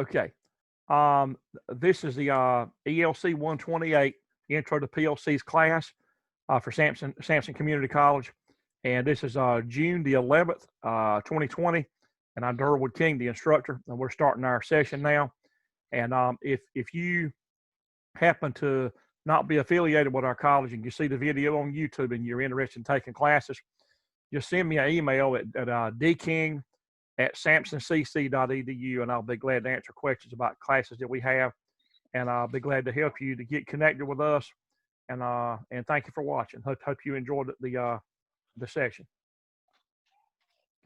Okay. This is the ELC 128 Intro to PLCs class for Sampson Community College, and this is June the 11th, 2020, and I'm Durwood King, the instructor, and we're starting our session now. And if you happen to not be affiliated with our college and you see the video on YouTube and you're interested in taking classes, just send me an email at dking@sampsoncc.edu, and I'll be glad to answer questions about classes that we have, and I'll be glad to help you to get connected with us. And thank you for watching. Hope you enjoyed the session.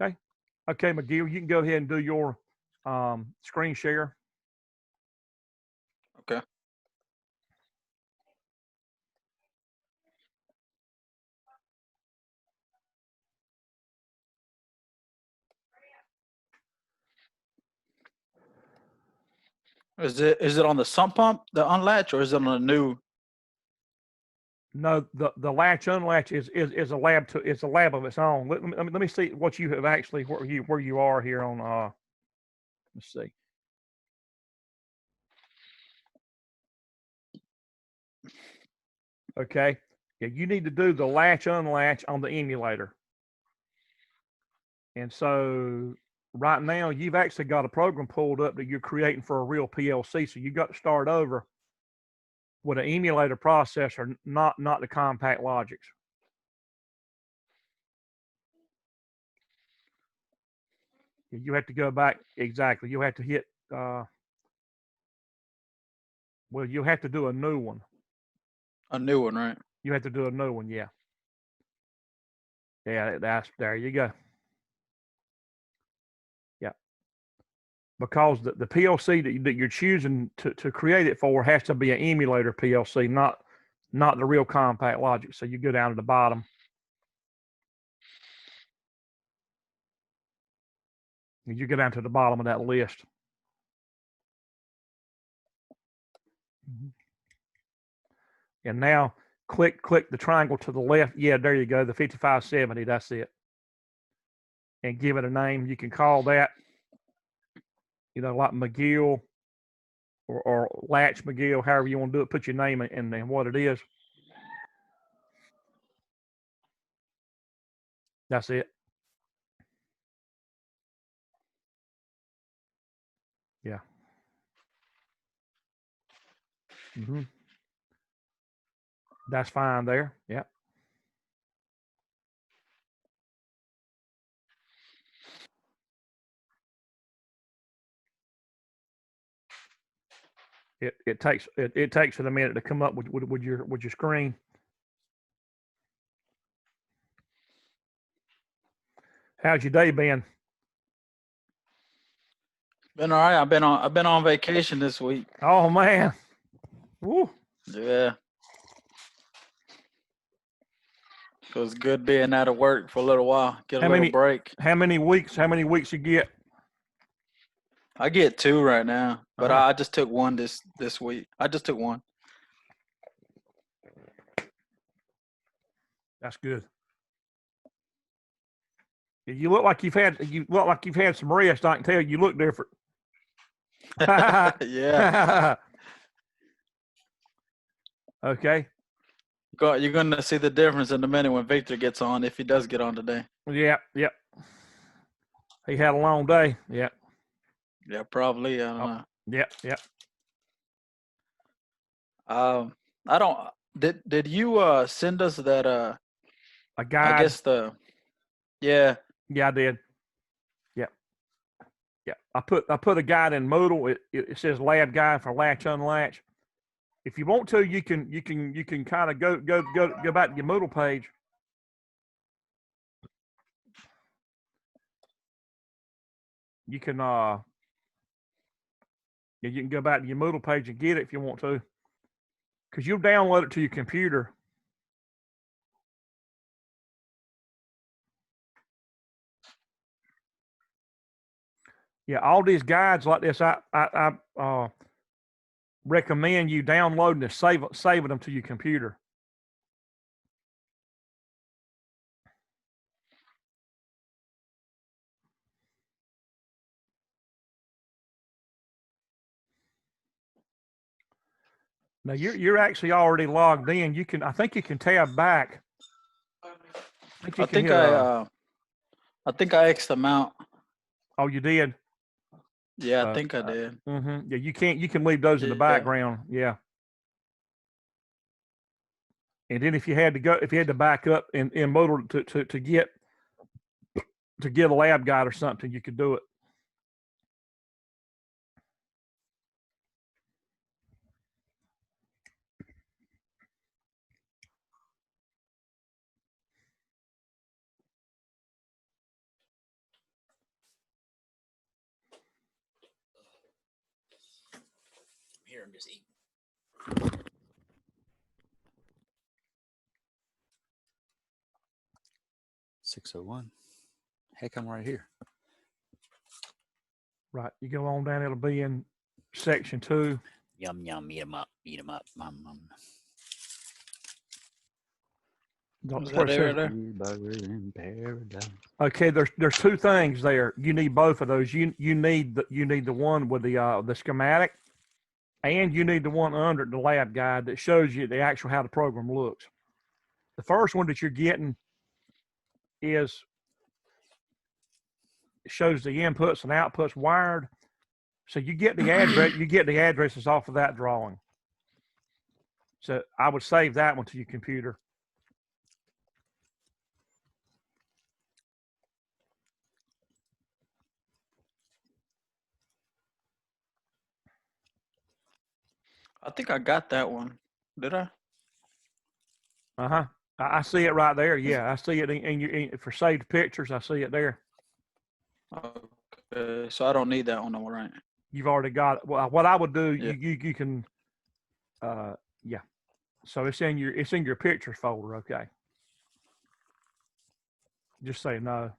Okay, McGill, you can go ahead and do your screen share. Okay. Is it on the sump pump, the unlatch, or is it on a new? No, the latch unlatch is a lab it's a lab of its own. Let me see what you have actually where you are here on let's see. Okay. Yeah, you need to do the latch unlatch on the emulator. And so right now you've actually got a program pulled up that you're creating for a real PLC. So you got to start over with an emulator processor, not the compact logics. You have to go back exactly. You have to hit well, you have to do a new one. A new one, right? You have to do a new one, yeah. Yeah, that's there you go. Yeah. Because the PLC that you're choosing to create it for has to be an emulator PLC, not the real compact logic. So you go down to the bottom. You go down to the bottom of that list. And now click the triangle to the left. Yeah, there you go, the 5570, that's it. And give it a name. You can call that, like McGill or Latch McGill, however you want to do it. Put your name and what it is. That's it. Yeah. That's fine there. Yeah. It takes it a minute to come up with your screen. How's your day been? Been all right. I've been on vacation this week. Oh man. Woo. Yeah. It was good being out of work for a little while. Get a little break. How many weeks you get? I get 2 right now, but I just took one this week. I just took one. That's good. You look like you've had some rest. I can tell you look different. Yeah. Okay. You're gonna see the difference in a minute when Victor gets on, if he does get on today. Yeah. Yep. He had a long day. Yeah. Yeah, probably. I don't know. Yep. Yep. I don't. Did you send us that a guide? I guess yeah. Yeah, I did. Yeah. Yeah. I put a guide in Moodle. It says lab guide for latch unlatch. If you want to, you can kind of go back to your Moodle page. You can you can go back to your Moodle page and get it if you want to, because you'll download it to your computer. Yeah, all these guides like this, I recommend you downloading and saving them to your computer. Now you're actually already logged in. I think you can tab back. I think I X'd them out. Oh, you did? Yeah, I think I did. Yeah, you can leave those in the background. Yeah. And then if you had to back up in Moodle to get a lab guide or something, you could do it. Here, I'm just eating. 601. Heck, I'm right here. Right. You go on down, it'll be in section 2. Yum, yum, eat 'em up, mum, mum. Okay, there's 2 things there. You need both of those. You need the one with the schematic, and you need the one under the lab guide that shows you the actual how the program looks. The first one that you're getting shows the inputs and outputs wired. So you get the addresses off of that drawing. So I would save that one to your computer. I think I got that one. Did I? I see it right there. Yeah, I see it in your for saved pictures. I see it there. Okay, so I don't need that one, right? You've already got it. Well, what I would do, yeah. you can, yeah. So it's in your pictures folder. Okay. Just say no.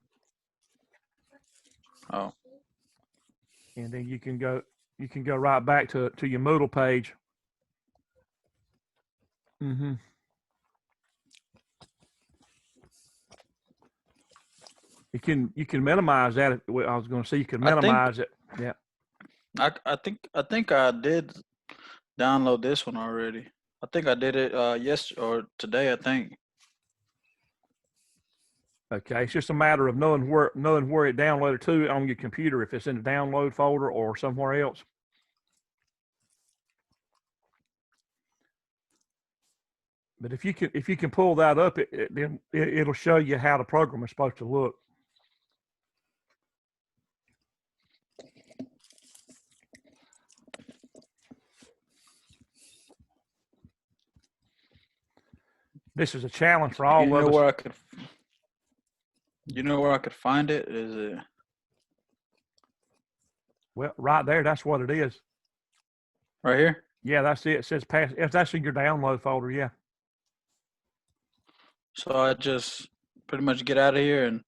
Oh. And then you can go right back to your Moodle page. Mm-hmm. You can minimize that. I was going to say you can minimize it. Yeah. I think I did download this one already. I think I did it yesterday or today, I think. Okay, it's just a matter of knowing where it downloaded to on your computer, if it's in the download folder or somewhere else. But if you can pull that up, then it'll show you how the program is supposed to look. This is a challenge for all of us. You know where I could find it? Is it? Well, right there. That's what it is. Right here? Yeah, that's it. It says pass. If that's in your download folder, yeah. So I just pretty much get out of here and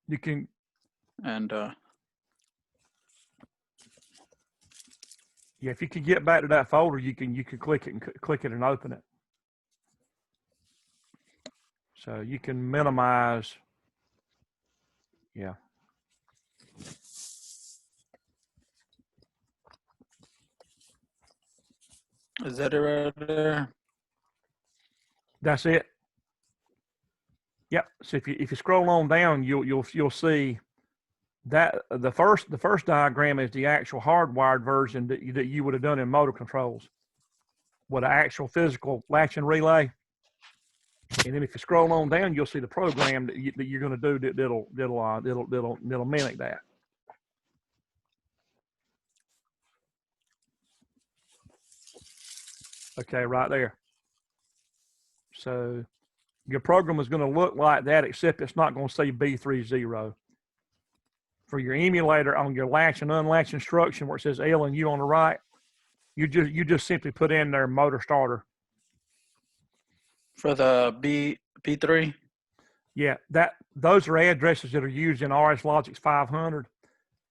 you can yeah, if you can get back to that folder, you can click it and open it. So you can minimize. Yeah. Is that it right there? That's it. Yep. So if you scroll on down, you'll see that the first diagram is the actual hardwired version that you would have done in motor controls with an actual physical latch and relay. And then if you scroll on down, you'll see the program that you're going to do that'll mimic that. Okay, right there. So your program is going to look like that, except it's not going to say B30. For your emulator, on your latch and unlatch instruction where it says L and U on the right, you just simply put in their motor starter. For the B3? Yeah, those are addresses that are used in RS Logix 500,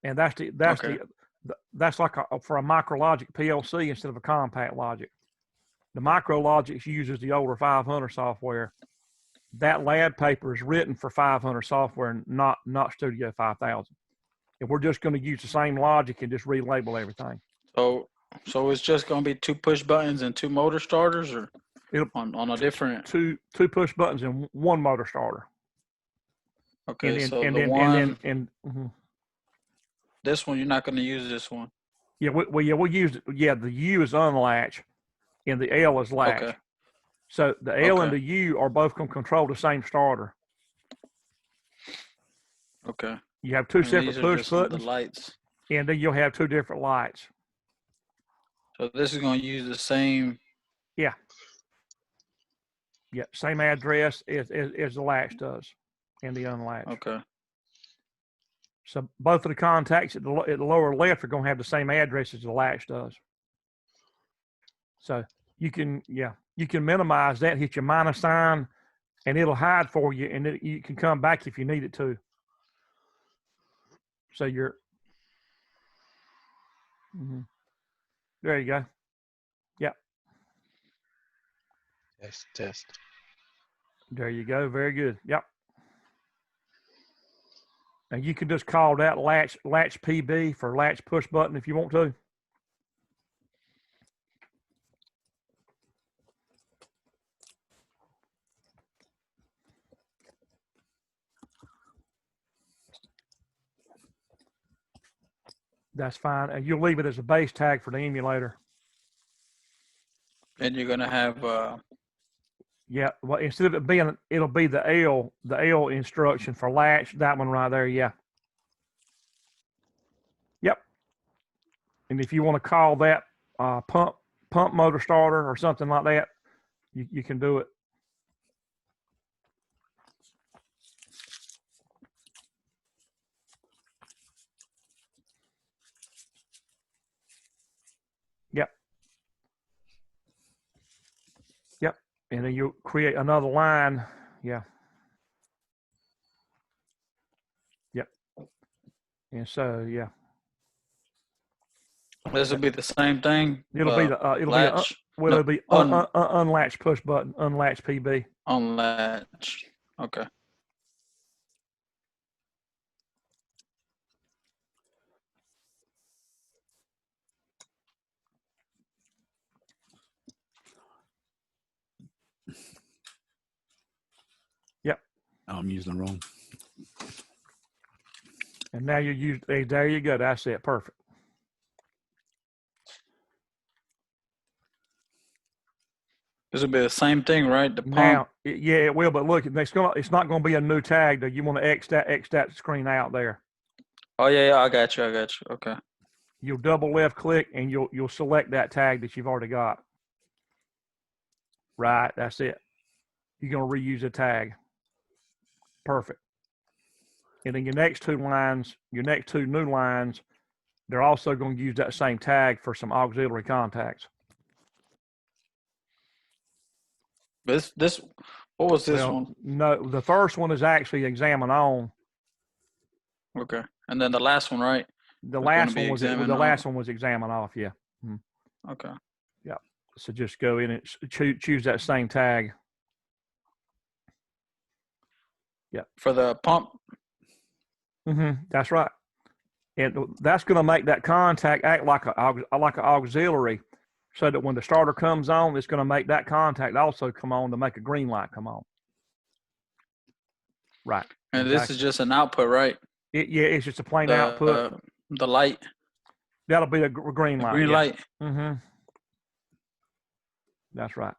and that's like for a micrologic PLC instead of a compact logic. The micrologics uses the older 500 software. That lab paper is written for 500 software, not Studio 5000. And we're just going to use the same logic and just relabel everything. So So it's just gonna be 2 push buttons and 2 motor starters, or It'll on a different. two push buttons and one motor starter. Okay, And so then, the and one, then, and mhm. this one, you're not gonna use this one. Yeah, we'll use it. Yeah, the U is unlatch and the L is latch. Okay. So the L and Okay. the U are both going to control the same starter. Okay. You have two And separate these are push just buttons, the lights. and then you'll have two different lights. So this is gonna use the same. Yeah. Yeah, same address as the latch does, and the unlatch. Okay. So both of the contacts at the lower left are going to have the same address as the latch does. So you can minimize that, hit your minus sign, and it'll hide for you, and you can come back if you need it to. So you're, there you go. Yep. Test. There you go. Very good. Yep. And you can just call that latch PB for latch push button if you want to. That's fine. And you'll leave it as a base tag for the emulator. And you're gonna have. Yeah. Well, instead of it being, it'll be the L instruction for latch. That one right there. Yeah. Yep. And if you want to call that pump motor starter or something like that, you can do it. Yep. Yep. And then you create another line. Yeah. Yep. And so, yeah. This will be the same thing. It'll be latch. It'll be unlatch push button, unlatch PB. Unlatch. Okay. Yep. Oh, I'm using the wrong. And now there you go. That's it. Perfect. This will be the same thing, right? The pump. Now, yeah, it will. But look, it's not going to be a new tag. Though. You want to X that screen out there. Oh yeah, I got you. Okay. You'll double left click and you'll select that tag that you've already got. Right. That's it. You're going to reuse a tag. Perfect. And then your next two new lines, they're also going to use that same tag for some auxiliary contacts. This what was this one? No, the first one is actually examine on. Okay, and then the last one, right? The last one was examine off. Yeah. Mm-hmm. Okay. Yeah. So just go in and choose that same tag. Yeah. For the pump. That's right. And that's going to make that contact act like an auxiliary, so that when the starter comes on, it's going to make that contact also come on to make a green light come on. Right. And exactly. This is just an output, right? It's just a plain output. The light. That'll be a green light. Green light. That's right.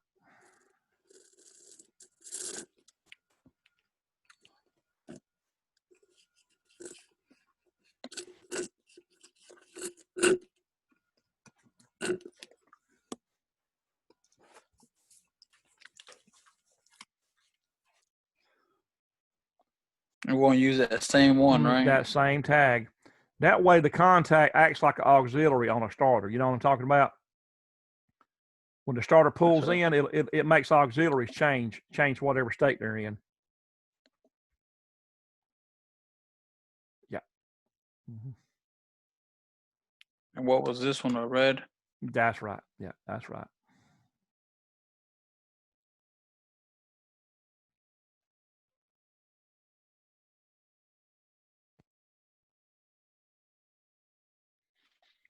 And we're going to use that same one, right? That same tag. That way the contact acts like an auxiliary on a starter. You know what I'm talking about? When the starter pulls in, it makes auxiliaries change whatever state they're in. Yeah. And what was this one, a red? That's right. Yeah, that's right.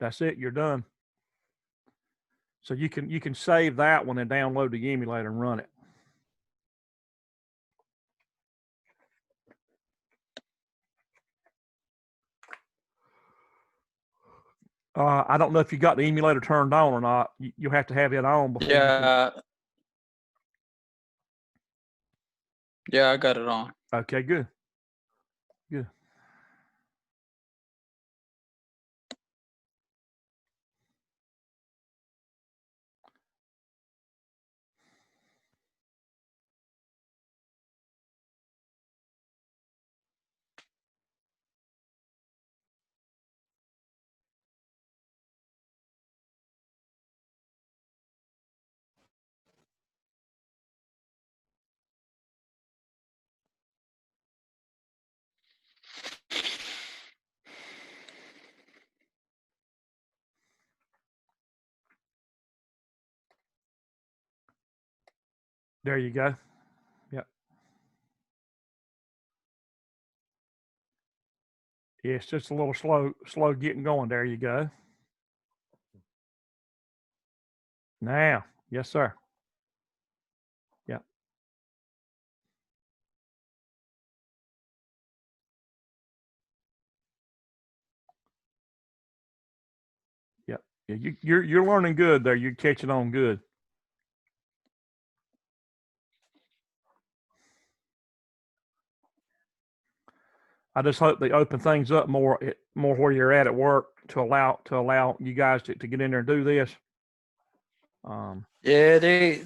That's it. You're done. So you can save that one and download the emulator and run it. I don't know if you got the emulator turned on or not. You have to have it on before. Yeah. Yeah, I got it on. Okay, good. Good. There you go. Yep. Yeah, it's just a little slow getting going. There you go. Now, yes, sir. Yep. Yep. Yeah, you're learning good there. You're catching on good. I just hope they open things up more where you're at work to allow you guys to get in there and do this. Yeah, they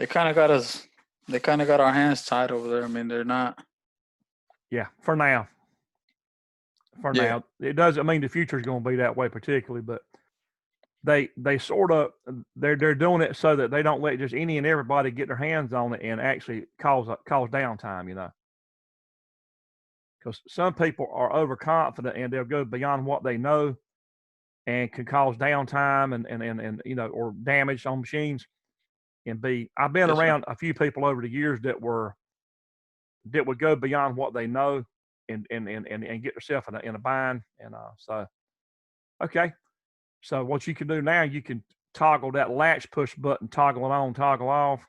kind of got us. They kind of got our hands tied over there. I mean, they're not. Yeah, for now. Now, it doesn't mean the future is going to be that way particularly, but they sort of they're doing it so that they don't let just any and everybody get their hands on it and actually cause downtime. You know. Because some people are overconfident and they'll go beyond what they know and can cause downtime and or damage on machines. I've been around a few people over the years that would go beyond what they know and get themselves in a bind. And so, okay. So what you can do now, you can toggle that latch push button, toggle it on, toggle off.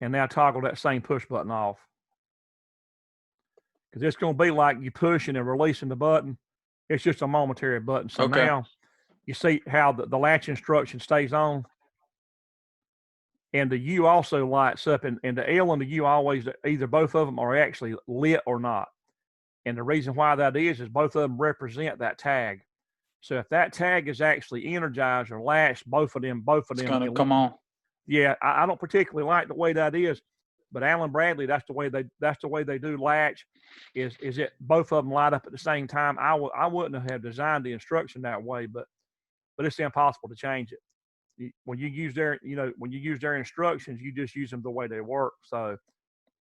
And now toggle that same push button off. Because it's going to be like you pushing and releasing the button. It's just a momentary button. So now you see how the latch instruction stays on. And the U also lights up. And the L and the U always, either both of them are actually lit or not. And the reason why that is both of them represent that tag. So if that tag is actually energized or latched, both of them. It's going to come on. Yeah, I don't particularly like the way that is, but Alan Bradley, that's the way they do latch. Is it both of them light up at the same time? I wouldn't have designed the instruction that way, but it's impossible to change it. When you use their instructions, you just use them the way they work. So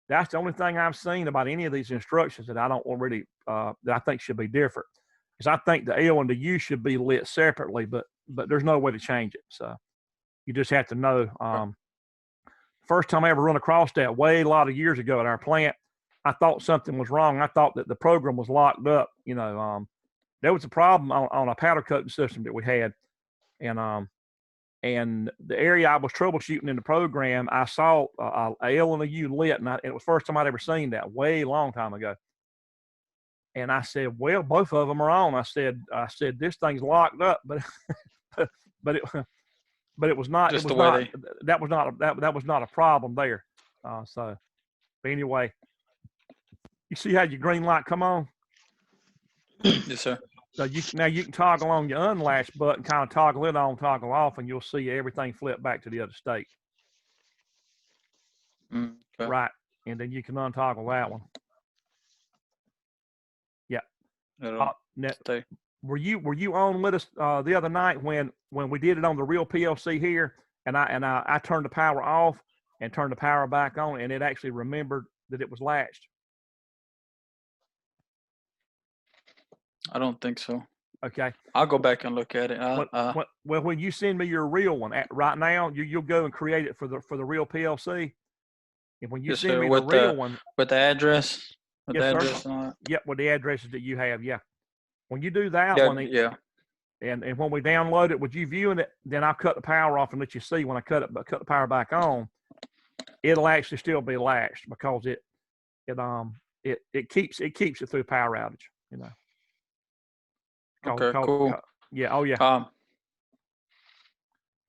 that's the only thing I've seen about any of these instructions that I don't really that I think should be different. Is I think the L and the U should be lit separately, but there's no way to change it. So. You just have to know. First time I ever run across that a lot of years ago at our plant, I thought something was wrong. I thought that the program was locked up. There was a problem on a powder coating system that we had, and the area I was troubleshooting in the program, I saw a L and a U lit, and it was the first time I'd ever seen that, long time ago. And I said, well, both of them are on. I said this thing's locked up, but but it was not. Just it was not. That was not a problem there. So, but anyway, you see how your green light come on? Yes, sir. So now you can toggle on your unlatch button, kind of toggle it on, toggle off, and you'll see everything flip back to the other state. Okay. Right, and then you can untoggle that one. Yeah. Now, were you on with us the other night when we did it on the real PLC here, and I turned the power off and turned the power back on, and it actually remembered that it was latched? I don't think so. Okay. I'll go back and look at it. Well, when you send me your real one right now, you'll go and create it for the real PLC. And when you send me the real one with the address, yes, sir. Yep, with the addresses that you have, yeah. when you do that Yeah, one, yeah. and when we download it, with you viewing it, then I'll cut the power off and let you see when I cut the power back on. It'll actually still be latched because it keeps it through power outage. You know. Okay, cool. Yeah. Oh yeah.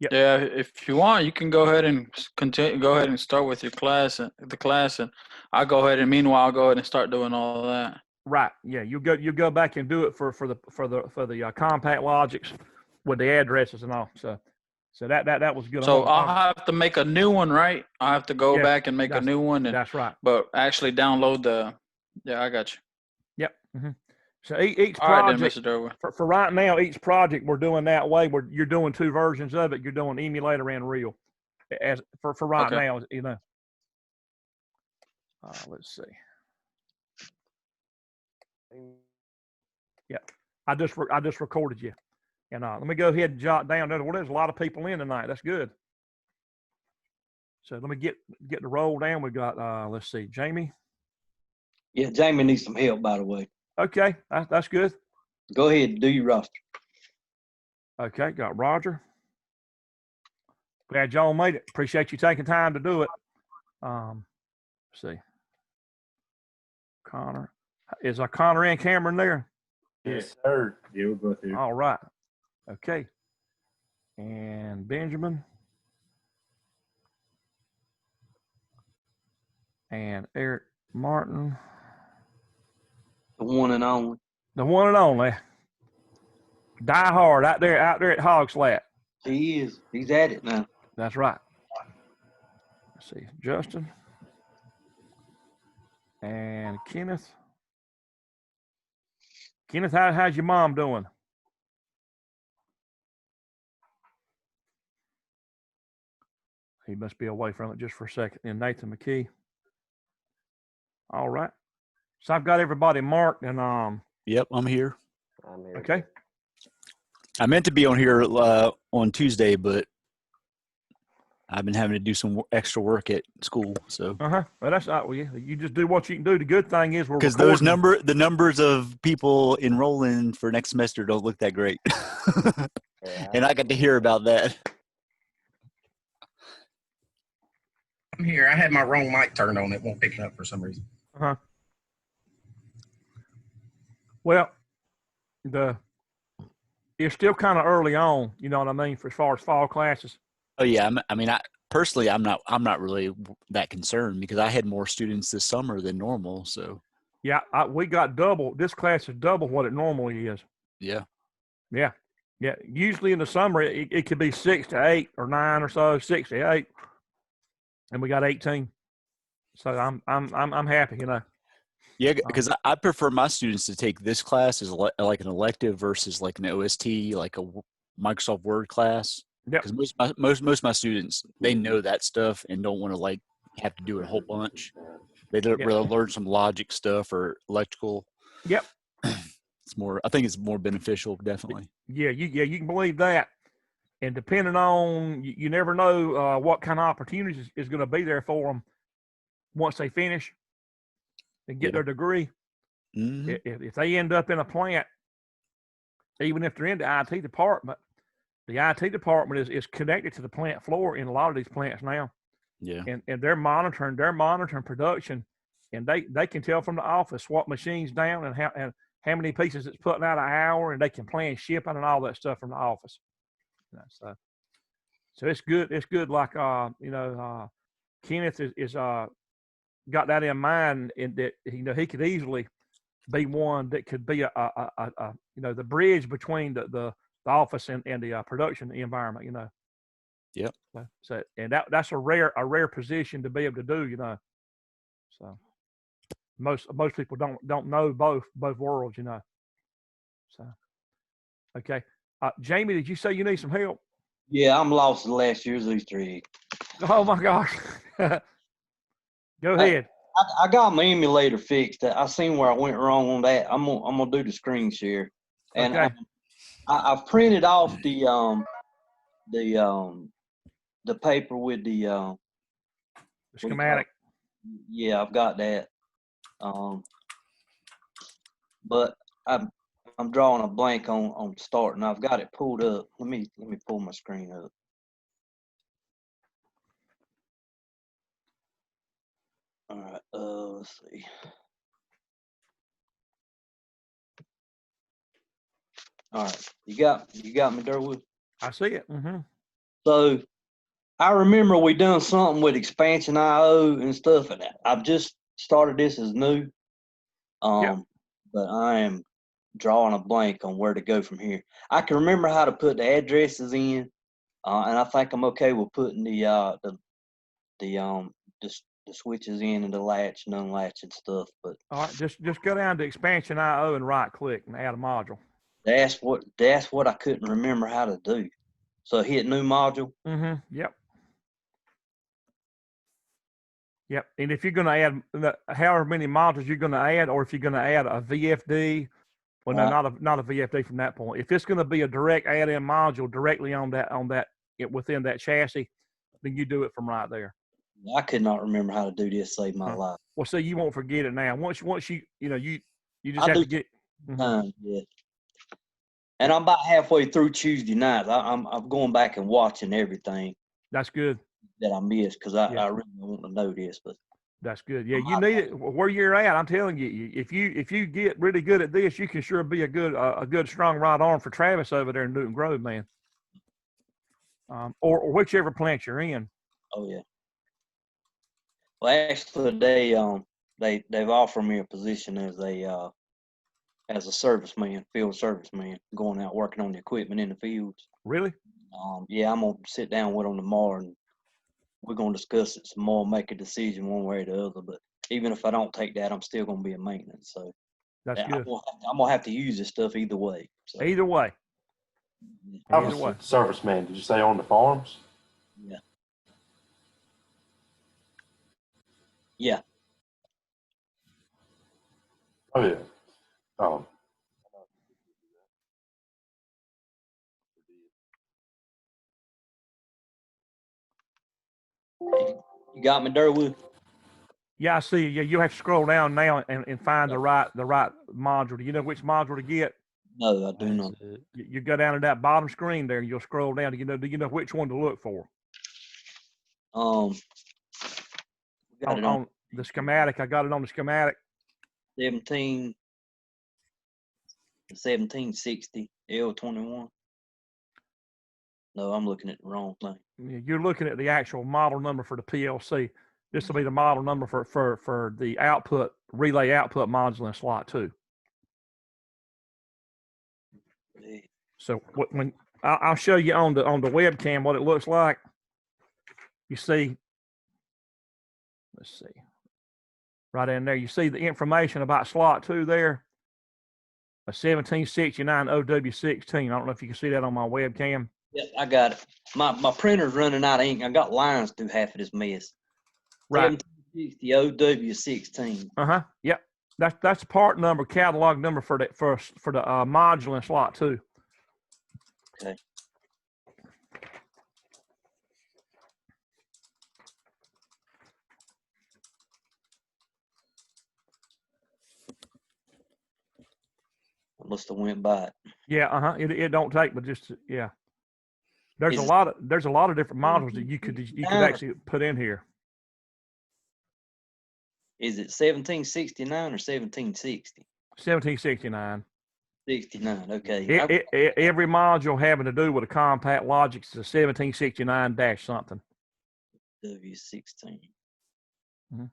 Yep. Yeah. If you want, you can go ahead and continue. Go ahead and start with your class and I'll go ahead and meanwhile I'll go ahead and start doing all that. Right. Yeah. You go back and do it for the compact logics with the addresses and all. So that was good. So I'll have to make a new one, right? I have to go back and make a new one. That's right. But actually download the. Yeah, I got you. Yep. Mm-hmm. So each all right, project then, for right now, each project we're doing that way. You're doing two versions of it. You're doing emulator and real, as for right now. You know. Let's see. Yeah, I just recorded you, and let me go ahead and jot down. There's a lot of people in tonight. That's good. So let me get the roll down. We got let's see, Jamie. Yeah, Jamie needs some help, by the way. Okay, that's good. Go ahead and do your roster. Okay, got Roger. Glad y'all made it. Appreciate you taking time to do it. Let's see. Connor. Is Connor and Cameron there? Yes, sir. Yeah, we're both here. All right. Okay. And Benjamin. And Eric Martin. The one and only. The one and only. Die hard out there at Hogslat. He is. He's at it now. That's right. Let's see. Justin. And Kenneth. Kenneth, how's your mom doing? He must be away from it just for a second. And Nathan McKee. All right. So I've got everybody marked and Yep, I'm here. Okay. I meant to be on here on Tuesday, but I've been having to do some extra work at school. So Well, that's not. Well, you just do what you can do. The good thing is because the numbers of people enrolling for next semester don't look that great, and I got to hear about that. I'm here. I had my wrong mic turned on. It won't pick it up for some reason. Well, it's still kind of early on. You know what I mean, for as far as fall classes. Oh yeah, personally, I'm not really that concerned because I had more students this summer than normal. So yeah, we got double. This class is double what it normally is. Yeah. Usually in the summer it could be 6 to 8 or 9 or so, 6 to 8, and we got 18. So I'm happy, you know. Yeah, because I prefer my students to take this class as like an elective versus like an OST, like a Microsoft Word class. Yeah. Because most of my students, they know that stuff and don't want to like have to do it a whole bunch. They don't really learn some logic stuff or electrical. Yep. I think it's more beneficial, definitely. Yeah, you can believe that. And depending on, you never know what kind of opportunities is going to be there for them once they finish and get their degree. Mm-hmm. If they end up in a plant, even if they're in the IT department, the IT department is connected to the plant floor in a lot of these plants now. Yeah. And they're monitoring production, and they can tell from the office what machine's down and how many pieces it's putting out an hour, and they can plan shipping and all that stuff from the office. You know, so it's good. It's good. Like Kenneth is got that in mind, in that he could easily be one that could be the bridge between the office and the production environment. You know. Yep. So and that's a rare position to be able to do. You know. So most people don't know both worlds. You know. So okay. Jamie, did you say you need some help? Yeah, I'm lost in last year's Easter egg. Oh my gosh. Go ahead. I got my emulator fixed. I seen where I went wrong on that. I'm gonna do the screen share, and okay. I've printed off the paper with the schematic. Yeah, I've got that. But I'm I'm drawing a blank on starting. I've got it pulled up. Let me pull my screen up. All right. Let's see. All right. You got me, Durwood? I see it. Mm-hmm. So I remember we done something with expansion IO and stuff, and I've just started this as new. Yep. But I am drawing a blank on where to go from here. I can remember how to put the addresses in, and I think I'm okay with putting the switches in and the latch and unlatch and stuff. But all right, just go down to expansion IO and right click and add a module. that's what I couldn't remember how to do. So hit new module. Mm-hmm. Yep. Yep. And if you're going to add however many modules you're going to add, or if you're going to add a VFD, well, no, not a VFD from that point. If it's going to be a direct add-in module directly on that within that chassis, then you do it from right there. I could not remember how to do this. Save my life. Well, see, you won't forget it now. Once you you just I have do to get. Yeah. And I'm about halfway through Tuesday night. I'm going back and watching everything That's good. that I missed because I really want to know this. But that's good. Yeah, you need it where you're at. I'm telling you, if you get really good at this, you can sure be a good strong right arm for Travis over there in Newton Grove, man. Or whichever plant you're in. Oh yeah. Well, actually, they've offered me a position as a serviceman, field serviceman, going out working on the equipment in the fields. Really? Yeah, I'm gonna sit down with them tomorrow, and we're gonna discuss it some more, make a decision one way or the other. But even if I don't take that, I'm still gonna be in maintenance. So that's good. I'm gonna have to use this stuff either way. So. Either way. I was a serviceman. Did you say on the farms? Yeah. Yeah. Oh yeah. You got me, Durwood? Yeah, I see. Yeah, you have to scroll down now and find the right module. Do you know which module to get? No, I do not. You go down to that bottom screen there, and you'll scroll down. Do you know which one to look for? Got it on the schematic. I got it on the schematic. 1760 L21. No, I'm looking at the wrong thing. You're looking at the actual model number for the PLC. This will be the model number for the output relay output module in slot 2. So when I'll show you on the webcam what it looks like. You see, let's see, right in there. You see the information about slot 2 there. A 1769 OW16. I don't know if you can see that on my webcam. Yep, I got it. My printer's running out of ink. I got lines through half of this mess. Right. 1760 OW16. Yep. That's part number, catalog number for the module in slot 2. Okay. I must have went by it. Yeah. It don't take, but just yeah. There's a lot of different models that you could actually put in here. Is it 1769 or 1760? 1769. 69. Okay. Every module having to do with a compact logic is a 1769 dash something. W16. Mm-hmm.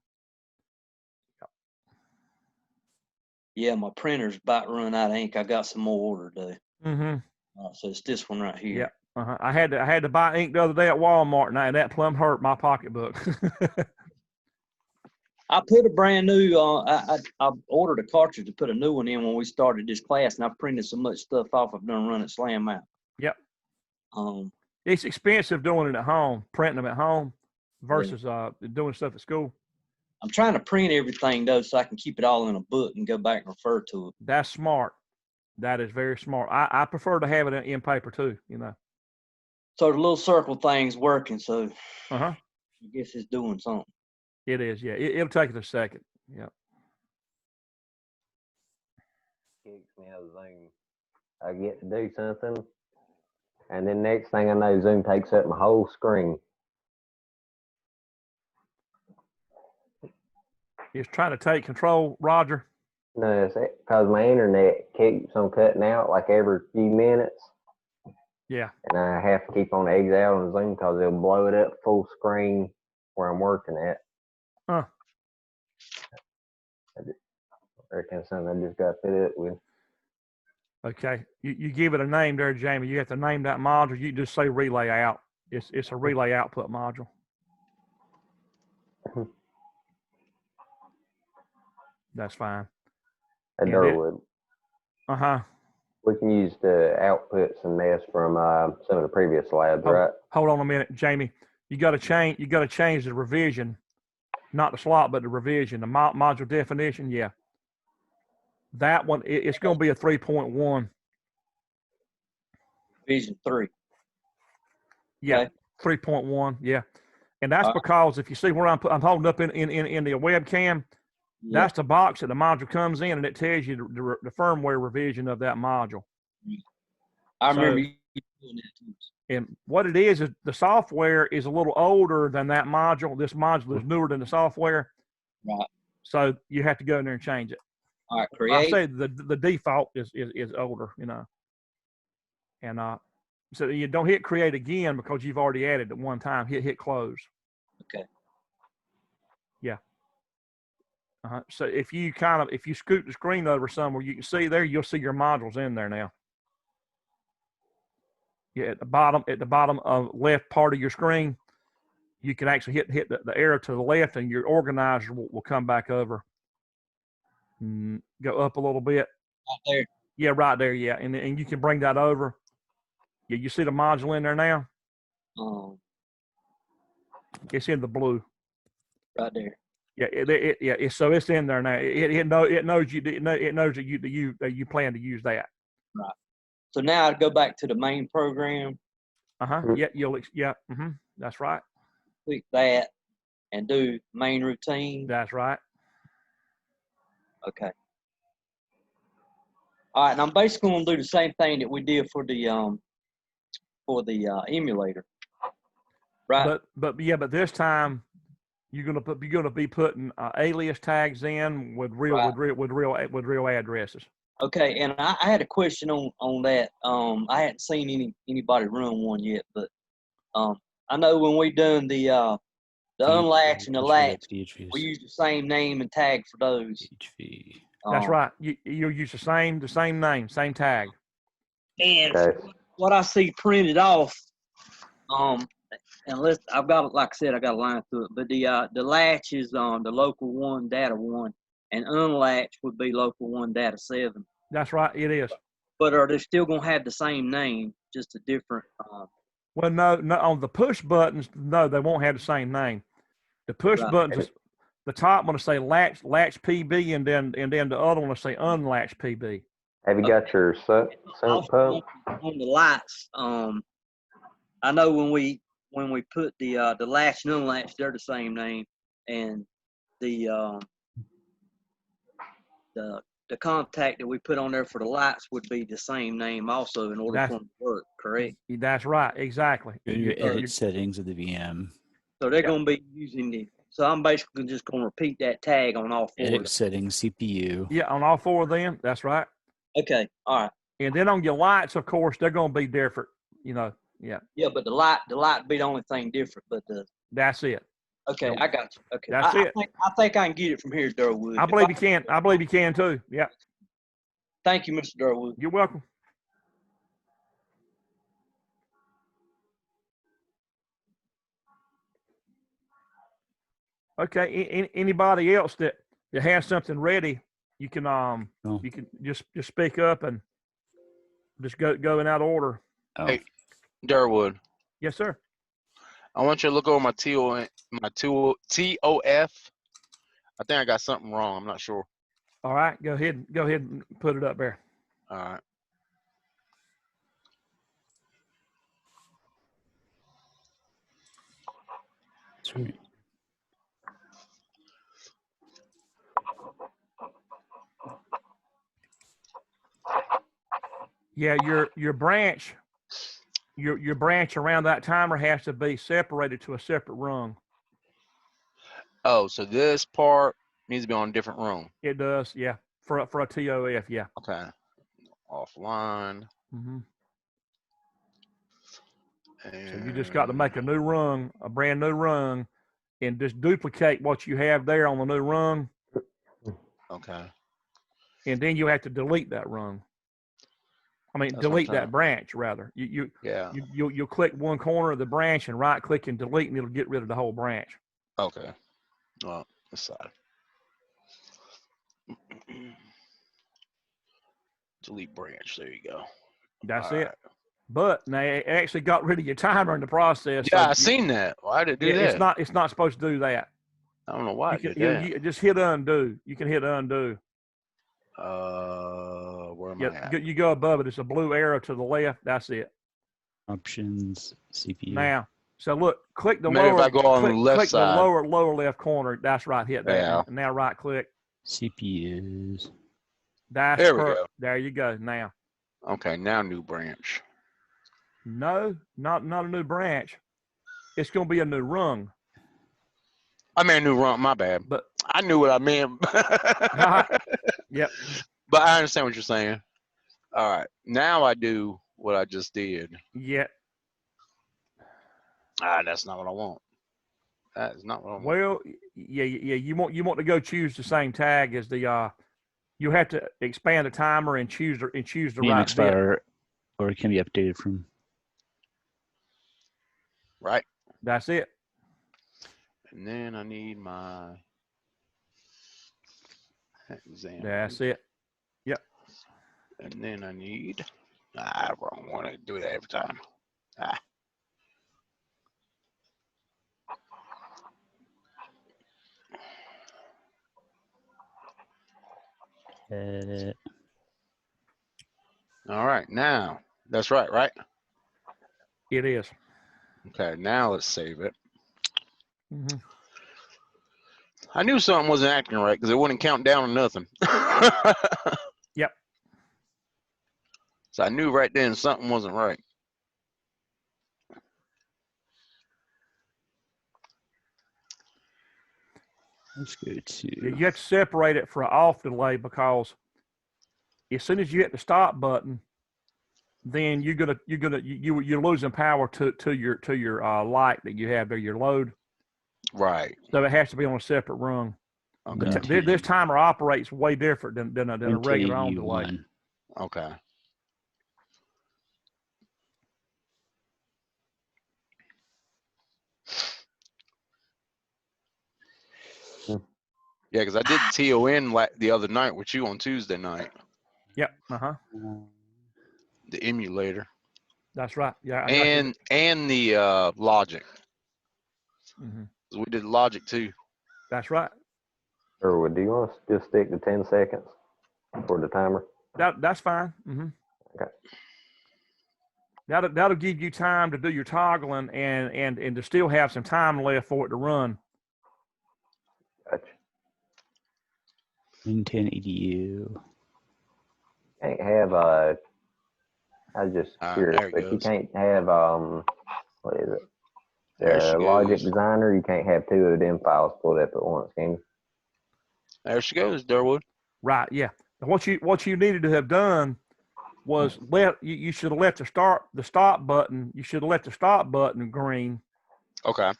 Yeah, my printer's about to run out of ink. I got some more order to do. Mm-hmm. So it's this one right here. Yeah. I had to buy ink the other day at Walmart, and that plumb hurt my pocketbook. I put a brand new. I ordered a cartridge to put a new one in when we started this class, and I printed so much stuff off. I've done run it slam out. Yep. It's expensive doing it at home, printing them at home, versus doing stuff at school. I'm trying to print everything though, so I can keep it all in a book and go back and refer to it. That's smart. That is very smart. I prefer to have it in paper too. So the little circle thing's working. So I guess it's doing something. It is. Yeah. It'll take it a second. Yeah. Kicks me out of Zoom. I get to do something, and then next thing I know, Zoom takes up my whole screen. It's trying to take control, Roger. No, it's because my internet keeps on cutting out like every few minutes. Yeah. And I have to keep on exit out on Zoom because it'll blow it up full screen where I'm working at. Huh. I reckon something I just got to put up with. Okay. You give it a name there, Jamie. You have to name that module. You just say relay out. It's a relay output module. That's fine. At Durwood. Uh-huh. We can use the outputs and this from some of the previous labs, right? Hold on a minute, Jamie. You got to change the revision, not the slot, but the revision, the module definition. Yeah. That one, it's going to be a 3.1. Revision 3. Yeah, Okay. 3.1. Yeah, and that's because if you see where I'm holding up in the webcam, Yeah. that's the box that the module comes in, and it tells you the firmware revision of that module. I remember you doing that too. And what it is the software is a little older than that module. This module is newer than the software. Right. So you have to go in there and change it. All right, create. I say the default is older, you know. And so you don't hit create again because you've already added it one time. Hit close. Okay. Yeah. So if you scoot the screen over somewhere, you can see there, you'll see your modules in there now. Yeah, at the bottom of left part of your screen, you can actually hit the arrow to the left, and your organizer will come back over. Go up a little bit. Right there. Yeah, right there. Yeah, and you can bring that over. Yeah, you see the module in there now? It's in the blue. Right there. Yeah, so it's in there now. It knows that you plan to use that. Right. So now I go back to the main program. Yeah. That's right. Click that and do main routine. That's right. Okay. All right, and I'm basically going to do the same thing that we did for the emulator. Right. But this time you're gonna be putting alias tags in with real addresses. Okay, and I had a question on that. I hadn't seen anybody run one yet, but I know when we done the unlatch and the latch, we use the same name and tag for those. That's right. You'll use the same name, same tag. And what I see printed off, and I've got, like I said, I got a line through it, but the latch is on the local 1 data 1, and unlatch would be local 1 data 7. That's right, it is. But are they still gonna have the same name, just a different? Well, no. On the push buttons, no, they won't have the same name. The push buttons, the top one will say latch PB, and then the other one will say unlatch PB. Have you got your sump pump? On the lights, I know when we put the latch and unlatch, they're the same name, and the contact that we put on there for the lights would be the same name also in order for them to work, correct? That's right, exactly. Go to your edit settings of the VM. So they're going to be using so I'm basically just going to repeat that tag on all 4. Edit settings, CPU. Yeah, on all 4 of them. That's right. Okay, all right. And then on your lights, of course, they're going to be different. You know, yeah. Yeah, but the light be the only thing different, but that's it. Okay, I got you. Okay, that's it. I think I can get it from here, Durwood. I believe you can. I believe you can too. Yeah. Thank you, Mr. Durwood. You're welcome. Okay. Anybody else that has something ready, you can you can just speak up and just go in that order. Oh. Hey, Durwood. Yes, sir. I want you to look over my TOF. I think I got something wrong. I'm not sure. All right, go ahead and put it up there. All right. Sweet. Yeah, your branch around that timer has to be separated to a separate rung. Oh, so this part needs to be on a different rung. It does, yeah. For a TOF, yeah. Okay. Offline. Mm-hmm. And So you just got to make a new rung, a brand new rung, and just duplicate what you have there on the new rung. okay. And then you have to delete that rung. I mean, That's what I'm delete that trying- branch rather. Yeah. You'll click one corner of the branch and right click and delete, and it'll get rid of the whole branch. Okay. Well, this side. Delete branch. There you go. That's All it. right. But now it actually got rid of your timer in the process. Yeah, so I seen that. Why did it do that? It's not supposed to do that. I don't know why it You did can that. you just hit undo. You can hit undo. Where am I at? You go above it. It's a blue arrow to the left. That's it. Options, CPU. Now, so look, click the Maybe if lower. I go on the left click side. the lower left corner. That's right. Hit that. Yeah. And now right click. CPUs. That's There we go. There you go. Now. Okay, now new branch. No, not a new branch. It's going to be a new rung. I mean, new run. My bad. But I knew what I meant. Yep. But I understand what you're saying. All right. Now I do what I just did. Yeah. That's not what I want. That is not what I want. Well, yeah. You want to go choose the same tag as the you have to expand the timer and choose the right VMX bit. or it can be updated from. Right. That's it. And then I need my exam. That's it. Yep. And then I need. I don't want to do that every time. All right. Now that's right. Right. It is. Okay. Now let's save it. Mm-hmm. I knew something wasn't acting right because it wouldn't count down or nothing. Yep. So I knew right then something wasn't right. Let's go to. You have to separate it for an off delay because as soon as you hit the stop button, then you're losing power to your light that you have there, your load. Right. So it has to be on a separate rung. Okay. This timer operates way different than a regular on delay. Okay. Yeah, because I did TON the other night with you on Tuesday night. Yep. The emulator. That's right. Yeah. And the logic. Mm-hmm. We did logic too. That's right. Or do you want to just stick to 10 seconds for the timer? That's fine. Mm-hmm. Okay. That'll give you time to do your toggling and to still have some time left for it to run. Gotcha. 1080U. Can't have I was just curious, but you can't have what is it? The Logic Designer. You can't have two of them files pulled up at once, can you? There she goes, Durwood. Right. Yeah. What you needed to have done was you should have left the stop button. You should have left the stop button green. Okay.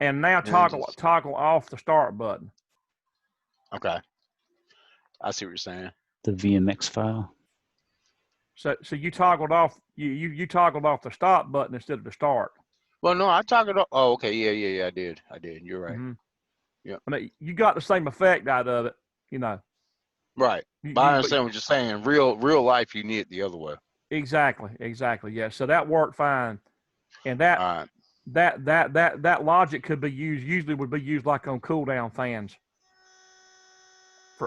And now toggle off the start button. Okay. I see what you're saying. The VMX file. So you toggled off you toggled off the stop button instead of the start. Well, no, I toggled off. Oh, okay. Yeah. I did. You're right. Mm-hmm. Yeah. I mean, you got the same effect out of it, you know. Right. But I understand what you're saying. Real life, you need it the other way. Exactly. Yeah. So that worked fine, and that logic could be used. Usually would be used like on cool down fans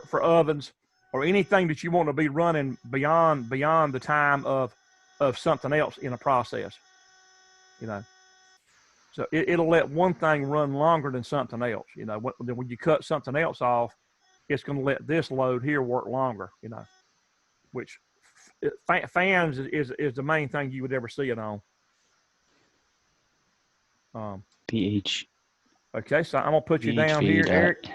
for ovens or anything that you want to be running beyond the time of something else in a process. You know. So it'll let one thing run longer than something else. You know, when you cut something else off, it's going to let this load here work longer. You know, which fans is the main thing you would ever see it on. PH. Okay, so I'm gonna put you down here, Eric.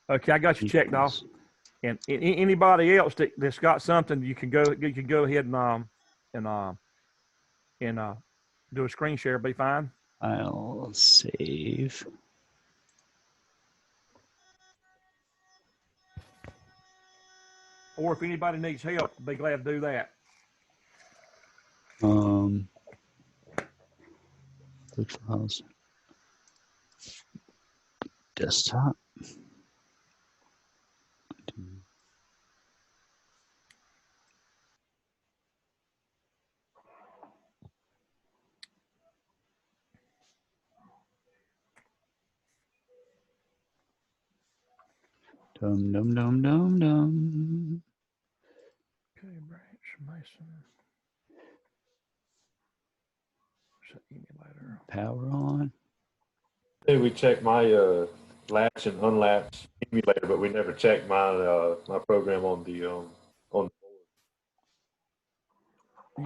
Okay, I got you checked off. And anybody else that's got something, you can go ahead and do a screen share. Be fine. I'll save. Or if anybody needs help, be glad to do that. Click files. Desktop. Dum dum dum dum dum. Okay, Branch Mason. Emulator. Power on. Hey, we checked my latch and unlatch emulator, but we never checked my my program on the on.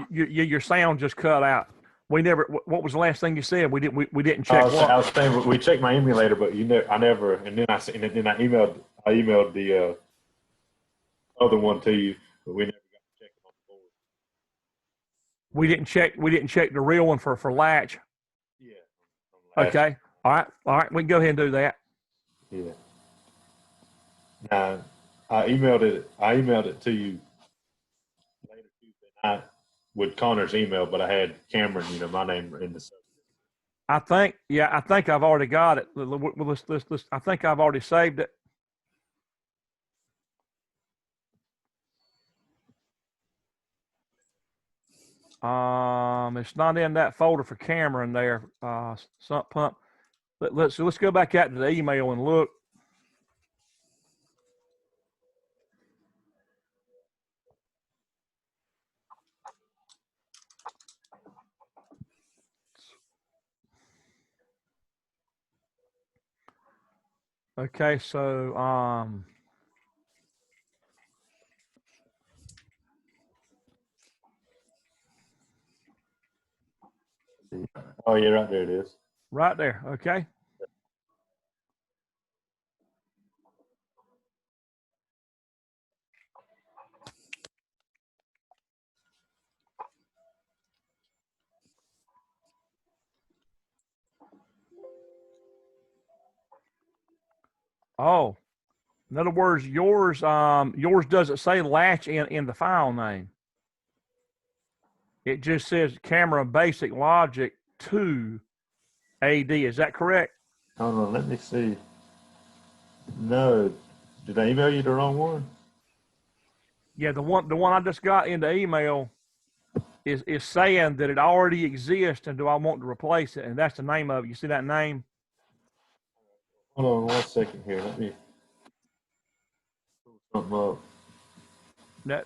Your sound just cut out. We never. What was the last thing you said? We didn't check. I was saying we checked my emulator, but I never. And then I emailed the other one to you, but we never got to check it on the board. We didn't check the real one for latch. Yeah. Okay. All right. We can go ahead and do that. Yeah. Now, I emailed it to you later Tuesday night with Connor's email, but I had Cameron, my name in the subject. I think I've already got it. Let's I think I've already saved it. It's not in that folder for Cameron there. Sump pump. Let's go back out to the email and look. Okay, so oh yeah, right there it is. Right there. Okay. Oh, in other words, yours doesn't say latch in the file name. It just says Camera Basic Logic 2 AD. Is that correct? Hold on, let me see. No, did I email you the wrong one? Yeah, the one I just got in the email is saying that it already exists, and do I want to replace it? And that's the name of it. You see that name? Hold on 1 second here. Let me pull something up.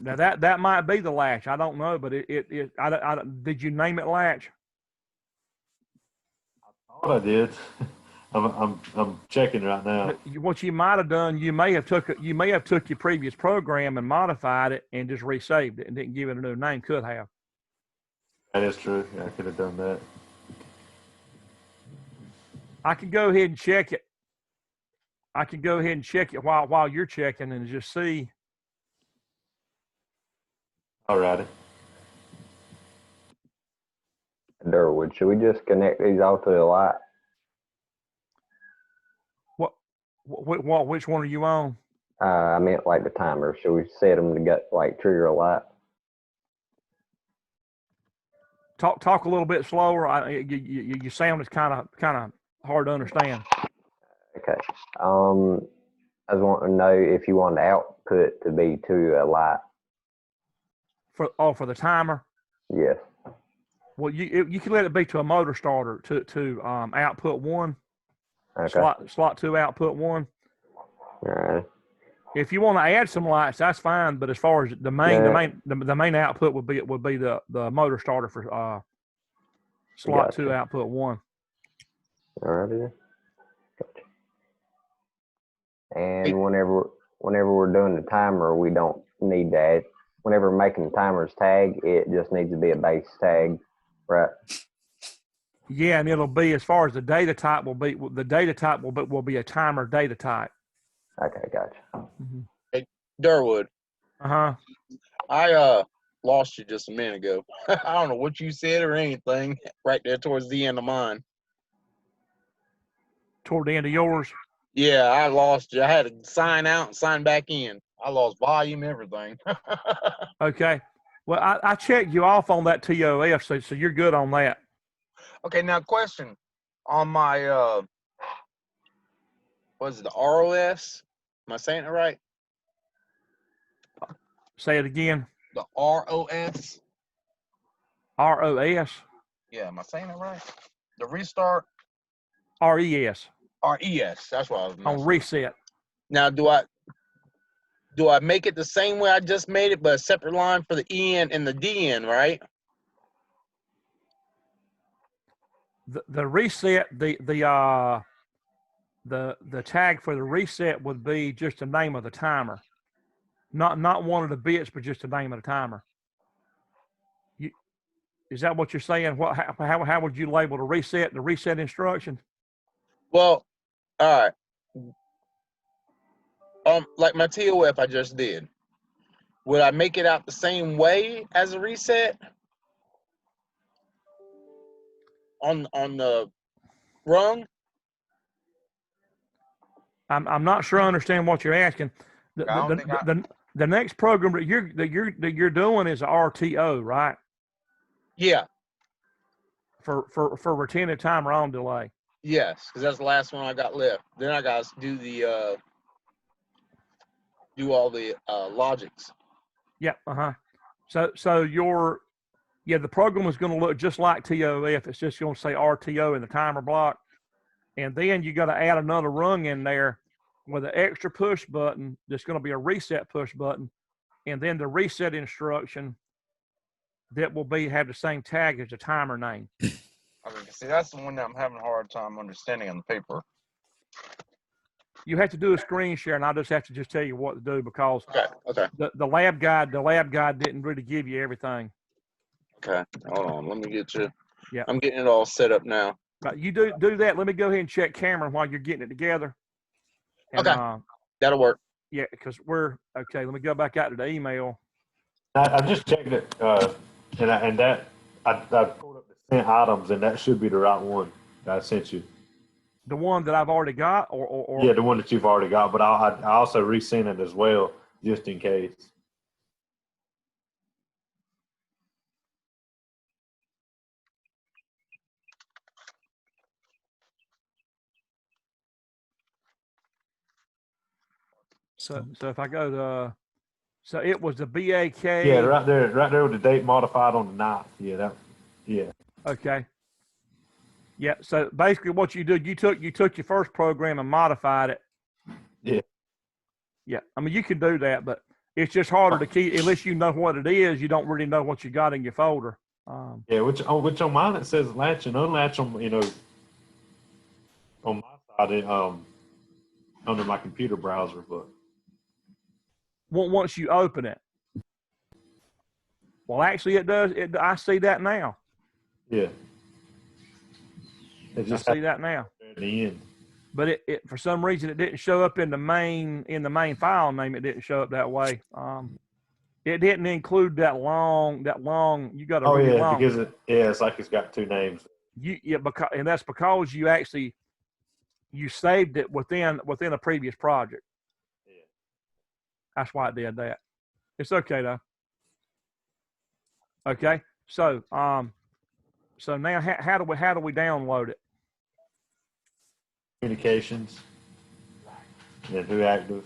Now that might be the latch. I don't know, but did you name it latch? I thought I did. I'm checking right now. What you might have done, you may have took your previous program and modified it and just resaved it and didn't give it a new name. Could have. That is true. Yeah, I could have done that. I can go ahead and check it. I can go ahead and check it while you're checking and just see. All righty. Durwood, should we just connect these all to the light? Which one are you on? I meant like the timer. Should we set them to get like trigger a light? Talk a little bit slower. Your sound is kind of hard to understand. Okay. I was wanting to know if you want the output to be to a light. For the timer. Yes. Well, you can let it be to a motor starter to output 1. Okay. Slot 2 output 1. All right. If you want to add some lights, that's fine. But as far as the main output would be the motor starter for slot 2 output 1. All right. Gotcha. And whenever we're doing the timer, we don't need to whenever making timers tag, it just needs to be a base tag, right? Yeah, and it'll be, as far as the data type will be, the data type will be a timer data type. Okay, gotcha. Mm-hmm. Hey, Durwood. Uh-huh. I lost you just a minute ago. I don't know what you said or anything right there towards the end of mine. Toward the end of yours? Yeah, I lost you. I had to sign out and sign back in. I lost volume, everything. Okay. Well, I checked you off on that TOF, so you're good on that. Okay, now question. On my what is it, the ROS? Am I saying it right? Say it again. The ROS? ROS? Yeah, am I saying it right? The restart? RES. RES. That's what I was on reset. Now do I make it the same way I just made it, but a separate line for the EN and the DN, right? The reset, the tag for the reset would be just the name of the timer, not one of the bits, but just the name of the timer. Is that what you're saying? How would you label the reset instruction? Well, all right. Like my TOF I just did. Would I make it out the same way as a reset on the rung? I'm not sure I understand what you're asking. The next program that you're doing is a RTO, right? Yeah. For retentive timer on delay. Yes, because that's the last one I got left. Then I got to do the do all the logics. Yeah. So the program is going to look just like TOF. It's just going to say RTO in the timer block, and then you got to add another rung in there with an extra push button. That's going to be a reset push button, and then the reset instruction that will have the same tag as the timer name. Okay, see, that's the one that I'm having a hard time understanding on the paper. You have to do a screen share, and I'll just have to tell you what to do because okay. The lab guide didn't really give you everything. Okay, hold on. Let me get you. Yeah, I'm getting it all set up now. Right, you do that. Let me go ahead and check Cameron while you're getting it together. And, okay, that'll work. Yeah, because we're okay. Let me go back out to the email. I just checked it, and I pulled up the sent items, and that should be the right one that I sent you. The one that I've already got, or yeah, the one that you've already got. But I also resent it as well, just in case. So if I go to, so it was the BAK. Yeah, right there with the date modified on the 9th. Yeah. Okay. Yeah. So basically, what you did, you took your first program and modified it. Yeah. Yeah. I mean, you can do that, but it's just harder to keep unless you know what it is. You don't really know what you got in your folder. Yeah. Which on mine it says latch and unlatch on on my side under my computer browser, but once you open it. Well, actually, it does. I see that now. Yeah. I see that now. At the end. But it for some reason it didn't show up in the main file name. It didn't show up that way. It didn't include that long. You got a really long. Because it's like it's got two names. And that's because you saved it within a previous project. Yeah. That's why it did that. It's okay though. Okay, so now how do we download it? Communications, and then who active,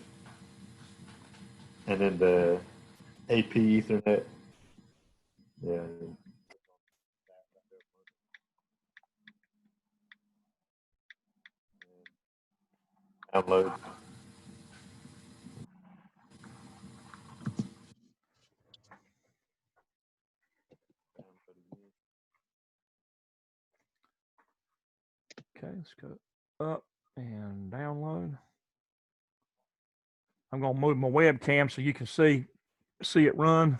and then the AP Ethernet. Yeah. Download. Okay, let's go up and download. I'm going to move my webcam so you can see see it run.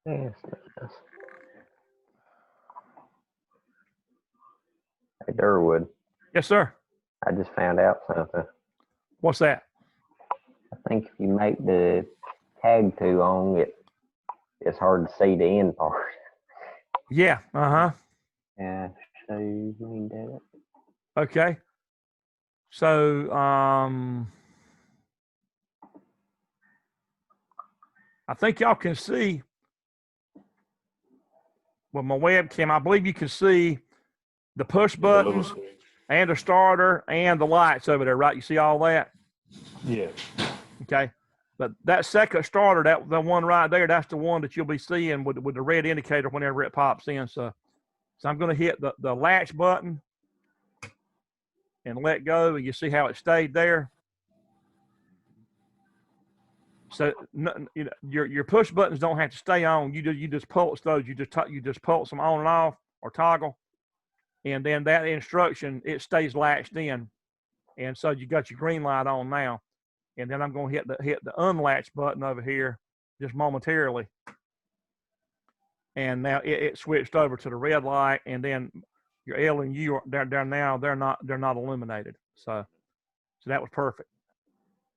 Yes. Hey, Durwood. Yes, sir. I just found out something. What's that? I think if you make the tag too long, it's hard to see the end part. Yeah. Yeah. So you need that. Okay. So I think y'all can see with my webcam. I believe you can see the push buttons and the starter and the lights over there, right? You see all that? Yeah. Okay. But that second starter, the one right there, that's the one that you'll be seeing with the red indicator whenever it pops in. So I'm going to hit the latch button and let go, and you see how it stayed there. So your push buttons don't have to stay on. You just pulse those. You just pulse them on and off or toggle, and then that instruction, it stays latched in. And so you got your green light on now, and then I'm going to hit the unlatch button over here just momentarily, and now it switched over to the red light, and then your L and U they're now they're not illuminated. So that was perfect.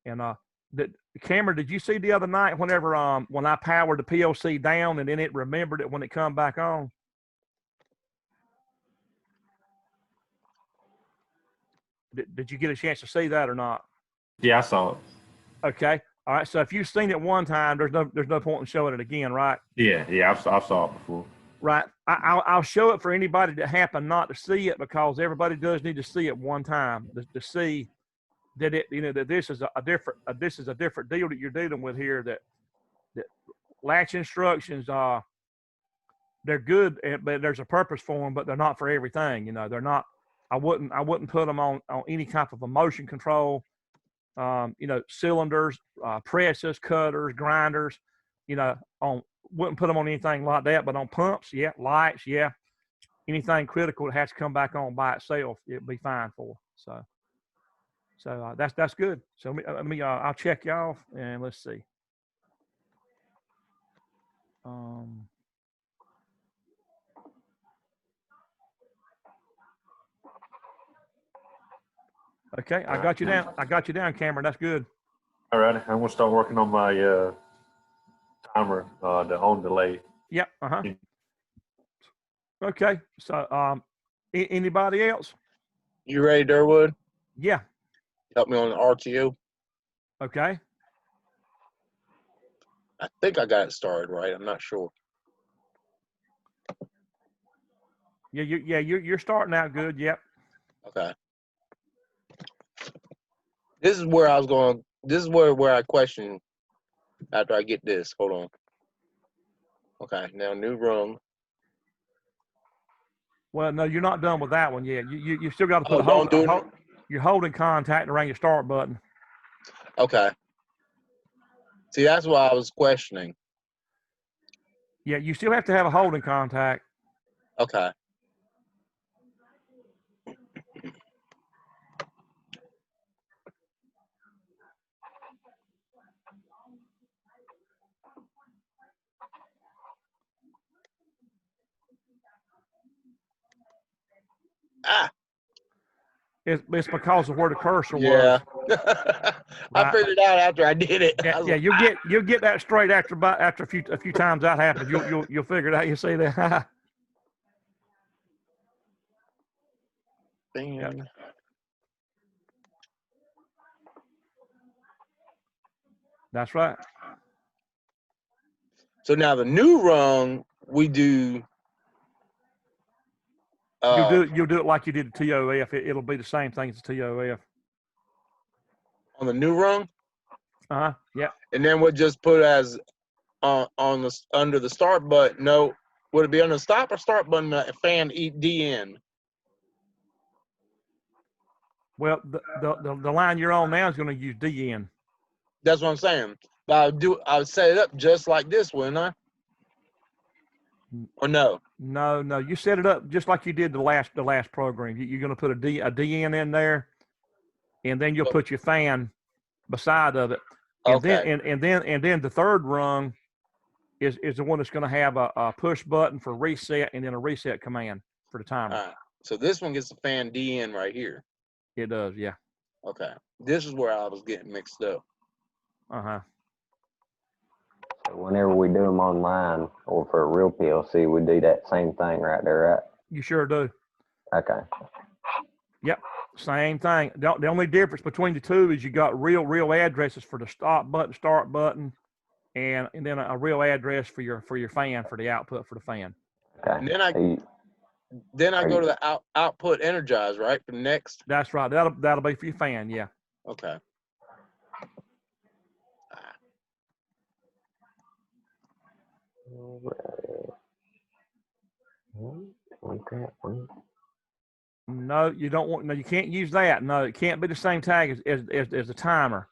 And the camera, did you see the other night whenever when I powered the PLC down and then it remembered it when it come back on? Did you get a chance to see that or not? Yeah, I saw it. Okay. All right. So if you've seen it one time, there's no point in showing it again, right? Yeah, I saw it before. Right. I'll show it for anybody that happen not to see it, because everybody does need to see it one time to see that that this is a different deal that you're dealing with here. That latch instructions they're good, but there's a purpose for them, but they're not for everything. They're not. I wouldn't put them on any type of a motion control. Cylinders, presses, cutters, grinders. Wouldn't put them on anything like that, but on pumps, yeah, lights, yeah, anything critical that has to come back on by itself, it'd be fine for. So that's good. So let me I'll check you off and let's see. Okay, I got you down, Cameron. That's good. All right, I'm gonna start working on my timer, the on delay. Yep. Okay. So anybody else? You ready, Durwood? Yeah. Help me on the RTO. Okay. I think I got it started right. I'm not sure. Yeah, you're starting out good. Yep. Okay. This is where I was going. This is where I question after I get this. Hold on. Okay, now new rung. Well, no, you're not done with that one yet. You still got to put you're holding contact around your start button. Okay. See, that's why I was questioning. Yeah, you still have to have a holding contact. Okay. Ah. It's because of where the cursor was. Yeah. I figured out after I did it. Yeah, you'll get that straight after a few times that happens. You'll figure it out. You see that? Yeah. That's right. So now the new rung we do. You'll do it like you did the TOF. It'll be the same thing as the TOF. On the new rung. Yeah. And then we'll just put as on the under the start button. No, would it be on the stop or start button? Fan DN. Well, the line you're on now is going to use DN. That's what I'm saying. But I would set it up just like this, wouldn't I? Or no? No. You set it up just like you did the last program. You're going to put a DN in there, and then you'll put your fan beside of it. And Okay. then the third rung is the one that's going to have a push button for reset and then a reset command for the timer. All right. So this one gets the fan D in right here. It does, yeah. Okay. This is where I was getting mixed up. Uh-huh. So whenever we do them online or for a real PLC, we do that same thing right there, right? You sure do. Okay. Yep. Same thing. The only difference between the two is you got real addresses for the stop button, start button, and then a real address for your fan, for the output for the fan. Okay. And then I go to the output energize, right? For next. That's right. That'll be for your fan, yeah. Okay. No, you don't want. No, you can't use that. No, it can't be the same tag as the timer.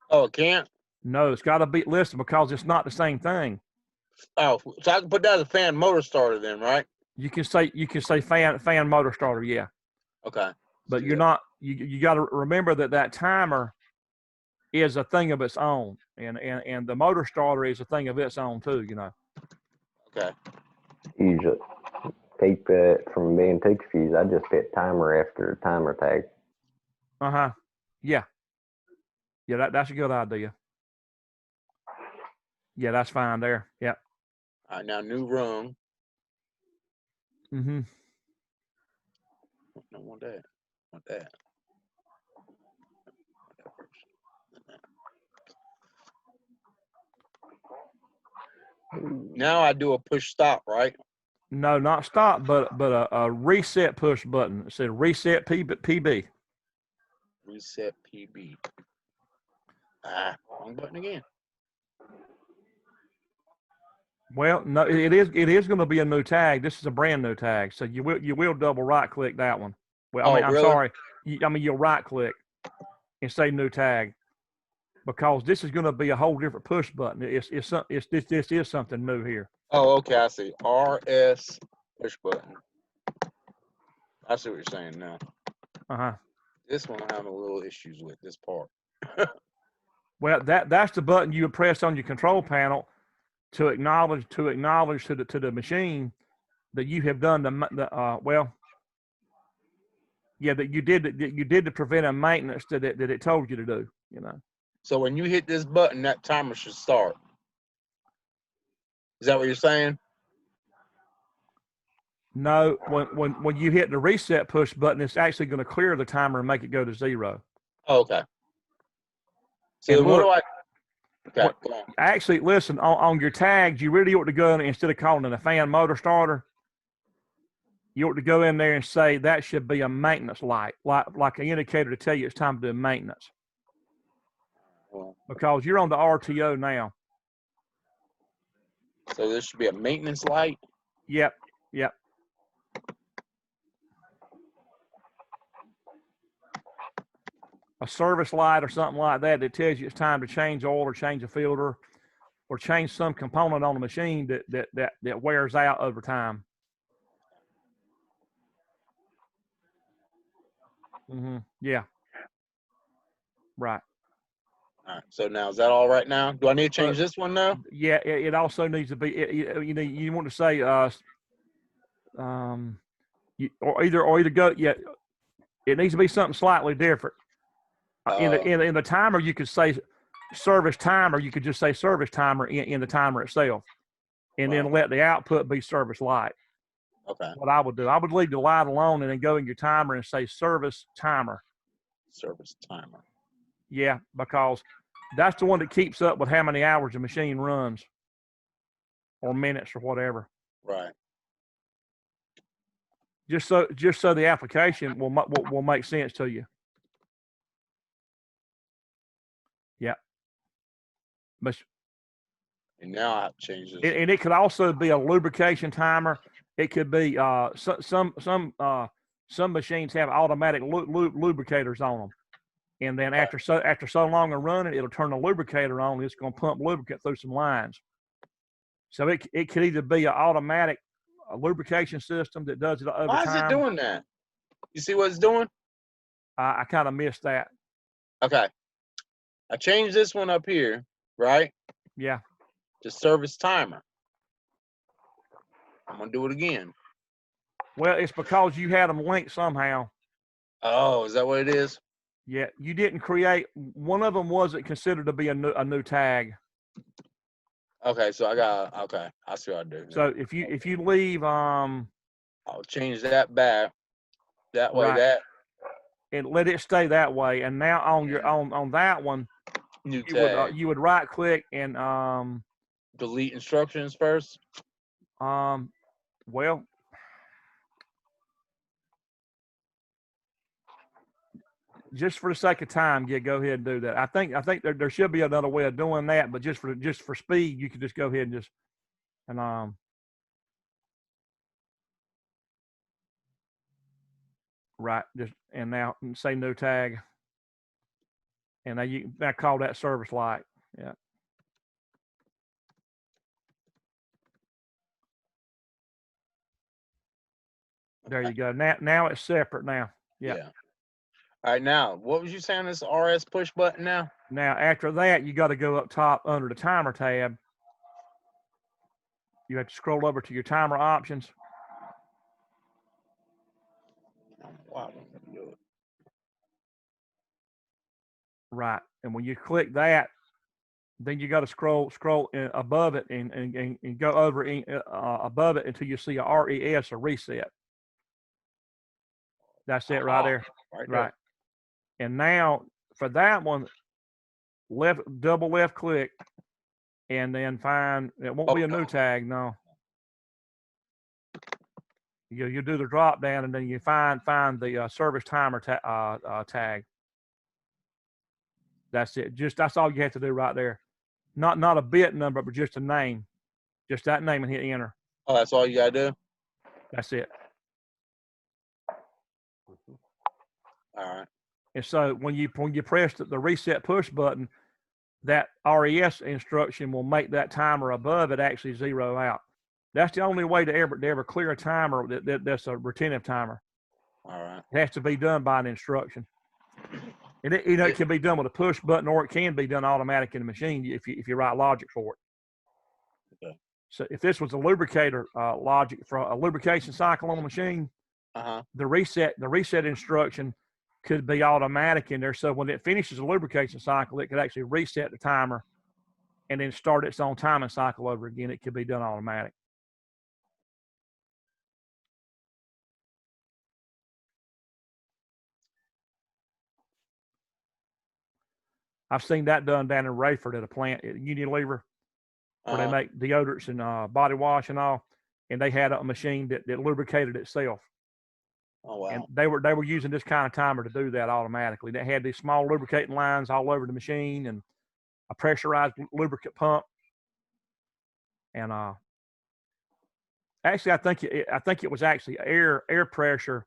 Oh, it can't. No, it's got to be listed because it's not the same thing. Oh, so I can put that as a fan motor starter then, right? You can say fan motor starter, yeah. Okay. But you're not. You got to remember that timer is a thing of its own, and the motor starter is a thing of its own too. You know. Okay. Usually keep it from being too confused. I just hit timer after the timer tag. Uh-huh. Yeah. Yeah, that's a good idea. Yeah, that's fine there. Yeah. All right, now new rung. Mm-hmm. I want that. Want that. Now I do a push stop, right? No, not stop, but a reset push button. It said reset PB. Reset PB. Wrong button again. Well, no, it is going to be a new tag. This is a brand new tag, so you will double right click that one. Well, I mean, really? I'm sorry. You'll right click and say new tag, because this is going to be a whole different push button. This is something new here. Oh, okay, I see. RS push button. I see what you're saying now. Uh-huh. This one I'm having a little issues with, this part. Well, that's the button you would press on your control panel to acknowledge to the machine that you have done that you did the preventive maintenance that it told you to do, you know. So when you hit this button, that timer should start. Is that what you're saying? No, when you hit the reset push button, it's actually going to clear the timer and make it go to 0. Oh, okay. So what do I? Okay. Actually, listen, on your tags, you really ought to go in, instead of calling it a fan motor starter, you ought to go in there and say that should be a maintenance light, like an indicator to tell you it's time to do maintenance. Because you're on the RTO now. So this should be a maintenance light? Yep. A service light or something like that tells you it's time to change oil or change a filter or change some component on the machine that wears out over time. Mm-hmm. Yeah. Right. All right. So now, is that all right now? Do I need to change this one now? Yeah. It also needs to be. You want to say either go. Yeah. It needs to be something slightly different. In the timer, you could say service timer. You could just say service timer in the timer itself, and then let the output be service light. Okay. What I would do, I would leave the light alone and then go in your timer and say service timer. Service timer. Yeah, because that's the one that keeps up with how many hours the machine runs, or minutes or whatever. Right. Just so the application will make sense to you. Yeah. But and now I have to change this. And it could also be a lubrication timer. It could be some machines have automatic lubricators on them, and then after so long of running, it'll turn the lubricator on. It's going to pump lubricant through some lines. So it could either be an automatic lubrication system that does it over time. Why is it doing that? You see what it's doing? I kind of missed that. Okay. I changed this one up here, right? Yeah. To service timer. I'm gonna do it again. Well, it's because you had them linked somehow. Oh, is that what it is? Yeah, you didn't create. One of them wasn't considered to be a new tag. Okay, so okay. I see what I do. So if you leave I'll change that back. That way right, and let it stay that way. And now on your on that one, new tag. You would right click and delete instructions first. Well, just for the sake of time, yeah, go ahead and do that. I think there should be another way of doing that, but just for speed, you could just go ahead and right, just and now say new tag, and now call that service light. Yeah. There you go. Now it's separate now. Yeah. All right, now what was you saying? This RS push button now? Now after that, you got to go up top under the timer tab. You have to scroll over to your timer options. Wow. Right, and when you click that, then you got to scroll above it and go over above it until you see a RES, a reset. That's it right there. Right. And now for that one, double left click, and then find, it won't be a new tag, no. You do the drop down, and then you find the service timer tag. That's it. That's all you have to do right there. Not a bit number, but just a name. Just that name and hit enter. Oh, that's all you gotta do? That's it. All right. And so when you press the reset push button, that RES instruction will make that timer above it actually zero out. That's the only way to ever clear a timer that's a retentive timer. All right. It has to be done by an instruction. And it can be done with a push button, or it can be done automatic in the machine if you write logic for it. Okay. So if this was a lubricator logic for a lubrication cycle on a machine, the reset instruction could be automatic in there. So when it finishes a lubrication cycle, it could actually reset the timer and then start its own timing cycle over again. It could be done automatic. I've seen that done down in Rayford at a plant at Unilever, where they make deodorants and body wash and all, and they had a machine that lubricated itself. Oh wow! And they were using this kind of timer to do that automatically. They had these small lubricating lines all over the machine and a pressurized lubricant pump. And actually, I think it was actually air pressure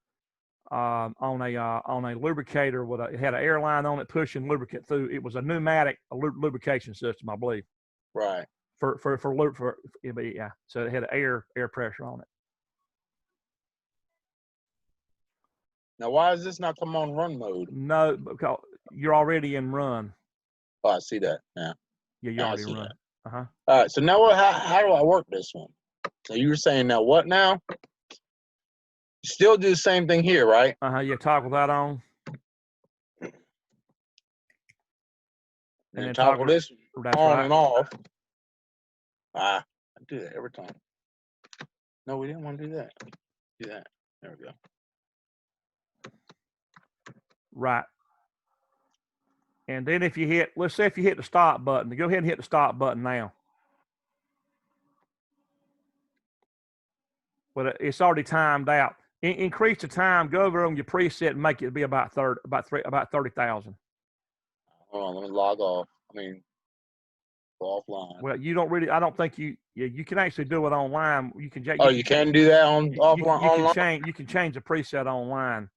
on a lubricator it had an air line on it pushing lubricant through. It was a pneumatic lubrication system, I believe. Right. Yeah. So it had air pressure on it. Now, why does this not come on run mode? No, because you're already in run. Oh, I see that. Yeah. Yeah, you're already in run. All right. So now, how do I work this one? So you were saying now what now? You still do the same thing here, right? You toggle that on. And then toggle this on and off. I do that every time. No, we didn't want to do that. Do that. There we go. Right. And then let's say if you hit the stop button, go ahead and hit the stop button now. But it's already timed out. Increase the time. Go over on your preset and make it be about 30,000. Hold on, let me log off. Go offline. Well, you don't really. I don't think you can actually do it online. You can. You can do that online. You can change the preset online.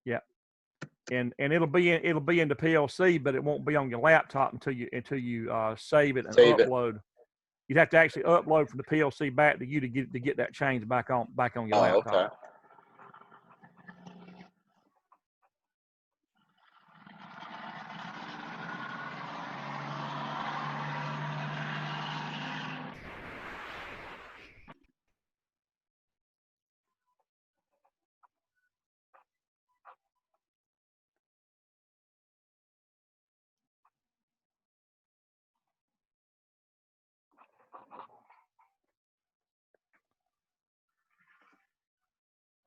Yeah. And it'll be in the PLC, but it won't be on your laptop until you save it and upload. You'd have to actually upload from the PLC back to you to get that change back on your laptop. Okay.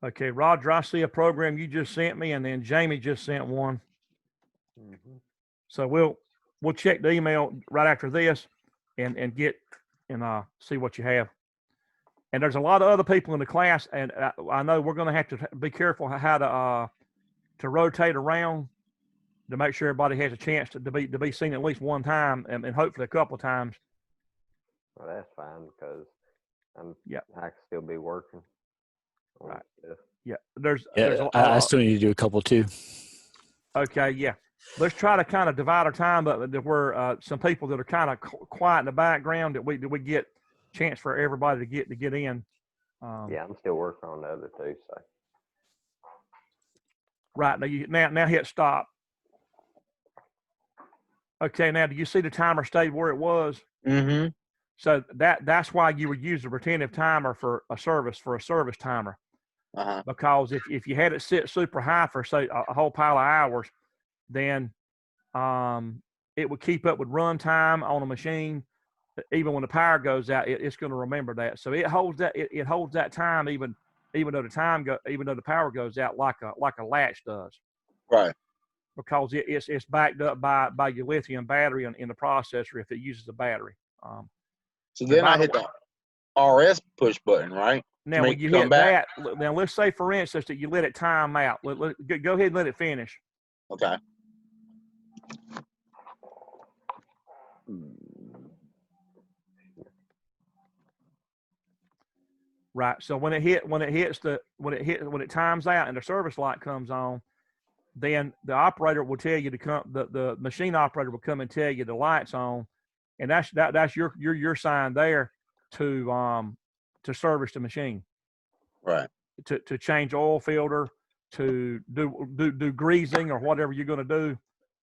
Okay, Roger, I see a program you just sent me, and then Jamie just sent one. So we'll check the email right after this, and see what you have. And there's a lot of other people in the class, and I know we're going to have to be careful how to rotate around to make sure everybody has a chance to be seen at least one time, and hopefully a couple of times. Well, that's fine because I can still be working. Right. Stuff. Yeah. I still need to do a couple too. Okay. Yeah. Let's try to kind of divide our time up where some people that are kind of quiet in the background that we get a chance for everybody to get in. Yeah, I'm still working on the other two. So. Right now hit stop. Okay, now do you see the timer stayed where it was? Mm-hmm. So that's why you would use a retentive timer for a service timer. Uh-huh. Because if you had it sit super high for say a whole pile of hours, then it would keep up with run time on a machine. Even when the power goes out, it's going to remember that. So it holds that time even though the power goes out like a latch does. Right. Because it's backed up by your lithium battery in the processor if it uses a battery. So then I hit the RS push button, right? Now, when you hit that, now let's say, for instance, that you let it time out. Go ahead and let it finish. Okay. Right. So when it times out and the service light comes on, then the operator will tell you to come. The machine operator will come and tell you the light's on, and that's your sign there to service the machine. Right. To change oil filter, to do greasing or whatever you're going to do,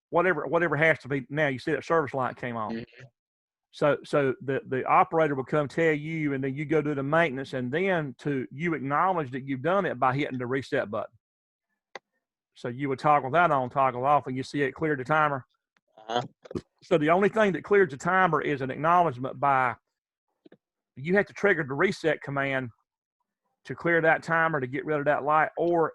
whatever has to be. Now you see that service light came on. Mm-hmm. So the operator will come tell you, and then you go do the maintenance, and then you acknowledge that you've done it by hitting the reset button. So you would toggle that on, toggle off, and you see it cleared the timer. Uh-huh. So the only thing that clears the timer is an acknowledgement by you have to trigger the reset command to clear that timer to get rid of that light, or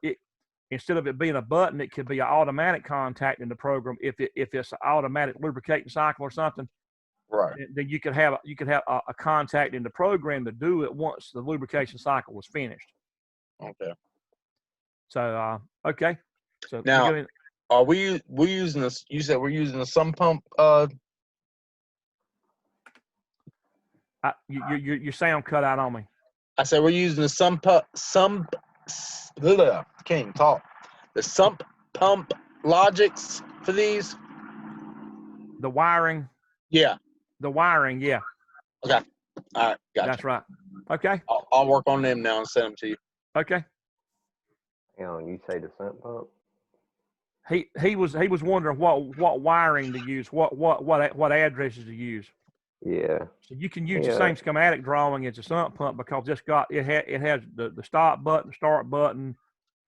instead of it being a button, it could be an automatic contact in the program if it's an automatic lubricating cycle or something. Right. Then you could have a contact in the program to do it once the lubrication cycle was finished. Okay. So okay. So now, are we using this? You said we're using the sump pump. Your sound cut out on me. I said we're using the sump pump. Can't even talk. The sump pump logics for these. The wiring. Yeah. The wiring. Yeah. Okay. All right. Gotcha. That's right. Okay. I'll work on them now and send them to you. Okay. You say the sump pump? He was wondering what wiring to use, what addresses to use. Yeah. So you can use the same schematic drawing as a sump pump because it has the stop button, start button,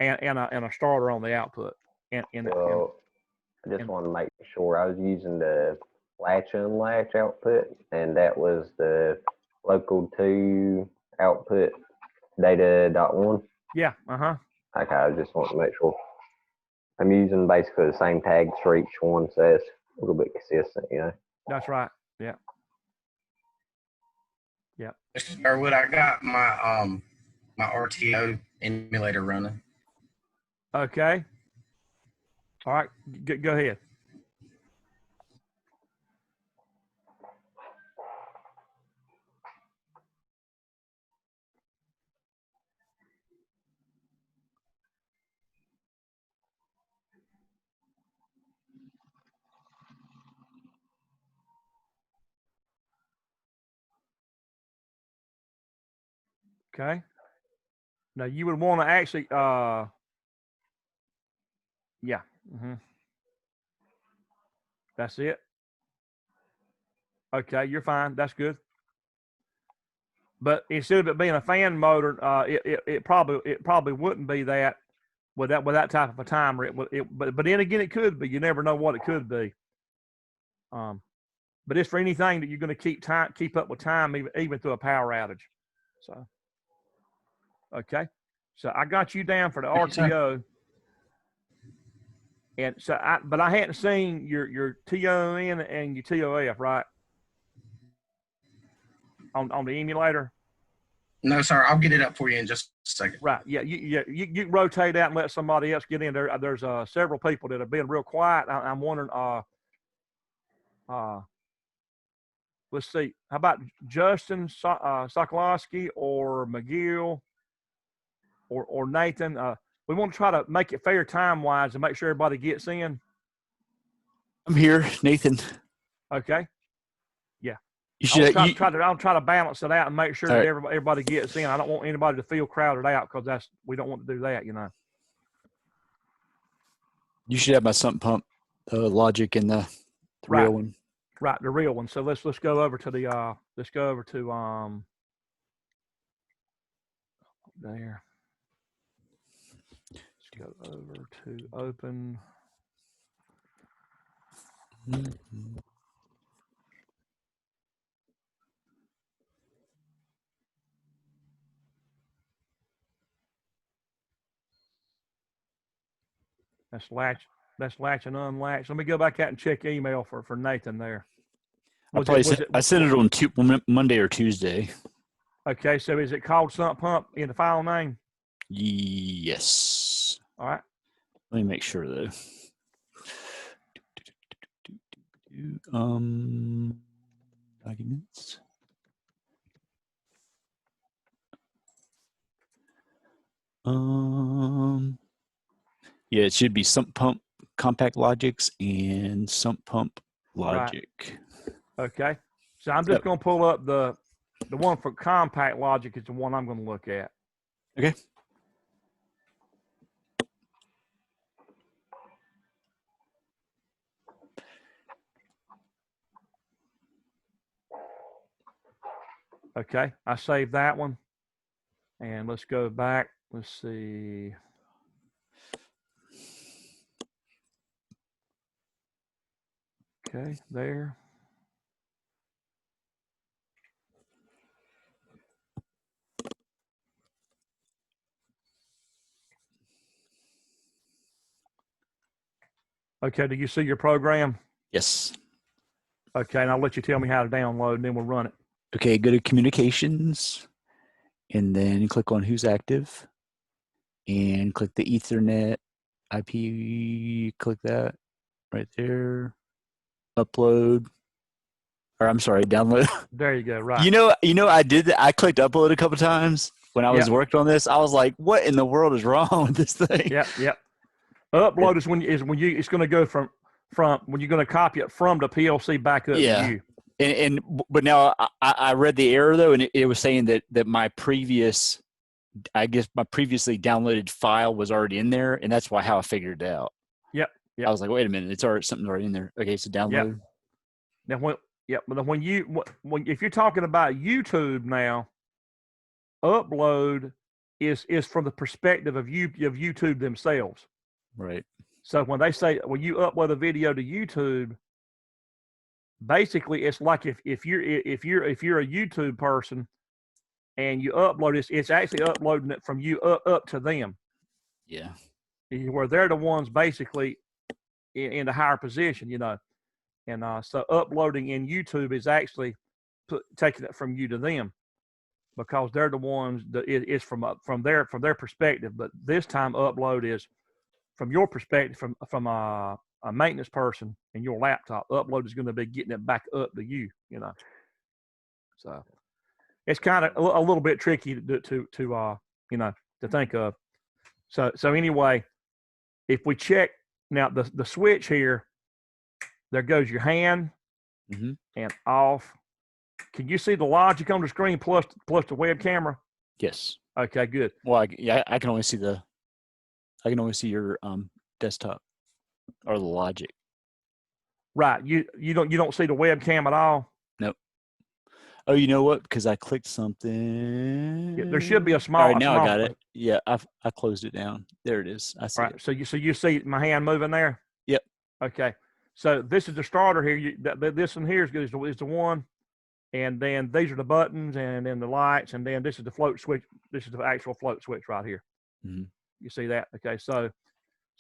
and a starter on the output. I just want to make sure I was using the latch unlatch output, and that was the local 2 output data.1. Yeah. Uh-huh. Okay, I just want to make sure I'm using basically the same tags for each one, so it's a little bit consistent, That's right. Yeah. Yeah. Mr. Sherwood, I got my my RTO emulator running. Okay. All right. Go ahead. Okay. Now you would want to actually, yeah. Mm-hmm. That's it. Okay, you're fine. That's good. But instead of it being a fan motor, it probably wouldn't be that with that type of a timer. But then again, it could be. You never know what it could be. But it's for anything that you're going to keep up with time, even through a power outage. So, okay. So I got you down for the Thank you, sir. RTO. And so but I hadn't seen your TON and your TOF, right? On the emulator. No, sir. I'll get it up for you in just a second. Right. Yeah. You rotate out and let somebody else get in there. There's several people that have been real quiet. I'm wondering. Let's see. How about Justin Sokolowski or McGill or Nathan? We want to try to make it fair time wise and make sure everybody gets in. I'm here, Nathan. Okay. Yeah. You should. I'll try to balance it out and make sure that everybody gets in. I don't want anybody to feel crowded out because we don't want to do that, you know. You should have my sump pump logic in the right. real one. Right, the real one. So let's go over to the there. Let's go over to open. Mm-hmm. That's latch and unlatch. Let me go back out and check email for Nathan there. I sent it on Monday or Tuesday. Okay, so is it called sump pump in the file name? Yes. All right. Let me make sure though. Documents. Yeah, it should be sump pump compact logics and sump pump logic. Right. Okay. So I'm just going to pull up the one for compact logic is the one I'm going to look at. Okay. Okay. I saved that one. And let's go back. Let's see. Okay, there. Okay, do you see your program? Yes. Okay, and I'll let you tell me how to download, and then we'll run it. Okay, go to communications, and then click on who's active, and click the Ethernet IP, click that right there, upload, or I'm sorry, download. There you go, right. You know, I did that. I clicked upload a couple times when I was working on this. I was like, what in the world is wrong with this thing? Yep. Upload is when it's going to go from when you're going to copy it from the PLC back up to you. But now I read the error though, and it was saying that my previously downloaded file was already in there, and that's how I figured it out. Yep. I was like, wait a minute, something's already in there. Okay, so download. Yep. Now if you're talking about YouTube now, upload is from the perspective of YouTube themselves. Right. So when they say when you upload a video to YouTube, basically it's like if you're a YouTube person and you upload it, it's actually uploading it from you up to them. Yeah. Where they're the ones basically in the higher position, you know. And so uploading in YouTube is actually taking it from you to them, because they're the ones that it's from their perspective. But this time upload is from your perspective, from a maintenance person in your laptop. Upload is going to be getting it back up to you, you know. So it's kind of a little bit tricky to think of. So anyway, if we check now the switch here, there goes your hand and off. Can you see the logic on the screen plus the web camera? Yes. Okay, good. Well, I can only see your desktop or the logic. Right. You don't see the webcam at all? Nope. Oh, you know what? Because I clicked something. Yeah, there should be a small. All right, now I got it. Yeah, I closed it down. There it is. I see. Right. It. So you see my hand moving there? Yep. Okay. So this is the starter here. This one here is the one, and then these are the buttons, and then the lights, and then this is the float switch. This is the actual float switch right here. Mm-hmm. You see that? Okay, so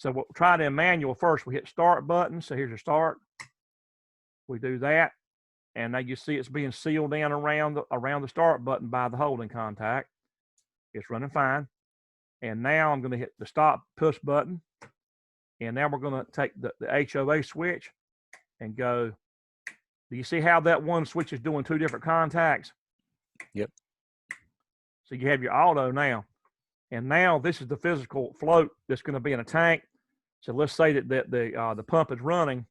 we'll try it in manual first. We hit start button. So here's your start. We do that, and now you see it's being sealed in around the start button by the holding contact. It's running fine. And now I'm going to hit the stop push button. And now we're going to take the HOA switch and go. Do you see how that one switch is doing two different contacts? Yep. So you have your auto now. And now this is the physical float that's going to be in a tank. So let's say that the pump is running,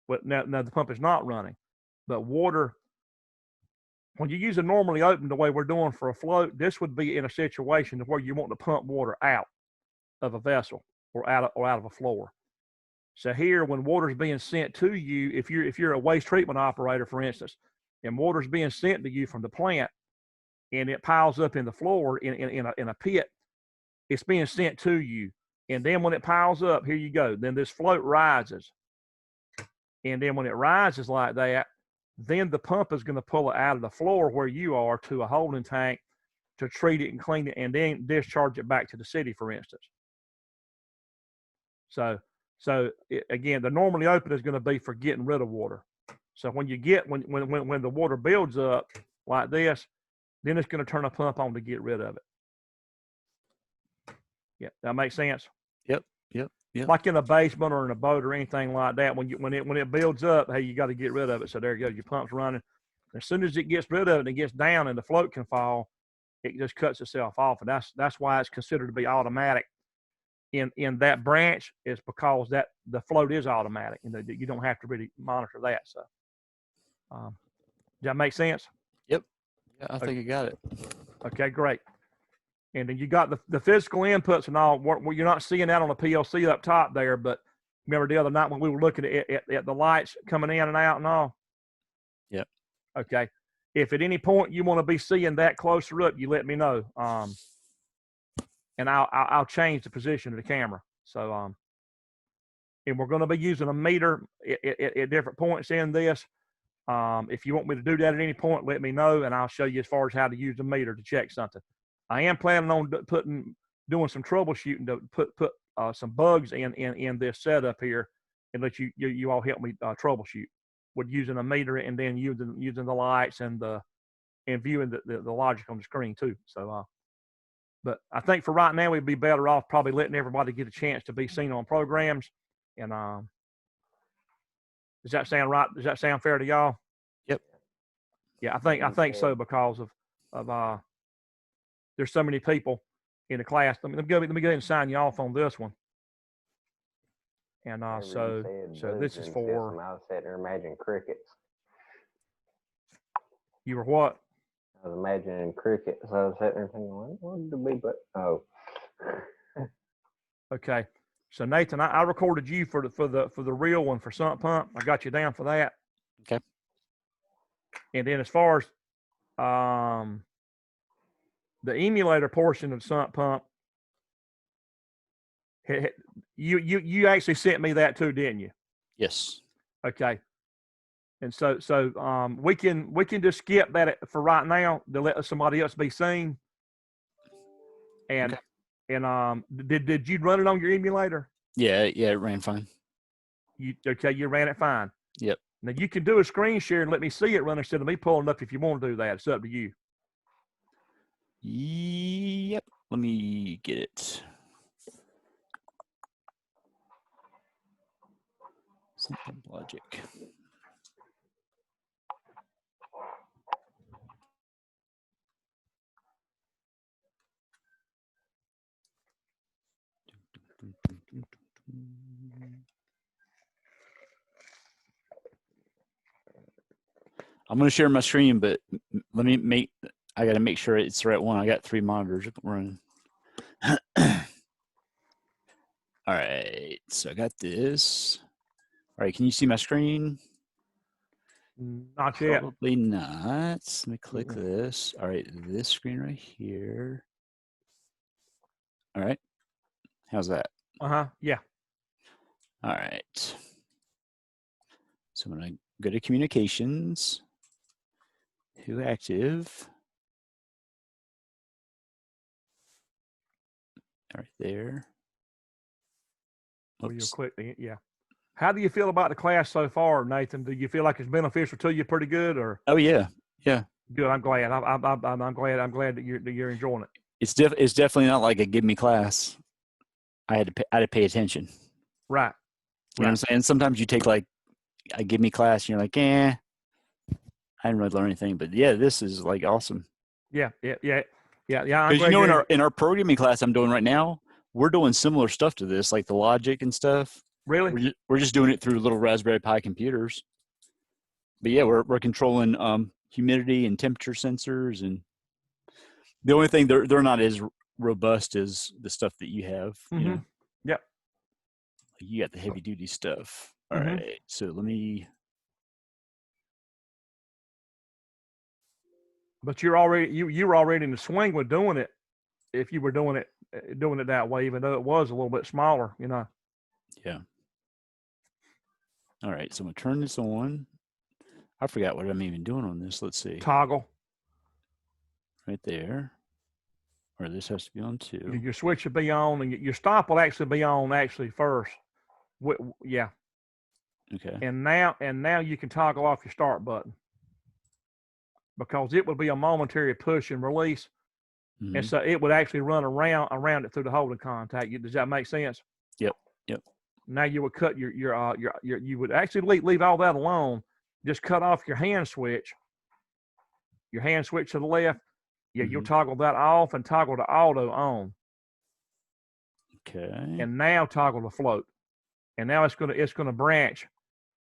but now the pump is not running. But water, when you use a normally open the way we're doing for a float, this would be in a situation where you want to pump water out of a vessel or out of a floor. So here, when water's being sent to you, if you're a waste treatment operator, for instance, and water's being sent to you from the plant, and it piles up in the floor in a pit, it's being sent to you. And then when it piles up, here you go. Then this float rises. And then when it rises like that, then the pump is going to pull it out of the floor where you are to a holding tank to treat it and clean it and then discharge it back to the city, for instance. So again, the normally open is going to be for getting rid of water. So when the water builds up like this, then it's going to turn a pump on to get rid of it. Yeah, that makes sense. Yep. Like in a basement or in a boat or anything like that, when it builds up, hey, you got to get rid of it. So there you go, your pump's running. As soon as it gets rid of it and it gets down and the float can fall, it just cuts itself off, and that's why it's considered to be automatic. In that branch is because that the float is automatic, and you don't have to really monitor that. So, does that make sense? Yep. Yeah, I think you got it. Okay, great. And then you got the physical inputs and all. You're not seeing that on the PLC up top there, but remember the other night when we were looking at the lights coming in and out and all? Yep. Okay. If at any point you want to be seeing that closer up, you let me know. And I'll change the position of the camera. So, and we're going to be using a meter at different points in this. If you want me to do that at any point, let me know, and I'll show you as far as how to use the meter to check something. I am planning on doing some troubleshooting to put some bugs in this setup here, and let you all help me troubleshoot with using a meter and then using the lights and viewing the logic on the screen too. So, but I think for right now we'd be better off probably letting everybody get a chance to be seen on programs. And does that sound right? Does that sound fair to y'all? Yep. Yeah, I think so, because of there's so many people in the class. Let me go ahead and sign you off on this one. And so this is for. I was sitting there imagining crickets. You were what? I was imagining crickets. So I was sitting there thinking, what would it be? But Okay. So Nathan, I recorded you for the real one for sump pump. I got you down for that. Okay. And then as far as the emulator portion of sump pump, you actually sent me that too, didn't you? Yes. Okay. And so we can just skip that for right now to let somebody else be seen. And okay. And did you run it on your emulator? Yeah, it ran fine. You ran it fine. Yep. Now you can do a screen share and let me see it run instead of me pulling up if you want to do that. It's up to you. Yep. Let me get it. Something logic. I'm going to share my screen, but I got to make sure it's the right one. I got 3 monitors running. All right, so I got this. All right, can you see my screen? Not yet. Probably not. Let me click this. All right, this screen right here. All right, how's that? Yeah. All right. So when I go to communications, who active? Right there. Real quick, yeah. How do you feel about the class so far, Nathan? Do you feel like it's beneficial to you pretty good, or? Oh yeah, yeah. Good. I'm glad. I'm glad that you're enjoying it. It's definitely not like a give me class. I had to pay attention. Right. You know what I'm saying? Sometimes you take like a give me class, and you're like, I didn't really learn anything. But yeah, this is like awesome. Yeah. Because in our programming class I'm doing right now, we're doing similar stuff to this, like the logic and stuff. Really? We're just doing it through little Raspberry Pi computers. But yeah, we're controlling humidity and temperature sensors, and the only thing they're not as robust as the stuff that you have. Mm-hmm. You know? Yep. You got the heavy duty stuff. All mm-hmm. right. So let me. But you were already in the swing with doing it. If you were doing it that way, even though it was a little bit smaller, you know. Yeah. All right. So I'm gonna turn this on. I forgot what I'm even doing on this. Let's see. Toggle. Right there. Or this has to be on too. Your switch will be on, and your stop will actually be on first. Yeah. Okay. And now you can toggle off your start button, because it would be a momentary push and release, mm-hmm. and so it would actually run around it through the holding contact. Does that make sense? Yep. Now you would cut your you would actually leave all that alone. Just cut off your hand switch. Your hand switch to the left. Yeah, mm-hmm. You'll toggle that off and toggle the auto on. Okay. And now toggle the float. And now it's gonna branch.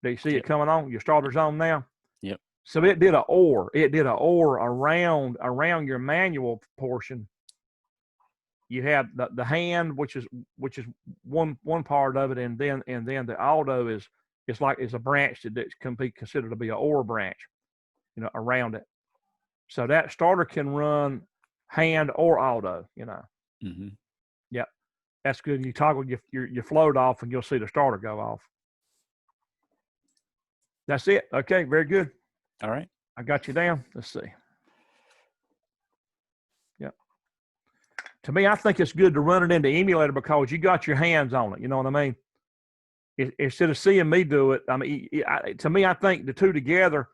Do you see it coming on? Your starter's on now. Yep. So it did a OR. It did a OR around your manual portion. You have the hand, which is one part of it, and then the auto is a branch that can be considered to be an OR branch, you know, around it. So that starter can run hand or auto, you know. Mm-hmm. Yep, that's good. You toggle your float off, and you'll see the starter go off. That's it. Okay, very good. All right, I got you down. Let's see. Yep. To me, I think it's good to run it in the emulator because you got your hands on it. You know what I mean? Instead of seeing me do it, I mean, to me, I think the two together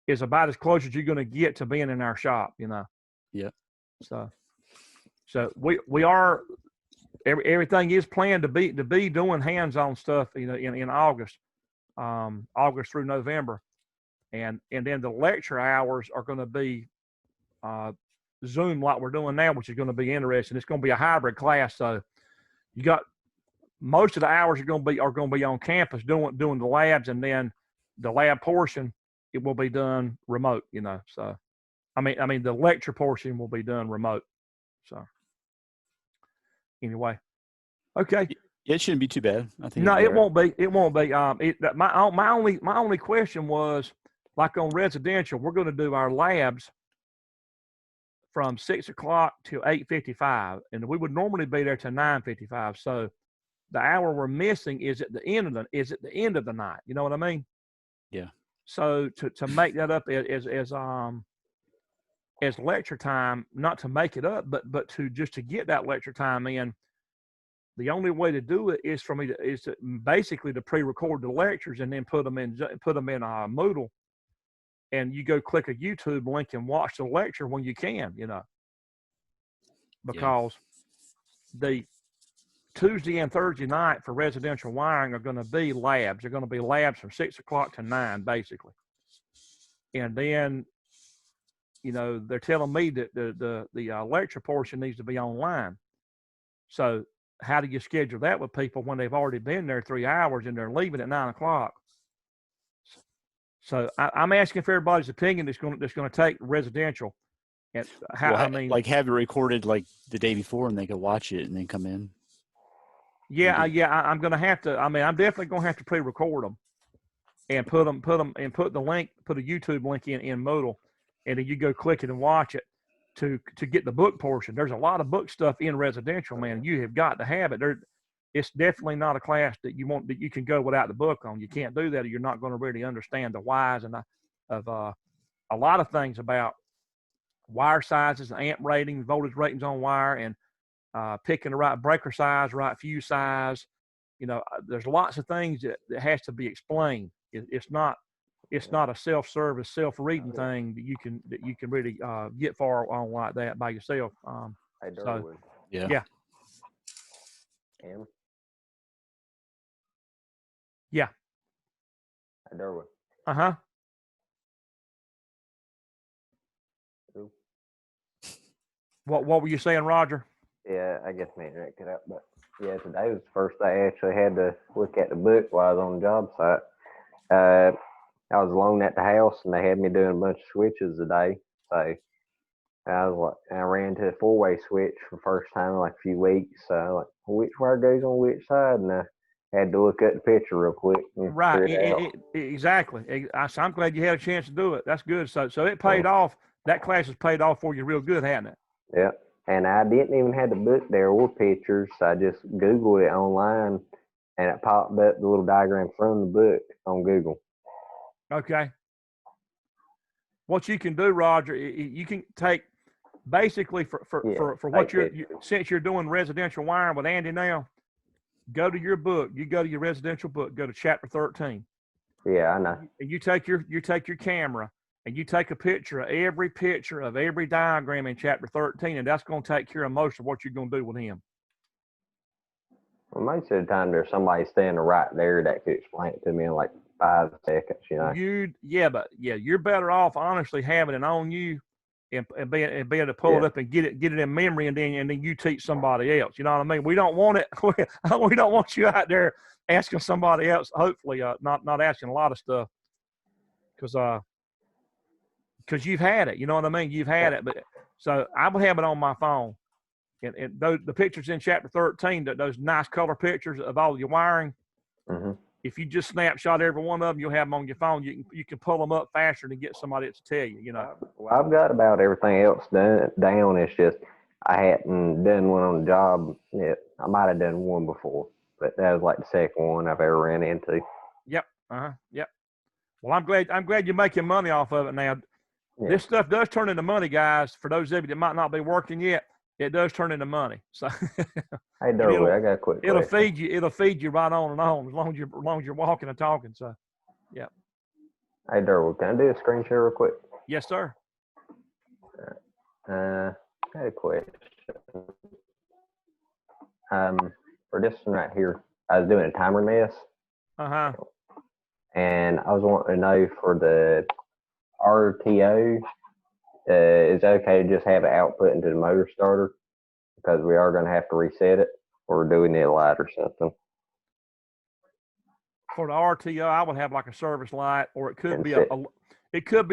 is about as close as you're going to get to being in our shop, you know. Yeah. So we are everything is planned to be doing hands-on stuff, you know, in August, August through November, and then the lecture hours are going to be Zoom like we're doing now, which is going to be interesting. It's going to be a hybrid class, so you got most of the hours are going to be on campus doing the labs, and then the lab portion, it will be done remote, you know. So, I mean, the lecture portion will be done remote. So, anyway, okay. Yeah, it shouldn't be too bad. I think. No, it won't be. It won't be. My only question was, like on residential, we're going to do our labs from 6 o'clock to 8:55, and we would normally be there till 9:55. So, the hour we're missing is at the end of the night. You know what I mean? Yeah. So to make that up as lecture time, not to make it up, but to just to get that lecture time in, the only way to do it is for me to basically to pre-record the lectures and then put them in Moodle, and you go click a YouTube link and watch the lecture when you can, you know, because the Tuesday and Thursday night for residential wiring are going to be labs. They're going to be labs from 6 o'clock to 9, basically. And then, you know, they're telling me that the lecture portion needs to be online. So how do you schedule that with people when they've already been there 3 hours and they're leaving at 9 o'clock? So I'm asking for everybody's opinion that's going to take residential. And how, like have it recorded like the day before, and they could watch it and then come in. Yeah, I'm going to have to. I mean, I'm definitely going to have to pre-record them and put the link, put a YouTube link in Moodle, and then you go click it and watch it to get the book portion. There's a lot of book stuff in residential, man. You have got to have it. It's definitely not a class that you can go without the book on. You can't do that, or you're not going to really understand the whys and of a lot of things about wire sizes, amp ratings, voltage ratings on wire, and picking the right breaker size, right fuse size. There's lots of things that has to be explained. It's not a self-service, self-reading thing that you can really get far on like that by yourself. So, yeah. Yeah. Cam? Yeah. Hi, Derwood. Uh-huh. Ooh. What were you saying, Roger? Yeah, I guess me and it up, but yeah, today was the first day I actually had to look at the book while I was on the job site. I was alone at the house, and they had me doing a bunch of switches today. So I ran to the 4-way switch for the first time in like a few weeks. So like, which wire goes on which side, and I had to look at the picture real quick. And Right, exactly. I'm glad you had a chance to do it. That's good. So it paid off. That class has paid off for you real good, hasn't it? Yeah. And I didn't even have the book there or pictures. So I just Googled it online, and it popped up the little diagram from the book on Google. Okay. What you can do, Roger, you can take basically for what since you're doing residential wiring with Andy now, go to your book. You go to your residential book. Go to chapter 13. Yeah, I know. And you take your camera and you take a picture of every diagram in chapter 13, and that's going to take care of most of what you're going to do with him. Well, most of the time there's somebody standing right there that could explain it to me in like 5 seconds, You're better off honestly having it on you and being able to pull it up and get it in memory, and then you teach somebody else. You know what I mean? We don't want it. We don't want you out there asking somebody else. Hopefully, not asking a lot of stuff, because you've had it. You know what I mean? You've had it. But so I would have it on my phone, and the pictures in chapter 13, those nice color pictures of all your wiring. Mm-hmm. If you just snapshot every one of them, you'll have them on your phone. You can pull them up faster to get somebody else to tell you. Well, I've got about everything else down. It's just I hadn't done one on the job yet. I might have done one before, but that was like the second one I've ever ran into. Yep. Yep. Well, I'm glad you're making money off of it now. Yeah. This stuff does turn into money, guys. For those of you that might not be working yet, it does turn into money. So, hey, Darwin, I got a quick question. It'll feed you right on and on as long as you're walking and talking. So, yeah. Hey, Darwin, can I do a screen share real quick? Yes, sir. I got a question. For this one right here, I was doing a timer mess. And I was wanting to know for the RTO, is it okay to just have it output into the motor starter? Because we are going to have to reset it, or do we need a light or something? For the RTO, I would have like a service light, or it could be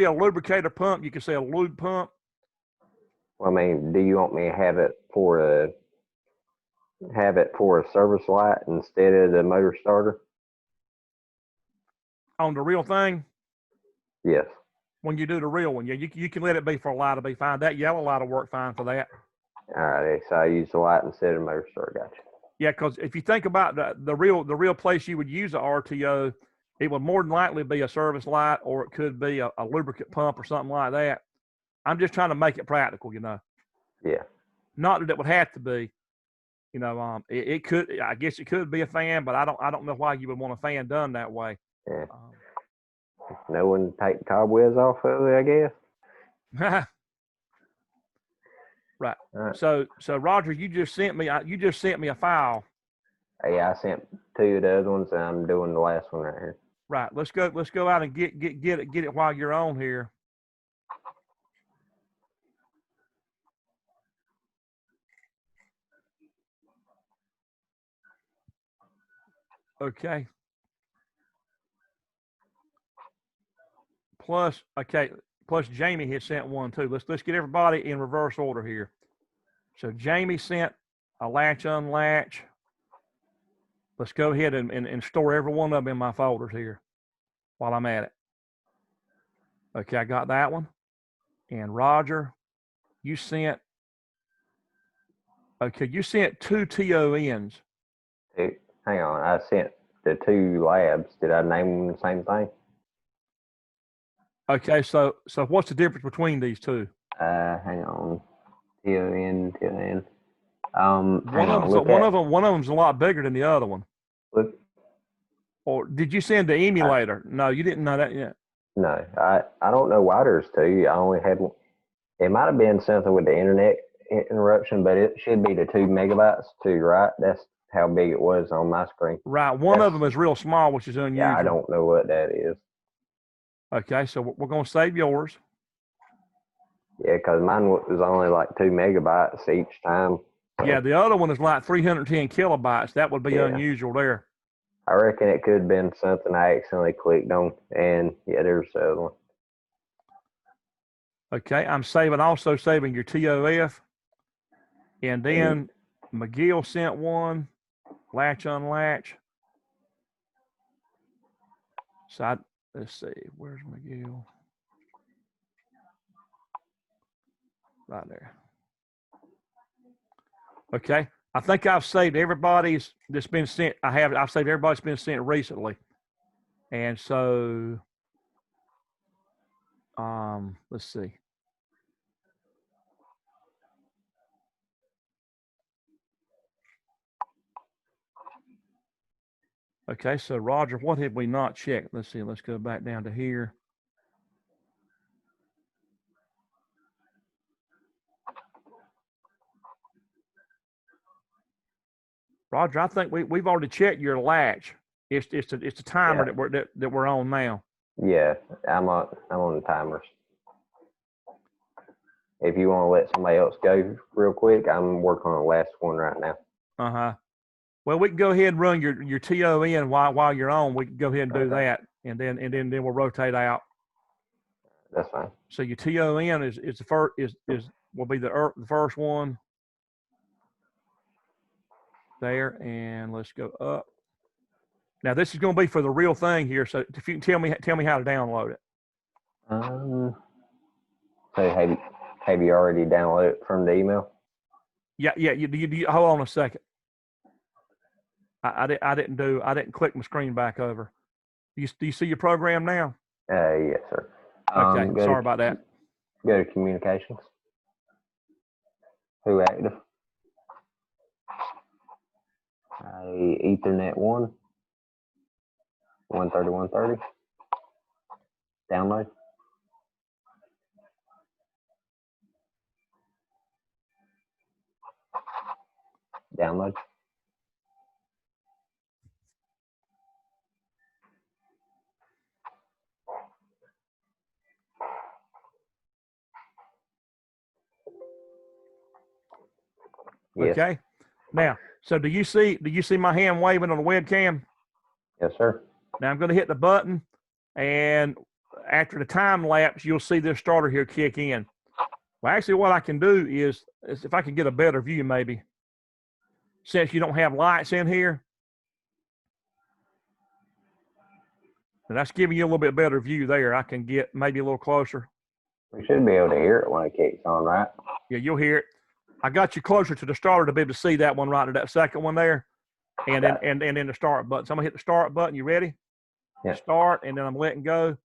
a lubricator pump. You could say a lube pump. Well, I mean, do you want me to have it for a service light instead of the motor starter? On the real thing? Yes. When you do the real one, yeah, you can let it be for a light to be fine. That yellow light will work fine for that. All right, so I use the light instead of the motor starter. Gotcha. Yeah, because if you think about the real place you would use a RTO, it would more than likely be a service light, or it could be a lubricant pump or something like that. I'm just trying to make it practical, Yeah. Not that it would have to be. It could. I guess it could be a fan, but I don't know why you would want a fan done that way. Yeah. No one take the cobwebs off of it, I guess. Right. So Roger, you just sent me a file. Yeah, I sent 2 of the other ones, and I'm doing the last one right here. Right. Let's go out and get it while you're on here. Okay. Plus Jamie had sent one too. Let's get everybody in reverse order here. So Jamie sent a latch unlatch. Let's go ahead and store every one of them in my folders here while I'm at it. Okay, I got that one. And Roger, you sent 2 TONs. Hey, hang on, I sent the 2 labs. Did I name them the same thing? Okay, so what's the difference between these two? Hang on. TON. Hang on. One of them's a lot bigger than the other one. Look. Or did you send the emulator? No, you didn't know that yet. No, I don't know why there's two. I only had one. It might have been something with the internet interruption, but it should be the 2 megabytes too, right? That's how big it was on my screen. Right. One of them is real small, which is unusual. Yeah, I don't know what that is. Okay, so we're going to save yours. Yeah, because mine was only like 2 megabytes each time. So. Yeah, the other one is like 310 kilobytes. That would be unusual there. I reckon it could have been something I accidentally clicked on. And yeah, there's the other one. Okay, I'm also saving your TOF. And then McGill sent one. Latch, unlatch. So let's see, where's McGill? Right there. Okay, I think I've saved everybody's that's been sent. I've saved everybody's been sent recently, and so let's see. Okay, so Roger, what have we not checked? Let's see. Let's go back down to here. Roger, I think we've already checked your latch. It's the timer that we're on now. Yeah, I'm on the timers. If you want to let somebody else go real quick, I'm working on the last one right now. Well, we can go ahead and run your TON while you're on. We can go ahead and do that, and then we'll rotate out. That's fine. So your TON is the first will be the first one there, and let's go up. Now this is going to be for the real thing here. So if you can tell me how to download it. So have you already downloaded it from the email? Yeah. You hold on a second. I didn't click my screen back over. Do you see your program now? Yes, sir. Okay, sorry about that. Go to communications. Who active? Ethernet 1. 130. Download. Download. Yes. Okay. Now, so do you see my hand waving on the webcam? Yes, sir. Now I'm going to hit the button, and after the time lapse, you'll see this starter here kick in. Well, actually, what I can do is if I can get a better view, maybe, since you don't have lights in here, and that's giving you a little bit better view there. I can get maybe a little closer. We should be able to hear it when it kicks on, right? Yeah, you'll hear it. I got you closer to the starter to be able to see that one right there, that second one there, and then the start button. So I'm gonna hit the start button. You ready? Yeah. Start, and then I'm letting go.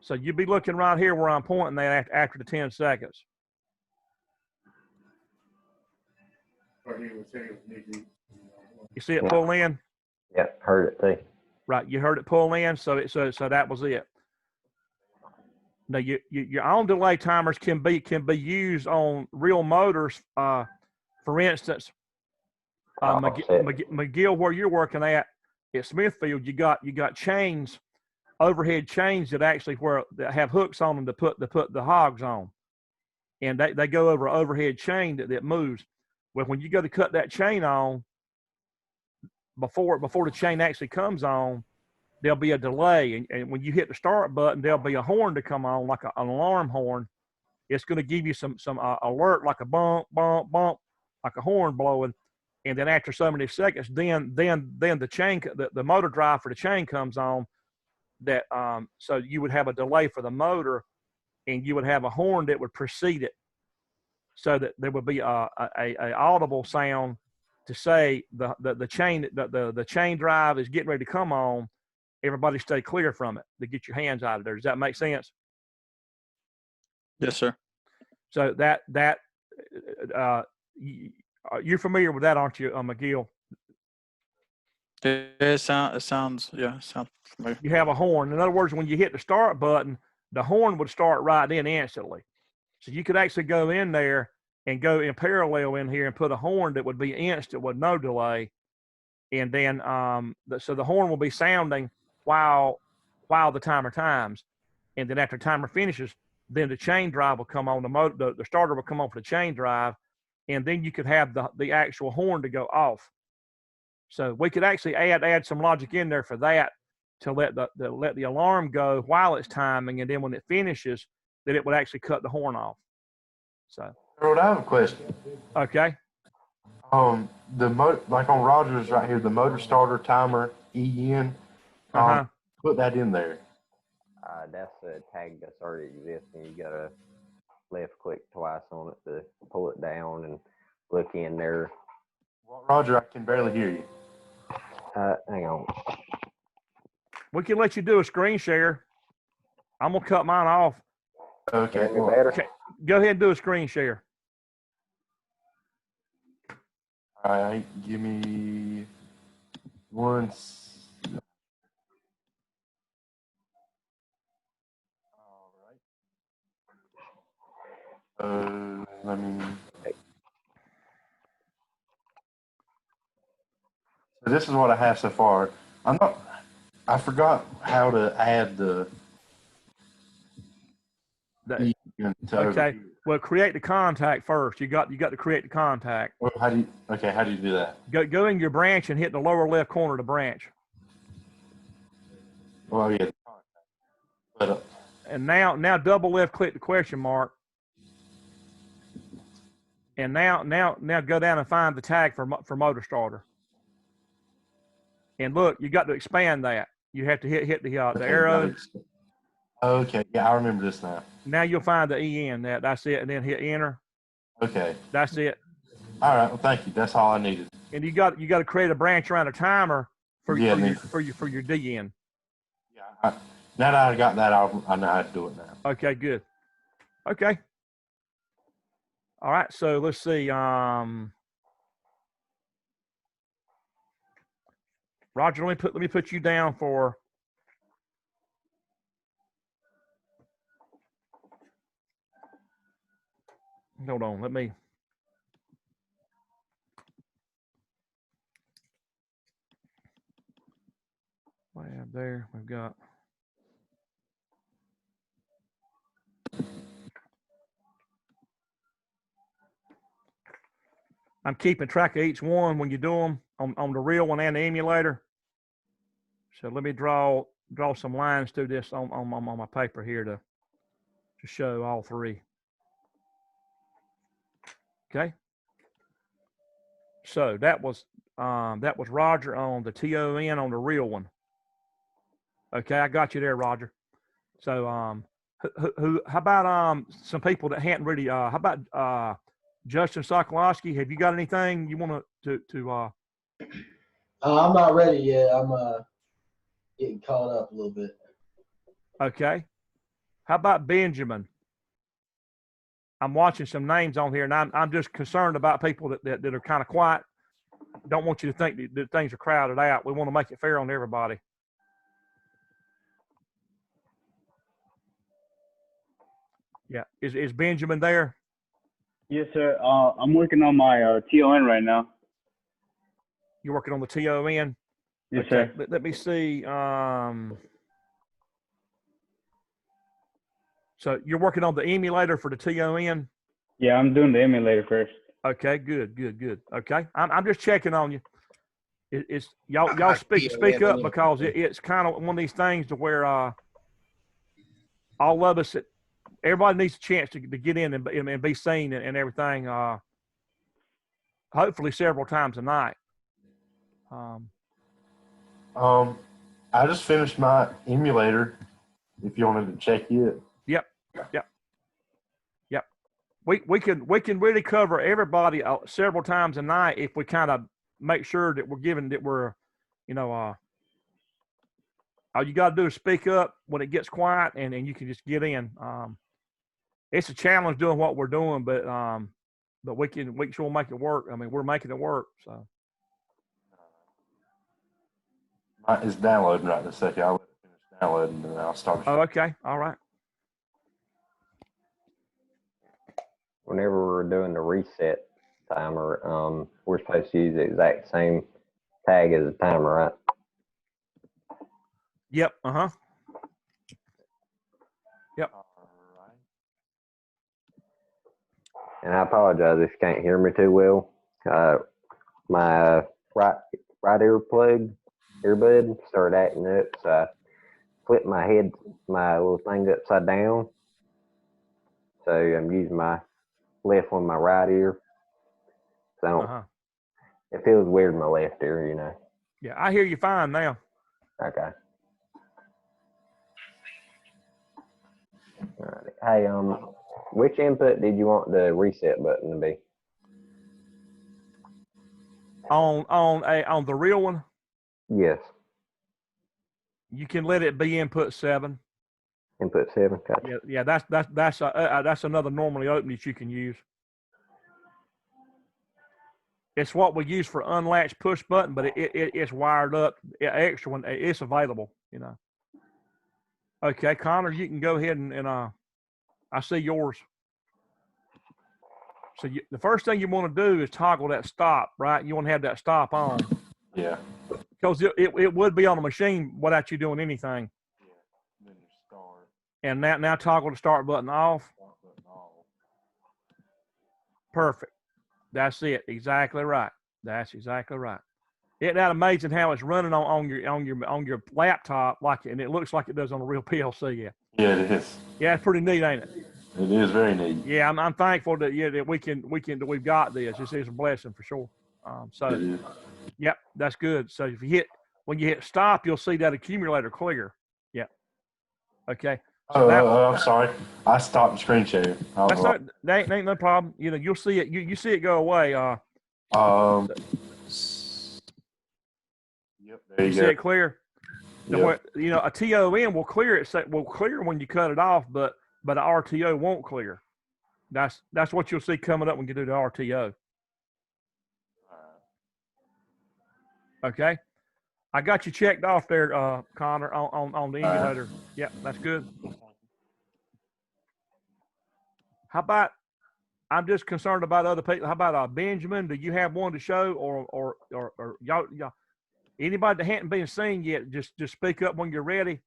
So you'll be looking right here where I'm pointing that after the 10 seconds. You see it pull in? Yeah, heard it too. Right, you heard it pull in, so that was it. Now your on delay timers can be used on real motors. For instance, McGill, where you're working at Smithfield, you got chains, overhead chains that actually that have hooks on them to put the hogs on, and they go over an overhead chain that moves. Well, when you go to cut that chain on, before the chain actually comes on, there'll be a delay, and when you hit the start button, there'll be a horn to come on, like an alarm horn. It's going to give you some alert, like a bump, bump, bump, like a horn blowing, and then after so many seconds, then the chain, the motor drive for the chain comes on. That so you would have a delay for the motor, and you would have a horn that would precede it, so that there would be a audible sound to say the chain drive is getting ready to come on. Everybody stay clear from it to get your hands out of there. Does that make sense? Yes, sir. So that You're familiar with that, aren't you, McGill? It sounds familiar. You have a horn. In other words, when you hit the start button, the horn would start right in instantly. So you could actually go in there and go in parallel in here and put a horn that would be instant with no delay. And then, so the horn will be sounding while the timer times. And then after the timer finishes, then the chain drive will come on, the starter will come on for the chain drive. And then you could have the actual horn to go off. So we could actually add some logic in there for that to let the alarm go while it's timing, and then when it finishes, that it would actually cut the horn off. So. Harold, I have a question. Okay. Like on Rogers right here, the motor starter timer EN. Put that in there. That's a tag that's already existing. You gotta left click twice on it to pull it down and look in there. Well, Roger, I can barely hear you. Hang on. We can let you do a screen share. I'm gonna cut mine off. Okay. Better? Okay. Go ahead and do a screen share. All right, give me one. All right. Let me. So this is what I have so far. I forgot how to add the. Okay. Well, create the contact first. You got to create the contact. Well, how do you do that? Go in your branch and hit the lower left corner of the branch. Well, yeah. But, and now double left click the question mark. And now go down and find the tag for motor starter. And look, you got to expand that. You have to hit the arrow. Okay, yeah, I remember this now. Now you'll find the EN. That's it, and then hit enter. Okay. That's it. All right. Well, thank you. That's all I needed. And you got to create a branch around a timer for your DN. Yeah. Now that I got that, I know how to do it now. Okay. Good. Okay. All right. So let's see. Roger, let me put you down for. Hold on, let me. Lab there, we've got. I'm keeping track of each one when you do them on the real one and the emulator. So let me draw some lines through this on my paper here to show all three. Okay. So that was Roger on the TON on the real one. Okay, I got you there, Roger. So how about some people that hadn't really how about Justin Sokolowski? Have you got anything you want to I'm not ready yet. I'm getting caught up a little bit. Okay. How about Benjamin? I'm watching some names on here, and I'm just concerned about people that are kind of quiet. Don't want you to think that things are crowded out. We want to make it fair on everybody. Yeah. Is Benjamin there? Yes, sir. I'm working on my TON right now. You're working on the TON? Yes, okay. sir. Let me see. So you're working on the emulator for the TON? Yeah, I'm doing the emulator first. Okay, good. Okay, I'm just checking on you. It's y'all speak up because it's kind of one of these things to where all of us, everybody needs a chance to get in and be seen and everything. Hopefully several times a night. I just finished my emulator. If you wanted to check it. Yep. We can really cover everybody several times a night if we kind of make sure that we're all you got to do is speak up when it gets quiet, and you can just get in. It's a challenge doing what we're doing, but but we sure make it work. I mean, we're making it work. So it's downloading right this second. I'll let it finish downloading, and then I'll start. Oh, okay, all right. Whenever we're doing the reset timer, we're supposed to use the exact same tag as the timer, right? Yep. Yep. And I apologize if you can't hear me too well. My right earbud started acting up, so I flipped my little thing upside down. So I'm using my left one, my right ear. So it feels weird in my left ear, you know. Yeah, I hear you fine now. Okay. All right. Hey, which input did you want the reset button to be? On the real one? Yes. You can let it be input 7. Input 7. Gotcha. Yeah. That's another normally open that you can use. It's what we use for unlatched push button, but it's wired up. Extra one, it's available. You know. Okay, Connor, you can go ahead and I see yours. So the first thing you want to do is toggle that stop, right? You want to have that stop on. Yeah. Because it would be on a machine without you doing anything. Yeah. Then you start. And now toggle the start button off. Perfect. That's it. Exactly right. That's exactly right. Isn't that amazing how it's running on your laptop and it looks like it does on a real PLC? Yeah. Yeah, it is. Yeah, it's pretty neat, ain't it? It is very neat. Yeah, I'm thankful that that we've got this. This is a blessing for sure. So, yep, that's good. So when you hit stop, you'll see that accumulator clear. Yep. Okay. So I'm sorry. I stopped the screen share. That ain't no problem. You know, you'll see it. You see it go away. Yep. There you see go. it clear. Yep. You know, a TON will clear it. Will clear when you cut it off, but an RTO won't clear. That's what you'll see coming up when you do the RTO. Okay. I got you checked off there, Connor, on the emulator. Yep, that's good. How about, I'm just concerned about other people. How about Benjamin? Do you have one to show, or y'all anybody that hadn't been seen yet? Just speak up when you're ready.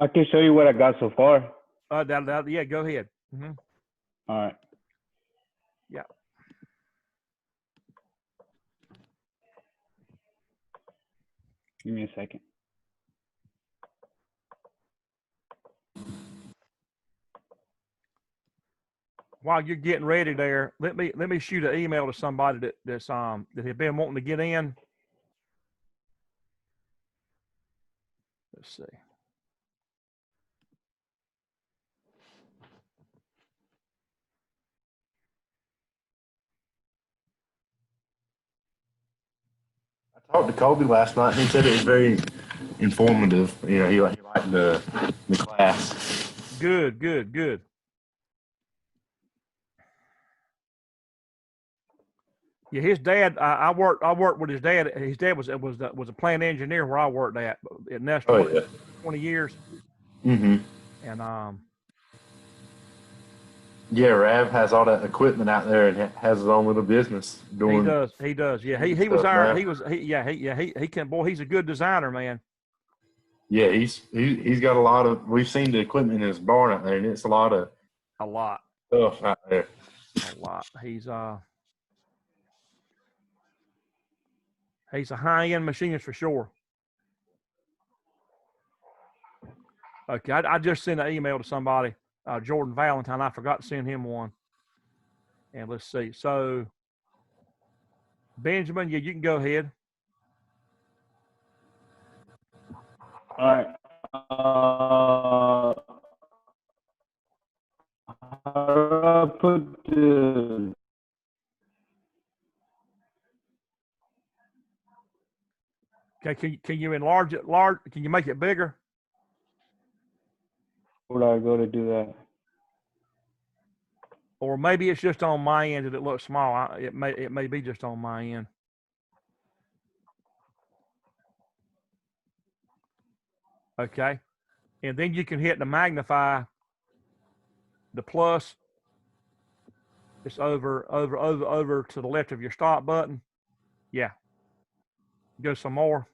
I can show you what I got so far. Yeah, go ahead. Mm-hmm. All right. Yeah. Give me a second. While you're getting ready there, let me shoot an email to somebody that have been wanting to get in. Let's see. I talked to Kobe last night. He said it was very informative. You know, he liked the class. Good. Yeah, his dad. I worked with his dad. His dad was a plant engineer where I worked at Nestor 20 years. Mm-hmm. And yeah, Rav has all that equipment out there and has his own little business doing. He does. Yeah, he was he can. Boy, he's a good designer, man. Yeah, he's got a lot of. We've seen the equipment in his barn out there, and it's a lot stuff out there. A lot. He's a high-end machinist for sure. Okay, I just sent an email to somebody, Jordan Valentine. I forgot to send him one. And let's see. So, Benjamin, yeah, you can go ahead. All right. I'll put the. Okay, can you enlarge it? Can you make it bigger? Where do I go to do that? or maybe it's just on my end that it looks small. It may be just on my end. Okay, and then you can hit the magnify, the plus. It's over to the left of your stop button. Yeah. Go some more.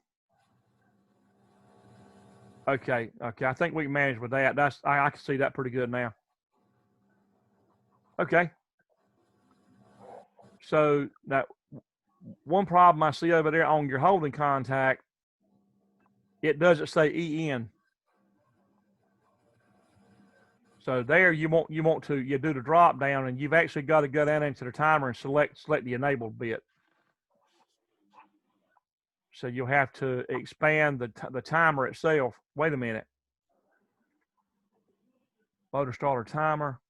Okay. I think we can manage with that. I can see that pretty good now. Okay. So that one problem I see over there on your holding contact, it doesn't say EN. So there you do the drop down, and you've actually got to go down into the timer and select the enabled bit. So you'll have to expand the timer itself. Wait a minute. Motor starter timer.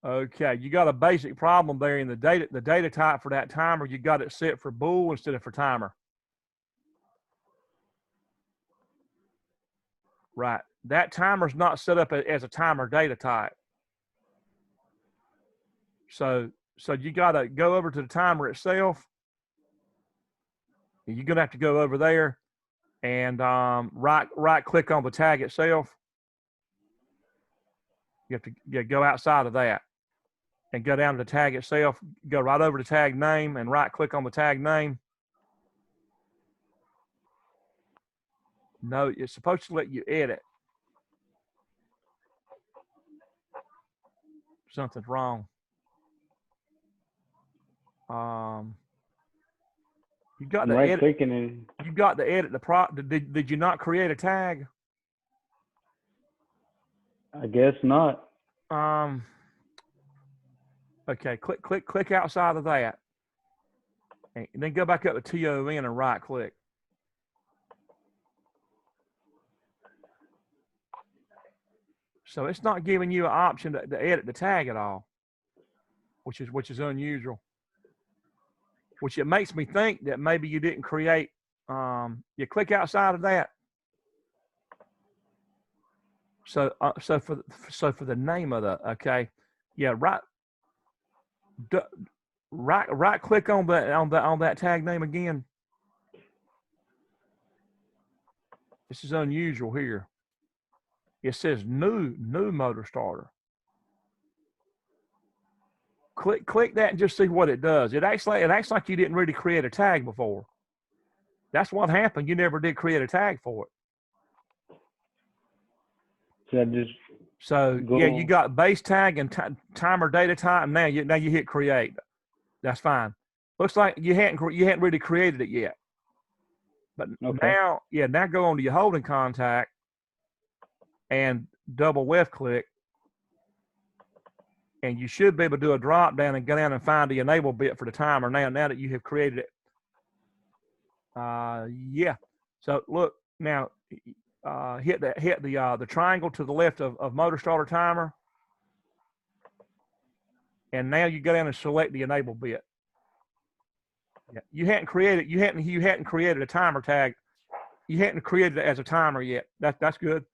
Okay, you got a basic problem there in the data type for that timer. You got it set for bool instead of for timer. Right. That timer's not set up as a timer data type. So you got to go over to the timer itself. You're gonna have to go over there and right click on the tag itself. You have to go outside of that and go down to the tag itself. Go right over to tag name and right click on the tag name. No, it's supposed to let you edit. Something's wrong. You got the edit. You got to edit the Did you not create a tag? I guess not. Okay, click outside of that, and then go back up to TON and right click. So it's not giving you an option to edit the tag at all, which is unusual. Which it makes me think that maybe you didn't create. You click outside of that. So for the name of the right click on that tag name again. This is unusual here. It says new motor starter. Click that and just see what it does. It acts like you didn't really create a tag before. That's what happened. You never did create a tag for it. So you got base tag and timer data type. Now you hit create. That's fine. Looks like you hadn't really created it yet. But now go on to your holding contact and double left click. And you should be able to do a drop down and go down and find the enable bit for the timer now that you have created it. So look now, hit the triangle to the left of motor starter timer, and now you go down and select the enable bit. Yeah, you hadn't created a timer tag. You hadn't created it as a timer yet. That's good.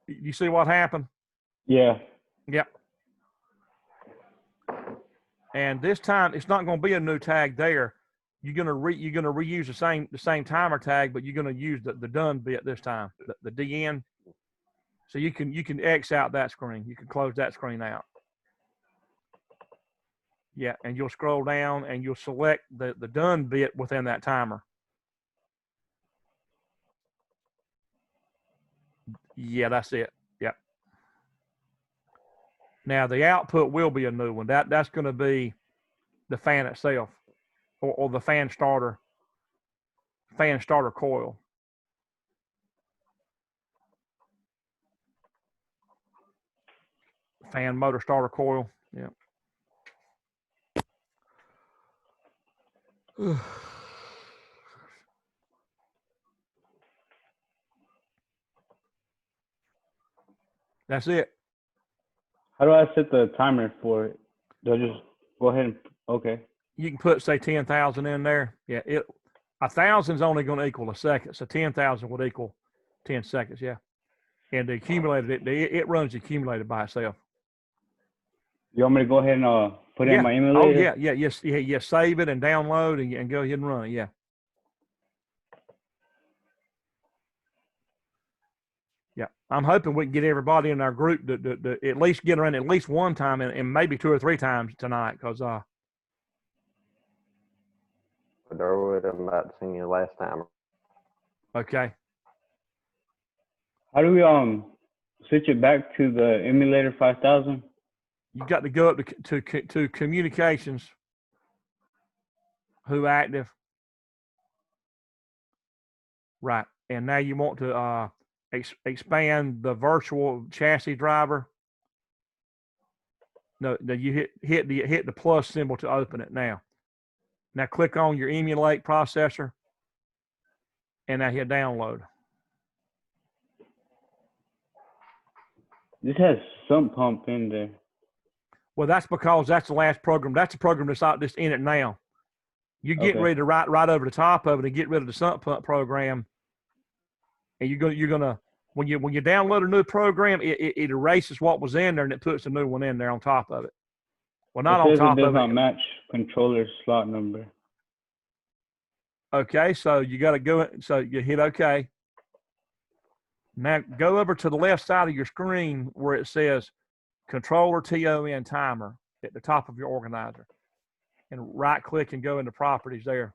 You see what happened? Yeah. Yep. And this time it's not going to be a new tag there. You're gonna reuse the same timer tag, but you're gonna use the done bit this time, the DN. So you can X out that screen. You can close that screen out. Yeah, and you'll scroll down and you'll select the done bit within that timer. Yeah, that's it. Yep. Now the output will be a new one. That's going to be the fan itself, or the fan starter coil. Fan motor starter coil. Yeah. That's it. How do I set the timer for it? Do I just go ahead and okay? You can put say 10,000 in there. Yeah, 1,000 is only going to equal a second, so 10,000 would equal 10 seconds. Yeah, and the accumulated it runs accumulated by itself. You want me to go ahead and put in my emulator? Oh yeah. Save it and download and go ahead and run it. Yeah. Yeah, I'm hoping we can get everybody in our group to at least get around at least one time and maybe 2 or 3 times tonight, because Darwood, I'm about to sing you last time. Okay. How do we switch it back to the emulator 5000? You got to go up to communications. Who active? Right, and now you want to expand the virtual chassis driver. No, you hit the plus symbol to open it now. Now click on your emulate processor, and now hit download. This has sump pump in there. Well, that's because that's the last program. That's the program that's in it now. You're getting ready to write right over the top of it and get rid of the sump pump program. And you're gonna when you download a new program, it erases what was in there and it puts a new one in there on top of it. Well, not on top of it. It does not match controller slot number. Okay, so you got to go. So you hit OK. Now go over to the left side of your screen where it says Controller TON Timer at the top of your organizer, and right click and go into Properties there.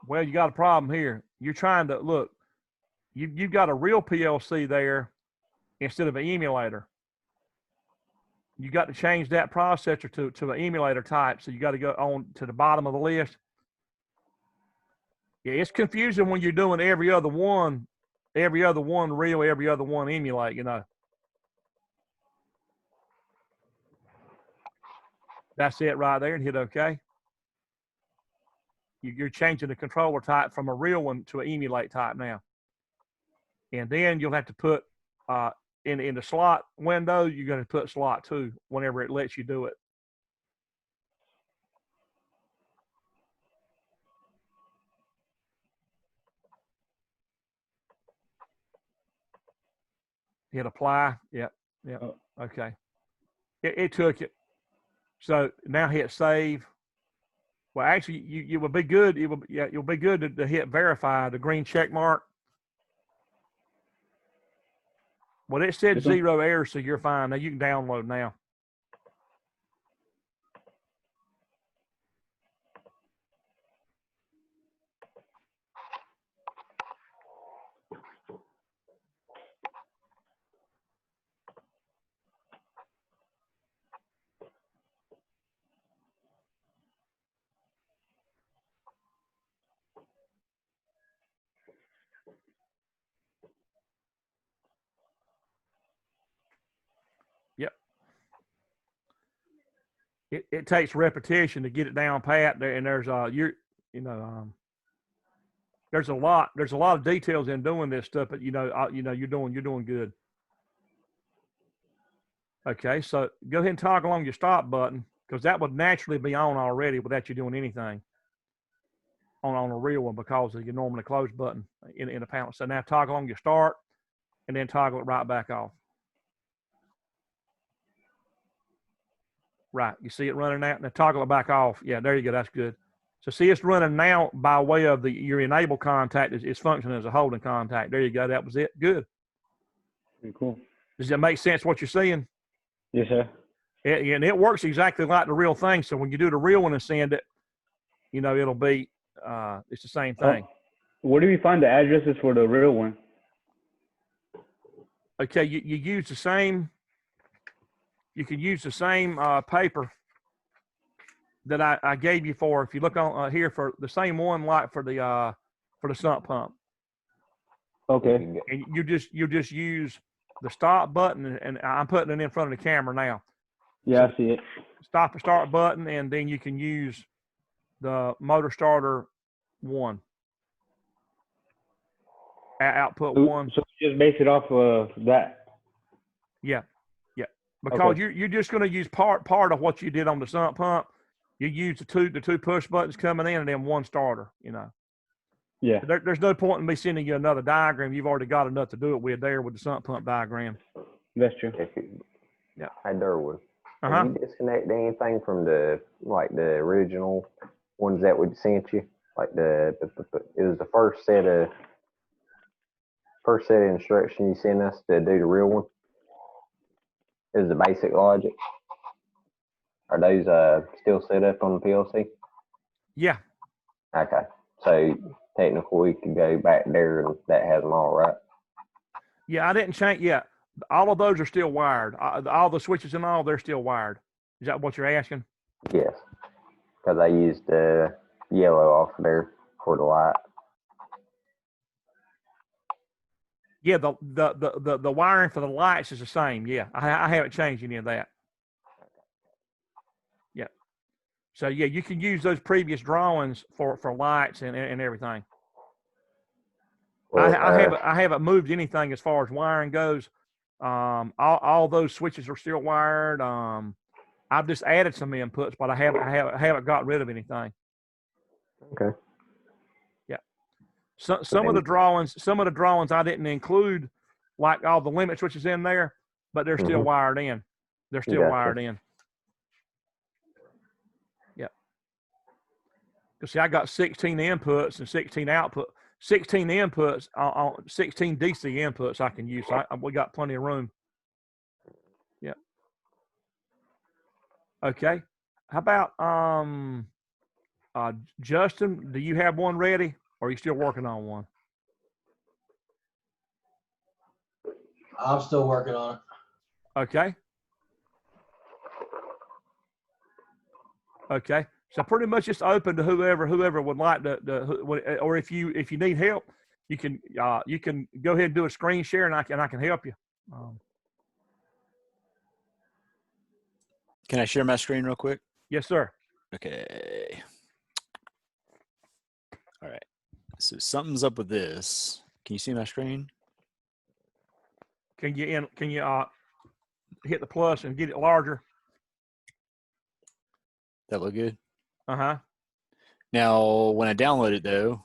Well, you got a problem here. You're trying to look. You've got a real PLC there instead of an emulator. You got to change that processor to an emulator type. So you got to go on to the bottom of the list. Yeah, it's confusing when you're doing every other one real, every other one emulate, you know. That's it right there, and hit OK. You're changing the controller type from a real one to an emulate type now. And then you'll have to put in the slot window, you're going to put slot 2 whenever it lets you do it. Hit apply. Yep. Okay. It took it. So now hit save. Well, actually, you would be good. You'll be good to hit verify, the green check mark. Well, it said 0 errors, so you're fine. Now you can download now. Yep. It takes repetition to get it down pat there, and there's there's a lot of details in doing this stuff, but you're doing good. Okay, so go ahead and toggle on your stop button, because that would naturally be on already without you doing anything on a real one, because of your normally close button in a panel. So now toggle on your start, and then toggle it right back off. Right, you see it running out. Now toggle it back off. Yeah, there you go. That's good. So see, it's running now by way of your enable contact is functioning as a holding contact. There you go. That was it. Good. Pretty cool. Does that make sense what you're seeing? Yes, sir. And it works exactly like the real thing. So when you do the real one and send it, it'll be it's the same thing. Where do we find the addresses for the real one? Okay, you use the same. You can use the same paper that I gave you for. If you look on here for the same one, like for the sump pump. Okay. And you just use the stop button, and I'm putting it in front of the camera now. Yeah, so I see it. Stop and start button, and then you can use the motor starter 1. Output 1. So just base it off of that. Yeah. Because you're just going to use part of what you did on the sump pump. You use the two push buttons coming in and then one starter, you know. Yeah. There's no point in me sending you another diagram. You've already got enough to do it with there with the sump pump diagram. That's true. Yeah. Hey, Durwood. Uh-huh. Have you disconnected anything from the original ones that we sent you? Like it was the first set of instructions you sent us to do the real one. It was the basic logic. Are those still set up on the PLC? Yeah. Okay. So technically we could go back there and that has them all, right? Yeah, I didn't change. Yeah, all of those are still wired. All the switches and all, they're still wired. Is that what you're asking? Yes. Because I used the yellow off there for the light. Yeah, the wiring for the lights is the same. Yeah, I haven't changed any of that. Yeah. So yeah, you can use those previous drawings for lights and everything. Well, I haven't moved anything as far as wiring goes. All those switches are still wired. I've just added some inputs, but I haven't got rid of anything. Okay. Yeah. Some of the drawings I didn't include, like all the limit switches in there, but they're still wired in. They're still wired in. Yeah. Because see, I got 16 inputs and 16 output. 16 inputs on 16 DC inputs I can use. So we got plenty of room. Yeah. Okay. How about Justin? Do you have one ready, or are you still working on one? I'm still working on it. Okay. Okay. So pretty much just open to whoever would like to, or if you need help, you can go ahead and do a screen share and I can help you. Can I share my screen real quick? Yes, sir. Okay. All right. So something's up with this. Can you see my screen? Can you hit the plus and get it larger? That look good? Uh-huh. Now, when I download it, though,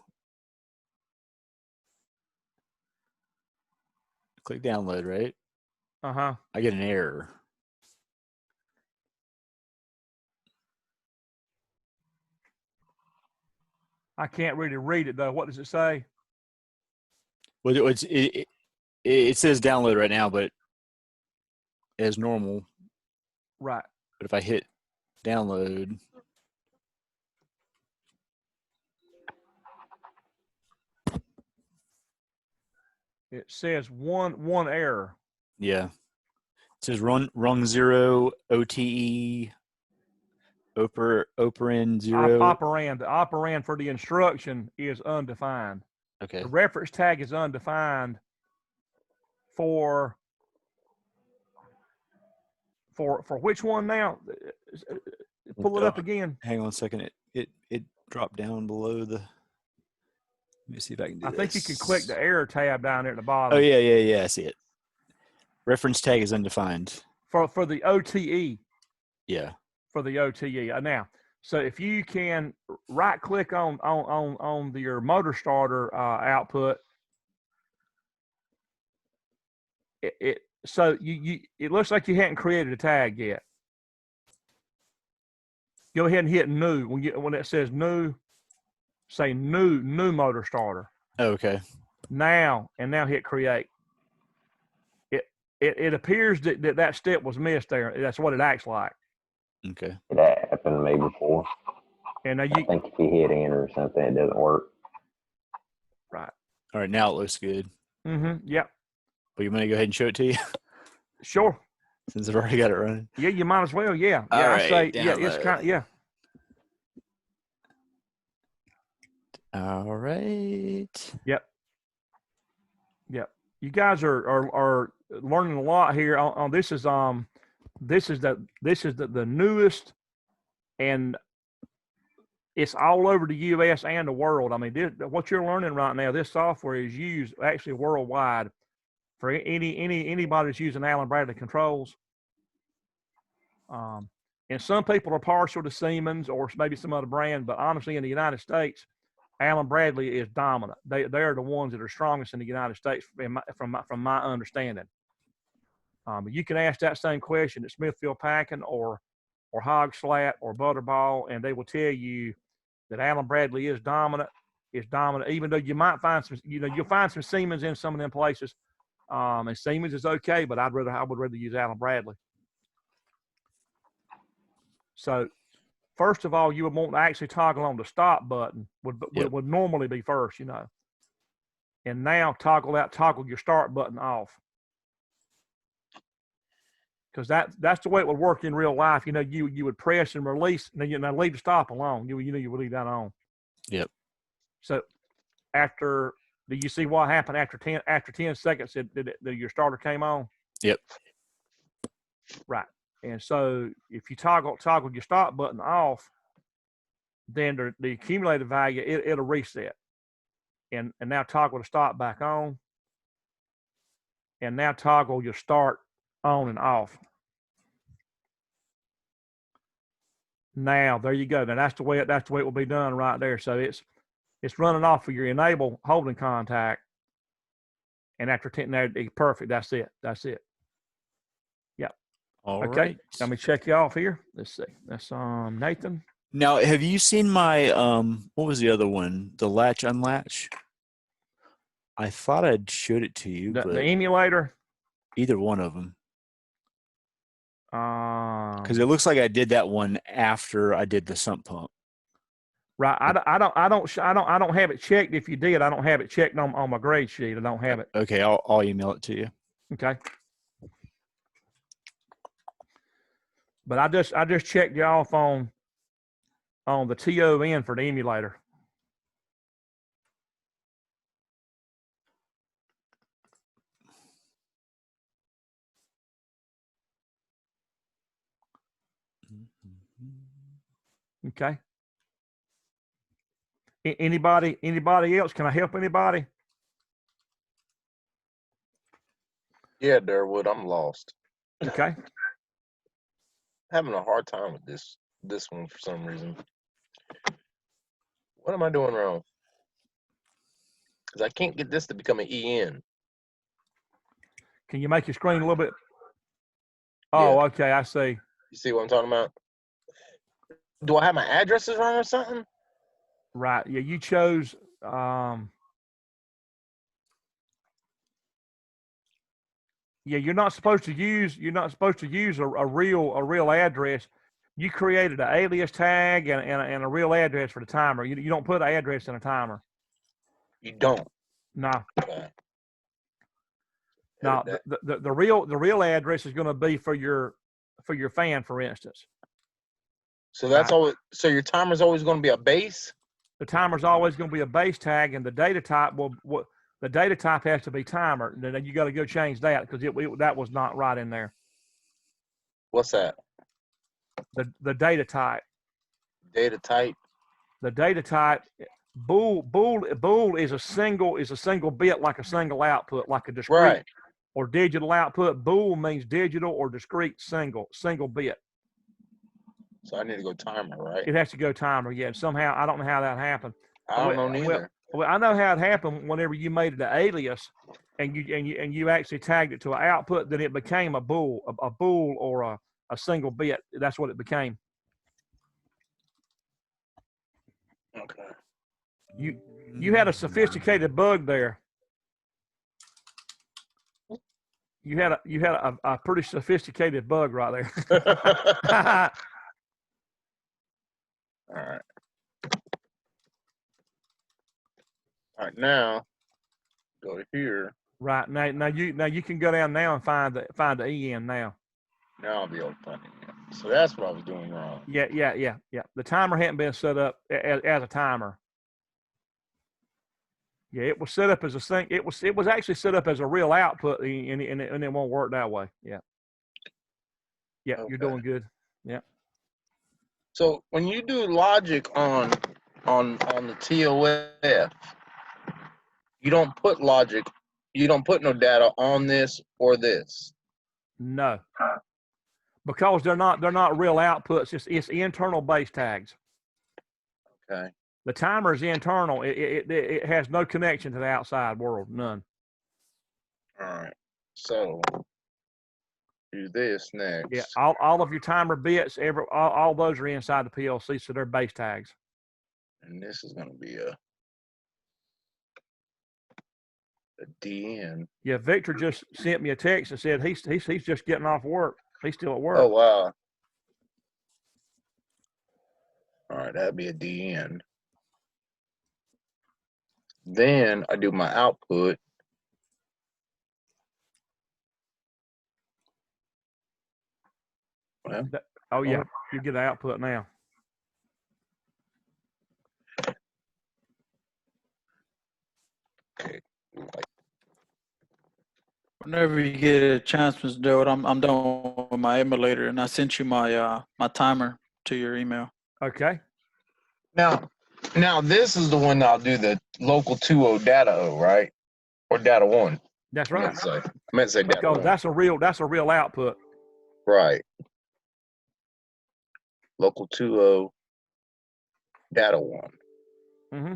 click download, right? Uh-huh. I get an error. I can't really read it, though. What does it say? Well, it says download right now, but as normal. Right. But if I hit download, it says one error. Yeah. It says rung 0 OTE operand 0. Operand. The operand for the instruction is undefined. Okay. The reference tag is undefined for which one now? Pull it up again. Hang on a second. It dropped down below the. Let me see if I can do this. I think you can click the error tab down there at the bottom. Oh yeah. I see it. Reference tag is undefined. For the OTE. Yeah. For the OTE. Now, so if you can right click on your motor starter output, it looks like you hadn't created a tag yet. Go ahead and hit new when it says new. Say new motor starter. Oh, okay. Now hit create. It appears that step was missed there. That's what it acts like. Okay. It happened to me before. And now I think if you hit enter or something, it doesn't work. Right. All right. Now it looks good. Mm-hmm. Yep. Well, you want to go ahead and show it to you? Sure. Since I've already got it running. Yeah, you might as well. Yeah. All yeah. Right, I say, download. yeah, it's kind of, yeah. All right. Yep. You guys are learning a lot here. On this is the newest, and it's all over the U.S. and the world. I mean, what you're learning right now, this software is used actually worldwide for anybody that's using Allen Bradley controls. And some people are partial to Siemens or maybe some other brand, but honestly, in the United States, Allen Bradley is dominant. They are the ones that are strongest in the United States, from my understanding. You can ask that same question at Smithfield Packing or Hogslat or Butterball, and they will tell you that Allen Bradley is dominant. Even though you might find some, you'll find some Siemens in some of them places, and Siemens is okay, but I would rather use Allen Bradley. So, first of all, you would want to actually toggle on the stop button. Would normally be first, and now toggle your start button off, because that's the way it would work in real life. You would press and release, and then leave the stop alone. You would leave that on. Yep. So do you see what happened after 10 seconds? Did your starter came on? Yep. Right. And so if you toggle your stop button off, then the accumulated value, it'll reset. And now toggle the stop back on. And now toggle your start on and off. Now there you go. Now that's the way it will be done right there. So it's running off for your enable holding contact. And after 10, perfect. That's it. Yep. All okay. Right. Let me check you off here. Let's see. That's Nathan. Now, have you seen my what was the other one? The latch unlatch? I thought I'd showed it to you. The emulator? Either one of them. Because it looks like I did that one after I did the sump pump. Right. I don't have it checked. If you did, I don't have it checked on my grade sheet. I don't have it. Okay, I'll email it to you. Okay. But I just checked you off on the TON for the emulator. Okay. Anybody else? Can I help anybody? Yeah, Darwood, I'm lost. Okay. Having a hard time with this one for some reason. What am I doing wrong? Because I can't get this to become an EN. Can you make your screen a little bit? Oh, yeah. Okay, I see. You see what I'm talking about? Do I have my addresses wrong or something? Right. Yeah, you chose. Yeah, you're not supposed to use a real address. You created an alias tag and a real address for the timer. You don't put an address in a timer. You don't. No. Okay. No. The real address is going to be for your fan, for instance. So that's always. So your timer's always going to be a base. The timer's always going to be a base tag, and the data type the data type has to be timer. Then you got to go change that because that was not right in there. What's that? The data type. Data type. The data type. Bool is a single bit, like a single output, like a discrete right. or digital output. Bool means digital or discrete single bit. So I need to go timer, right? It has to go timer, yeah. Somehow I don't know how that happened. I don't know neither. Well, I know how it happened. Whenever you made it an alias, and you actually tagged it to an output, then it became a bool or a single bit. That's what it became. Okay. You had a sophisticated bug there. You had a pretty sophisticated bug right there. All right. All right, now go to here. Right now you can go down now and find the EN now. Now I'll be able to find it. So that's what I was doing wrong. Yeah. The timer hadn't been set up as a timer. Yeah, it was set up as a thing. It was actually set up as a real output, and it won't work that way. Yeah. Yeah, okay. You're doing good. Yeah. So when you do logic on the TOF, you don't put logic, you don't put no data on this or this. No. Because they're not real outputs. It's internal base tags. Okay. The timer is internal. It has no connection to the outside world. None. All right. So do this next. Yeah. All of your timer bits, all those are inside the PLC, so they're base tags. And this is going to be a DN. Yeah. Victor just sent me a text and said he's just getting off work. He's still at work. Oh wow. All right, that'd be a DN. Then I do my output. Well, oh yeah, you get the output now. Okay. Whenever you get a chance, Mr. Dewitt, I'm done with my emulator, and I sent you my my timer to your email. Okay. Now this is the one that I'll do the local 2.0 data O, right? Or data 1. That's right. I meant to say data because 1. that's a real output. Right. Local 2.0 data 1. Mm-hmm.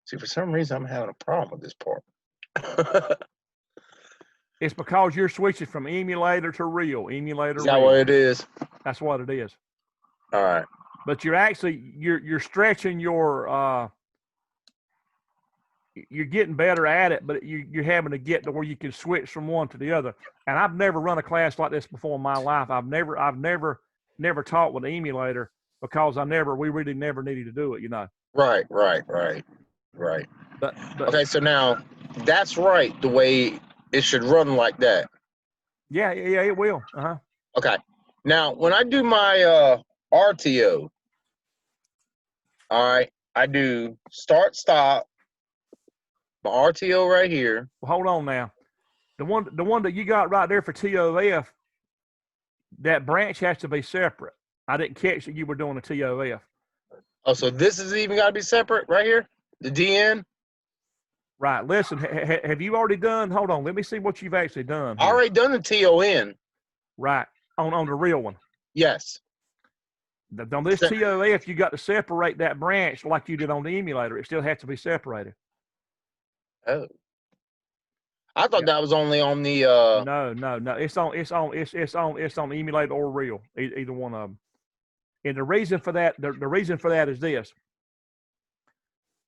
See, for some reason, I'm having a problem with this part. It's because you're switching from emulator to real. Emulator. Is that what it is? That's what it is. All right. But you're stretching your you're getting better at it, but you're having to get to where you can switch from one to the other. And I've never run a class like this before in my life. I've never taught with an emulator because we really never needed to do it, you know. Right. But okay, so now that's right, the way it should run like that. Yeah, it will. Uh-huh. Okay. Now when I do my RTO, all right, I do start stop, my RTO right here. Well, hold on now. The one that you got right there for TOF, that branch has to be separate. I didn't catch that you were doing a TOF. Oh, so this is even got to be separate right here? The DN? Right. Listen, have you already done? Hold on. Let me see what you've actually done. I already done the TON. Right. On the real one. Yes. On this TOF, you got to separate that branch like you did on the emulator. It still has to be separated. Oh. I thought that was only on the No. It's on emulator or real. Either one of them. And the reason for that, the reason for that is this.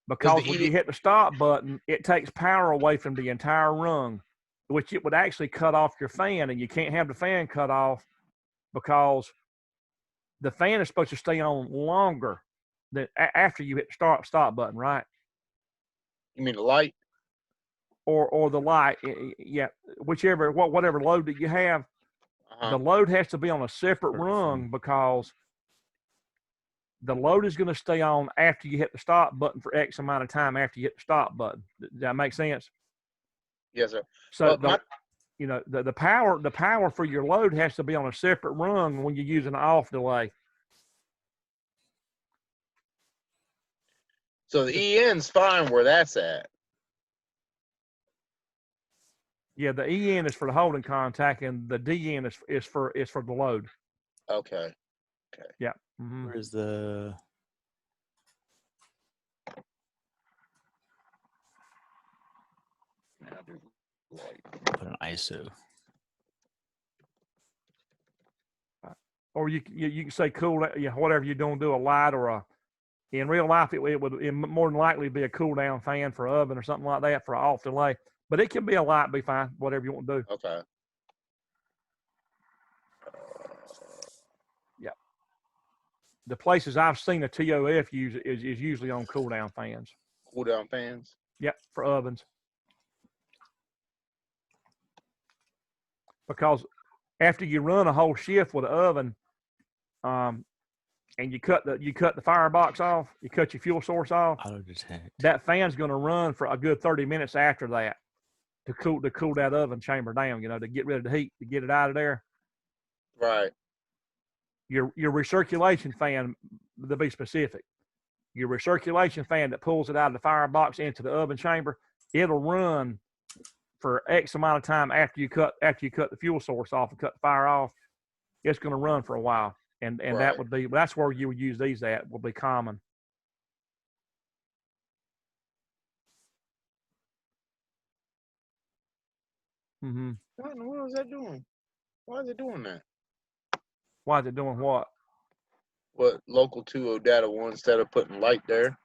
Because when you hit the stop button, it takes power away from the entire rung, which it would actually cut off your fan, and you can't have the fan cut off because the fan is supposed to stay on longer than after you hit the stop button, right? You mean the light? Or the light, yeah, whatever load that you have, the load has to be on a separate rung because the load is going to stay on after you hit the stop button for X amount of time after you hit the stop button. Does that make sense? Yes, sir. So the power for your load has to be on a separate rung when you're using an off delay. So the EN's fine where that's at. Yeah, the EN is for the holding contact, and the DN is for the load. Okay. Yeah. Mm-hmm. Where's the? Put an ISO. Or you can say cool, whatever you're doing, do a light or a. In real life, it would more than likely be a cool down fan for an oven or something like that for an off delay. But it can be a light, be fine, whatever you want to do. Okay. Yeah. The places I've seen a TOF use is usually on cool down fans. Cool down fans? Yep, for ovens. Because after you run a whole shift with an oven, and you cut the firebox off, you cut your fuel source off, that fan's going to run for a good 30 minutes after that to cool that oven chamber down, to get rid of the heat, to get it out of there. Right. Your recirculation fan, to be specific, your recirculation fan that pulls it out of the firebox into the oven chamber, it'll run for X amount of time after you cut the fuel source off and cut the fire off, it's going to run for a while. And Right. that's where you would use these at, will be common. Mm-hmm. What in the world is that doing? Why is it doing that? Why is it doing what? What local 2.0 data one instead of putting light there?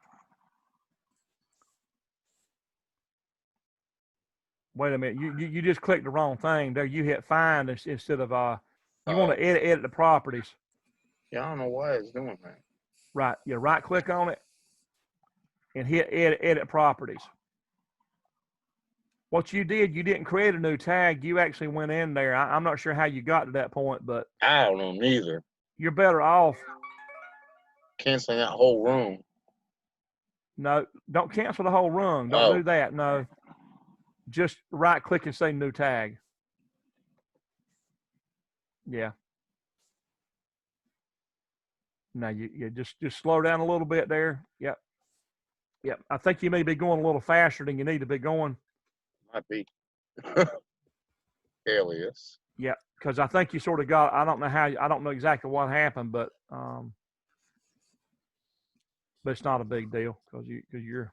Wait a minute. You just clicked the wrong thing there. You hit find instead of you want to edit the properties. Yeah, I don't know why it's doing that. Right. You right click on it and hit edit properties. What you did, you didn't create a new tag. You actually went in there. I'm not sure how you got to that point, but I don't know neither. You're better off canceling that whole room. No, don't cancel the whole rung. Don't do that. No. Just right click and say new tag. Yeah. Now you just slow down a little bit there. Yep. Yep. I think you may be going a little faster than you need to be going. Might be. Alias. Yeah, because I think you sort of got. I don't know exactly what happened, but it's not a big deal because you're.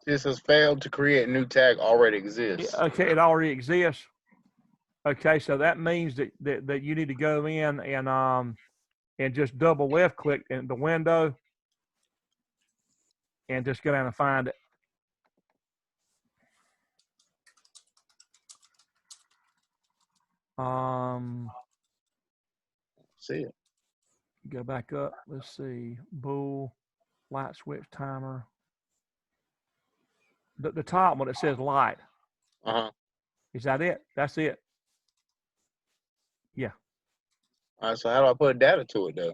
This has failed to create a new tag already exists. Okay, it already exists. Okay, so that means that you need to go in and just double left click in the window and just go down and find it. See it. Go back up. Let's see. Bool, light switch timer. The top one, it says light. Is that it? That's it. Yeah. All right, so how do I put data to it though?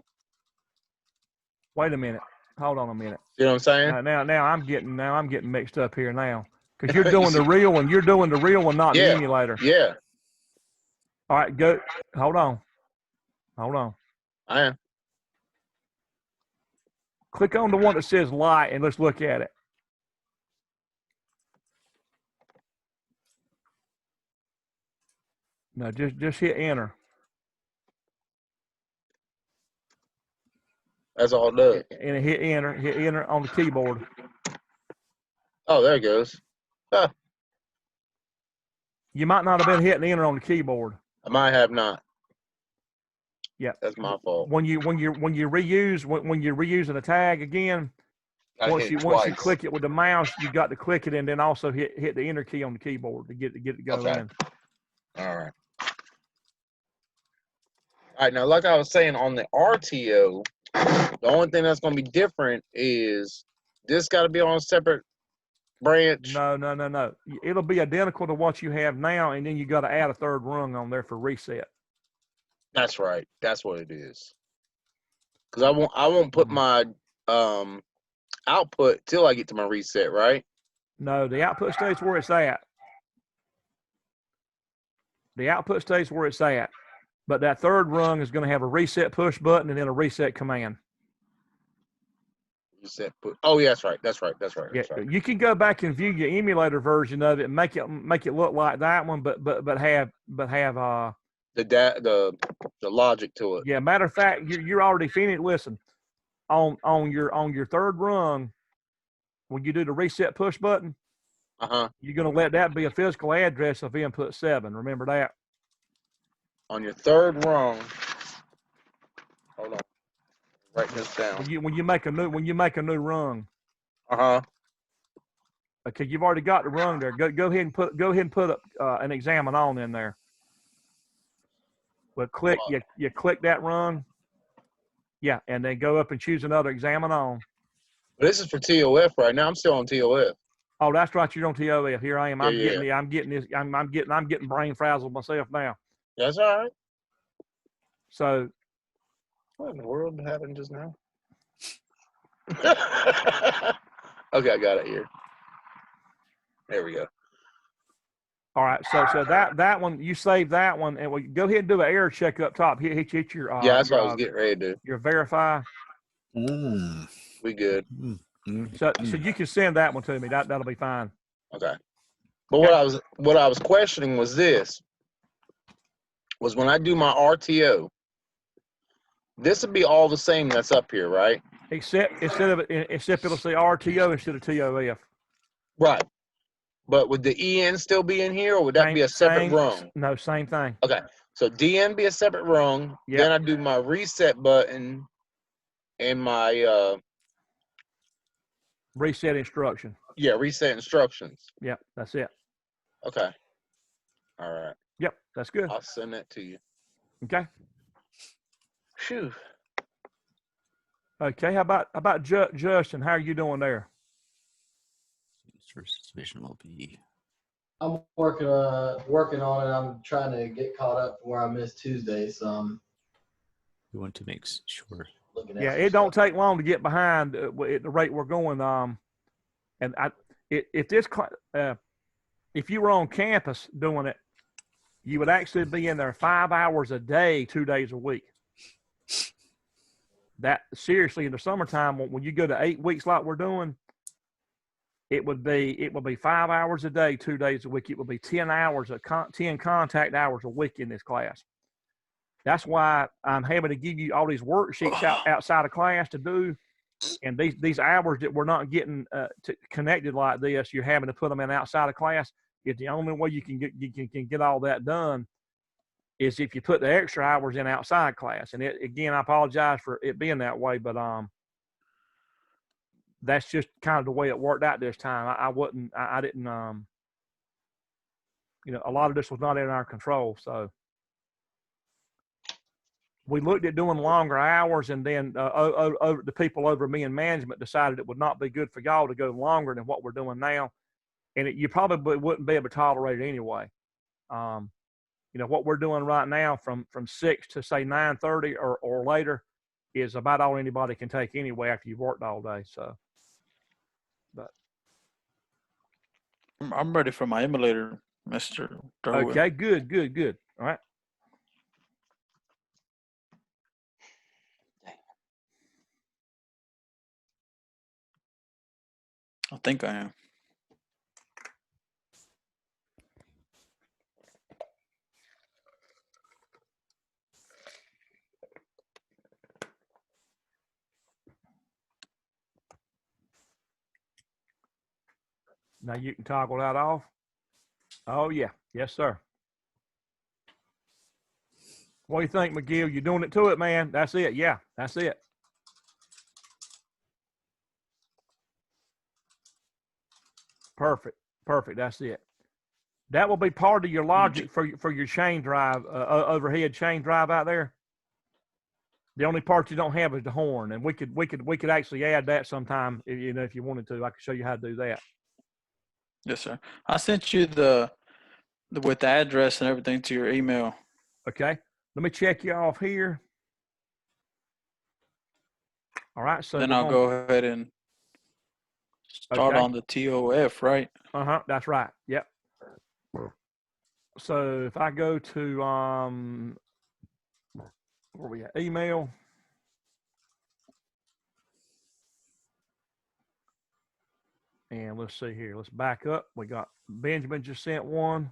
Wait a minute. Hold on a minute. You know what I'm saying? Now I'm getting mixed up here now. Because you're doing the real one. You're doing the real one, not the emulator. Yeah. All right, go. Hold on. I am. Click on the one that says light and let's look at it. No, just hit enter. That's all it does. And hit enter on the keyboard. Oh, there it goes. Huh. You might not have been hitting enter on the keyboard. I might have not. Yeah, that's my fault. When you're reusing a tag again, once you click it with the mouse, you got to click it and then also hit the enter key on the keyboard to get it to go in. All right. All right. Now, like I was saying on the RTO, the only thing that's going to be different is this got to be on a separate branch. No. It'll be identical to what you have now, and then you got to add a third rung on there for reset. That's right. That's what it is. Because I won't put my output till I get to my reset, right? No, the output stays where it's at. The output stays where it's at. But that third rung is going to have a reset push button and then a reset command. Reset push. Oh, yeah, that's right. Yeah, you can go back and view your emulator version of it and make it look like that one, but have the logic to it. Yeah, matter of fact, you're already finished. Listen, on your third rung, when you do the reset push button, you're going to let that be a physical address of input 7. Remember that. On your third rung, hold on, write this down. When you make a new rung. Okay, you've already got the rung there. Go ahead and put an examine on in there. But you click that rung. Yeah, and then go up and choose another examine on. But this is for TOF right now. I'm still on TOF. Oh, that's right. You're on TOF. Here I am. I'm getting brain frazzled myself now. That's all right. So, what in the world happened just now? Okay, I got it here. There we go. All right, so that one you save that one, and we go ahead and do an error check up top. Hit your Yeah, that's what I was getting ready to do. Your verify. We good. So you can send that one to me. That'll be fine. Okay. But what I was questioning was this: was when I do my RTO, this would be all the same that's up here, right? Except it'll say RTO instead of TOF. Right. But would the EN still be in here, or would that be a separate rung? No, same thing. Okay. So DN be a separate rung. Yep. Then I do my reset button and my reset instruction. Yeah, reset instructions. Yep, that's it. Okay. All right. Yep, that's good. I'll send that to you. Okay. Phew. Okay, how about Justin? How are you doing there? First submission will be. I'm working on it. I'm trying to get caught up where I missed Tuesday. So We want to make sure. Yeah, it don't take long to get behind at the rate we're going. And if you were on campus doing it, you would actually be in there 5 hours a day, 2 days a week. That seriously, in the summertime, when you go to 8 weeks like we're doing, it would be 5 hours a day, 2 days a week. It would be 10 hours 10 contact hours a week in this class. That's why I'm having to give you all these worksheets outside of class to do, and these hours that we're not getting connected like this, you're having to put them in outside of class. It's the only way you can get all that done is if you put the extra hours in outside class. And again, I apologize for it being that way, but that's just kind of the way it worked out this time. I didn't, a lot of this was not in our control. So we looked at doing longer hours, and then the people over me in management decided it would not be good for y'all to go longer than what we're doing now. And you probably wouldn't be able to tolerate it anyway. What we're doing right now from 6 to say 9:30 or later is about all anybody can take anyway after you've worked all day. So, but I'm ready for my emulator, Mr. Darwin. Okay, good. All right. I think I am. Now you can toggle that off. Oh yeah, yes sir. What do you think, McGill? You doing it to it, man? That's it. Yeah, that's it. Perfect. That's it. That will be part of your logic for your chain drive, overhead chain drive out there. The only part you don't have is the horn, and we could actually add that sometime, if you wanted to. I could show you how to do that. Yes, sir. I sent you with the address and everything to your email. Okay. Let me check you off here. All right. So then I'll go ahead and start on the TOF, right? That's right. Yep. So if I go to where we at? Email. And let's see here. Let's back up. We got Benjamin just sent one.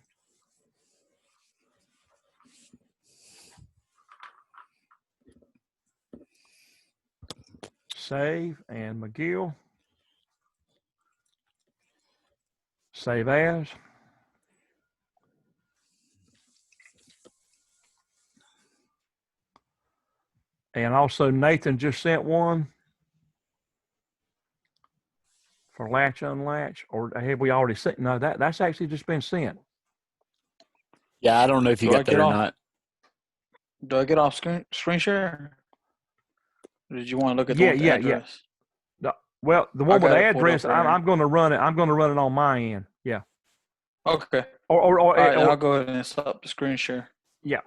Save, and McGill. Save as. And also Nathan just sent one for latch unlatch, or have we already sent? No, that's actually just been sent. Yeah, I don't know if you got that or not. Do I get off screen share? Or did you want to look at the address? Yeah. Well, the one with the address, I'm going to run it. I'm going to run it on my end. Yeah. Okay. Or right, I'll go ahead and stop the screen share. Yeah.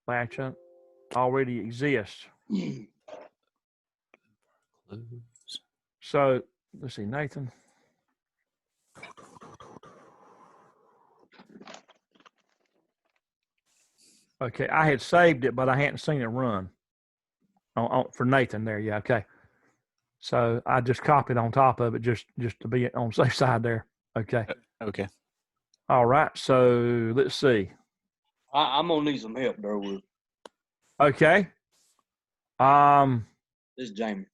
Latch already exists. So let's see, Nathan. Okay, I had saved it, but I hadn't seen it run for Nathan there. Yeah, okay. So I just copied on top of it just to be on the safe side there. Okay. Okay. All right. So let's see. I'm gonna need some help, Durwood. Okay. This is Jamie.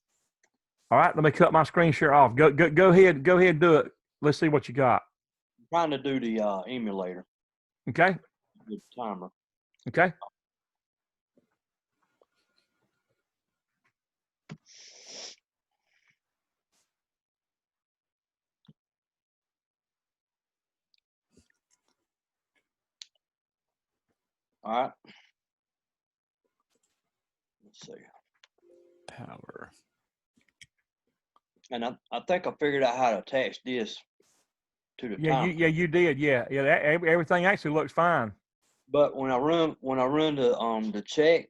All right. Let me cut my screen share off. Go ahead. Go ahead and do it. Let's see what you got. I'm trying to do the emulator. Okay. The timer. Okay. All right. Let's see. Power. And I think I figured out how to attach this to the timer. You did. Yeah. Everything actually looks fine. But when I run the check,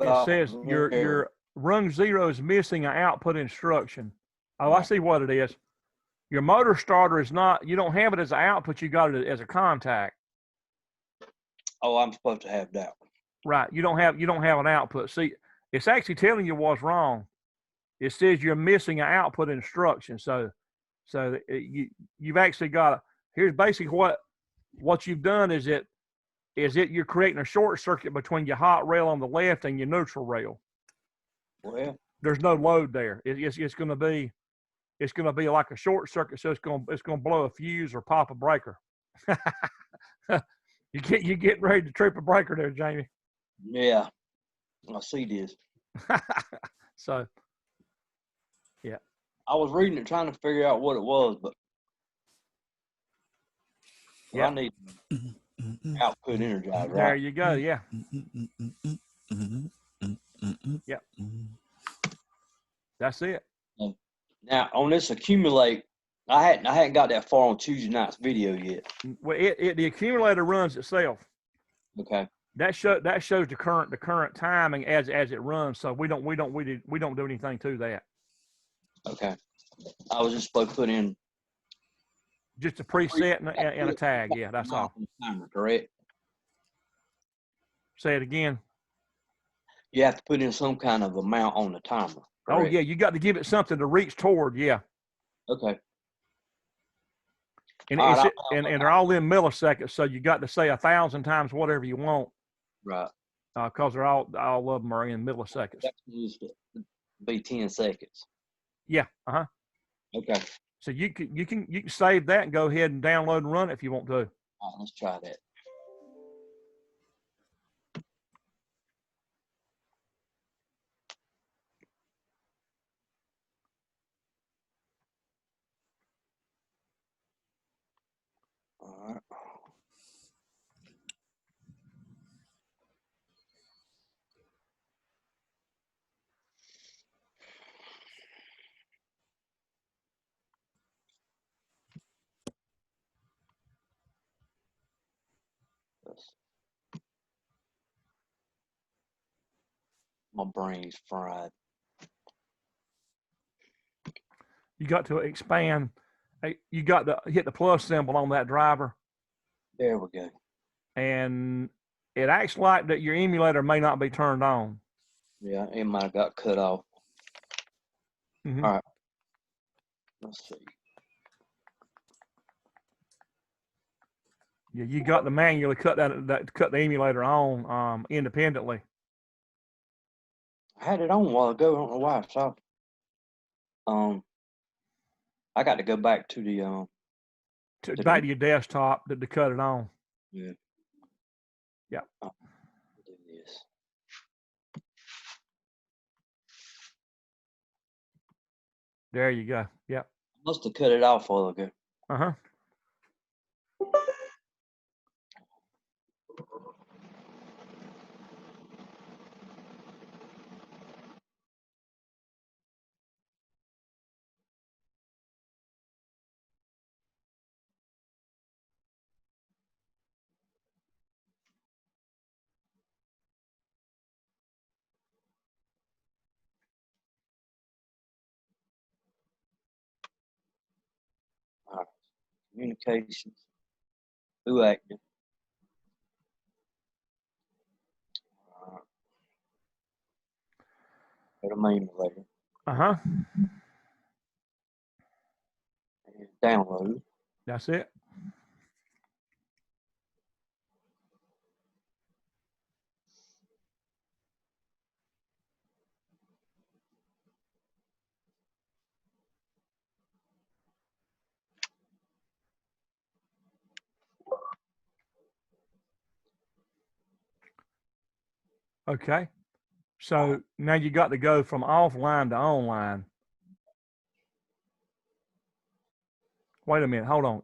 it says your rung 0 is missing an output instruction. Oh, I see what it is. Your motor starter is not. You don't have it as an output. You got it as a contact. Oh, I'm supposed to have that. Right. You don't have an output. See, it's actually telling you what's wrong. It says you're missing an output instruction. So you've actually got here's basically what you've done is you're creating a short circuit between your hot rail on the left and your neutral rail. Well, there's no load there. It's going to be like a short circuit. So it's going to blow a fuse or pop a breaker. you get ready to trip a breaker there, Jamie. Yeah, I see this. So, yeah. I was reading it, trying to figure out what it was, but I need output energizer. There right? you go. Yeah. Yep. That's it. Now on this accumulate, I hadn't got that far on Tuesday night's video yet. Well, the accumulator runs itself. Okay. That shows the current timing as it runs. So we don't do anything to that. Okay. I was just supposed to put in just a preset and a tag. Yeah, that's all. Timer, correct? Say it again. You have to put in some kind of amount on the timer. Correct? Oh yeah, you got to give it something to reach toward. Yeah. Okay. And and they're all in milliseconds, so you got to say 1,000 times whatever you want. Right. Because they're all of them are in milliseconds. That's used to be 10 seconds. Yeah. Okay. So you can save that and go ahead and download and run it if you want to. All right, let's try that. All right. My brain's fried. You got to expand. You got to hit the plus symbol on that driver. There we go. And it acts like that your emulator may not be turned on. Yeah, it might have got cut off. Mm-hmm. All right. Let's see. Yeah, you got to manually cut the emulator on independently. I had it on a while ago. I don't know why I stopped. I got to go back to the back to your desktop to cut it on. Yeah. Yeah. Do this. There you go. Yep. Must have cut it off a while ago. Uh-huh. Communications. Who active? Go to my emulator. Uh-huh. And download. That's it. Okay. So now you got to go from offline to online. Wait a minute. Hold on.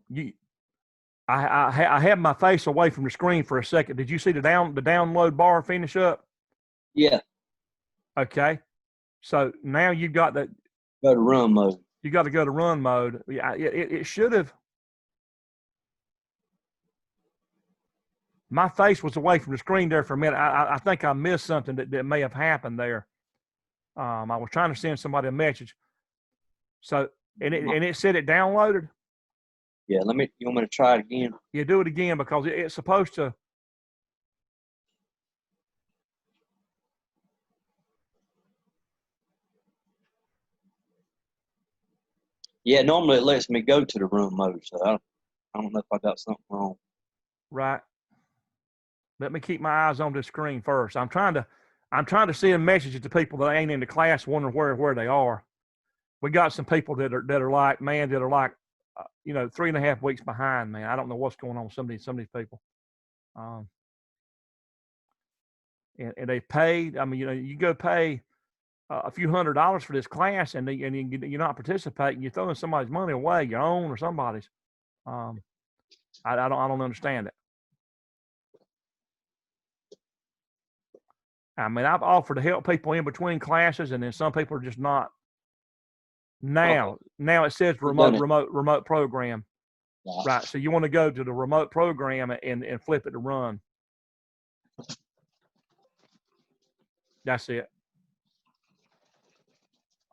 I had my face away from the screen for a second. Did you see the download bar finish up? Yeah. Okay. So now you've got that. Go to run mode. You got to go to run mode. Yeah, it should have. My face was away from the screen there for a minute. I think I missed something that may have happened there. I was trying to send somebody a message. So and it said it downloaded. Yeah, you want me to try it again? Yeah, do it again because it's supposed to. Yeah, normally it lets me go to the run mode, so I don't know if I got something wrong. Right. Let me keep my eyes on the screen first. I'm trying to send messages to people that ain't in the class, wondering where they are. We got some people that are like 3.5 weeks behind, man. I don't know what's going on with some of these people. And they paid. I mean, you go pay a few $100s for this class, and you're not participating. You're throwing somebody's money away, your own or somebody's. I don't understand it. I mean, I've offered to help people in between classes, and then some people are just not. Now it says remote program. Wow. Right. So you want to go to the remote program and flip it to run. That's it.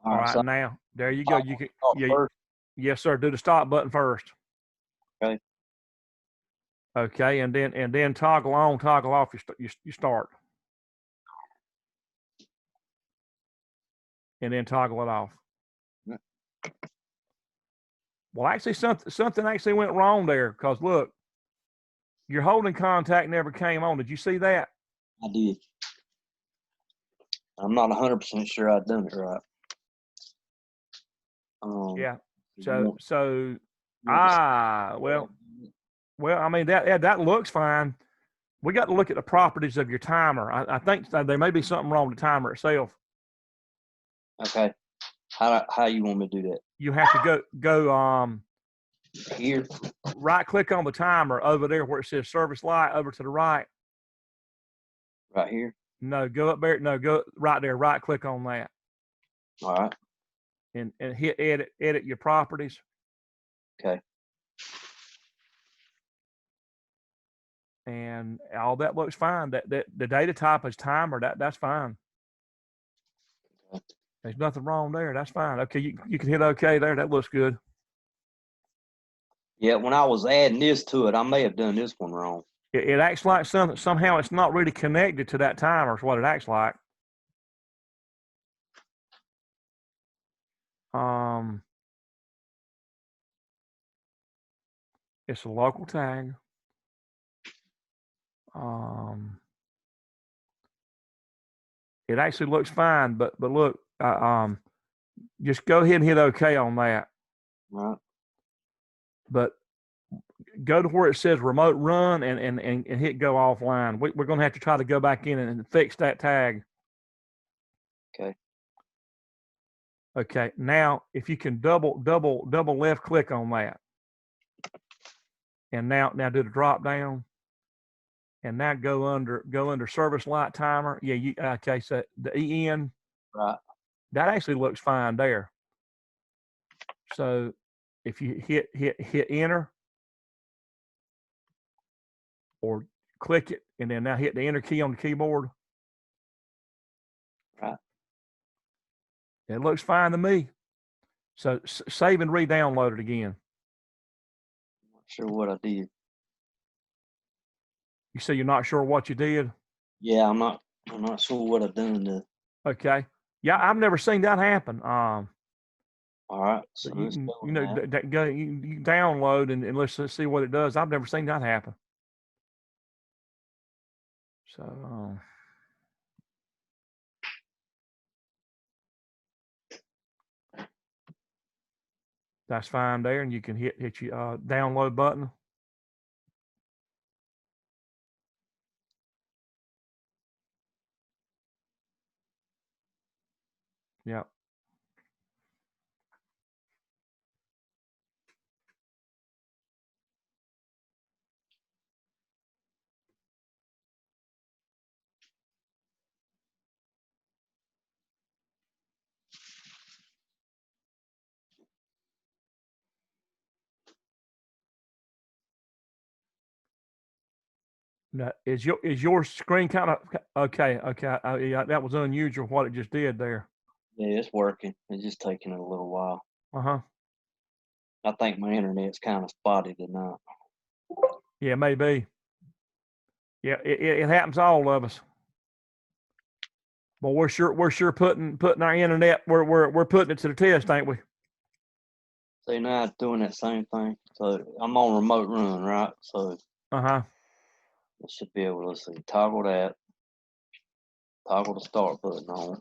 All right. So now there you go. You can. Yes, sir. Do the stop button first. Okay. Okay, and then toggle on, toggle off. You start. And then toggle it off. Well, actually, something actually went wrong there because look, your holding contact never came on. Did you see that? I did. I'm not 100% sure I've done it right. Yeah. So well, I mean that looks fine. We got to look at the properties of your timer. I think there may be something wrong with the timer itself. Okay. How you want me to do that? You have to go here. Right click on the timer over there where it says service light over to the right. Right here? No, go up there. No, go right there. Right click on that. All right. And hit edit your properties. Okay. And all that looks fine. That the data type is timer. That's fine. Okay. There's nothing wrong there. That's fine. Okay, you can hit OK there. That looks good. Yeah, when I was adding this to it, I may have done this one wrong. It acts like somehow it's not really connected to that timer. Is what it acts like. It's a local tag. It actually looks fine, but look, just go ahead and hit OK on that. Right. But go to where it says remote run and hit go offline. We're going to have to try to go back in and fix that tag. Okay. Okay. Now, if you can double left click on that, and now do the drop down, and now go under service light timer. Yeah. Okay. So the EN. Right. That actually looks fine there. So if you hit enter or click it and then now hit the enter key on the keyboard. Right. It looks fine to me. So save and re-download it again. sure what I did. You say you're not sure what you did? Yeah, I'm not sure what I've done. Okay. Yeah, I've never seen that happen. All right. So you download and let's see what it does. I've never seen that happen. So that's fine there, and you can hit your download button. Yep. Now, is your screen kind of okay? Okay, yeah, that was unusual what it just did there. Yeah, it's working. It's just taking it a little while. I think my internet's kind of spotty tonight. Yeah, maybe. Yeah, it happens to all of us. But we're sure putting our internet we're putting it to the test, ain't we? See, now it's doing that same thing. So I'm on remote run, right? So I should be able to see toggle that, toggle the start button on.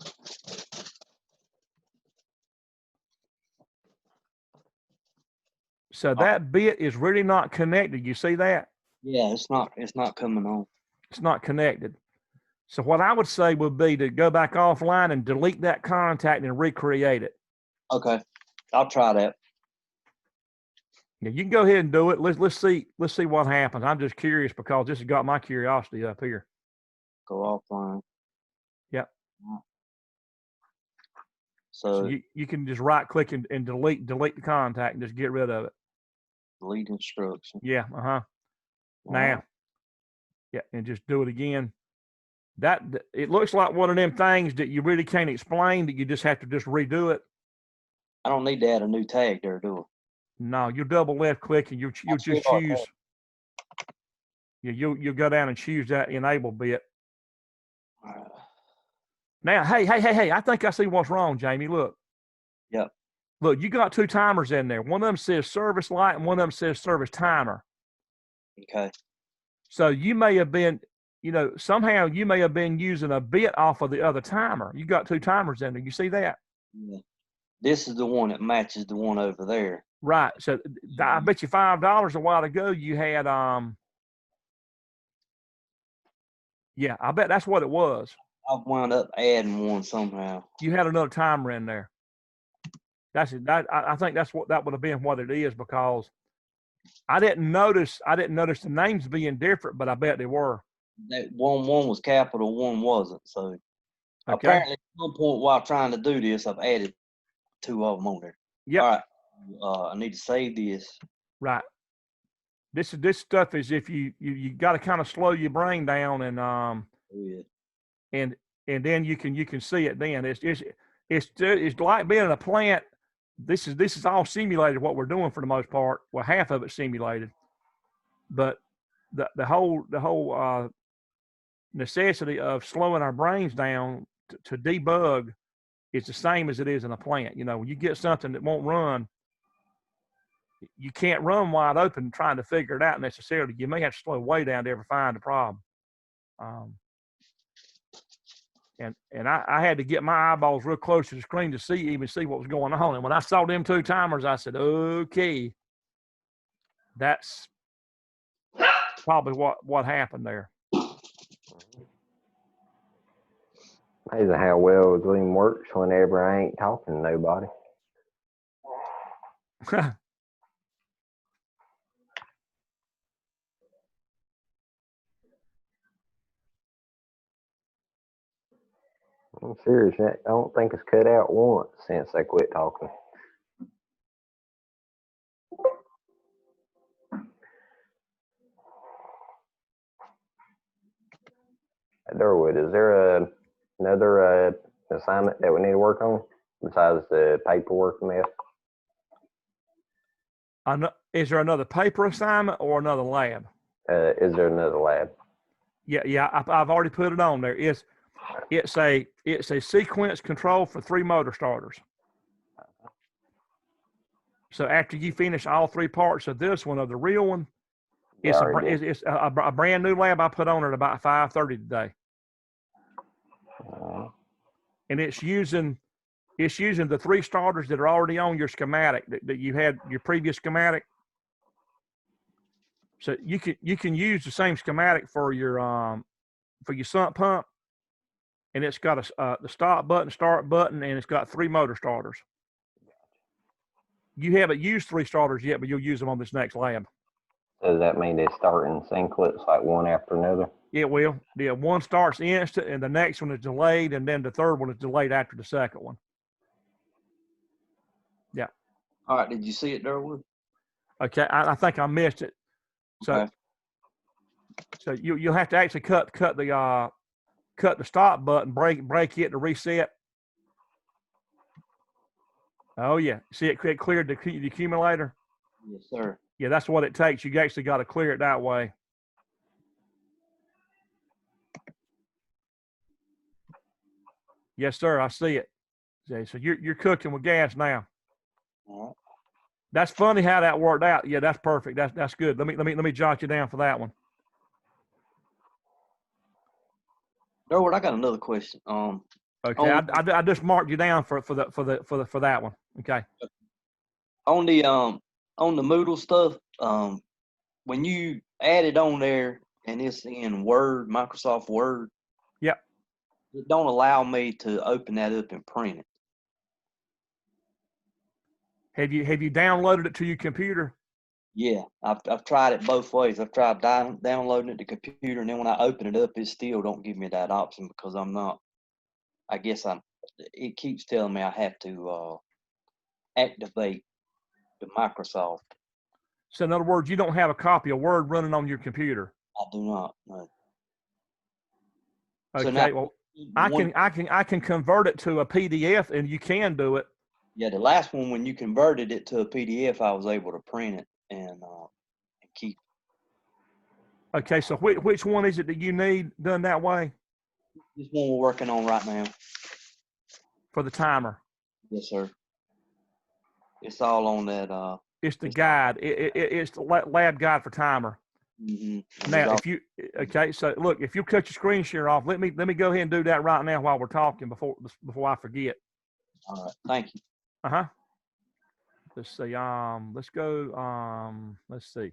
So that bit is really not connected. You see that? Yeah, it's not coming on. It's not connected. So what I would say would be to go back offline and delete that contact and recreate it. Okay, I'll try that. Yeah, you can go ahead and do it. Let's see what happens. I'm just curious because this has got my curiosity up here. Go offline. Yep. So you can just right click and delete the contact and just get rid of it. Delete instruction. Yeah. Now. Yeah, and just do it again. That it looks like one of them things that you really can't explain, that you just have to just redo it. I don't need to add a new tag there, do I? No, you double left click and you just choose. Yeah, you'll go down and choose that enable bit. Now, hey! I think I see what's wrong, Jamie. Look. Yep. Look, you got two timers in there. One of them says service light and one of them says service timer. Okay. So you may have been, somehow you may have been using a bit off of the other timer. You got two timers in there. You see that? Yeah. This is the one that matches the one over there. Right. So I bet you $5 a while ago you had yeah, I bet that's what it was. I've wound up adding one somehow. You had another timer in there. I think that's what that would have been what it is, because I didn't notice the names being different, but I bet they were. That one was capital, one wasn't. So apparently at some point while trying to do this, I've added two of them on there. Yep. All right. I need to save this. Right. This stuff is, if you got to kind of slow your brain down and and then you can see it. Then it's like being in a plant. This is all simulated, what we're doing for the most part. Well, half of it's simulated, but the whole necessity of slowing our brains down to debug is the same as it is in a plant. When you get something that won't run, you can't run wide open trying to figure it out necessarily. You may have to slow way down to ever find the problem. And I had to get my eyeballs real close to the screen to see what was going on. And when I saw them two timers, I said, okay, that's probably what happened there. Amazing how well Zoom works whenever I ain't talking to nobody. I'm serious. I don't think it's cut out once since they quit talking. Durwood, is there another assignment that we need to work on besides the paperwork mess? Is there another paper assignment or another lab? Is there another lab? Yeah. I've already put it on there. It's a sequence control for 3 motor starters. So after you finish all 3 parts of this one, of the real one, it's a brand new lab I put on it about 5:30 today. And it's using the 3 starters that are already on your schematic that you had your previous schematic. So you can use the same schematic for your sump pump, and it's got the stop button, start button, and it's got 3 motor starters. You haven't used 3 starters yet, but you'll use them on this next lab. So does that mean they start in sequence like one after another? It will. Yeah, one starts instant, and the next one is delayed, and then the third one is delayed after the second one. Yeah. All right. Did you see it, Durwood? Okay, I think I missed it. So, okay. So you'll have to actually cut the stop button, break it to reset. Oh yeah, see it cleared the accumulator. Yes, sir. Yeah, that's what it takes. You actually got to clear it that way. Yes, sir. I see it. So you're cooking with gas now. All right. That's funny how that worked out. Yeah, that's perfect. That's good. Let me jot you down for that one. Durwood, I got another question. Okay, I just marked you down for that one. Okay. On the Moodle stuff, when you add it on there and it's in Word, Microsoft Word. Yep. It don't allow me to open that up and print it. Have you downloaded it to your computer? Yeah, I've tried it both ways. I've tried downloading it to computer, and then when I open it up, it still don't give me that option because I'm not. I guess it keeps telling me I have to activate the Microsoft. So in other words, you don't have a copy of Word running on your computer. I do not. No. Okay. So now, well, I can convert it to a PDF, and you can do it. Yeah, the last one, when you converted it to a PDF, I was able to print it and keep. Okay, so which one is it that you need done that way? This one we're working on right now. For the timer. Yes, sir. It's all on that. It's the guide. It's the lab guide for timer. Mm-hmm. Now, so look, if you cut your screen share off, let me go ahead and do that right now while we're talking before I forget. All right, thank you. Let's see. Let's go. Let's see.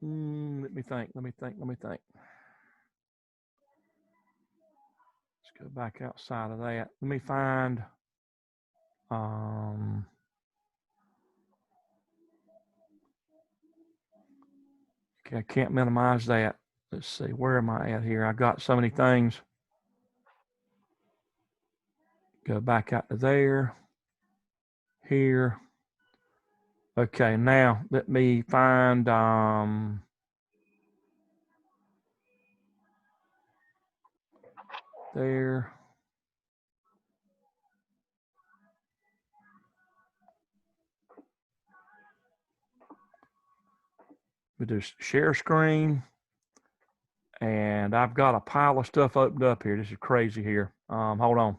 Let me think. Let's go back outside of that. Let me find. Okay, I can't minimize that. Let's see. Where am I at here? I got so many things. Go back out to there. Here. Okay, now let me find there. We do share screen, and I've got a pile of stuff opened up here. This is crazy here. Hold on.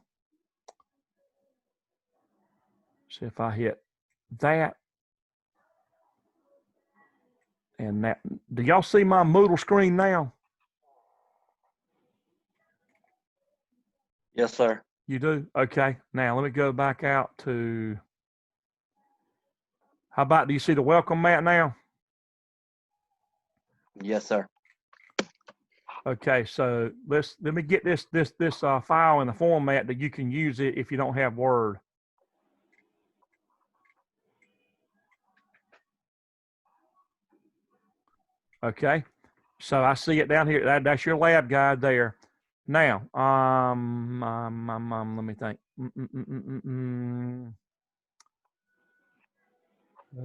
See if I hit that. And that, do y'all see my Moodle screen now? Yes, sir. You do? Okay. Now let me go back out to, how about, do you see the welcome mat now? Yes, sir. Okay, so let me get this file in the format that you can use it if you don't have Word. Okay, so I see it down here. That's your lab guide there. Now, let me think.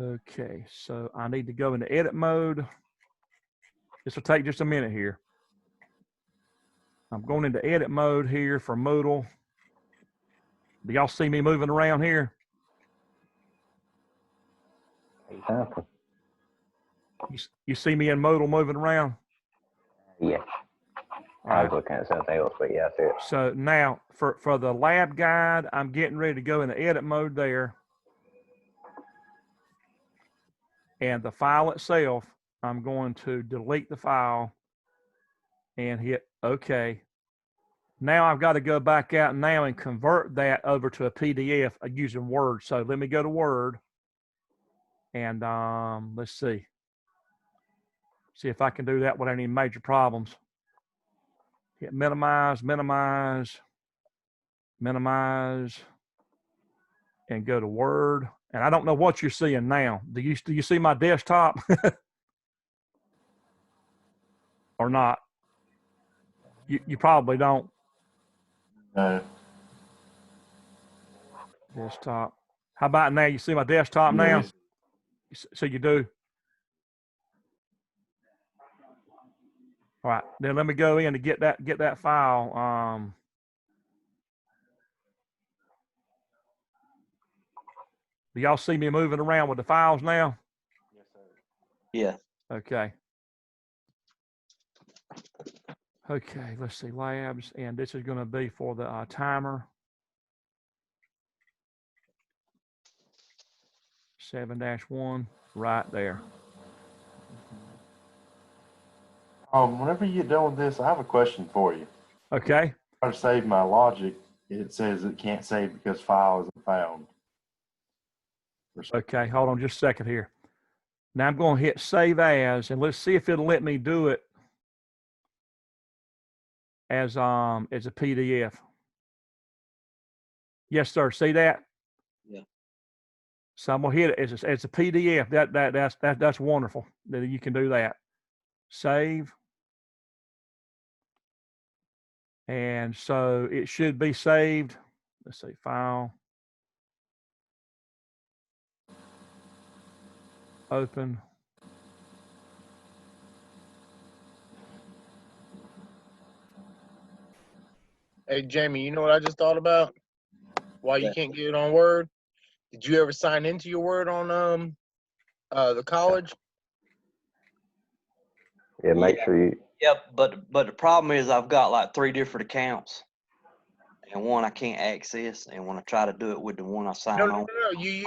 Okay, so I need to go into edit mode. This will take just a minute here. I'm going into edit mode here for Moodle. Do y'all see me moving around here? You see me in modal moving around? Yeah. I was looking at something else, but yeah, I see it. So now for the lab guide, I'm getting ready to go into edit mode there. And the file itself, I'm going to delete the file and hit OK. Now I've got to go back out now and convert that over to a PDF using Word. So let me go to Word and let's see if I can do that without any major problems. Hit minimize, minimize, minimize, and go to Word. And I don't know what you're seeing now. Do you see my desktop or not? You probably don't. No. Desktop. How about now? You see my desktop now? So you do. All right. Then let me go in to get that file. Do y'all see me moving around with the files now? Yes, sir. Yeah. Okay. Okay, let's see, labs, and this is going to be for the timer. 7-1, right there. Whenever you're done with this, I have a question for you. Okay. If I save my logic, it says it can't save because file isn't found. Okay, hold on just a second here. Now I'm going to hit save as, and let's see if it'll let me do it as a PDF. Yes, sir. See that? Yeah. So I'm gonna hit it as a PDF. That's wonderful that you can do that. Save. And so it should be saved. Let's see, file. Open. Hey, Jamie, you know what I just thought about? Why you can't get it on Word? Did you ever sign into your Word on the college? Yeah, make sure you. Yep, but the problem is I've got like 3 different accounts, and one I can't access. And when I try to do it with the one I sign on, No. You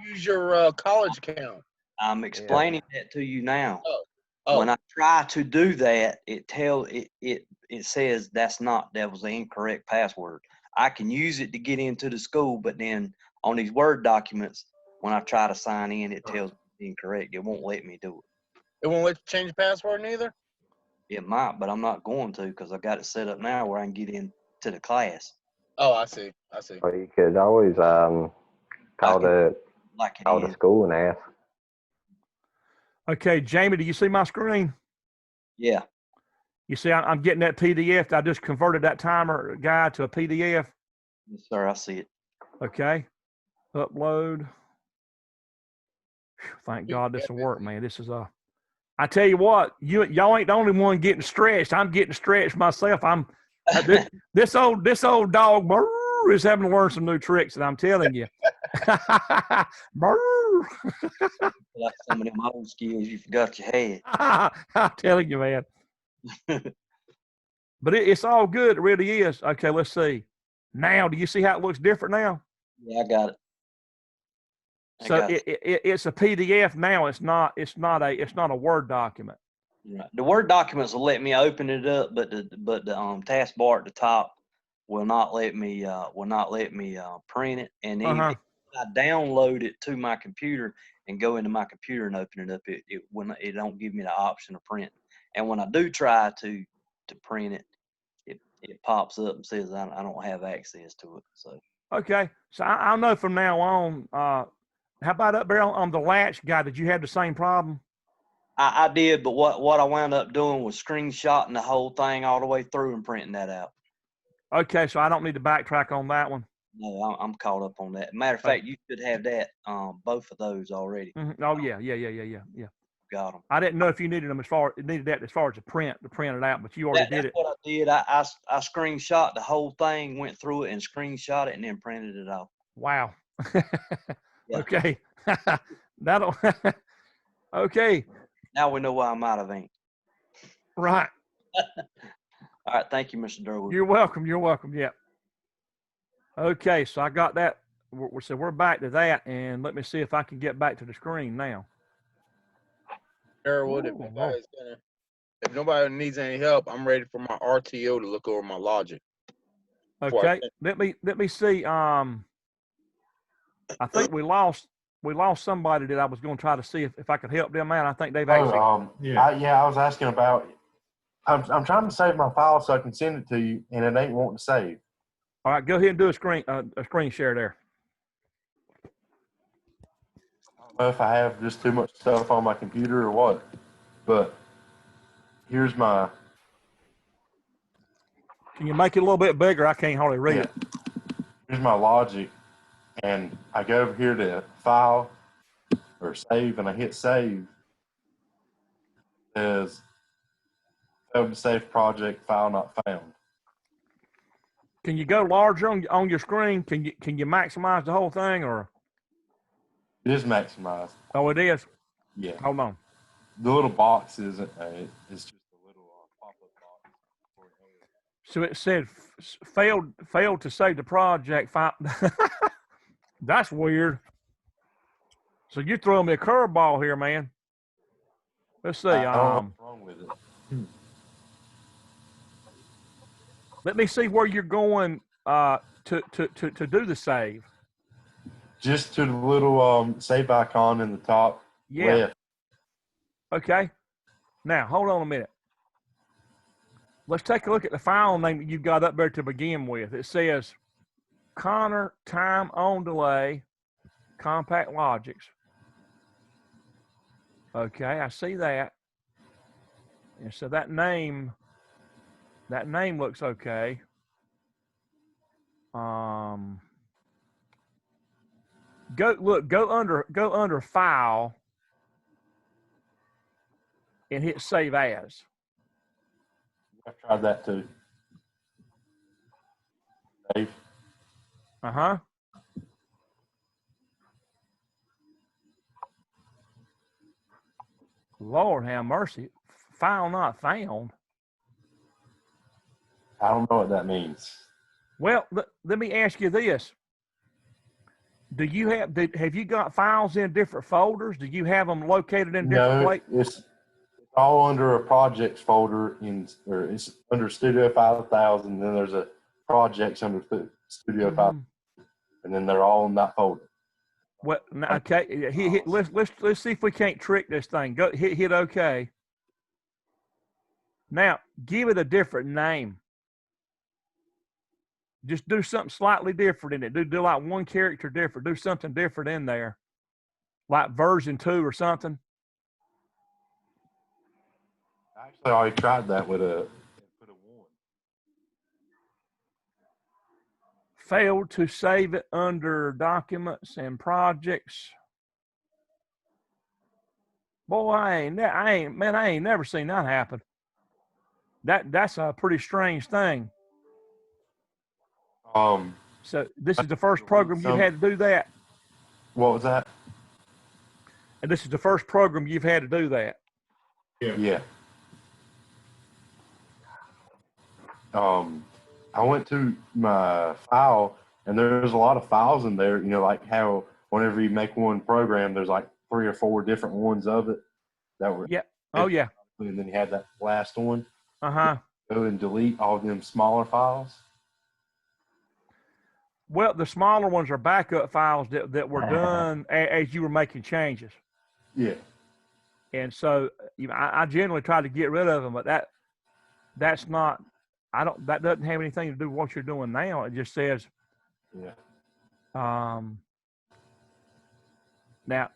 use your college account. I'm explaining that to you now. Oh. When I try to do that, it says that was the incorrect password. I can use it to get into the school, but then on these Word documents, when I try to sign in, it tells me it's incorrect. It won't let me do it. It won't let you change the password neither? It might, but I'm not going to because I got it set up now where I can get into the class. Oh, I see. Well, you could always call the school and ask. Okay, Jamie, do you see my screen? Yeah. You see, I'm getting that PDF. I just converted that timer guide to a PDF. Yes, sir. I see it. Okay. Upload. Thank God this will work, man. This is I tell you what, y'all ain't the only one getting stretched. I'm getting stretched myself. This old dog is having to learn some new tricks, and I'm telling you. Like some of them old skills you forgot you had. I'm telling you, man. But it's all good. It really is. Okay, let's see. Now, do you see how it looks different now? Yeah, I got it. So it's a PDF now. It's not a Word document. Right. The Word documents will let me open it up, but the taskbar at the top will not let me print it. And then if I download it to my computer and go into my computer and open it up, it don't give me the option of print. And when I do try to print it, it pops up and says I don't have access to it. So okay, so I'll know from now on. How about up there on the latch guy? Did you have the same problem? I did, but what I wound up doing was screenshotting the whole thing all the way through and printing that out. Okay, so I don't need to backtrack on that one. No, I'm caught up on that. Matter of fact, you should have that both of those already. Mm-hmm. Oh yeah. got them. I didn't know if you needed them as far as a print to print it out, but you already did it. That's what I did. I screenshot the whole thing, went through it and screenshot it, and then printed it off. Wow. Yeah. Okay. That'll. Okay. Now we know why I'm out of ink. Right. All right. Thank you, Mr. Durwood. You're welcome. You're welcome. Yeah. Okay. So I got that. So we're back to that, and let me see if I can get back to the screen now. Durwood, if nobody needs any help, I'm ready for my RTO to look over my logic. Okay. Let me see. I think we lost somebody that I was going to try to see if I could help them out. I think they've actually. I was asking about. I'm trying to save my file so I can send it to you, and it ain't wanting to save. All right, go ahead and do a screen share there. I don't know if I have just too much stuff on my computer or what, but here's my. Can you make it a little bit bigger? I can't hardly read it. Here's my logic, and I go over here to file or save, and I hit save. It says failed to save project, file not found. Can you go larger on your screen? Can you maximize the whole thing, or? It is maximized. Oh, it is. Yeah. Hold on. The little box isn't. It's just a little pop-up box. So it said failed to save the project. That's weird. So you throwing me a curveball here, man. Let's see. I don't know what's wrong with it. Let me see where you're going to do the save. Just to the little save icon in the top left. Okay. Now, hold on a minute. Let's take a look at the file name that you've got up there to begin with. It says Connor Time on Delay Compact Logics. Okay, I see that. And so that name looks okay. Go under File and hit Save As. I've tried that too. Save. Uh-huh. Lord have mercy. File not found. I don't know what that means. Well, let me ask you this. Do you have you got files in different folders? Do you have them located in different places? No, it's all under a projects folder or it's under Studio 5000. Then there's a projects under Studio 5000, and then they're all in that folder. Well, okay. Let's see if we can't trick this thing. Go hit OK. Now give it a different name. Just do something slightly different in it. Do like one character different. Do something different in there, like version 2 or something. Actually, I already tried that with put a 1. Failed to save it under documents and projects. Boy, I ain't never seen that happen. That's a pretty strange thing. So this is the first program you've had to do that? What was that? And this is the first program you've had to do that? Yeah. I went to my file, and there's a lot of files in there. You know, like how whenever you make one program, there's like 3 or 4 different ones of it that were. Yeah. Oh yeah. And then you had that last one. Uh-huh. Go and delete all of them smaller files. Well, the smaller ones are backup files that were done as you were making changes. Yeah. And so I generally try to get rid of them, but that's not. That doesn't have anything to do with what you're doing now. It just says. Yeah. Now,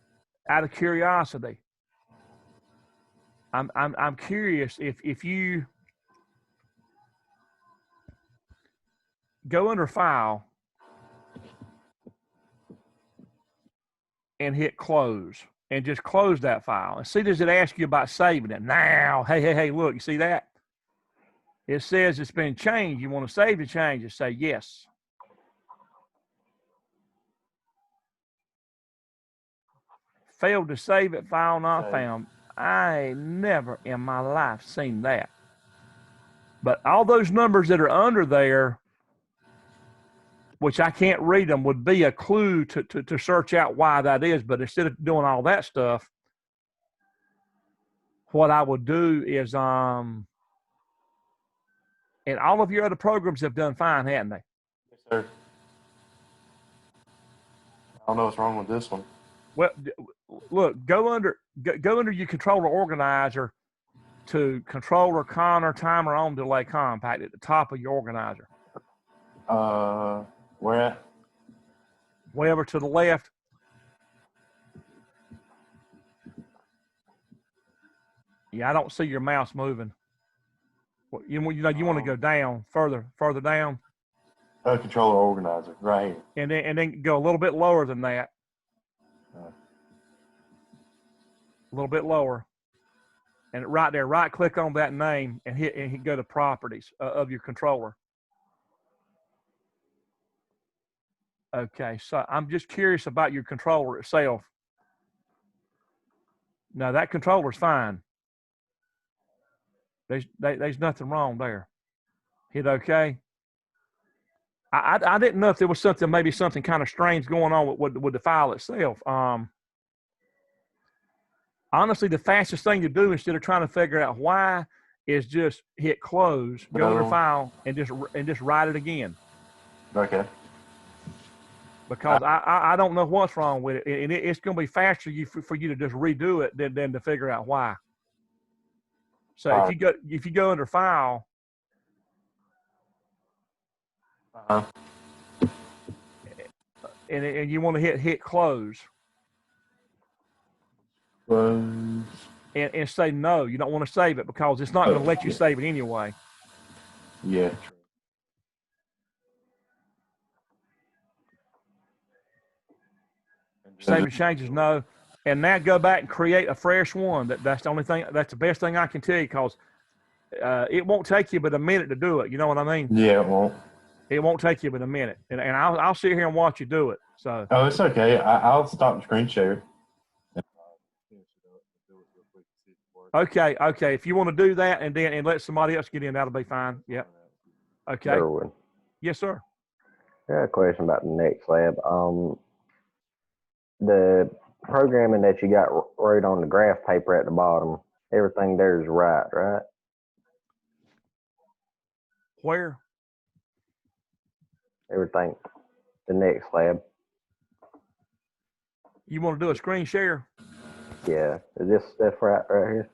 out of curiosity, I'm curious if you go under File and hit Close and just close that file. And see, does it ask you about saving it? Now, hey, look, you see that? It says it's been changed. You want to save the change? Say yes. Failed to save it, file not found. I ain't never in my life seen that. But all those numbers that are under there, which I can't read them, would be a clue to search out why that is. But instead of doing all that stuff, what I would do is, and all of your other programs have done fine, haven't they? Yes, sir. I don't know what's wrong with this one. Well, look, go under your controller organizer to controller, counter, timer, on, delay, compact at the top of your organizer. Where at? Way over to the left. Yeah, I don't see your mouse moving. You want to go down further down. Controller organizer, right here. And then go a little bit lower than that. A little bit lower. And right there, right click on that name and hit go to properties of your controller. Okay, so I'm just curious about your controller itself. No, that controller's fine. There's nothing wrong there. Hit OK. I didn't know if there was maybe something kind of strange going on with the file itself. Honestly, the fastest thing to do instead of trying to figure out why is just hit close, go to the file, and just write it again. Okay. Because I don't know what's wrong with it, and it's going to be faster for you to just redo it than to figure out why. So if you go under file, and you want to hit close. And say no, you don't want to save it because it's not going to let you save it anyway. Yeah. Save the changes, no. And now go back and create a fresh one. That's the only thing. That's the best thing I can tell you because it won't take you but a minute to do it. You know what I mean? Yeah, it won't. It won't take you but a minute, and I'll sit here and watch you do it. So. Oh, it's okay. I'll stop the screen share. Okay. If you want to do that and let somebody else get in, that'll be fine. Yep. Okay. Sherwin. Yes, sir. I got a question about the next lab. The programming that you got right on the graph paper at the bottom, everything there is right? Where? Everything. The next lab. You want to do a screen share? Yeah. Is this stuff right here?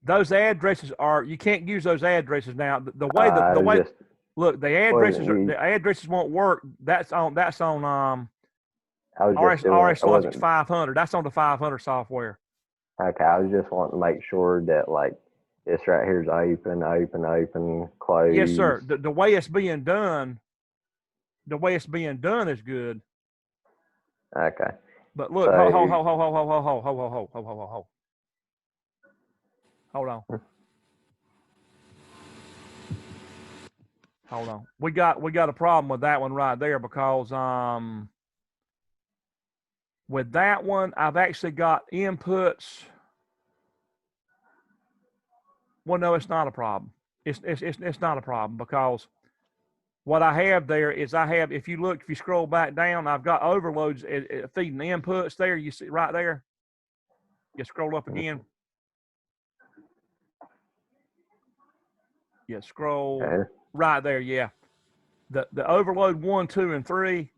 Those addresses you can't use those addresses now. The way look, the addresses won't work. That's on RS Logic 500. That's on the 500 software. Okay, I was just wanting to make sure that like this right here is open, close. Yes, sir. The way it's being done, is good. Okay. But look, hold on. Hold on. We got a problem with that one right there because with that one I've actually got inputs. Well, no, it's not a problem. It's not a problem because what I have there is if you scroll back down, I've got overloads feeding the inputs there. You see right there. You scroll up again. Yeah, scroll right there. Yeah, the overload 1, 2, and 3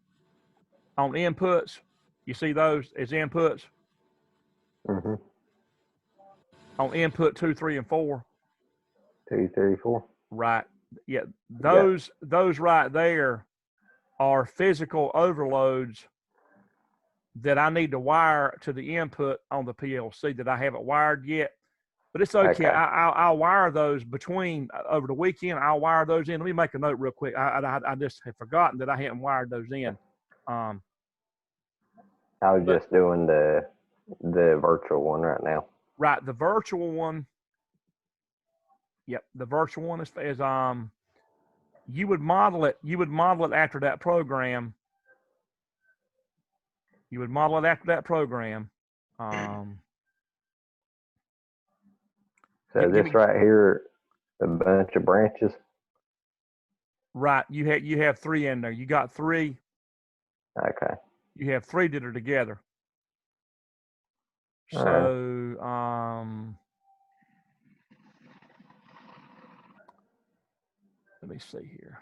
on inputs. You see those as inputs. Mm-hmm. On input 2, 3, and 4. 2, 3, 4. Right. Yeah. Those right there are physical overloads that I need to wire to the input on the PLC that I haven't wired yet. But it's okay. I'll wire those over the weekend. I'll wire those in. Let me make a note real quick. I just had forgotten that I hadn't wired those in. I was just doing the the virtual one right now. Right, the virtual one. Yep, the virtual one is you would model it. You would model it after that program. You would model it after that program. So this right here, a bunch of branches. Right, you have 3 in there. You got 3. Okay. You have 3 that are together. All So let me see here.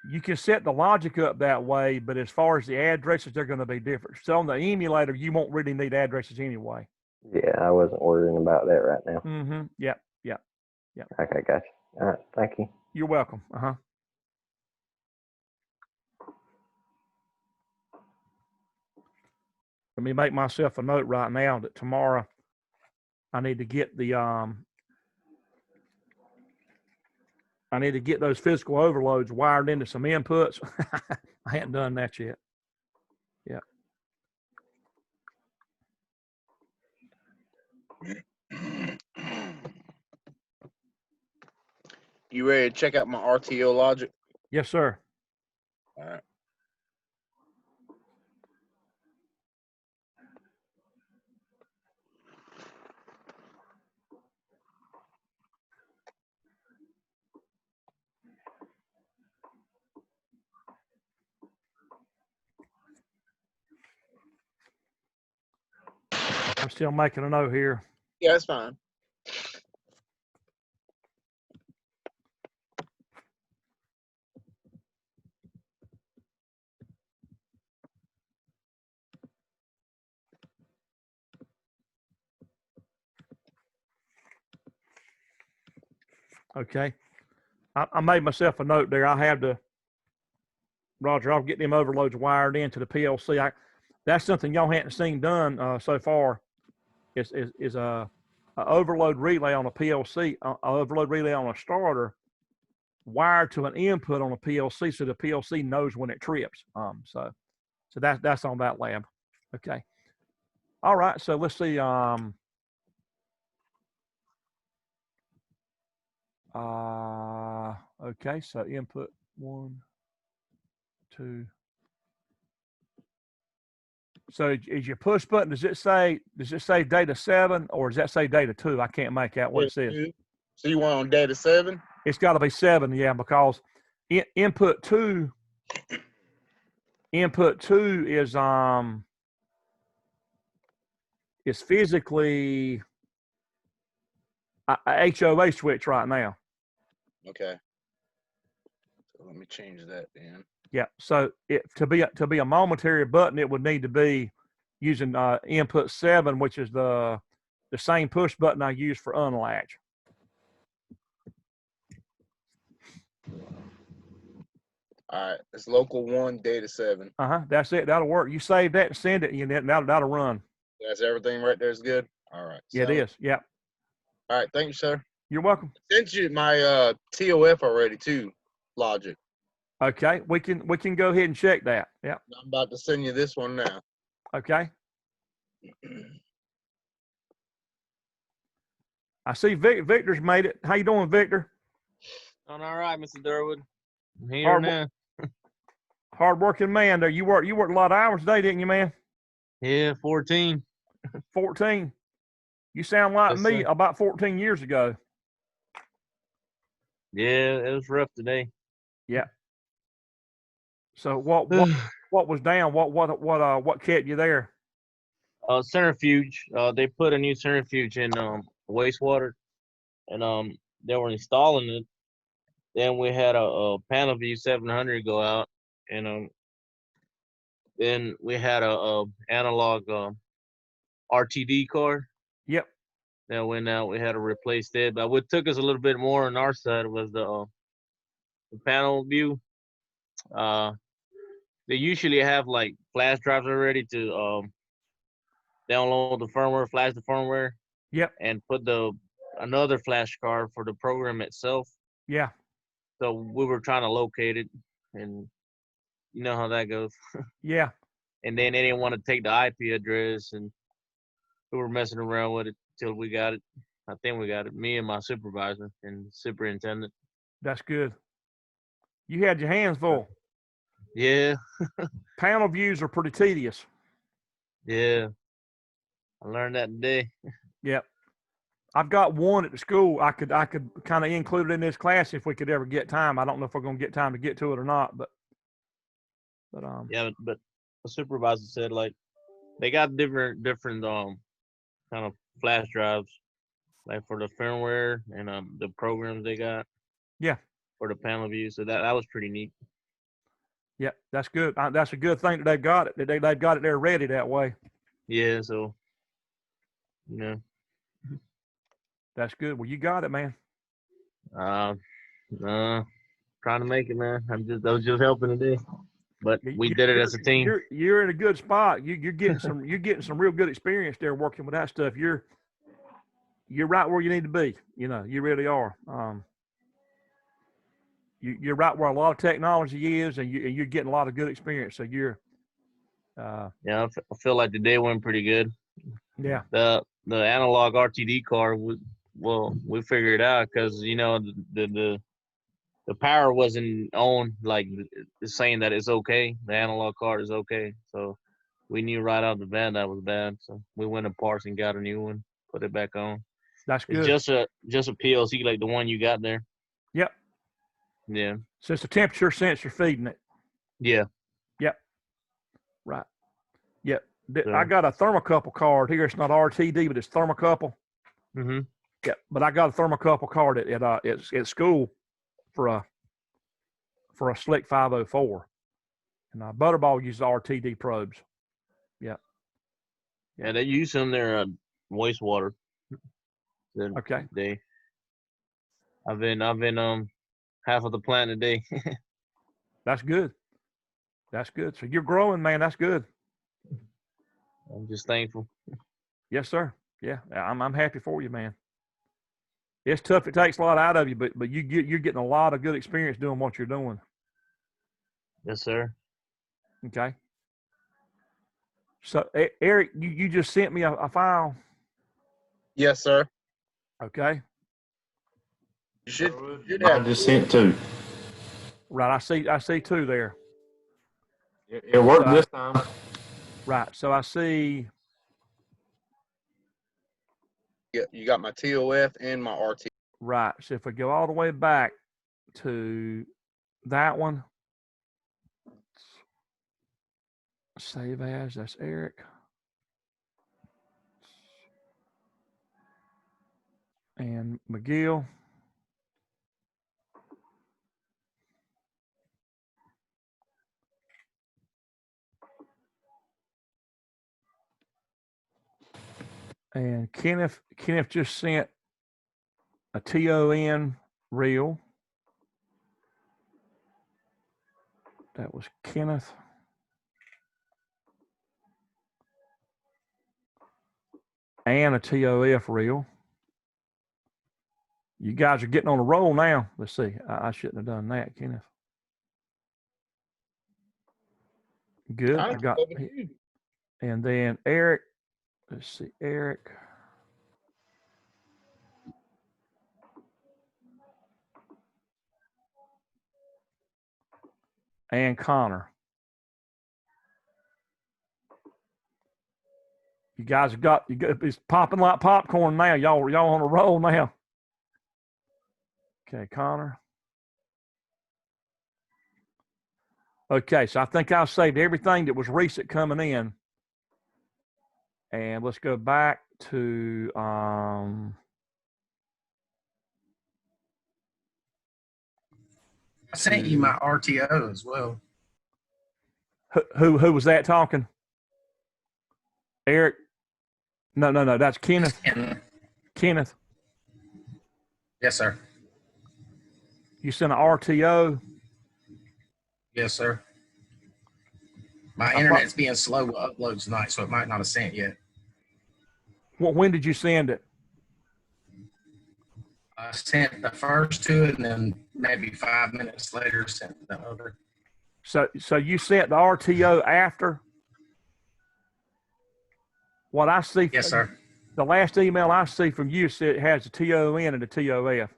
You can set the logic up that way, but as far as the addresses, they're going to be different. So on the emulator, you won't really need addresses anyway. Yeah, I wasn't worrying about that right now. Mm-hmm. Yep. Okay, gotcha. All right, thank you. You're welcome. Let me make myself a note right now that tomorrow I need to get the I need to get those physical overloads wired into some inputs. I hadn't done that yet. Yeah. You ready to check out my RTO logic? Yes, sir. All right. I'm still making a note here. Yeah, that's fine. Okay. I made myself a note there. I have to, Roger, I'll get them overloads wired into the PLC. That's something y'all hadn't seen done so far is a overload relay on a PLC, a overload relay on a starter wired to an input on a PLC so the PLC knows when it trips. So that's on that lab. Okay. All right. So let's see. Okay. So input 1, 2. So is your push button, does it say data 7 or does that say data 2? I can't make out what it says. So you want on data 7? It's got to be 7, yeah, because input 2 is physically a HOA switch right now. Okay. So let me change that then. Yeah. So to be a momentary button, it would need to be using input 7, which is the same push button I use for unlatch. All right. It's local 1, data 7. That's it. That'll work. You save that and send it, and that'll run. That's everything right there is good. All right. Yeah, it is. Yeah. All right. Thank you, sir. You're welcome. I sent you my TOF already too, logic. Okay, we can go ahead and check that. Yeah. I'm about to send you this one now. Okay. I see Victor's made it. How you doing, Victor? Doing all right, Mr. Durwood. I'm here now. Hard-working man there. You worked a lot of hours today, didn't you, man? Yeah, 14. 14. You sound like me about 14 years ago. Yeah, it was rough today. Yeah. So what was down? What kept you there? Centrifuge. They put a new centrifuge in wastewater, and they were installing it. Then we had a panel view 700 go out, and then we had a analog RTD card. Yep. That went out. We had to replace that. But what took us a little bit more on our side was the panel view. They usually have like flash drives already to download the firmware, flash the firmware. Yep. And put another flashcard for the program itself. Yeah. So we were trying to locate it, and you know how that goes. Yeah. And then they didn't want to take the IP address, and we were messing around with it till we got it. I think we got it. Me and my supervisor and superintendent. That's good. You had your hands full. Yeah. Panel views are pretty tedious. Yeah. I learned that today. Yep. I've got one at the school. I could kind of include it in this class if we could ever get time. I don't know if we're going to get time to get to it or not, but yeah, but the supervisor said like they got different kind of flash drives, like for the firmware and the programs they got. Yeah. For the panel view, so that was pretty neat. Yeah, that's good. That's a good thing that they've got it. They've got it there ready that way. Yeah, so that's good. Well, you got it, man. Trying to make it, man. I was just helping today, but we did it as a team. You're in a good spot. You're getting some real good experience there working with that stuff. You're right where you need to be. You really are. You're right where a lot of technology is, and you're getting a lot of good experience. So you're. Yeah, I feel like the day went pretty good. Yeah. The analog RTD card we figured it out because the power wasn't on, like it's saying that it's okay. The analog card is okay, so we knew right out the bat that was bad. So we went to parts and got a new one, put it back on. That's good. It's just a PLC like the one you got there. Yep. Yeah. So it's a temperature sensor feeding it. Yeah. Yep. Right. Yep. I got a thermocouple card here. It's not RTD, but it's thermocouple. Mm-hmm. Yeah, but I got a thermocouple card at school for a Slick 504, and Butterball uses RTD probes. Yeah. Yeah, they use them there wastewater. Okay. I've been half of the plant today. That's good. That's good. So you're growing, man. That's good. I'm just thankful. Yes, sir. Yeah, I'm happy for you, man. It's tough. It takes a lot out of you, but you're getting a lot of good experience doing what you're doing. Yes, sir. Okay. So Eric, you just sent me a file. Yes, sir. Okay. You should I have. just sent two. Right. I see two there. It worked this time. Right. So I see. Yeah, you got my TOF and my RT. Right. So if we go all the way back to that one, save as, that's Eric. And McGill. And Kenneth just sent a TON reel. That was Kenneth. And a TOF reel. You guys are getting on a roll now. Let's see. I shouldn't have done that, Kenneth. Good. I got. And then Eric. Let's see, Eric. And Connor. You guys have got it's popping like popcorn now. Y'all on a roll now. Okay, Connor. Okay, so I think I've saved everything that was recent coming in. And let's go back to I sent you my RTO as well. Who was that talking? Eric? No. That's Kenneth. Kenneth. Yes, sir. You sent an RTO? Yes, sir. My internet's being slow with uploads tonight, so it might not have sent yet. When did you send it? I sent the first two, and then maybe 5 minutes later sent the other. So you sent the RTO after? What I see, yes, sir. The last email I see from you said it has a TON and a TOF.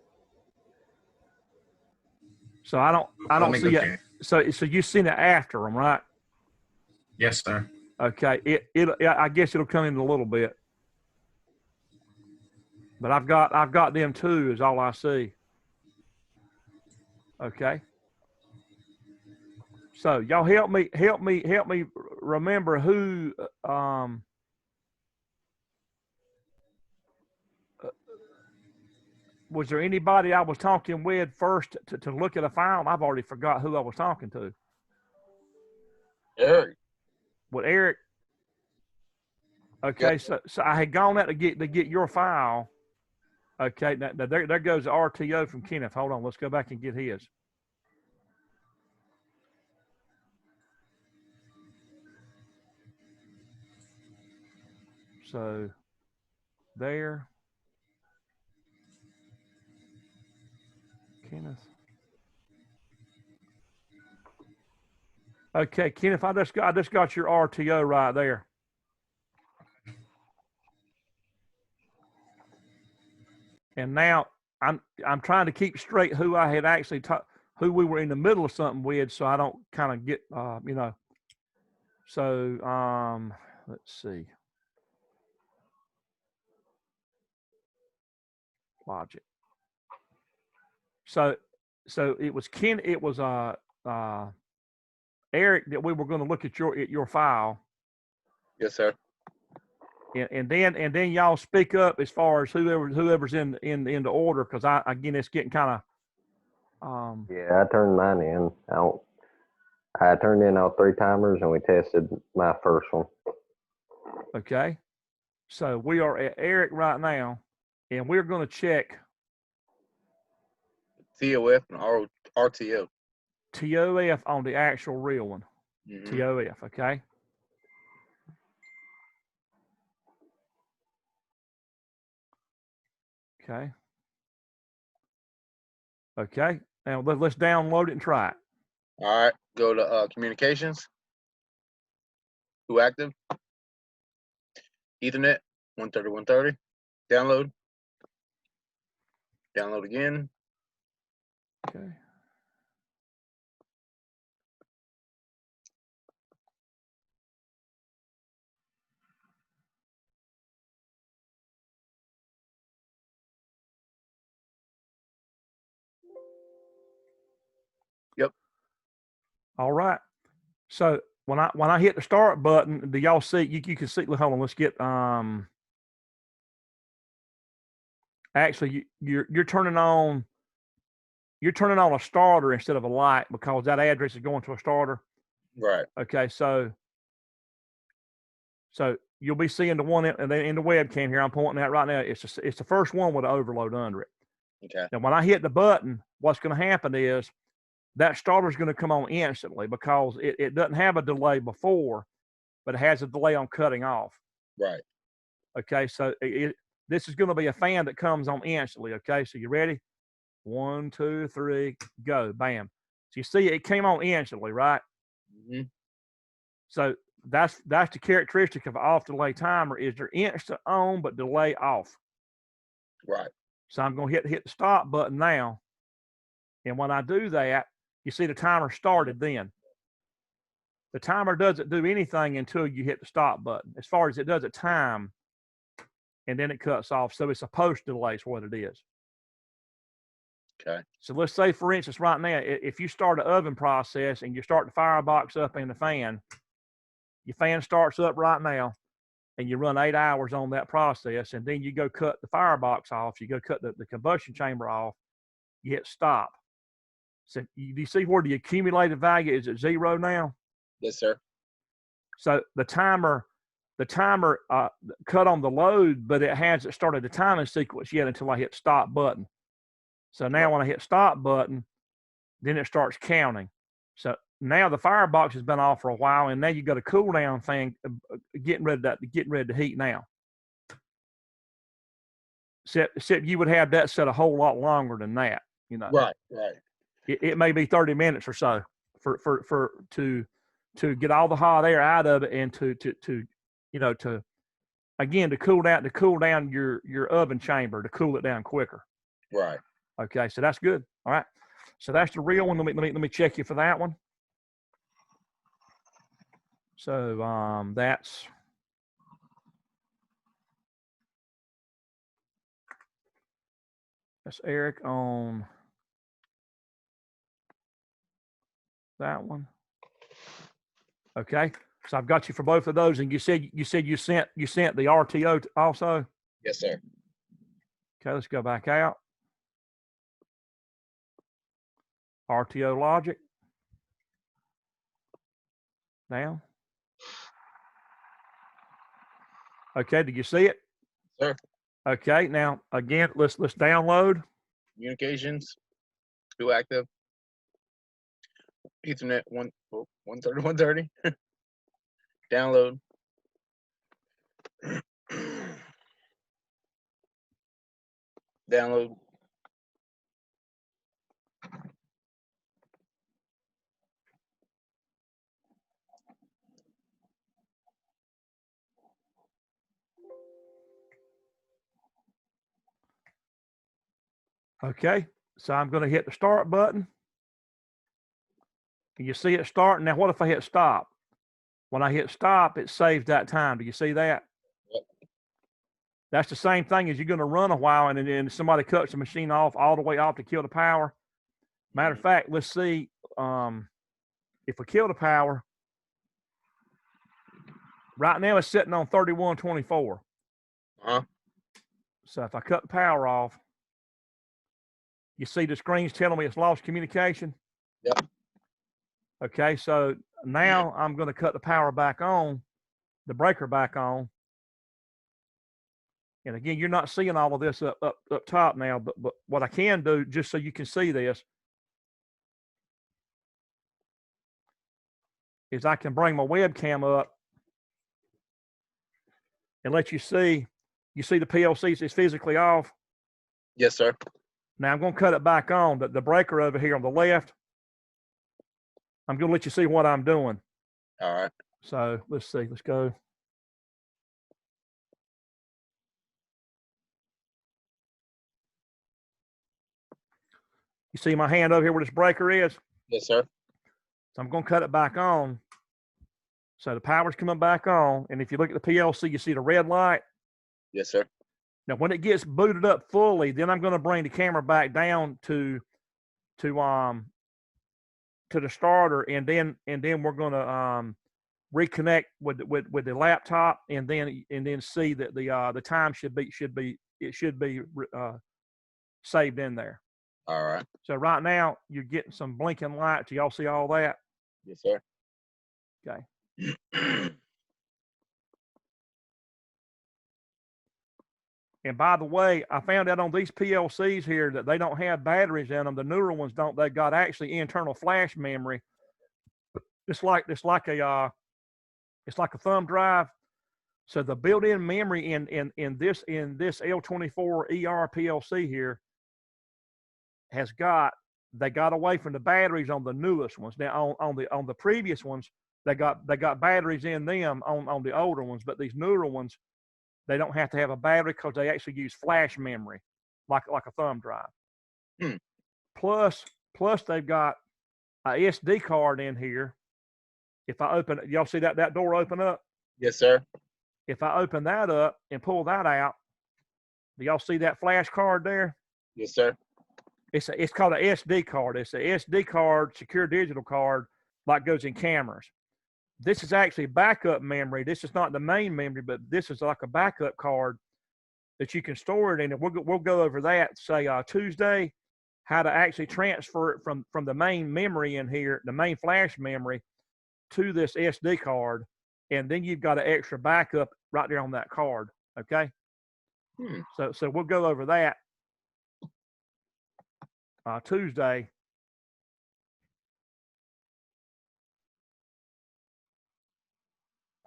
So I don't see it. So you seen it after them, right? Yes, sir. Okay. I guess it'll come in a little bit. But I've got them too, is all I see. Okay. So y'all help me remember who was there anybody I was talking with first to look at a file? I've already forgot who I was talking to. Eric. With Eric. Okay, Yep. so I had gone out to get your file. Okay, now there goes the RTO from Kenneth. Hold on, let's go back and get his. So there. Kenneth. Okay, Kenneth, I just got your RTO right there. And now I'm trying to keep straight who I had actually who we were in the middle of something with, so I don't kind of get you know. So let's see. Logic. So it was Eric that we were going to look at your file. Yes, sir. And then y'all speak up as far as whoever's in the order, because again it's getting kind of yeah, I turned mine in. I turned in all 3 timers and we tested my first one. Okay. So we are at Eric right now, and we're going to check TOF and RTO. TOF on the actual real one. Mm-hmm. TOF, okay? Okay. Okay. Now let's download it and try it. All right. Go to communications. Who active? Ethernet 130. Download. Download again. Okay. Yep. All right. So when I hit the start button, do y'all see? You can see. Hold on. Let's get Actually, you're turning on. You're turning on a starter instead of a light because that address is going to a starter. Right. Okay. So you'll be seeing the one in the webcam here. I'm pointing at right now. It's the first one with an overload under it. Okay. And when I hit the button, what's going to happen is that starter is going to come on instantly because it doesn't have a delay before, but it has a delay on cutting off. Right. Okay. So this is going to be a fan that comes on instantly. Okay. So you ready? 1, 2, 3, go. Bam. So you see it came on instantly, right? Mm-hmm. So that's the characteristic of an off delay timer is they're instant on but delay off. Right. So I'm going to hit the stop button now. And when I do that, you see the timer started then. The timer doesn't do anything until you hit the stop button. As far as it does at time, and then it cuts off. So it's a post delay is what it is. Okay. So let's say, for instance, right now, if you start an oven process and you start the firebox up in the fan, your fan starts up right now, and you run 8 hours on that process, and then you go cut the firebox off, you go cut the combustion chamber off, you hit stop. So do you see where the accumulated value is at 0 now? Yes, sir. So the timer cut on the load, but it hasn't started the timing sequence yet until I hit stop button. So now when I hit stop button, then it starts counting. So now the firebox has been off for a while, and now you got a cool down thing getting ready to heat now. except you would have that set a whole lot longer than that. You know. Right. It may be 30 minutes or so to get all the hot air out of it and to cool down your oven chamber, to cool it down quicker. Right. Okay, so that's good. All right. So that's the real one. Let me check you for that one. So that's Eric on that one. Okay. So I've got you for both of those, and you said you sent the RTO also. Yes, sir. Okay, let's go back out. RTO logic. Now. Okay, did you see it? Sir. Okay, now again, let's download. Communications, do active. Ethernet 130. Download. Download. Okay, so I'm going to hit the start button. Can you see it starting? Now, what if I hit stop? When I hit stop, it saves that time. Do you see that? Yep. That's the same thing as you're going to run a while and then somebody cuts the machine off all the way off to kill the power. Matter of fact, let's see if we kill the power. Right now it's sitting on 3124. Uh-huh. So if I cut the power off, you see the screen's telling me it's lost communication? Yep. Okay, so now I'm going to cut the power back on, the breaker back on. And again, you're not seeing all of this up top now, but what I can do, just so you can see this, is I can bring my webcam up and let you see the PLC is physically off. Yes, sir. Now I'm going to cut it back on, the breaker over here on the left. I'm going to let you see what I'm doing. All right. So let's see. Let's go. You see my hand over here where this breaker is? Yes, sir. So I'm going to cut it back on. So the power's coming back on. And if you look at the PLC, you see the red light. Yes, sir. Now, when it gets booted up fully, then I'm going to bring the camera back down to the starter, and then we're going to reconnect with the laptop, and then see that the time should be saved in there. All right. So right now you're getting some blinking lights. Y'all see all that? Yes, sir. Okay. And by the way, I found out on these PLCs here that they don't have batteries in them. The newer ones don't. They've got actually internal flash memory. It's like a thumb drive. So the built-in memory in this L24 ER PLC here they got away from the batteries on the newest ones. Now on the previous ones, they got batteries in them on the older ones, but these newer ones, they don't have to have a battery because they actually use flash memory, like a thumb drive. Plus they've got a SD card in here. If I open it, y'all see that door open up? Yes, sir. If I open that up and pull that out, do y'all see that flash card there? Yes, sir. It's called a SD card. It's a SD card, secure digital card, like goes in cameras. This is actually backup memory. This is not the main memory, but this is like a backup card that you can store it in. And we'll go over that, say Tuesday, how to actually transfer it from the main memory in here, the main flash memory, to this SD card. And then you've got an extra backup right there on that card. Okay. So we'll go over that Tuesday.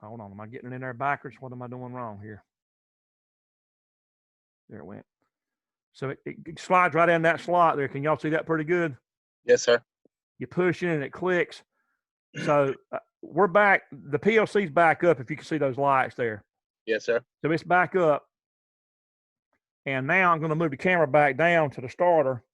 Hold on. Am I getting it in there backwards? What am I doing wrong here? There it went. So it slides right in that slot there. Can y'all see that pretty good? Yes, sir. You push in and it clicks. So we're back. The PLC's back up if you can see those lights there. Yes, sir. So it's back up. And now I'm going to move the camera back down to the starter.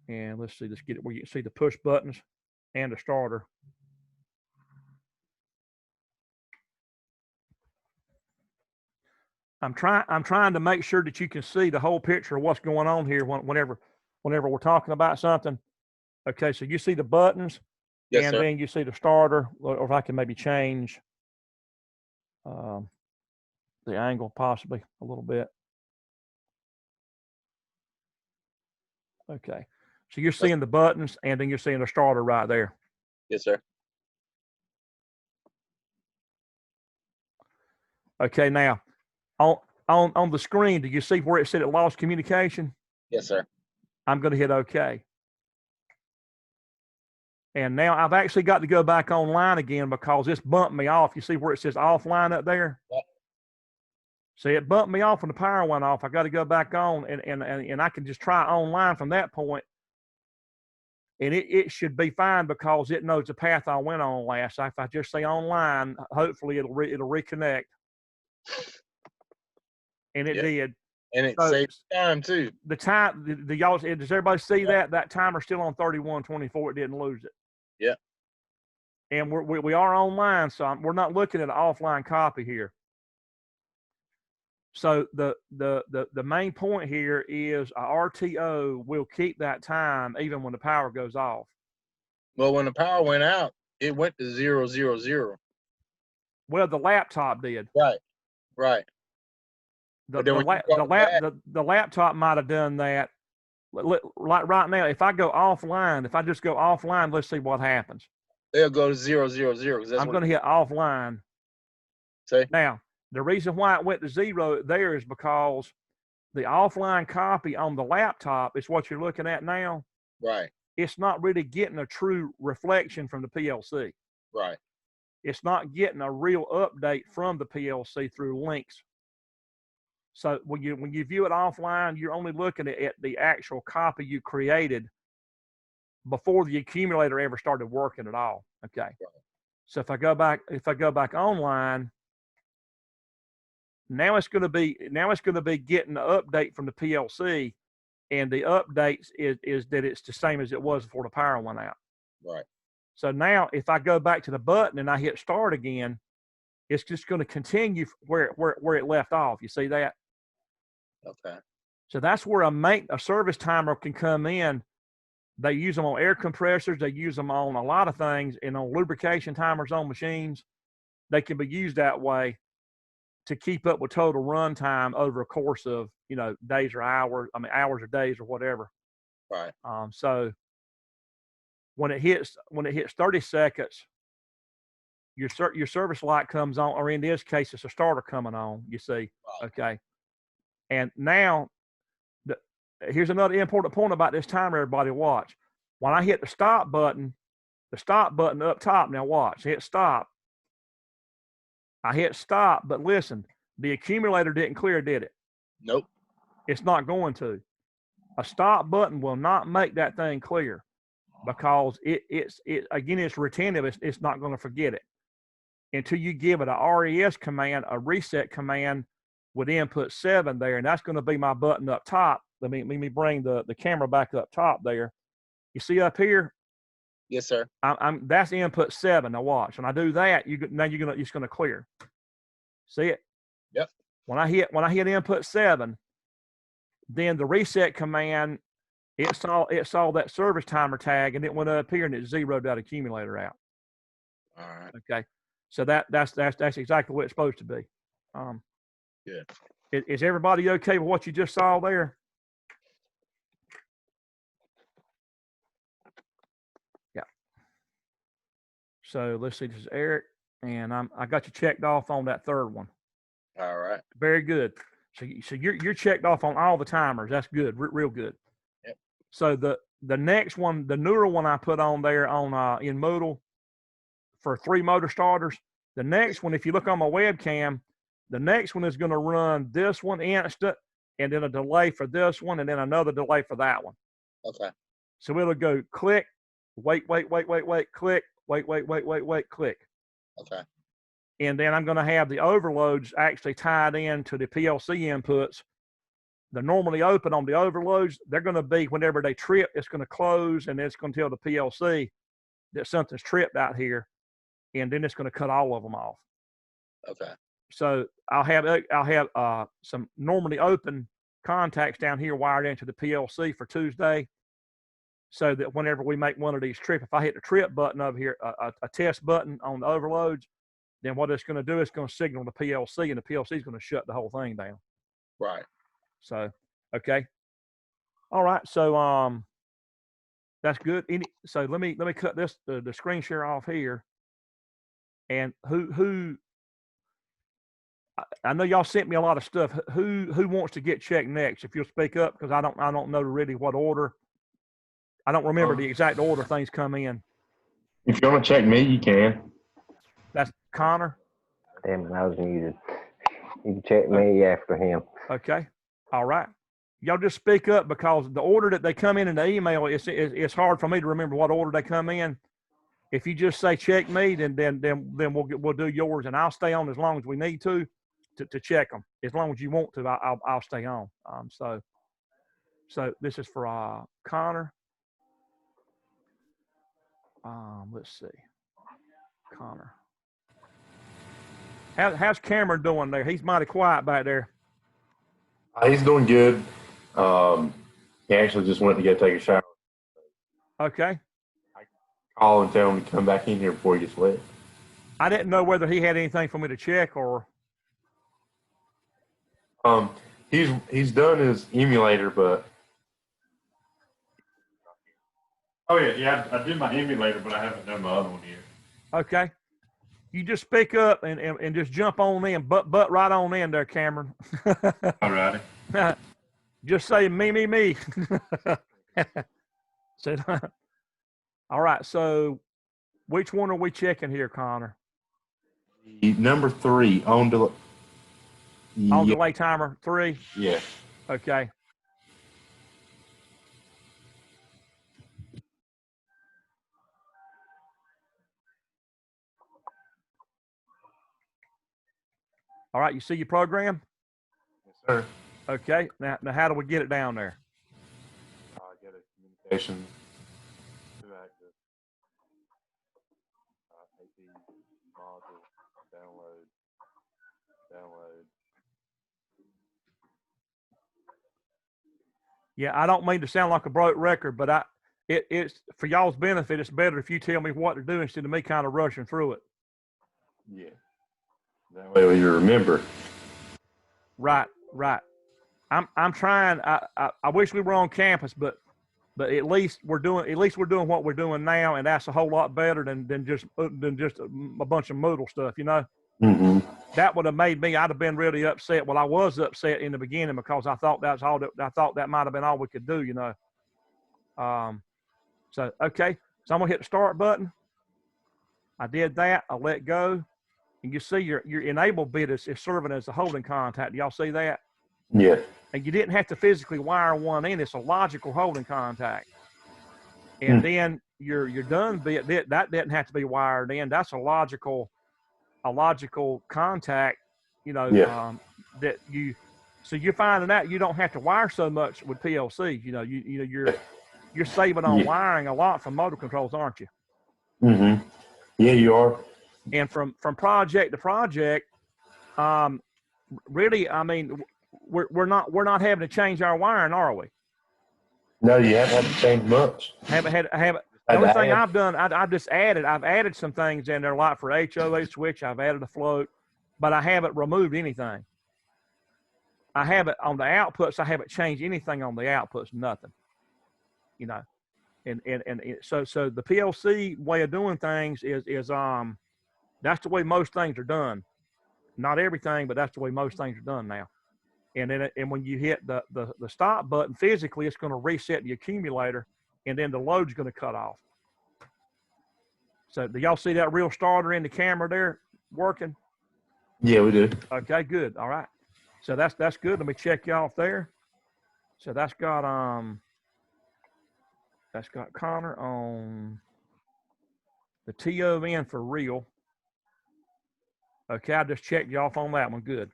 And let's see, let's get it where you can see the push buttons and the starter. I'm trying to make sure that you can see the whole picture of what's going on here whenever we're talking about something. Okay, so you see the buttons, yes, and sir. then you see the starter, or if I can maybe change the angle possibly a little bit. Okay, so you're seeing the buttons, and then you're seeing the starter right there. Yes, sir. Okay, now on the screen, do you see where it said it lost communication? Yes, sir. I'm going to hit OK. And now I've actually got to go back online again because it's bumped me off. You see where it says offline up there? Yep. See, it bumped me off when the power went off. I got to go back on, and I can just try online from that point. And it should be fine because it knows the path I went on last. If I just say online, hopefully it'll reconnect. And it did. And it saves time too. The time, y'all, does everybody see that? That timer's still on 31:24. It didn't lose it. Yeah. And we are online, so we're not looking at an offline copy here. So the main point here is a RTO will keep that time even when the power goes off. Well, when the power went out, it went to 000. Well, the laptop did. Right. Right. The laptop might have done that. Like right now, if I go offline, if I just go offline, let's see what happens. They'll go to 000. I'm going to hit offline. See? Now, the reason why it went to 0 there is because the offline copy on the laptop is what you're looking at now. Right. It's not really getting a true reflection from the PLC. Right. It's not getting a real update from the PLC through links. So when you view it offline, you're only looking at the actual copy you created before the accumulator ever started working at all. Okay. Right. So if I go back online, now it's going to be getting the update from the PLC, and the updates is that it's the same as it was before the power went out. Right. So now if I go back to the button and I hit start again, it's just going to continue where it left off. You see that? Okay. So that's where a service timer can come in. They use them on air compressors. They use them on a lot of things, and on lubrication timers on machines. They can be used that way to keep up with total run time over a course of, days or hours. I mean, hours or days or whatever. Right. So when it hits 30 seconds, your service light comes on, or in this case, it's a starter coming on. You see, right. Okay. And now, here's another important point about this timer. Everybody, watch. When I hit the stop button up top. Now watch. Hit stop. I hit stop, but listen, the accumulator didn't clear, did it? Nope. It's not going to. A stop button will not make that thing clear because it's retentive. It's not going to forget it until you give it a RES command, a reset command with input 7 there, and that's going to be my button up top. Let me bring the camera back up top there. You see up here? Yes, sir. That's input 7. Now watch. When I do that, it's going to clear. See it? Yep. When I hit input 7, then the reset command, it saw that service timer tag, and it went up here and it zeroed that accumulator out. All right. Okay. So that's exactly what it's supposed to be. Good. Is everybody okay with what you just saw there? Yeah. So let's see. This is Eric, and I got you checked off on that third one. All right. Very good. So you're checked off on all the timers. That's good. Real good. Yep. So the next one, the newer one I put on there in Moodle for 3 motor starters, The next one, if you look on my webcam, the next one is going to run this one instant, and then a delay for this one, and then another delay for that one. Okay. So it'll go click, wait, click, wait, click. Okay. And then I'm going to have the overloads actually tied into the PLC inputs. They're normally open on the overloads. They're going to be, whenever they trip, it's going to close, and it's going to tell the PLC that something's tripped out here, and then it's going to cut all of them off. Okay. So I'll have some normally open contacts down here wired into the PLC for Tuesday, so that whenever we make one of these trip, if I hit the trip button over here, a test button on the overloads, then what it's going to do is going to signal the PLC, and the PLC is going to shut the whole thing down. Right. So, okay. All right. So, that's good. So let me cut this, the screen share off here. And I know y'all sent me a lot of stuff. Who wants to get checked next? If you'll speak up, because I don't know really what order. I don't remember the exact order things come in. If you want to check me, you can. That's Connor. Damn, I was muted. You can check me after him. Okay. All right. Y'all just speak up, because the order that they come in the email, it's hard for me to remember what order they come in. If you just say check me, then we'll do yours, and I'll stay on as long as we need to check them. As long as you want to, I'll stay on. So this is for Connor. Let's see, Connor. How's Cameron doing there? He's mighty quiet back there. He's doing good. He actually just went to go take a shower. Okay. Call and tell him to come back in here before he gets wet. I didn't know whether he had anything for me to check or. He's done his emulator, but. Oh yeah, I did my emulator, but I haven't done my other one yet. Okay. You just speak up and just jump on in, butt right on in there, Cameron. All righty. Just say me. So, all right. So, which one are we checking here, Connor? Number 3 on delay. On delay timer 3. Yeah. Okay. All right, you see your program? Yes, sir. Okay. Now how do we get it down there? Get a communication to active. AP module, download. Yeah, I don't mean to sound like a broke record, but it's for y'all's benefit. It's better if you tell me what to do instead of me kind of rushing through it. Yeah. That way you remember. Right. I'm trying. I wish we were on campus, but at least we're doing what we're doing now, and that's a whole lot better than just a bunch of Moodle stuff, you know. Mm-hmm. That would have made me. I'd have been really upset. Well, I was upset in the beginning because I thought that's all. I thought that might have been all we could do, you know. So okay. So I'm gonna hit the start button. I did that. I let go. And you see your enable bit is serving as a holding contact. Do y'all see that? Yeah. And you didn't have to physically wire one in. It's a logical holding contact. And then your done bit, that didn't have to be wired in. That's a logical contact, you know. Yeah. So you're finding out you don't have to wire so much with PLC. You know, you're saving on wiring a lot from motor controls, aren't you? Mm-hmm. Yeah, you are. And from project to project, really, I mean, we're not having to change our wiring, are we? No, you haven't had to change much. The only thing I've done, I've added some things in there, like for HOA switch. I've added a float, but I haven't removed anything. I haven't on the outputs. I haven't changed anything on the outputs. Nothing. You know, and so the PLC way of doing things is that's the way most things are done. Not everything, but that's the way most things are done now. And then and when you hit the stop button, physically it's going to reset the accumulator, and then the load's going to cut off. So do y'all see that real starter in the camera there? working? Yeah, we do. Okay, good. All right. So that's good. Let me check you off there. So that's got Connor on the TON for real. Okay, I just checked you off on that one. Good.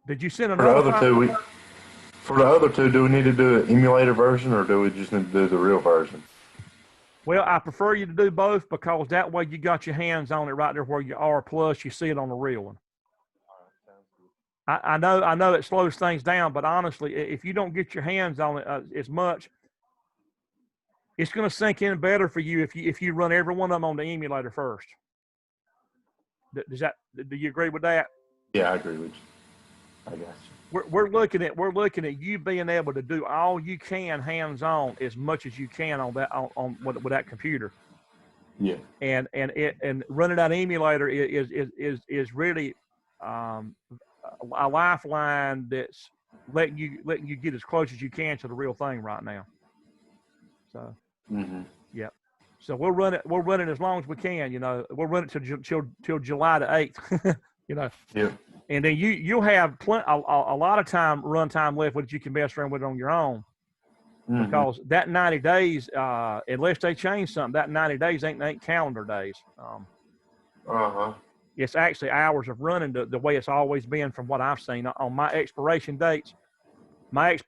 Did you send another? For the other two, do we need to do an emulator version or do we just need to do the real version? Well, I prefer you to do both because that way you got your hands on it right there where you are. Plus, you see it on the real one. I know it slows things down, but honestly, if you don't get your hands on it as much, it's going to sink in better for you if you run every one of them on the emulator first. Do you agree with that? Yeah, I agree with you. I got you. We're looking at you being able to do all you can hands on as much as you can on that with that computer. Yeah. And running that emulator is really a lifeline that's letting you get as close as you can to the real thing right now. So, Yep. So we'll run it as long as we can. You know, we'll run it till July the 8th. You know. Yeah. And then you'll have a lot of run time left with it. You can mess around with it on your own. Because that 90 days, unless they change something, that 90 days ain't calendar days. It's actually hours of running the way it's always been from what I've seen. On my expiration dates, when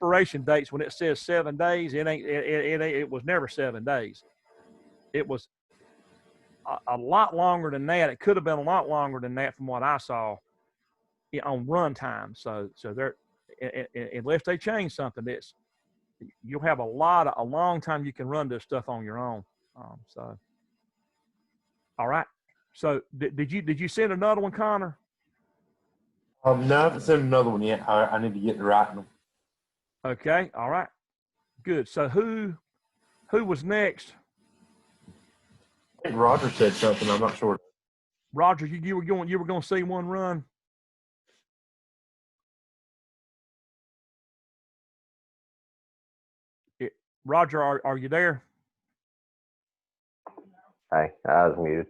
it says 7 days, it was never 7 days. It was a lot longer than that. It could have been a lot longer than that from what I saw on run time. So they're, unless they change something, you'll have a long time you can run this stuff on your own. So, all right. So did you send another one, Connor? No, I haven't sent another one yet. I need to get to writing them. Okay. All right. Good. So who was next? I think Roger said something. I'm not sure. Roger, you were going to see one run. Roger, are you there? Hey, I was muted.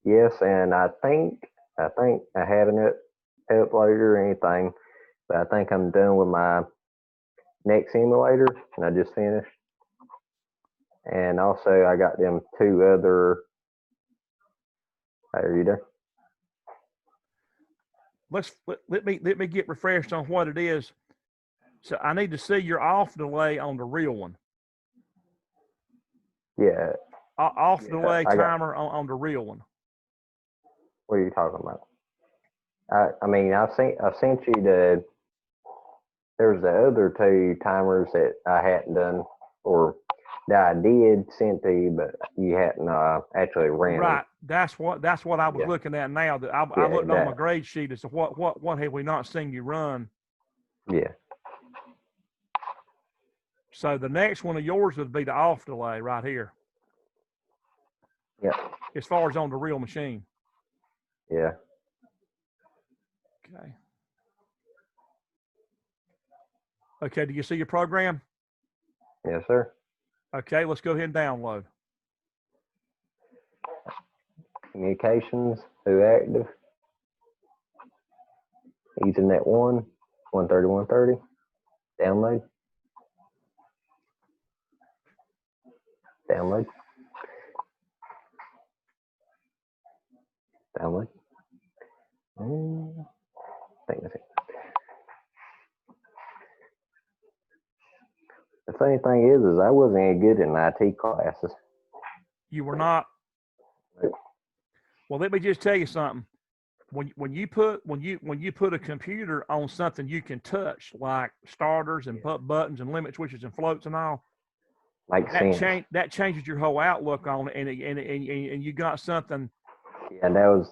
Yes, and I think I haven't uploaded or anything, but I think I'm done with my next simulator, and I just finished. And also, I got them two other. Are you there? Let me get refreshed on what it is. So I need to see your off delay on the real one. Yeah. Off delay timer on the real one. What are you talking about? I mean, I sent you there's the other two timers that I hadn't done, or that I did send to you, but you hadn't actually ran. Right. That's what I was looking at now. That I looked on my grade sheet as to what have we not seen you run. Yeah. So the next one of yours would be the off delay right here. Yeah. As far as on the real machine. Yeah. Okay. Okay, do you see your program? Yes, sir. Okay, let's go ahead and download. Communications, who active? Ethernet 1, 130, 130. Download. Download. Download. I think that's it. The funny thing is I wasn't any good in IT classes. You were not? Well, let me just tell you something. When you put a computer on something you can touch, like starters and buttons and limit switches and floats and all, that changes your whole outlook on it, and you got something. Yeah,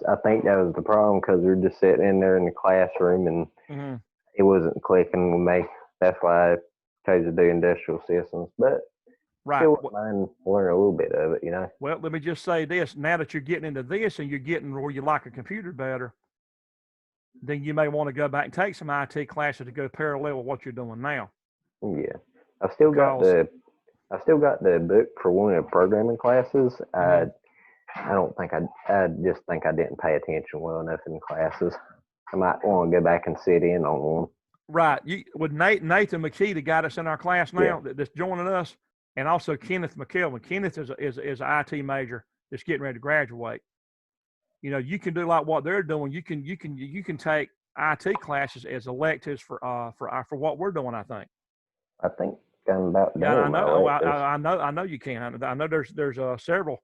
I think that was the problem, because we were just sitting in there in the classroom and it wasn't clicking with me. That's why I chose to do industrial systems, but still wouldn't mind learning a little bit of it, you know. Well, let me just say this: now that you're getting into this and you're getting where you like a computer better, then you may want to go back and take some IT classes to go parallel with what you're doing now. Yeah, I still got the book for one of the programming classes. I don't think I just think I didn't pay attention well enough in classes. I might want to go back and sit in on one. Right. With Nathan McKee, the guy that's in our class now that's joining us, and also Kenneth McKelvin. Kenneth is an IT major that's getting ready to graduate. You know, you can do like what they're doing. You can take IT classes as electives for what we're doing. I think I'm about done. I know. I know you can. I know there's several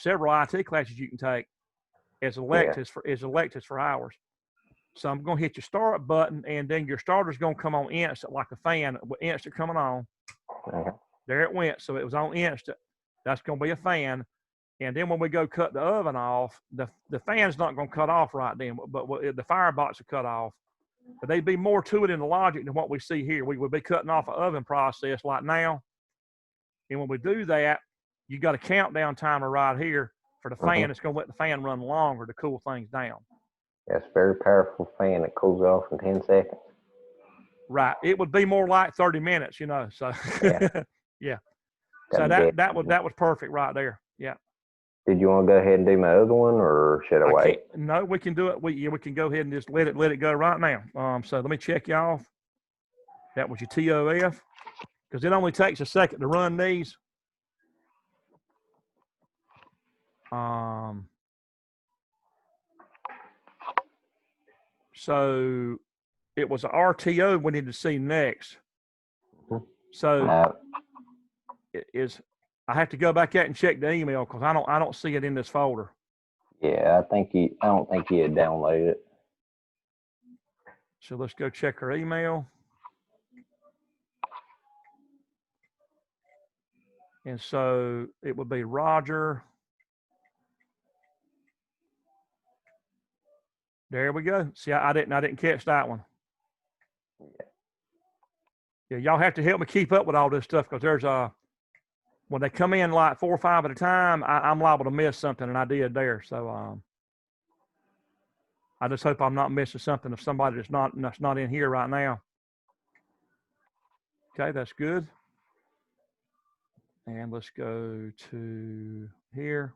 IT classes you can take as electives for hours. So I'm going to hit your start button, and then your starter's going to come on instant, like a fan, instant coming on. Okay. There it went. So it was on instant. That's going to be a fan. And then when we go cut the oven off, the fan's not going to cut off right then, but the firebox will cut off. But there'd be more to it in the logic than what we see here. We would be cutting off an oven process like now. And when we do that, you got a countdown timer right here for the fan. It's going to let the fan run longer to cool things down. That's a very powerful fan. It cools off in 10 seconds. Right. It would be more like 30 minutes, you know. So yeah. So that was perfect right there. Yeah. Did you want to go ahead and do my other one, or should I wait? No, we can do it. We can go ahead and just let it go right now. So let me check you off. That was your TOF, because it only takes a second to run these. So it was an RTO we need to see next. So I have to go back out and check the email because I don't see it in this folder. Yeah, I don't think he had downloaded it. So let's go check our email. And so it would be Roger. There we go. See, I didn't catch that one. Yeah, y'all have to help me keep up with all this stuff because there's when they come in like 4 or 5 at a time, I'm liable to miss something, and I did there. So I just hope I'm not missing something if somebody that's not in here right now. Okay, that's good. And let's go to here.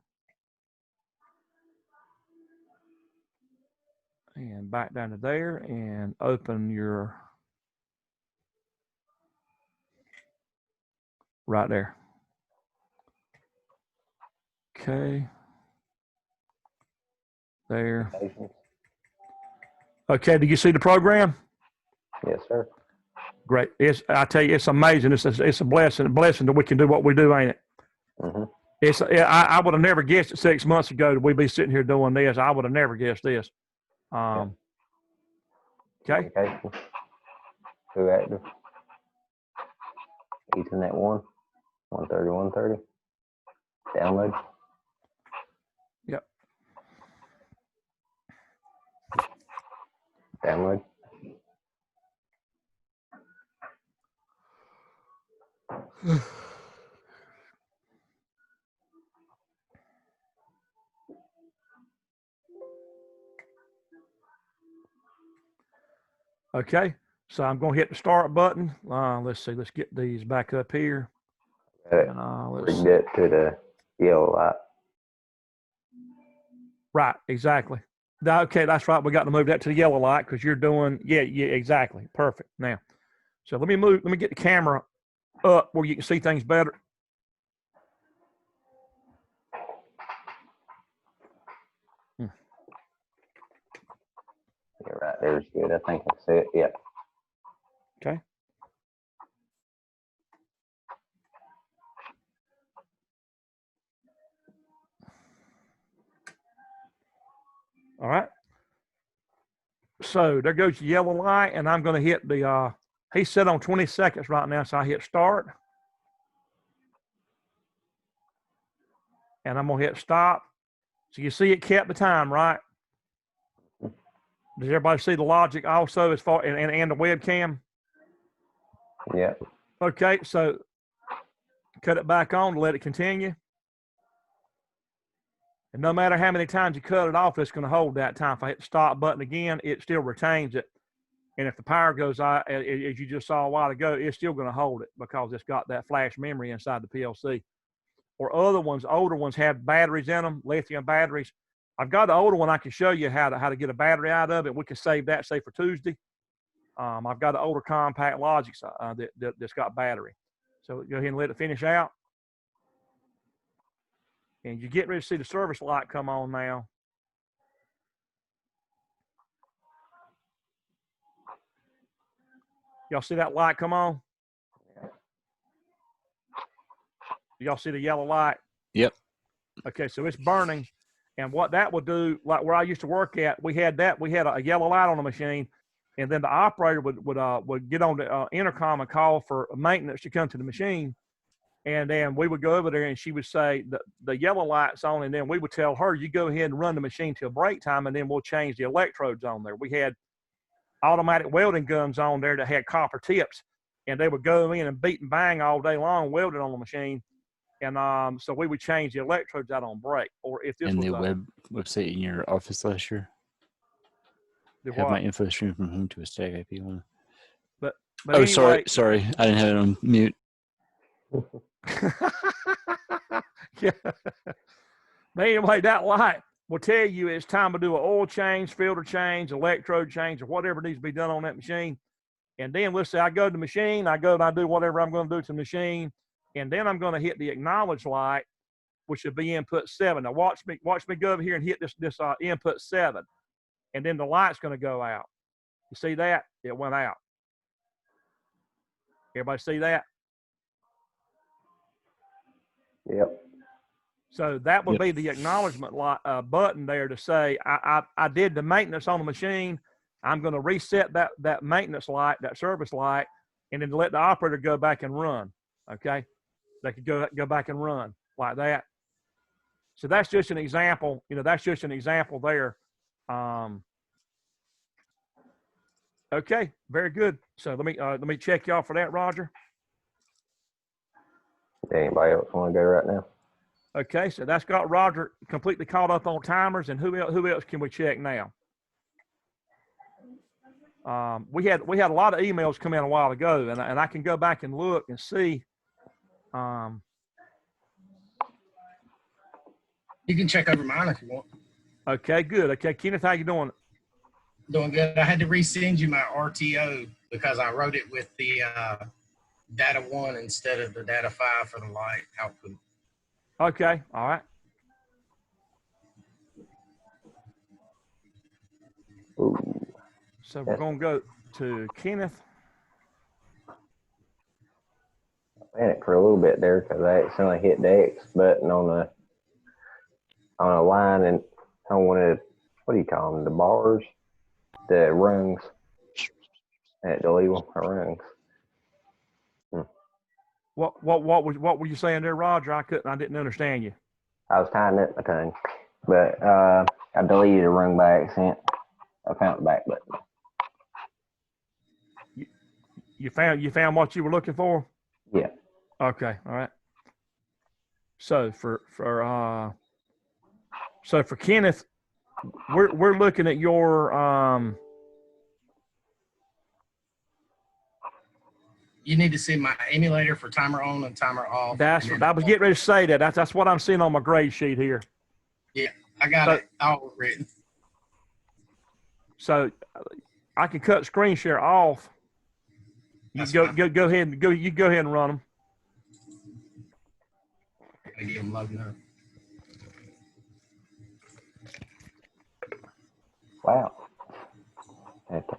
And back down to there and open your right there. Okay. There. Okay, do you see the program? Yes, sir. Great. I tell you, it's amazing. It's a blessing that we can do what we do, ain't it? Mm-hmm. I would have never guessed it 6 months ago that we'd be sitting here doing this. I would have never guessed this. Okay. Who active? Ethernet 130. Download. Yep. Download. Okay, so I'm going to hit the start button. Let's see. Let's get these back up here. Let's get to the yellow light. Right, exactly. Okay, that's right. We got to move that to the yellow light because you're doing, yeah, exactly. Perfect. Now, so let me get the camera up where you can see things better. Yeah, right there's good. I think I see it. Yeah. Okay. All right. So there goes the yellow light, and I'm going to hit the, he's set on 20 seconds right now, so I hit start. And I'm going to hit stop. So you see it kept the time, right? Does everybody see the logic also as far, and the webcam? Yeah. Okay, so cut it back on to let it continue. And no matter how many times you cut it off, it's going to hold that time. If I hit the stop button again, it still retains it. And if the power goes out, as you just saw a while ago, it's still going to hold it because it's got that flash memory inside the PLC. or other ones, older ones have batteries in them, lithium batteries. I've got the older one. I can show you how to get a battery out of it. We can save that, say, for Tuesday. I've got an older compact Logic that's got battery. So go ahead and let it finish out. And you get ready to see the service light come on now. Y'all see that light come on? Y'all see the yellow light? Yep. Okay, so it's burning. And what that will do, like where I used to work at, we had a yellow light on the machine, and then the operator would get on the intercom and call for maintenance to come to the machine. And then we would go over there and she would say the yellow light's on, and then we would tell her, you go ahead and run the machine till break time, and then we'll change the electrodes on there. We had automatic welding guns on there that had copper tips, and they would go in and beat and bang all day long welding on the machine. And so we would change the electrodes out on break. Or if this and was the website in your office last year. The have what? my info stream from home to a stack IP one. But oh, anyway, sorry, I didn't have it on mute. Yeah. But anyway, that light will tell you it's time to do an oil change, filter change, electrode change, or whatever needs to be done on that machine. And then let's say I go to the machine, I go and I do whatever I'm going to do to the machine, and then I'm going to hit the acknowledge light, which should be input 7. Now watch me go over here and hit this input 7, and then the light's going to go out. You see that? It went out. Everybody see that? Yep. So that would be the acknowledgement button there to say, I did the maintenance on the machine. I'm going to reset that maintenance light, that service light, and then let the operator go back and run. Okay? They could go back and run like that. So that's just an example. That's just an example there. Okay, very good. So let me check y'all for that, Roger. Anybody else want to go right now? Okay, so that's got Roger completely caught up on timers, and who else can we check now? We had a lot of emails come in a while ago, and I can go back and look and see. You can check over mine if you want. Okay, good. Okay, Kenneth, how you doing? Doing good. I had to resend you my RTO because I wrote it with the data 1 instead of the data 5 for the light output. Okay, all right. Ooh. So we're going to go to Kenneth. I panicked for a little bit there because I accidentally hit the X button on a line, and I wanted, what do you call them, the bars, the rungs. I had to delete them, the rungs. What were you saying there, Roger? I didn't understand you. I was tying up my tongue, but I deleted a rung by accident. I found the back button. You found what you were looking for? Yeah. Okay, all right. So for Kenneth, we're looking at your You need to see my emulator for timer on and timer off. I was getting ready to say that. That's what I'm seeing on my grade sheet here. Yeah, I got it all written. So I can cut screen share off. You go ahead and go. You go ahead and run them. I get them loading up. Wow. Okay.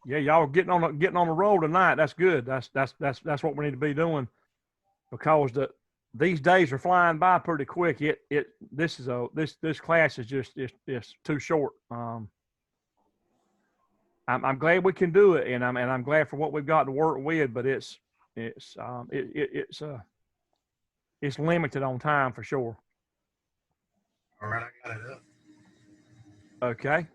Yeah, y'all are getting on the roll tonight. That's good. That's what we need to be doing, because these days are flying by pretty quick. This class is just too short. I'm glad we can do it, and I'm glad for what we've got to work with. But it's limited on time for sure. All right, I got it up. Okay.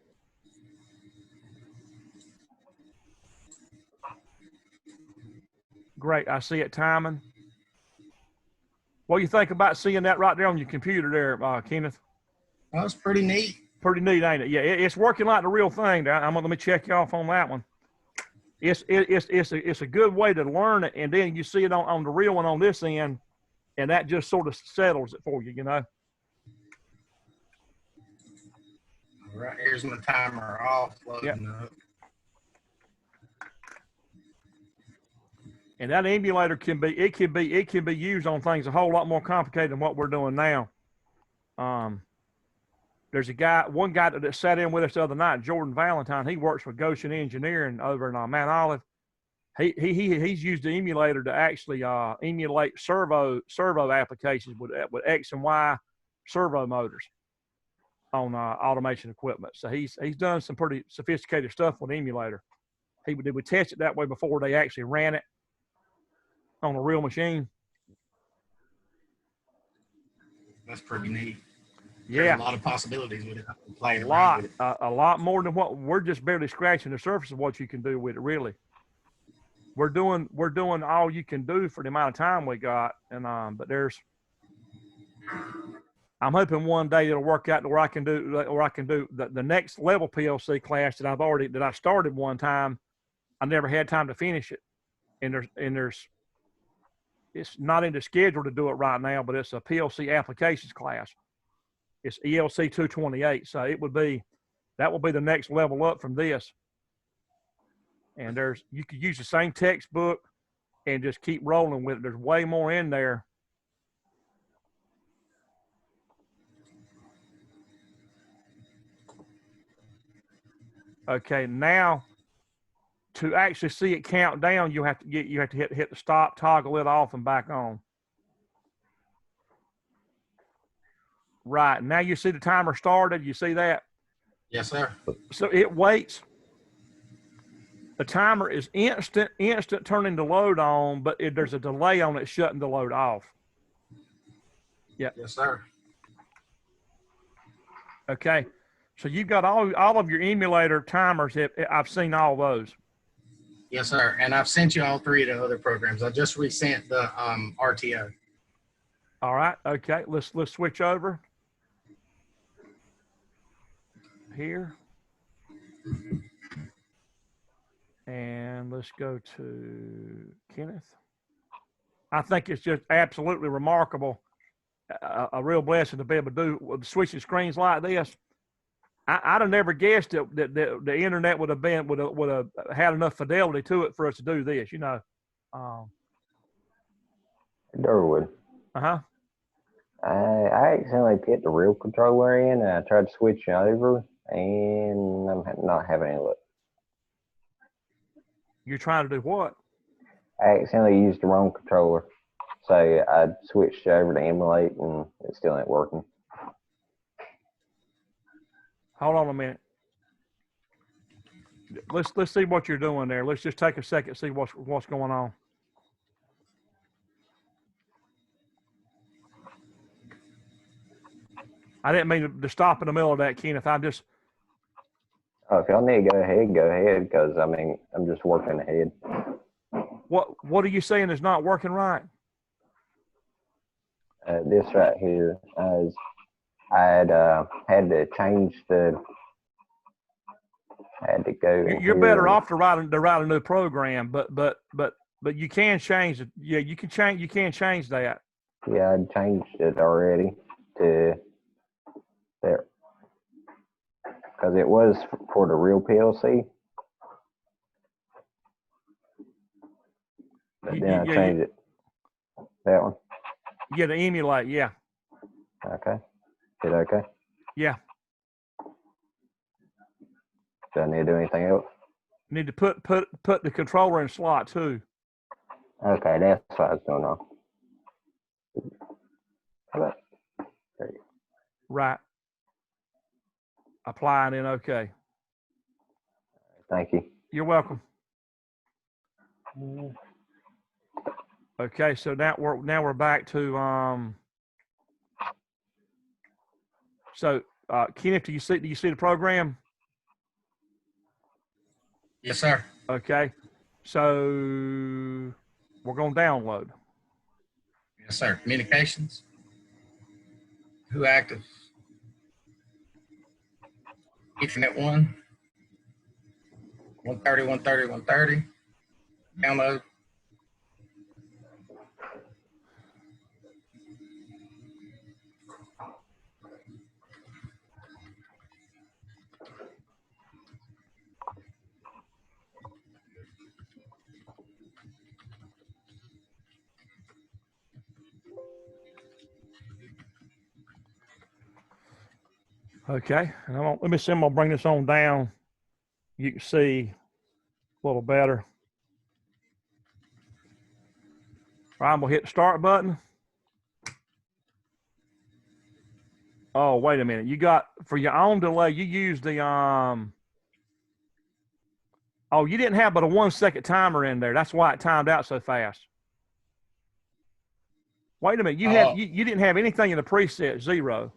Great. I see it timing. What do you think about seeing that right there on your computer there, Kenneth? That's pretty neat. Pretty neat, ain't it? Yeah, it's working like the real thing. Let me check you off on that one. It's a good way to learn it, and then you see it on the real one on this end, and that just sort of settles it for you, you know. All right, here's my timer off, loading up. And that emulator can be used on things a whole lot more complicated than what we're doing now. There's one guy that sat in with us the other night, Jordan Valentine. He works for Goshen Engineering over in Mount Olive. He's used the emulator to actually emulate servo applications with X and Y servo motors on automation equipment. So he's done some pretty sophisticated stuff with the emulator. They would test it that way before they actually ran it on a real machine. That's pretty neat. Yeah, there's a lot of possibilities with it. A lot more than what we're just barely scratching the surface of what you can do with it. Really, we're doing all you can do for the amount of time we got, and but I'm hoping one day it'll work out to where I can do the next level PLC class that I started one time. I never had time to finish it, and it's not in the schedule to do it right now, but it's a PLC applications class. It's ELC 228, so that will be the next level up from this. And you could use the same textbook and just keep rolling with it. There's way more in there. Okay, now to actually see it count down, you have to hit the stop, toggle it off, and back on. Right, now you see the timer started. You see that? Yes, sir. So it waits. The timer is instant turning the load on, but there's a delay on it shutting the load off. Yeah. Yes, sir. Okay, so you've got all of your emulator timers. I've seen all those. Yes, sir. And I've sent you all three of the other programs. I just resent the RTO. All right. Okay. Let's switch over here, and let's go to Kenneth. I think it's just absolutely remarkable, a real blessing to be able to do switching screens like this. I'd have never guessed that the internet would have had enough fidelity to it for us to do this, you know. Durwood. Uh-huh. I accidentally put the real controller in, and I tried to switch it over, and I'm not having any luck. You're trying to do what? I accidentally used the wrong controller, so I switched over to emulate, and it still ain't working. Hold on a minute. Let's see what you're doing there. Let's just take a second, see what's going on. I didn't mean to stop in the middle of that, Kenneth. I just. Oh, if y'all need to go ahead, because I mean, I'm just working ahead. What are you saying is not working right? This right here, I had to change the. I had to go. You're better off to write a new program, but you can change it. Yeah, you can change that. Yeah, I changed it already to there because it was for the real PLC. But then I changed it. That one. Yeah, to emulate. Yeah. Okay. Is it okay? Yeah. Do I need to do anything else? You need to put the controller in slot 2. Okay, that's what I was going on. Right. Apply and then okay. Thank you. You're welcome. Okay, so now we're back to so Kenneth, do you see the program? Yes, sir. Okay. So we're going to download. Yes, sir. Communications. Who active? Ethernet 1. 130, 130, 130. Download. Okay, and let me see. I'm gonna bring this on down. You can see a little better. All right, I'm gonna hit the start button. Oh, wait a minute. You got for your own delay. You used the Oh, you didn't have but a 1 second timer in there. That's why it timed out so fast. Wait a minute. You didn't have anything in the preset 0.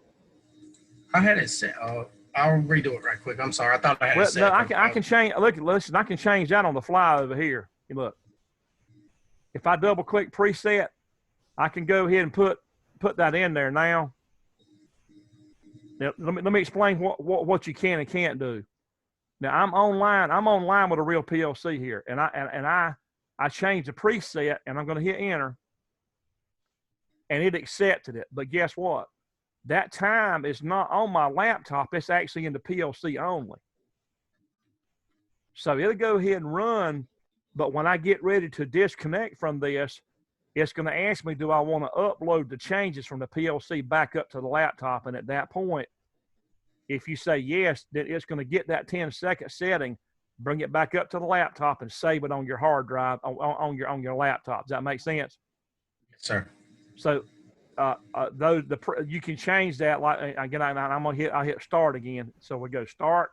I had it set. I'll redo it right quick. I'm sorry. I thought I had it set. No, I can change. Listen, I can change that on the fly over here. You look. If I double click preset, I can go ahead and put that in there now. Now let me explain what you can and can't do. Now I'm online with a real PLC here, and I changed the preset, and I'm going to hit enter, and it accepted it. But guess what? That time is not on my laptop. It's actually in the PLC only. So it'll go ahead and run, but when I get ready to disconnect from this, it's going to ask me, do I want to upload the changes from the PLC back up to the laptop? And at that point, if you say yes, then it's going to get that 10-second setting, bring it back up to the laptop, and save it on your hard drive on your laptop. Does that make sense? Yes, sir. So you can change that. Like again, I hit start again. So we go start.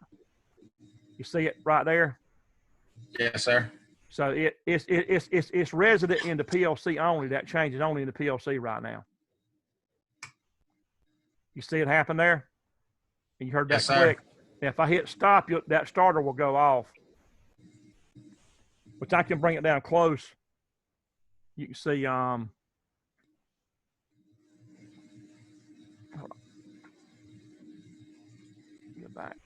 You see it right there? Yes, sir. So it's resident in the PLC only. That change is only in the PLC right now. You see it happen there? And you heard that click. And if I hit stop, that starter will go off. Which I can bring it down close. You can see Get back.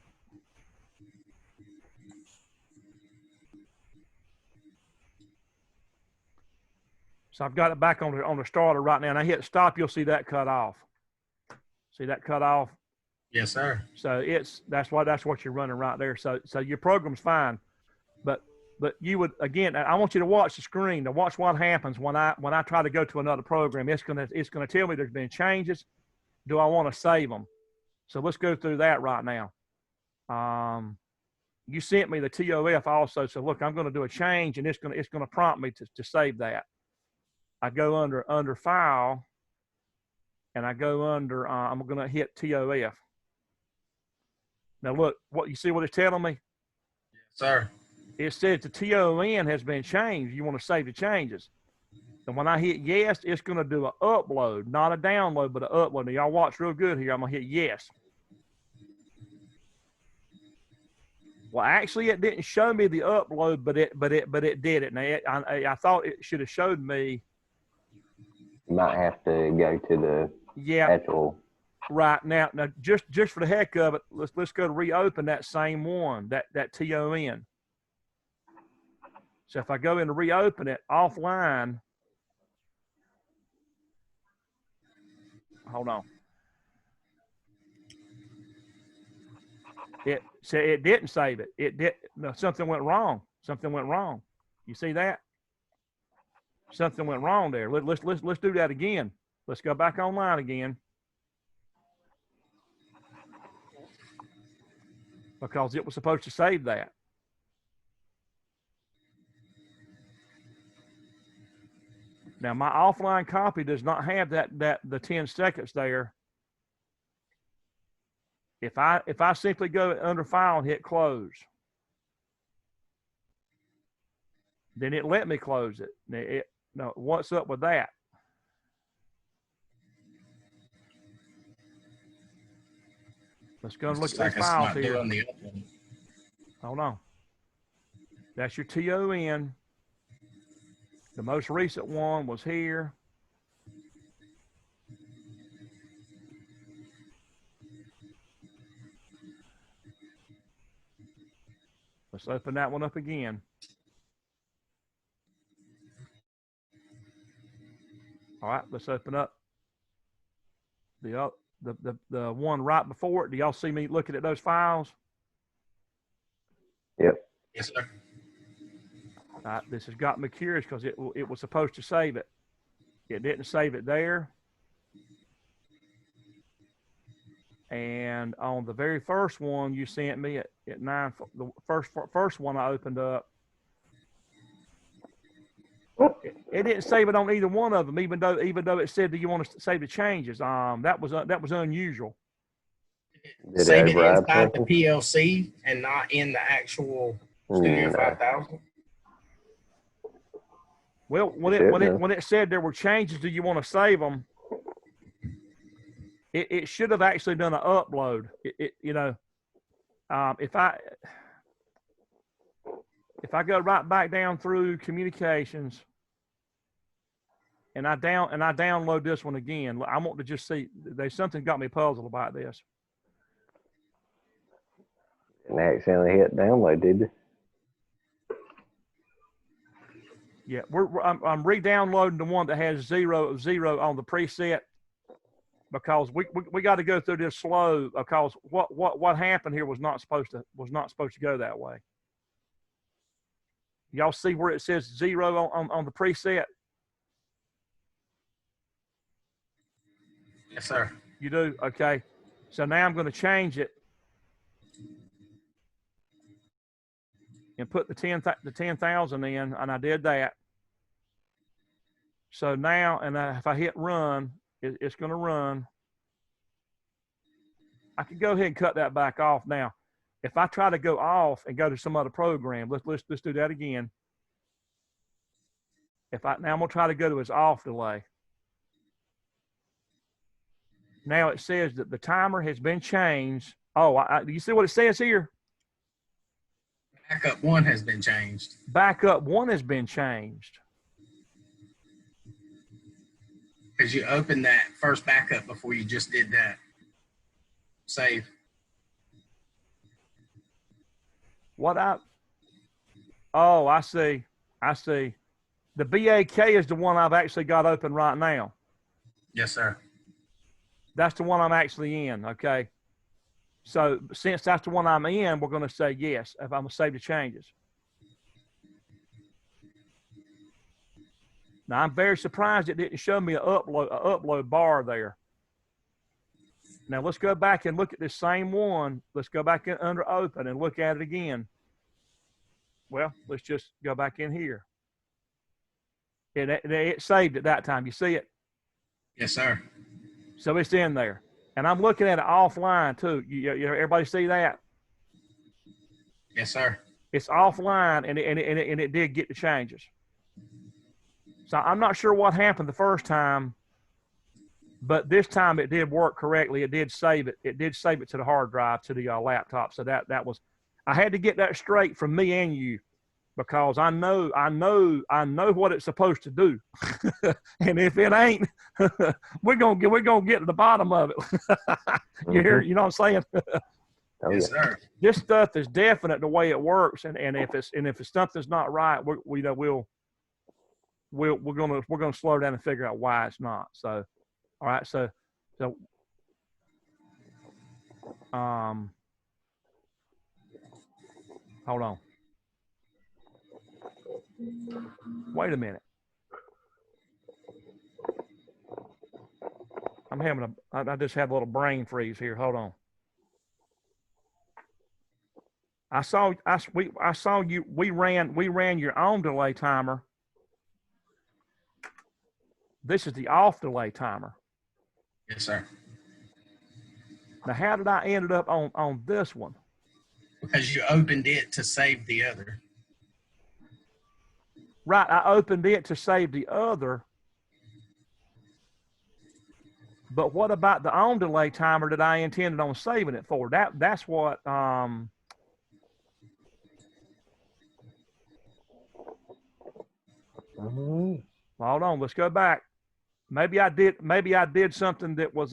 So I've got it back on the starter right now, and I hit stop. You'll see that cut off. See that cut off? Yes, sir. So that's what you're running right there. So your program's fine, but you would, again, I want you to watch the screen to watch what happens when I try to go to another program. It's gonna tell me there's been changes. Do I want to save them? So let's go through that right now. You sent me the TOF also. So look, I'm going to do a change, and it's going to prompt me to save that. I go under file, and I go under, I'm going to hit TOF. Now look, you see what it's telling me? Yes, sir. It says the TON has been changed. You want to save the changes. And when I hit yes, it's going to do an upload, not a download, but an upload. Now y'all watch real good here. I'm going to hit yes. Well, actually, it didn't show me the upload, but it did it. Now I thought it should have showed me. You might have to go to the actual. Right now, just for the heck of it, let's go to reopen that same one, that TON. So if I go in to reopen it offline, hold on. It didn't save it. It did. No, something went wrong. Something went wrong. You see that? Something went wrong there. Let's do that again. Let's go back online again. Because it was supposed to save that. Now my offline copy does not have the 10 seconds there. If I simply go under file and hit close, then it let me close it. No, what's up with that? Let's go and look at these files here. Hold on. That's your TON. The most recent one was here. Let's open that one up again. All right, let's open up the one right before it. Do y'all see me looking at those files? Yep. Yes, sir. All right, this has got me curious because it was supposed to save it. It didn't save it there. And on the very first one you sent me at 9, the first one I opened up, it didn't save it on either one of them, even though it said that you want to save the changes. That was unusual. Save it inside the PLC and not in the actual Studio 5000. Well, when it said there were changes, do you want to save them? It should have actually done an upload. If I go right back down through communications and I download this one again, I want to just see. There's something got me puzzled about this. And accidentally hit download, did you? Yeah, I'm re-downloading the one that has 0 on the preset because we got to go through this slow because what happened here was not supposed to go that way. Y'all see where it says 0 on the preset? Yes, sir. You do? Okay. So now I'm going to change it and put the 10,000 in, and I did that. So now, and if I hit run, it's going to run. I can go ahead and cut that back off now. If I try to go off and go to some other program, let's do that again. Now I'm going to try to go to its off delay. Now it says that the timer has been changed. Oh, do you see what it says here? Backup 1 has been changed. Backup 1 has been changed. Because you opened that first backup before you just did that. Save. Oh, I see. The BAK is the one I've actually got open right now. Yes, sir. That's the one I'm actually in, okay? So since that's the one I'm in, we're going to say yes if I'm going to save the changes. Now, I'm very surprised it didn't show me an upload bar there. Now, let's go back and look at this same one. Let's go back in under open and look at it again. Well, let's just go back in here. And it saved at that time. You see it? Yes, sir. So it's in there. And I'm looking at it offline, too. Everybody see that? Yes, sir. It's offline, and it did get the changes. So I'm not sure what happened the first time, but this time it did work correctly. It did save it. It did save it to the hard drive, to the laptop. So that was, I had to get that straight from me and you, because I know what it's supposed to do. And if it ain't, we're gonna get to the bottom of it. You hear? You know what I'm saying? Oh, yes, sir. This stuff is definite the way it works, and if something's not right, we're gonna slow down and figure out why it's not. So, all right. So, hold on. Wait a minute. I just had a little brain freeze here. Hold on. We ran your own delay timer. This is the off delay timer. Yes, sir. Now, how did I end up on this one? Because you opened it to save the other. Right, I opened it to save the other. But what about the on delay timer that I intended on saving it for? That's what hold on, let's go back. Maybe I did something that was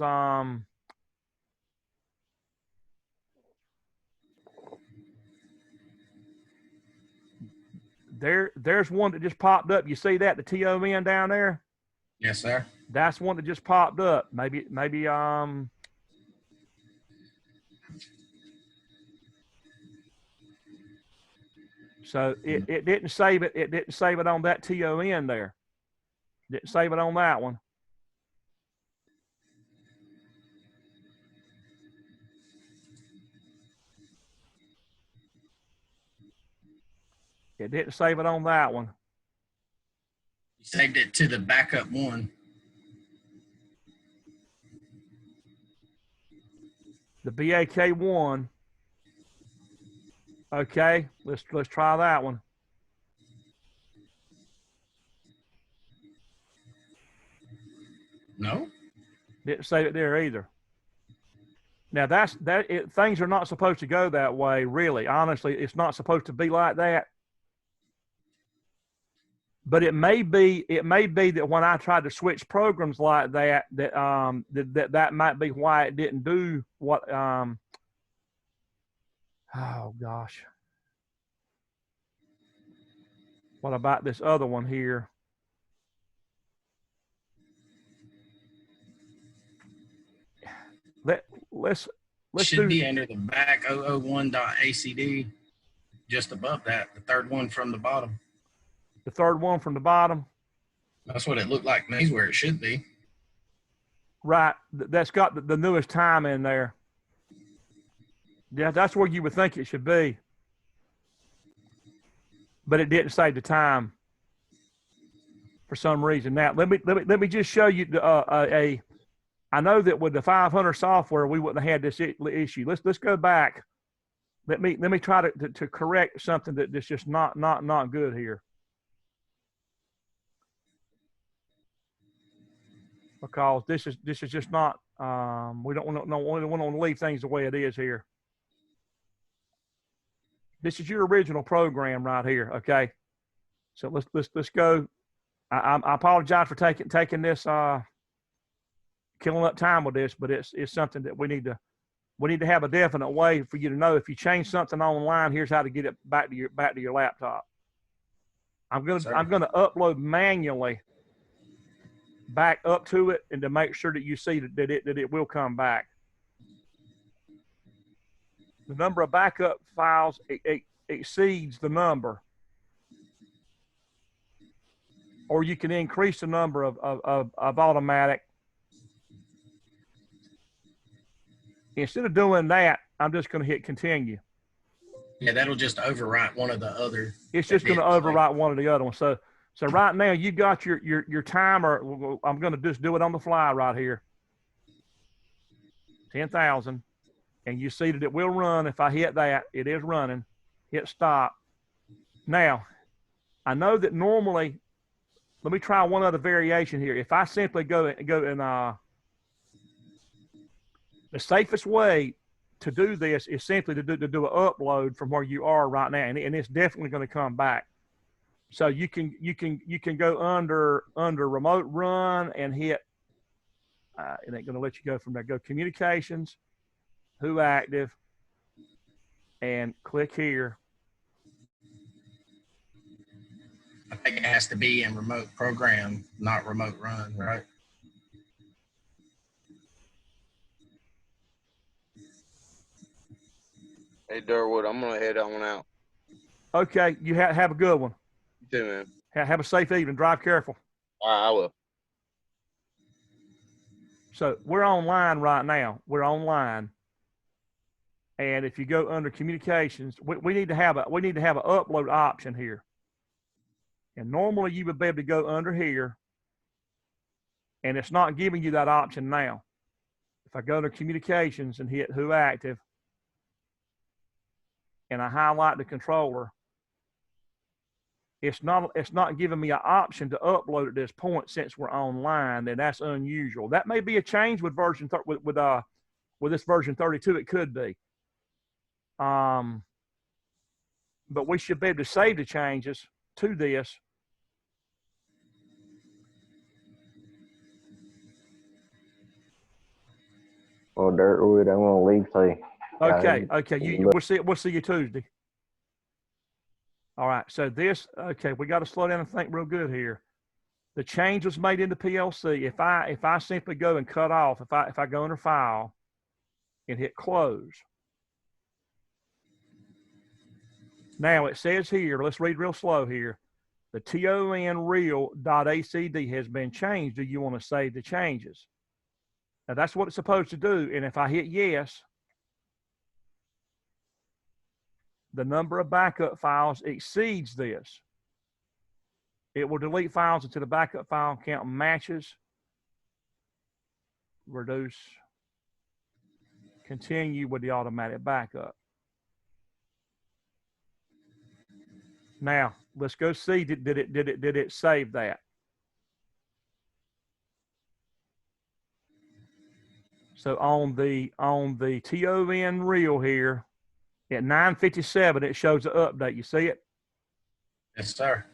there's one that just popped up. You see that, the TON down there? Yes, sir. That's one that just popped up. Maybe so it didn't save it. It didn't save it on that TON there. Didn't save it on that one. It didn't save it on that one. You saved it to the backup one. The BAK1. Okay, let's try that one. No. Didn't save it there either. Now things are not supposed to go that way, really. Honestly, it's not supposed to be like that. But it may be that when I tried to switch programs like that, that might be why it didn't do what. Oh gosh. What about this other one here? Let's should be under the back 001.acd, just above that, the third one from the bottom. The third one from the bottom. That's what it looked like. That's where it should be. Right. That's got the newest time in there. Yeah, that's where you would think it should be. But it didn't save the time for some reason. Now let me just show you I know that with the 500 software we wouldn't have had this issue. Let's go back. Let me try to correct something that's just not good here. Because this is just not we don't want to leave things the way it is here. This is your original program right here, okay? So let's go. I apologize for taking this killing up time with this, but it's something that we need to have a definite way for you to know if you change something online. Here's how to get it back to your laptop. I'm gonna upload manually back up to it, and to make sure that you see that it will come back. The number of backup files exceeds the number, or you can increase the number of automatic. Instead of doing that, I'm just going to hit continue. Yeah, that'll just overwrite one of the other. It's just going to overwrite one of the other ones. So right now you got your timer. I'm going to just do it on the fly right here. 10,000, and you see that it will run. If I hit that, it is running. Hit stop. Now, I know that normally. Let me try one other variation here. If I simply go and the safest way to do this is simply to do an upload from where you are right now, and it's definitely going to come back. So you can go under remote run and hit. It ain't going to let you go from there. Go communications, who active, and click here. I think it has to be in remote program, not remote run, right? Hey, Durwood, I'm gonna head on out. Okay, you have a good one. You too, man. Have a safe evening. Drive careful. All right, I will. So we're online right now. We're online, and if you go under communications, we need to have an upload option here. And normally you would be able to go under here and it's not giving you that option now. If I go to communications and hit who active, and I highlight the controller, it's not giving me an option to upload at this point since we're online, and that's unusual. That may be a change with version with this version 32. It could be, but we should be able to save the changes to this. Well, Dirtwood, I'm gonna leave. So Okay. We'll see you Tuesday. All right. So this, okay, we got to slow down and think real good here. The change was made in the PLC. If I simply go and cut off, if I go under File and hit Close. Now it says here, let's read real slow here. The TON real.acd has been changed. Do you want to save the changes? Now that's what it's supposed to do. And if I hit yes, the number of backup files exceeds this. It will delete files until the backup file count matches. Reduce. Continue with the automatic backup. Now let's go see did it save that? So on the TON reel here at 9:57, it shows the update. You see it? Yes, sir.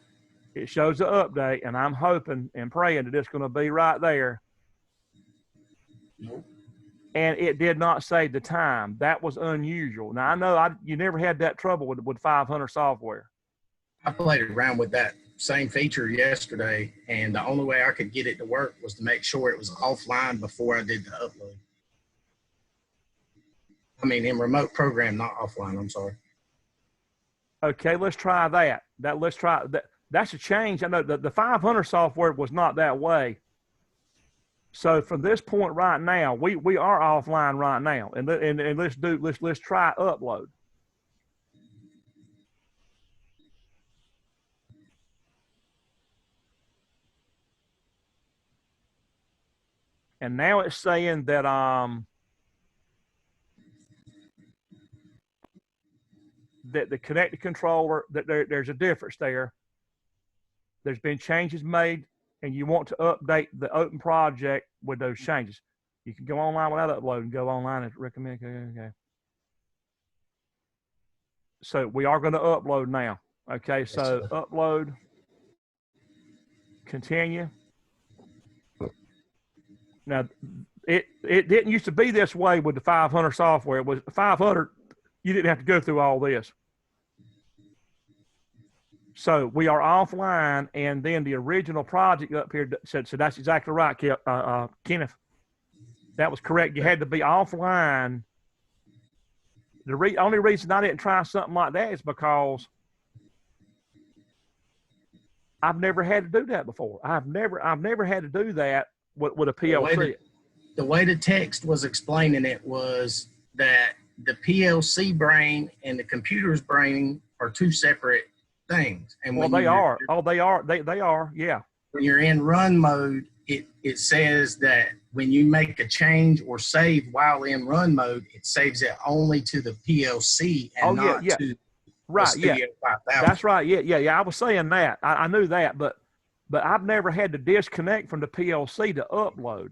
It shows the update, and I'm hoping and praying that it's going to be right there. Nope. And it did not save the time. That was unusual. Now I know you never had that trouble with 500 software. I played around with that same feature yesterday, and the only way I could get it to work was to make sure it was offline before I did the upload. I mean, in remote program, not offline. I'm sorry. Okay, let's try that. Let's try that. That's a change. I know the 500 software was not that way. So from this point right now, we are offline right now, and let's try upload. And now it's saying that that the connected controller, that there's a difference there. There's been changes made, and you want to update the open project with those changes. You can go online without uploading, go online and recommend. Okay. So we are going to upload now. Okay, so upload, continue. Now, it didn't used to be this way with the 500 software. It was 500, you didn't have to go through all this. So we are offline, and then the original project up here said, so that's exactly right, Kenneth. That was correct. You had to be offline. The only reason I didn't try something like that is because I've never had to do that before. I've never had to do that with a PLC. The way the text was explaining it was that the PLC brain and the computer's brain are two separate things. And well, they are. Oh, they are. They are. Yeah. When you're in run mode, it says that when you make a change or save while in run mode, it saves it only to the PLC and not to right. Studio 5000. That's right. Yeah. I was saying that. I knew that, but I've never had to disconnect from the PLC to upload.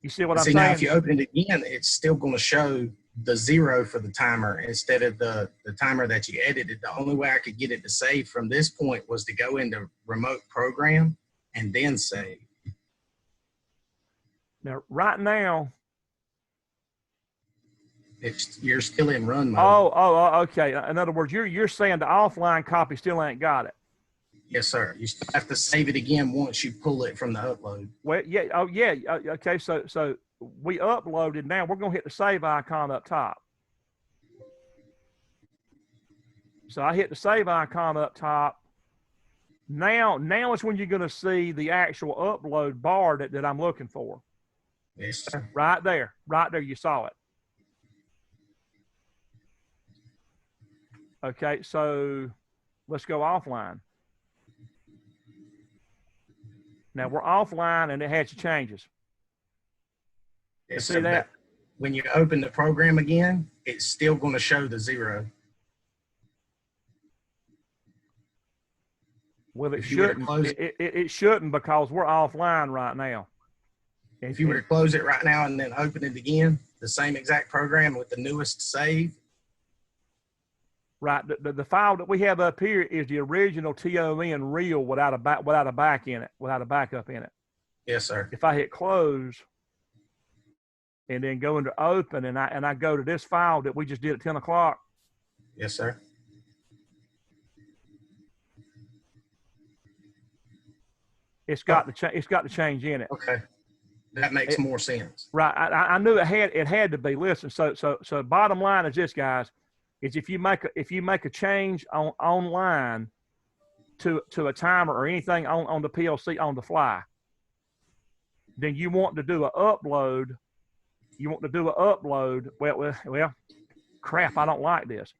You see what I'm saying? Now, if you open it again, it's still going to show the 0 for the timer instead of the timer that you edited. The only way I could get it to save from this point was to go into remote program and then save. Now, right now, you're still in run mode. Oh, okay. In other words, you're saying the offline copy still ain't got it. Yes, sir. You still have to save it again once you pull it from the upload. Well, yeah. Oh, yeah. Okay. So we uploaded. Now we're going to hit the save icon up top. So I hit the save icon up top. Now is when you're going to see the actual upload bar that I'm looking for. Yes, sir. Right there. You saw it. Okay. So let's go offline. Now we're offline and it has your changes. Yes, See sir, that? but when you open the program again, it's still going to show the 0. Well, it If you were to shouldn't. close It shouldn't because we're offline right now. If you were to close it right now and then open it again, the same exact program with the newest save. Right. The file that we have up here is the original TON real without a back in it, without a backup in it. Yes, sir. If I hit close and then go into open and I go to this file that we just did at 10 o'clock. Yes, sir. It's got the change in it. Okay. That makes more sense. Right. I knew it had to be. Listen, so bottom line is this, guys, is if you make a change online to a timer or anything on the PLC on the fly, then you want to do an upload. Well, crap, I don't like this.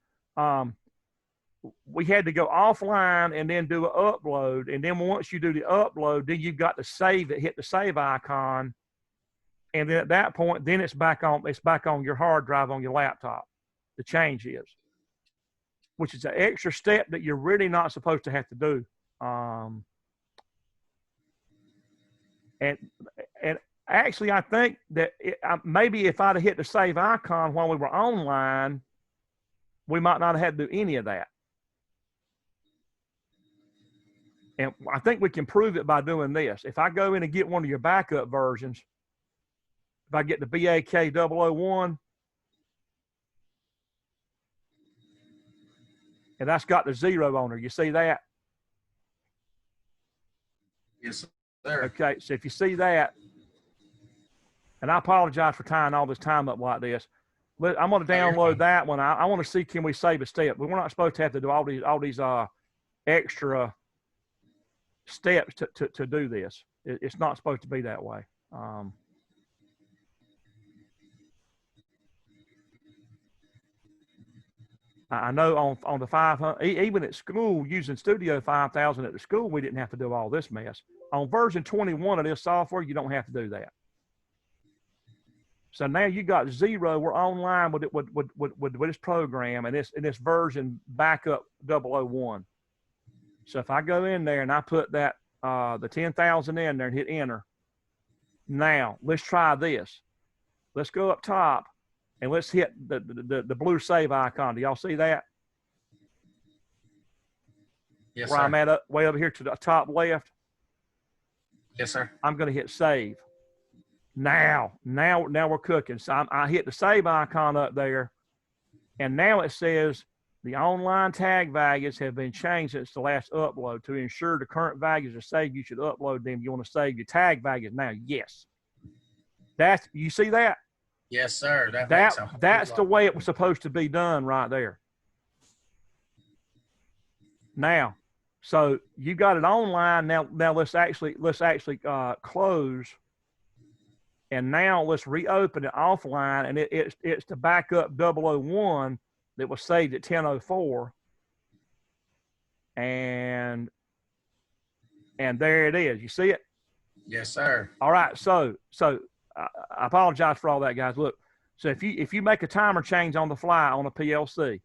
We had to go offline and then do an upload. And then once you do the upload, then you've got to save it, hit the save icon. And then at that point, then it's back on your hard drive on your laptop. The change is, which is an extra step that you're really not supposed to have to do. And actually, I think that maybe if I'd have hit the save icon while we were online, we might not have had to do any of that. And I think we can prove it by doing this. If I go in and get one of your backup versions, if I get the BAK 001, and that's got the 0 on there, you see that? Yes, sir. Okay, so if you see that, and I apologize for tying all this time up like this, but I'm going to download that one. I want to see, can we save a step? But we're not supposed to have to do all these extra steps to do this. It's not supposed to be that way. I know on the 500, even at school, using Studio 5000 at the school, we didn't have to do all this mess. On version 21 of this software, you don't have to do that. So now you got 0. We're online with it with this program and this version backup 001. So if I go in there and I put that the 10,000 in there and hit enter, now let's try this. Let's go up top and let's hit the blue save icon. Do y'all see that? Yes, where sir. I'm at way over here to the top left. Yes, sir. I'm going to hit save. Now we're cooking. So I hit the save icon up there, and now it says the online tag values have been changed since the last upload. To ensure the current values are saved, you should upload them. You want to save your tag values now. Yes. You see that? Yes, sir. That's the way it was supposed to be done right there. Now, so you got it online. Now let's actually close. And now let's reopen it offline, and it's the backup 001 that was saved at 10:04. And there it is. You see it? Yes, sir. All right. So I apologize for all that, guys. Look, so if you make a timer change on the fly on a PLC,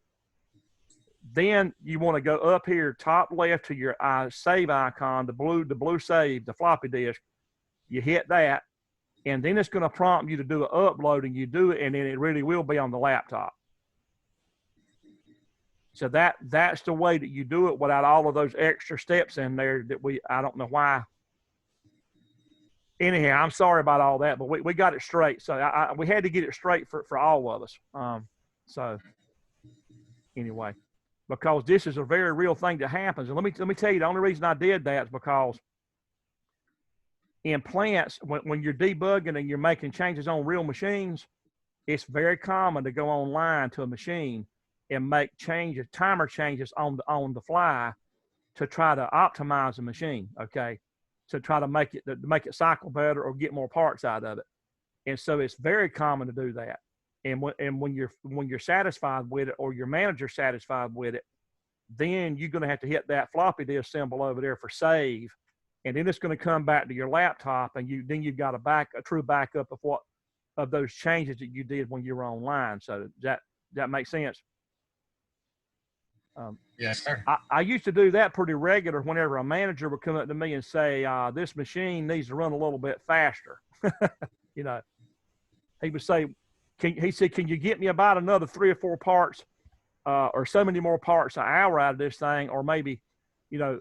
then you want to go up here top left to your save icon, the blue save, the floppy disk. You hit that. And then it's going to prompt you to do an upload, and you do it, and then it really will be on the laptop. So that's the way that you do it without all of those extra steps in there that I don't know why. Anyhow, I'm sorry about all that, but we got it straight. So we had to get it straight for all of us. So anyway, because this is a very real thing that happens. And let me tell you, the only reason I did that is because in plants, when you're debugging and you're making changes on real machines, it's very common to go online to a machine and make timer changes on the fly to try to optimize the machine. Okay, to try to make it cycle better or get more parts out of it. And so it's very common to do that. And when you're satisfied with it, or your manager's satisfied with it, then you're going to have to hit that floppy disk symbol over there for save. and then it's going to come back to your laptop, and then you've got a true backup of those changes that you did when you were online. So that makes sense. Yes, sir. I used to do that pretty regular whenever a manager would come up to me and say, this machine needs to run a little bit faster. You know, he would say, he said, can you get me about another 3 or 4 parts or so many more parts an hour out of this thing? Or maybe, you know,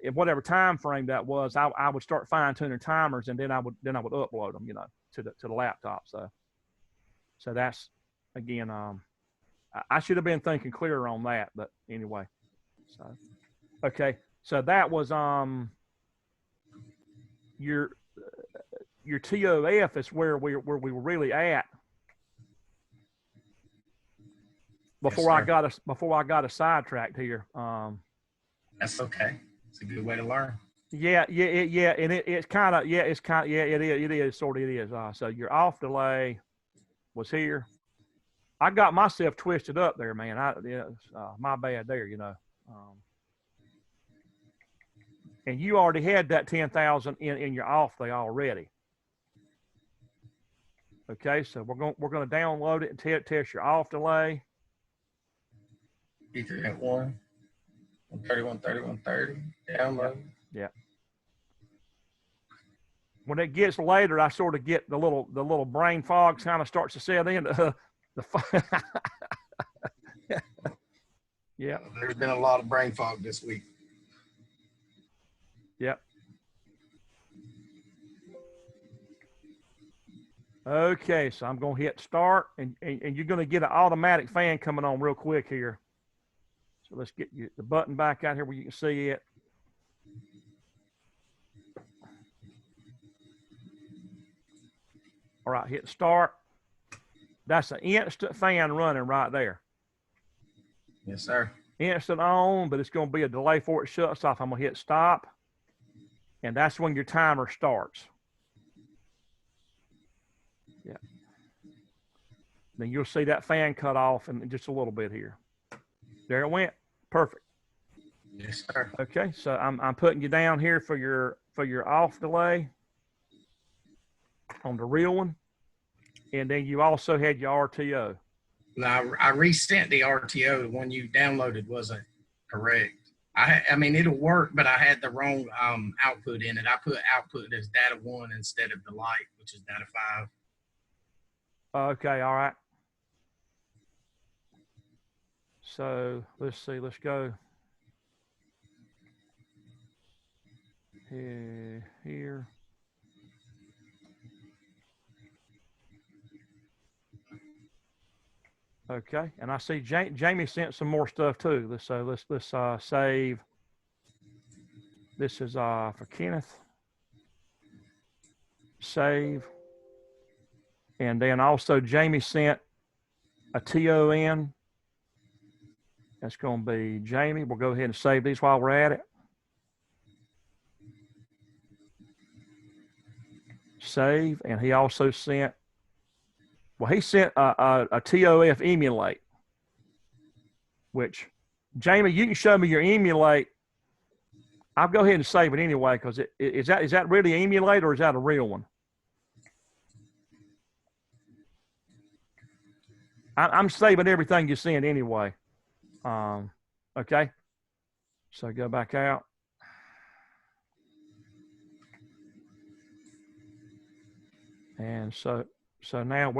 in whatever time frame that was, I would start fine tuning timers, and then I would upload them, you know, to the laptop. So that's, again, I should have been thinking clearer on that, but anyway. So, okay. So that was your TOF is where we were really at before I got us sidetracked here. That's okay. It's a good way to learn. Yeah, and it is. So your off delay was here. I got myself twisted up there, man. My bad there, you know. And you already had that 10,000 in your off delay already. Okay, so we're going to download it and test your off delay. Ethernet 1, 130, 130, download. Yeah. When it gets later, I sort of get the little brain fog kind of starts to set in. Yeah. There's been a lot of brain fog this week. Yep. Okay, so I'm going to hit start, and you're going to get an automatic fan coming on real quick here. So let's get the button back out here where you can see it. All right, hit start. That's an instant fan running right there. Yes, sir. Instant on, but it's going to be a delay before it shuts off. I'm going to hit stop, and that's when your timer starts. Yeah. Then you'll see that fan cut off in just a little bit here. There it went. Perfect. Yes, sir. Okay, so I'm putting you down here for your off delay on the real one, and then you also had your RTO. Now I resent the RTO. The one you downloaded wasn't correct. I mean it'll work, but I had the wrong output in it. I put output as data 1 instead of the light, which is data 5. Okay, all right. So let's see. Let's go here. Okay, and I see Jamie sent some more stuff too. Let's save. This is for Kenneth. Save, and then also Jamie sent a TON. That's going to be Jamie. We'll go ahead and save these while we're at it. Save, and he also sent. Well, he sent a TOF emulate, which, Jamie, you can show me your emulate. I'll go ahead and save it anyway, because is that really an emulate or is that a real one? I'm saving everything you send anyway. Okay. So go back out. And so now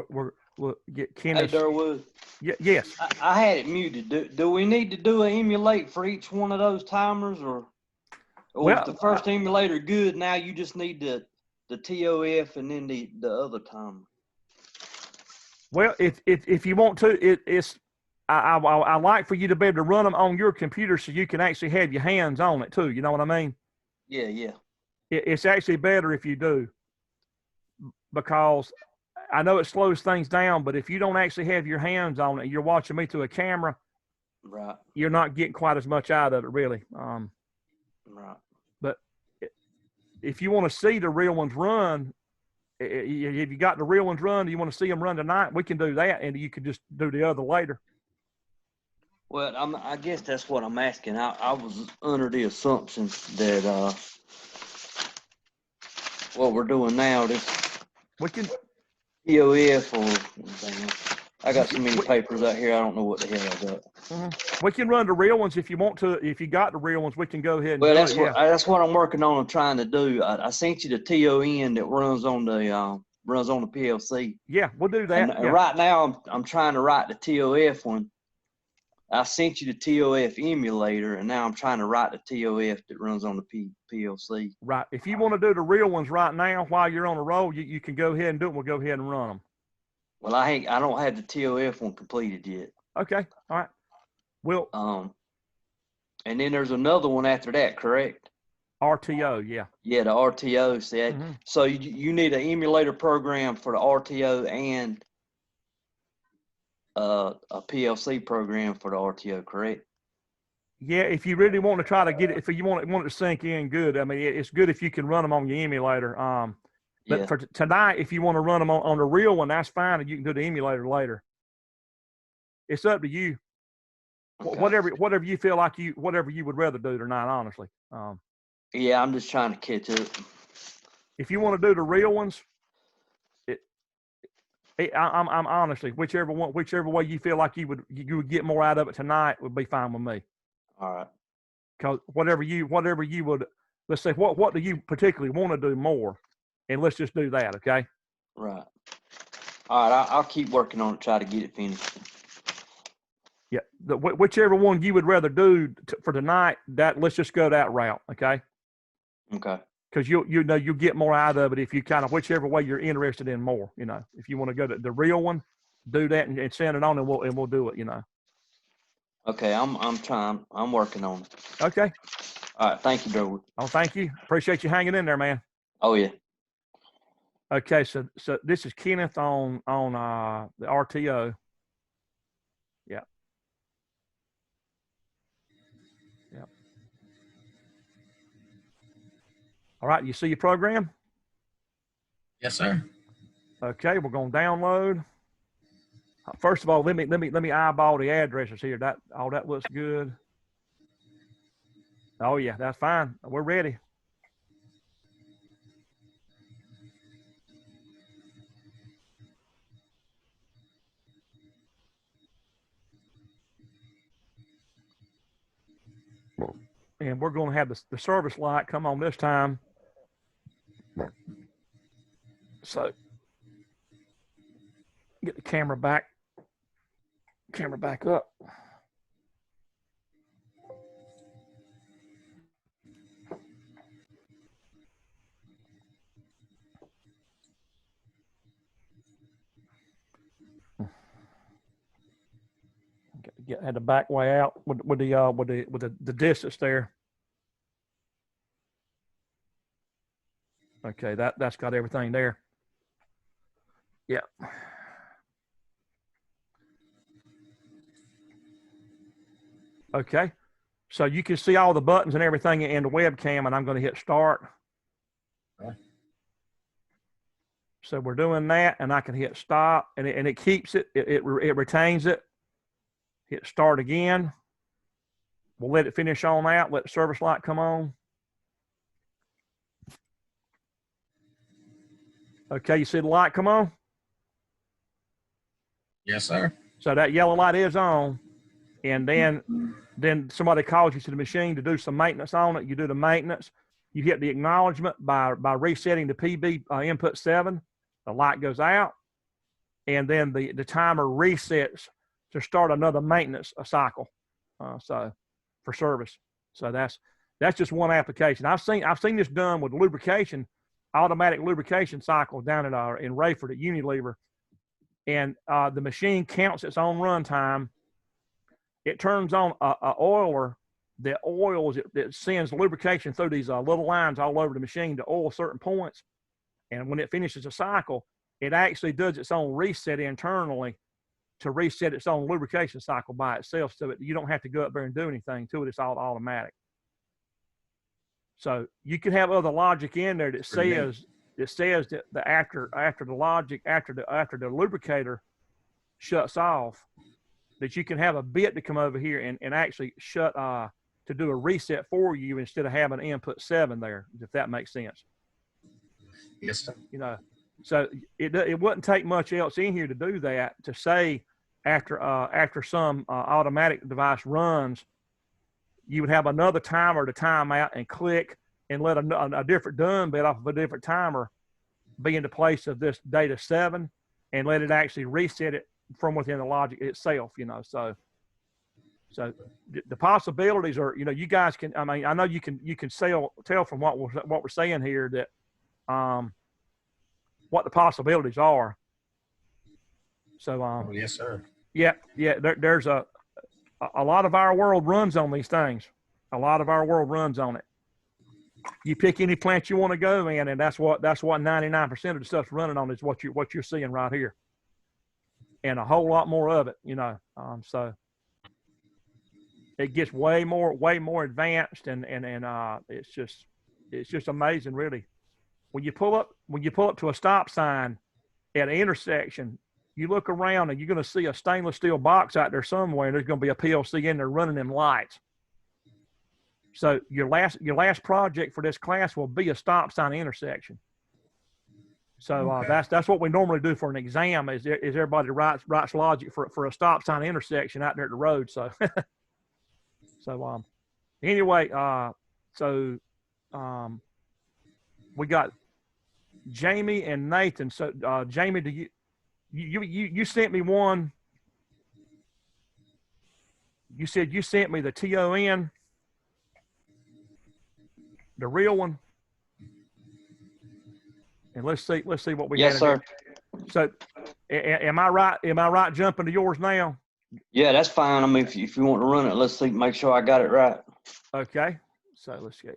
we'll get Kenneth. Hey, Durwood. Yes. I had it muted. Do we need to do an emulate for each one of those timers, or is the first emulator good? Now you just need the TOF and then the other timer. Well, if you want to, I like for you to be able to run them on your computer so you can actually have your hands on it too. You know what I mean? Yeah. It's actually better if you do, because I know it slows things down, but if you don't actually have your hands on it, you're watching me through a camera, right? You're not getting quite as much out of it, really. Right. But if you want to see the real ones run, if you got the real ones run, do you want to see them run tonight? We can do that, and you can just do the other later. Well, I guess that's what I'm asking. I was under the assumption that what we're doing now. This we can POF or I got so many papers out here. I don't know what the hell I got. We can run the real ones if you want to. If you got the real ones, we can go ahead and well, do that's it. That's what I'm working on and trying to do. I sent you the TON that runs on the PLC. Yeah, we'll do that. And right now, I'm trying to write the TOF one. I sent you the TOF emulator, and now I'm trying to write the TOF that runs on the PLC. Right. If you want to do the real ones right now while you're on the roll, you can go ahead and do it. We'll go ahead and run them. Well, I don't have the TOF one completed yet. Okay. All right. We'll. And then there's another one after that, correct? RTO, yeah. Yeah, the RTO. See, so you need an emulator program for the RTO and a PLC program for the RTO, correct? Yeah, if you really want to try to get it, if you want it to sink in good, I mean, it's good if you can run them on your emulator. But for tonight, if you want to run them on the real one, that's fine, and you can do the emulator later. It's up to you. Okay. Whatever you feel like whatever you would rather do tonight, honestly. Yeah, I'm just trying to catch up. If you want to do the real ones, I'm honestly whichever way you feel like you would get more out of it tonight would be fine with me. All right. Because whatever you would, let's say what do you particularly want to do more, and let's just do that, okay? Right. All right. I'll keep working on it, try to get it finished. Yeah, whichever one you would rather do for tonight, let's just go that route, okay? Okay. Because you'll get more out of it if you kind of whichever way you're interested in more. If you want to go to the real one, do that and send it on, and we'll do it. Okay, I'm trying. I'm working on it. Okay. All right. Thank you, Durwood. Oh, thank you. Appreciate you hanging in there, man. Oh yeah. Okay, so this is Kenneth on the RTO. Yeah. Yep. All right, you see your program? Yes, sir. Okay, we're gonna download. First of all, let me eyeball the addresses here. That looks good. Oh yeah, that's fine. We're ready. And we're going to have the service light come on this time. So get the camera back up. Had the back way out with the distance there. Okay, that's got everything there. Yeah. Okay, so you can see all the buttons and everything in the webcam, and I'm going to hit start. Okay. So we're doing that, and I can hit stop, and it keeps it. It retains it. Hit start again. We'll let it finish on out. Let the service light come on. Okay, you see the light come on? Yes, sir. So that yellow light is on, and then somebody calls you to the machine to do some maintenance on it. You do the maintenance. You hit the acknowledgement by resetting the PB input 7. The light goes out, and then the timer resets to start another maintenance cycle. So for service. So that's just one application. I've seen this done with lubrication, automatic lubrication cycle down in Rayford at Unilever, and the machine counts its own run time. It turns on a oiler that oils that sends lubrication through these little lines all over the machine to oil certain points, and when it finishes a cycle, it actually does its own reset internally to reset its own lubrication cycle by itself, so that you don't have to go up there and do anything to it. It's all automatic. So you can have other logic in there that says that after the lubricator shuts off, that you can have a bit to come over here and actually shut to do a reset for you instead of having input 7 there, if that makes sense. Yes, sir. You know, so it wouldn't take much else in here to do that, to say after some automatic device runs, you would have another timer to time out and click and let a different done bit off of a different timer be in the place of this data 7 and let it actually reset it from within the logic itself, you know. So the possibilities are, you know, you guys can, I mean, I know you can tell from what we're saying here that what the possibilities are. So yes, sir. Yeah, there's a lot of our world runs on these things. A lot of our world runs on it. You pick any plant you want to go in, and that's what 99% of the stuff's running on is what you're seeing right here, and a whole lot more of it, you know. So it gets way more advanced, and it's just amazing, really. When you pull up to a stop sign at an intersection, you look around and you're going to see a stainless steel box out there somewhere, and there's going to be a PLC in there running them lights. So your last project for this class will be a stop sign intersection. So Okay. that's what we normally do for an exam is everybody writes logic for a stop sign intersection out there at the road. So anyway, we got Jamie and Nathan. So Jamie, do you sent me one? You said you sent me the TON, the real one. And let's see what we Yes, sir. So am I right jumping to yours now? Yeah, that's fine. I mean, if you want to run it, let's see, make sure I got it right. Okay. So let's see.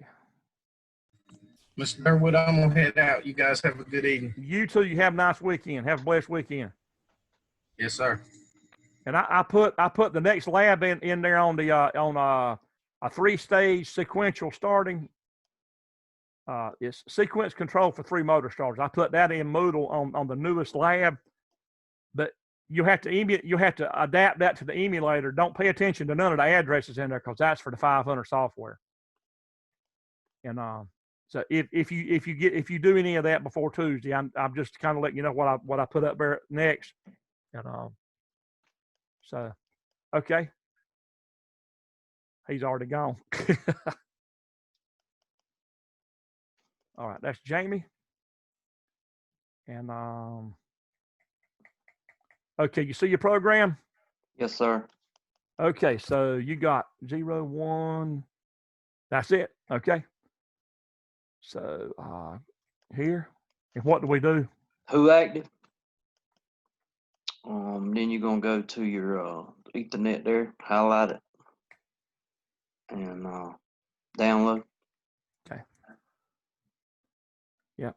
Mr. Durwood, I'm going to head out. You guys have a good evening. You too. You have a nice weekend. Have a blessed weekend. Yes, sir. And I put the next lab in there on the on a 3-stage sequential starting. It's sequence control for 3 motor starters. I put that in Moodle on the newest lab, but you have to adapt that to the emulator. Don't pay attention to none of the addresses in there because that's for the 500 software. And so if you do any of that before Tuesday, I'm just kind of letting you know what I put up there next. And so okay, he's already gone. All right, that's Jamie. And okay, you see your program? Yes, sir. Okay, so you got 0, 1. That's it. Okay. So here, and what do we do? Who active? Then you're gonna go to your Ethernet there, highlight it, and download. Okay. Yeah.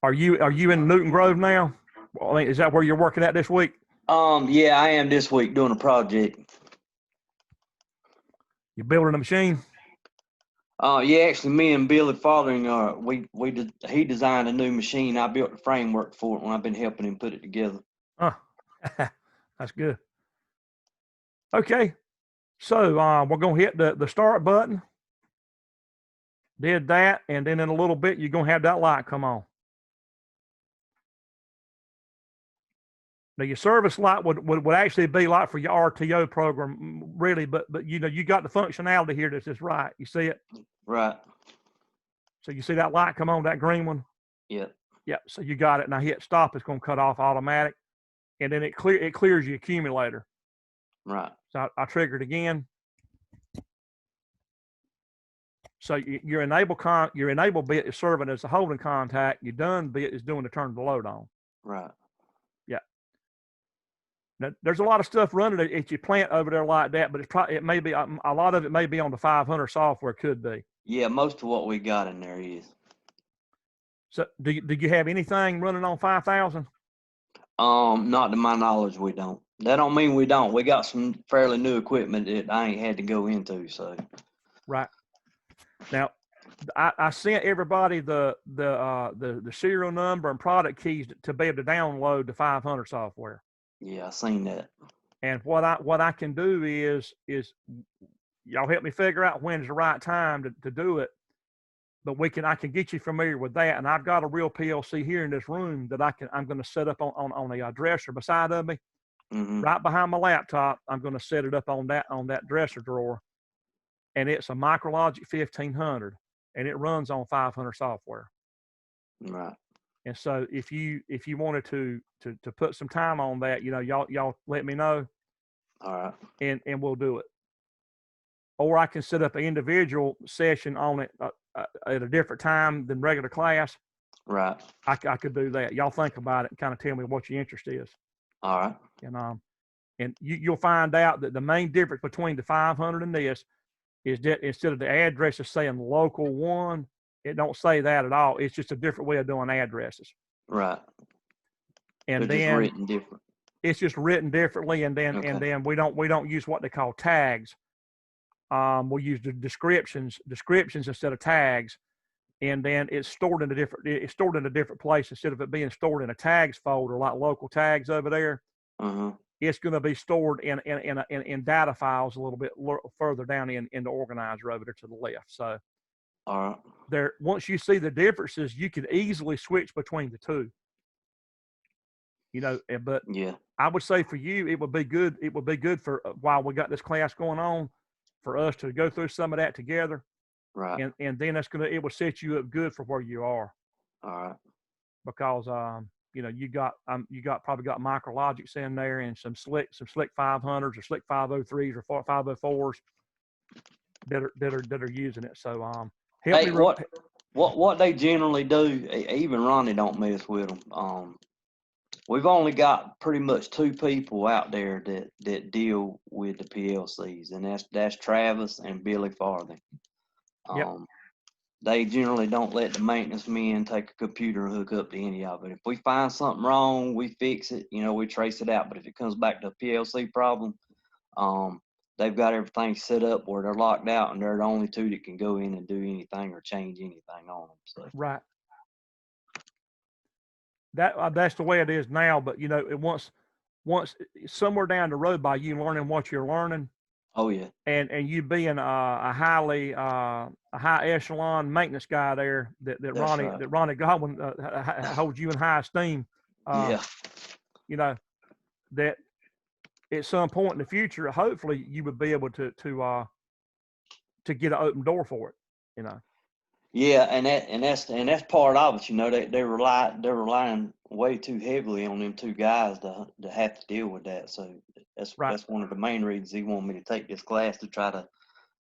Are you in Newton Grove now? Well, I mean, is that where you're working at this week? Yeah, I am this week doing a project. You building a machine? Yeah, actually, me and Billy Fathering, he designed a new machine. I built the framework for it when I've been helping him put it together. Oh, that's good. Okay, so we're gonna hit the start button. Did that, and then in a little bit you're gonna have that light come on. Now your service light would actually be like for your RTO program, really, but you know you got the functionality here that's just right. You see it? Right. So you see that light come on, that green one? Yep. Yeah. So you got it. Now hit stop. It's going to cut off automatic, and then it clears your accumulator. Right. So I triggered again. So your enable bit is serving as a holding contact. Your done bit is doing the turn the load on. Right. Yeah. Now, there's a lot of stuff running at your plant over there like that, but it may be a lot of it may be on the 500 software. Could be. Yeah, most of what we got in there is. So do you have anything running on 5,000? Not to my knowledge, we don't. That don't mean we don't. We got some fairly new equipment that I ain't had to go into. So. Right. Now, I sent everybody the serial number and product keys to be able to download the 500 software. Yeah, I seen that. And what I can do is y'all help me figure out when's the right time to do it. I can get you familiar with that. And I've got a real PLC here in this room that I'm going to set up on a dresser beside of me, right behind my laptop. I'm going to set it up on that dresser drawer, and it's a Micrologic 1500, and it runs on 500 software. Right. And so if you wanted to put some time on that, y'all let me know. All right. And we'll do it. Or I can set up an individual session on it at a different time than regular class. Right. I could do that. Y'all think about it and kind of tell me what your interest is. All right. And you'll find out that the main difference between the 500 and this is that instead of the addresses saying local 1, it don't say that at all. It's just a different way of doing addresses. Right. And They're then just written different. It's just written differently, and then we don't use what they call tags. We use the descriptions instead of tags, and then it's stored in a different place. Instead of it being stored in a tags folder like local tags over there, it's going to be stored in data files a little bit further down in the organizer over there to the left. So, once you see the differences, you can easily switch between the two. But yeah, I would say for you, it would be good. It would be good for while we got this class going on, for us to go through some of that together. Right. And then it will set you up good for where you are. All right. Because you probably got Micrologics in there and some slick 500s or slick 503s or 504s that are using it. So what they generally do, even Ronnie don't mess with them. We've only got pretty much 2 people out there that deal with the PLCs, and that's Travis and Billy Farthing. They generally don't let the maintenance men take a computer and hook up to any of it. If we find something wrong, we fix it. We trace it out. But if it comes back to a PLC problem, they've got everything set up where they're locked out, and they're the only 2 that can go in and do anything or change anything on them. So. Right. That's the way it is now, but once somewhere down the road by you learning what you're learning. Oh yeah. And you being a high echelon maintenance guy there that Ronnie Godwin holds you in high esteem. Yeah. That at some point in the future, hopefully you would be able to get an open door for it. Yeah, and that's part of it. They're relying way too heavily on them 2 guys to have to deal with that. So that's one of the main reasons he wanted me to take this class, to try to.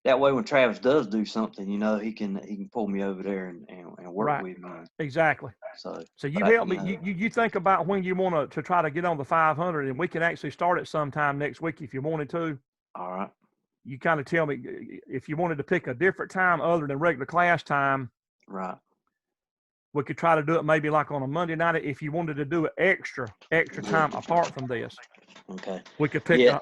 That way, when Travis does do something, he can pull me over there and work with me. Exactly. So you help me. You think about when you want to try to get on the 500, and we can actually start it sometime next week if you wanted to. All right. You kind of tell me if you wanted to pick a different time other than regular class time. Right. We could try to do it maybe like on a Monday night if you wanted to do it extra time apart from this. Okay. We could pick a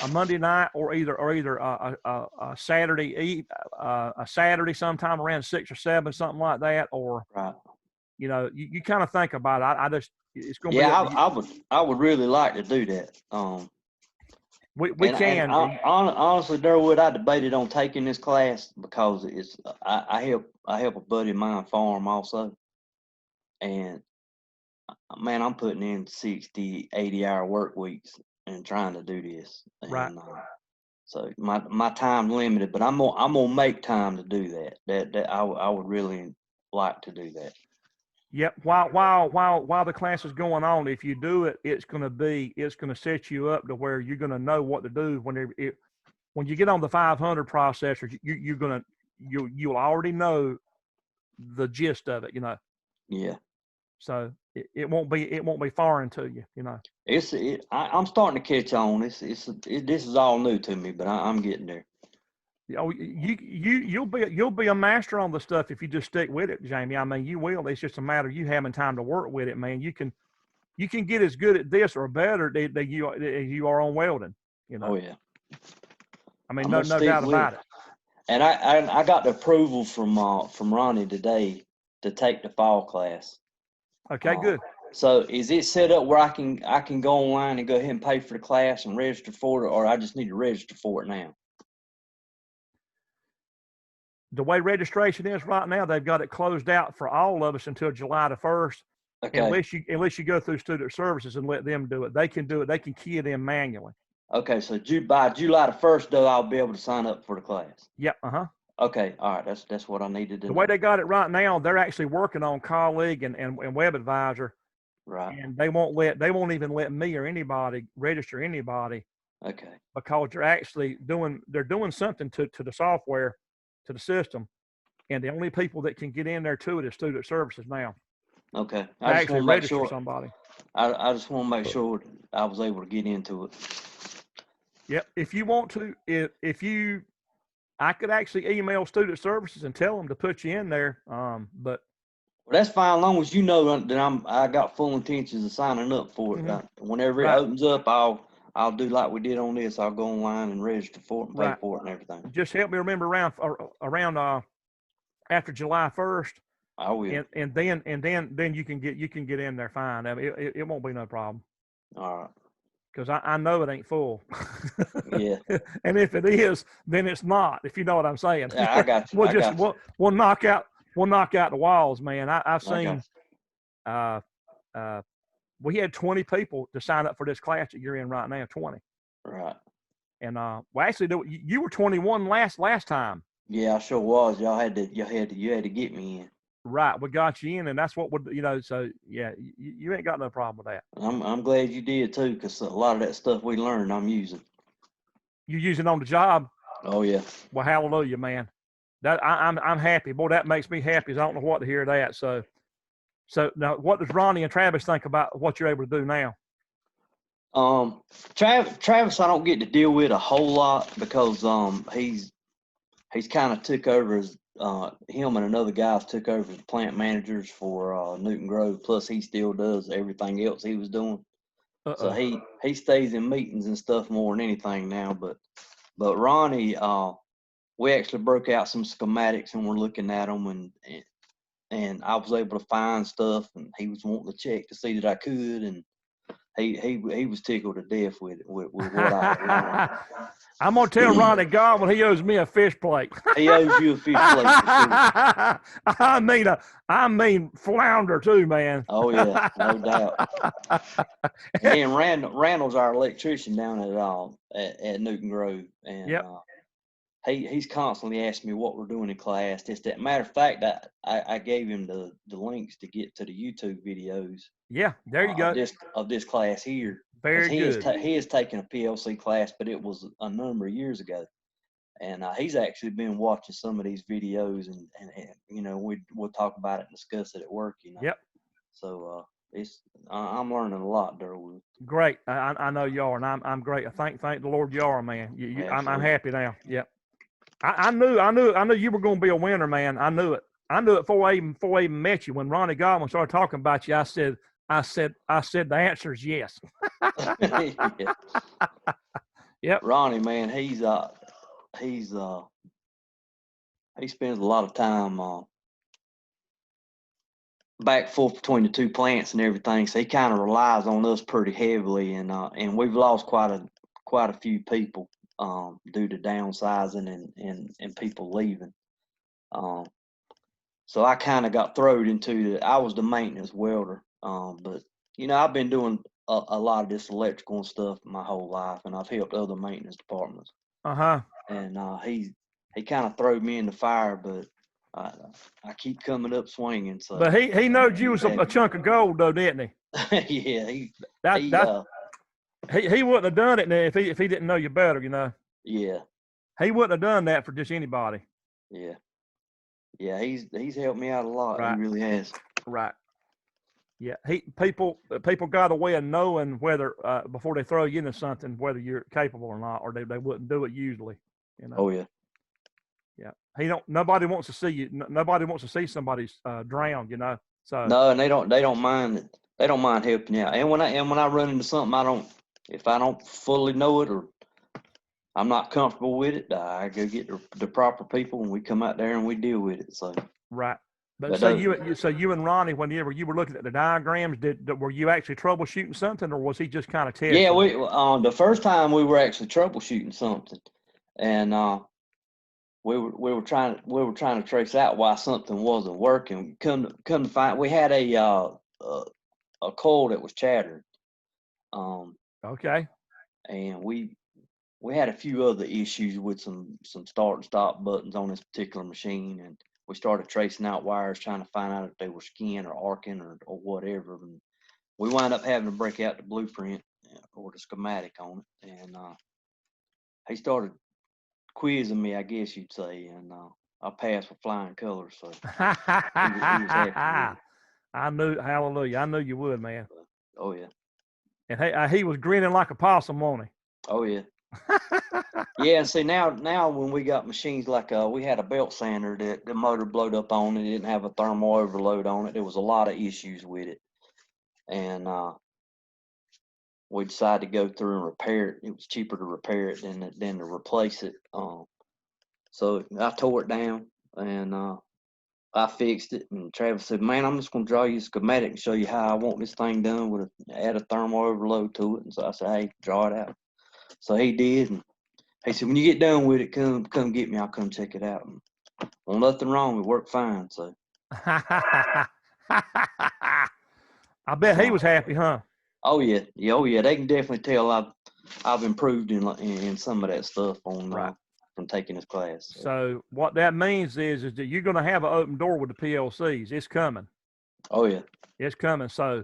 Monday night or either a Saturday a Saturday sometime around 6 or 7, something like that. Or right. You kind of think about it. It's going to be. Yeah, I would really like to do that. We can. Honestly, Durwood, I debated on taking this class because I help a buddy of mine farm also, and man, I'm putting in 60, 80-hour work weeks and trying to do this. Right. And, so my time limited, but I'm gonna make time to do that. That I would really like to do that. Yep. While the class is going on, if you do it, it's going to set you up to where you're going to know what to do when you get on the 500 processor. You'll already know the gist of it. Yeah. So it won't be foreign to you. I'm starting to catch on. This is all new to me, but I'm getting there. You'll be a master on the stuff if you just stick with it, Jamie. I mean, you will. It's just a matter of you having time to work with it, man. You can get as good at this or better than you are on welding. Oh yeah. I mean, no doubt about it. And I got the approval from Ronnie today to take the fall class. Okay, good. So is it set up where I can go online and go ahead and pay for the class and register for it, or I just need to register for it now? the way registration is right now, they've got it closed out for all of us until July the 1st. Okay. Unless you go through student services and let them do it. They can do it. They can key it in manually. Okay, so by July the 1st, though, I'll be able to sign up for the class. Yep. Okay, all right. That's what I needed to The know. way they got it right now, they're actually working on Colleague and Web Advisor. Right. And they won't even let me or anybody register anybody. Okay. Because they're doing something to the software, to the system, and the only people that can get in there to it is student services now. Okay. I just actually register somebody. I just want to make sure I was able to get into it. Yep. If you want to, I could actually email student services and tell them to put you in there. But well, that's fine, as long as you know that I got full intentions of signing up for it. Mm-hmm. Whenever it opens up, I'll do like we did on this. I'll go online and register for it and pay for it and everything. Just help me remember around after July 1st. I will. And then you can get in there fine. I mean, it won't be no problem. All right. Because I know it ain't full. Yeah. And if it is, then it's not. If you know what I'm saying. Yeah, I got you. We'll knock out the walls, man. I've seen. We had 20 people to sign up for this class that you're in right now. 20. Right. And well, actually, you were 21 last time. Yeah, I sure was. You had to get me in. Right, we got you in, and that's what would So yeah, you ain't got no problem with that. I'm glad you did too, because a lot of that stuff we learned, I'm using. You using on the job? Oh yeah. Well, hallelujah, man. That I'm happy. Boy, that makes me happy. I don't know what to hear that. So now, what does Ronnie and Travis think about what you're able to do now? Travis, I don't get to deal with a whole lot because he's kind of took over as him and another guy took over as plant managers for Newton Grove. Plus, he still does everything else he was doing. So he stays in meetings and stuff more than anything now. But Ronnie, we actually broke out some schematics and we're looking at them and I was able to find stuff and he was wanting to check to see that I could and he was tickled to death with what I learned. I'm gonna tell Ronnie Godwin he owes me a fish plate. He owes you a fish plate. I mean flounder too, man. Oh yeah, no doubt. And Randall's our electrician down at Newton Grove, and he's constantly asking me what we're doing in class. Just that matter of fact, I gave him the links to get to the YouTube videos. Yeah, there you go. Of this class here. Very good. He has taken a PLC class, but it was a number of years ago. And he's actually been watching some of these videos and we'll talk about it and discuss it at work, Yep. So I'm learning a lot, Durwood. Great. I know you are, and I'm great. Thank the Lord you are, man. I'm happy now. Yep. I knew you were going to be a winner, man. I knew it. I knew it before I even met you. When Ronnie Godwin started talking about you, I said the answer is yes. Yep. Ronnie, man, he spends a lot of time back and forth between the two plants and everything, so he kind of relies on us pretty heavily, and we've lost quite a few people due to downsizing and people leaving. So I kind of got thrown into I was the maintenance welder, but I've been doing a lot of this electrical and stuff my whole life, and I've helped other maintenance departments. And he kind of threw me in the fire, but I keep coming up swinging. So, but he knows you was a chunk of gold, though, didn't he? Yeah, he wouldn't have done it if he didn't know you better, Yeah. He wouldn't have done that for just anybody. Yeah. Yeah, he's helped me out a lot. Right. He really has. Right. Yeah, people got a way of knowing whether before they throw you into something whether you're capable or not, or they wouldn't do it usually. Oh yeah. Yeah. Nobody wants to see you. Nobody wants to see somebody drowned. So no, and they don't mind it. They don't mind helping you out. And when I run into something if I don't fully know it or I'm not comfortable with it, I go get the proper people and we come out there and we deal with it. So right. But so you and Ronnie, whenever you were looking at the diagrams, were you actually troubleshooting something, or was he just kind of testing? Yeah, we the first time we were actually troubleshooting something, and we were trying to trace out why something wasn't working. Come to find, we had a coil that was shattered. Okay. And we had a few other issues with some start and stop buttons on this particular machine, and we started tracing out wires, trying to find out if they were skin or arcing or whatever. And we wound up having to break out the blueprint or the schematic on it, and he started quizzing me, I guess you'd say, and I passed with flying colors. So he was happy with it. I knew, hallelujah, I knew you would, man. Oh yeah. And he was grinning like a possum, wasn't he? Oh yeah. Yeah, and see now when we got machines like we had a belt sander that the motor blowed up on, it didn't have a thermal overload on it. There was a lot of issues with it, and we decided to go through and repair it. It was cheaper to repair it than to replace it. So I tore it down and I fixed it. And Travis said, "Man, I'm just gonna draw you a schematic and show you how I want this thing done add a thermal overload to it." And so I said, "Hey, draw it out." So he did, and he said, "When you get done with it, come get me. I'll come check it out." And, well, nothing wrong. It worked fine. So I bet he was happy, huh? Oh yeah. They can definitely tell I've improved in some of that stuff on from taking this class. So what that means is that you're going to have an open door with the PLCs. It's coming. Oh yeah, it's coming. So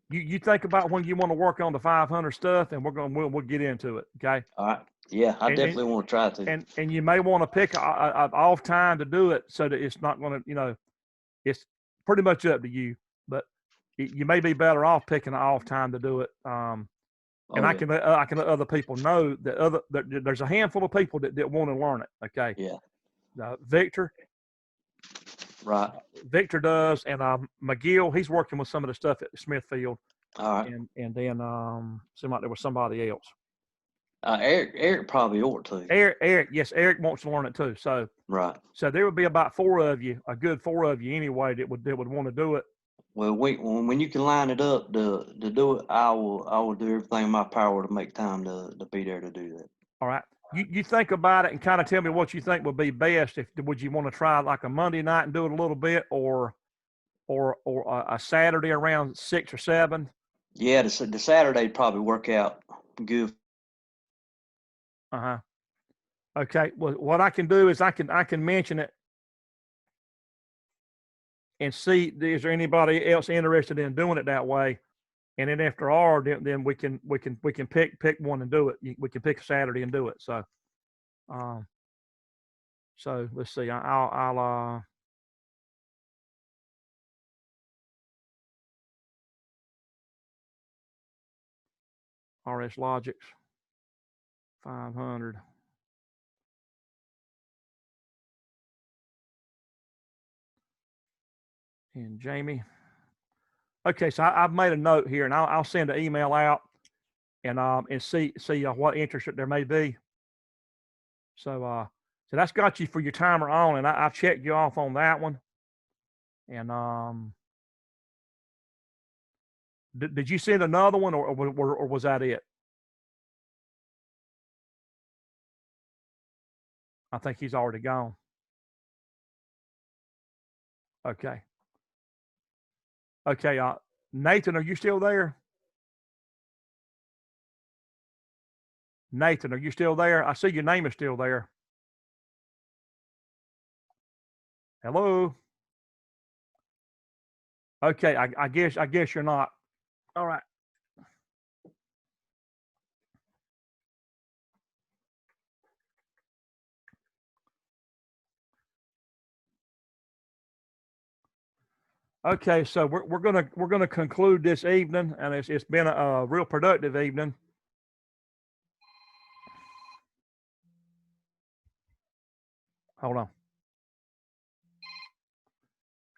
you think about when you want to work on the 500 stuff, and we'll get into it. Okay. All right. Yeah, I definitely want to try to. And you may want to pick an off time to do it so that it's not going to, it's pretty much up to you. But you may be better off picking an off time to do it. I can let other people know that there's a handful of people that want to learn it. Okay. Yeah. Victor. Right. Victor does, and McGill, he's working with some of the stuff at Smithfield. All right. And then seemed like there was somebody else. Eric probably ought to. Eric wants to learn it too. So right. So there would be about four of you, a good four of you anyway, that would want to do it. Well, when you can line it up to do it, I will do everything in my power to make time to be there to do that. All right. You think about it and kind of tell me what you think would be best. Would you want to try like a Monday night and do it a little bit, or a Saturday around 6 or 7? Yeah, the Saturday probably work out good. Okay. Well, what I can do is I can mention it and see is there anybody else interested in doing it that way, and then after all, then we can pick one and do it. We can pick a Saturday and do it. So, so let's see. I'll RS Logics 500. And Jamie. Okay, so I've made a note here, and I'll send an email out and see what interest there may be. So that's got you for your timer on, and I've checked you off on that one. And did you send another one, or was that it? I think he's already gone. Okay. Okay, Nathan, are you still there? Nathan, are you still there? I see your name is still there. Hello? Okay, I guess you're not. All right. Okay, so we're gonna conclude this evening, and it's been a real productive evening. Hold on.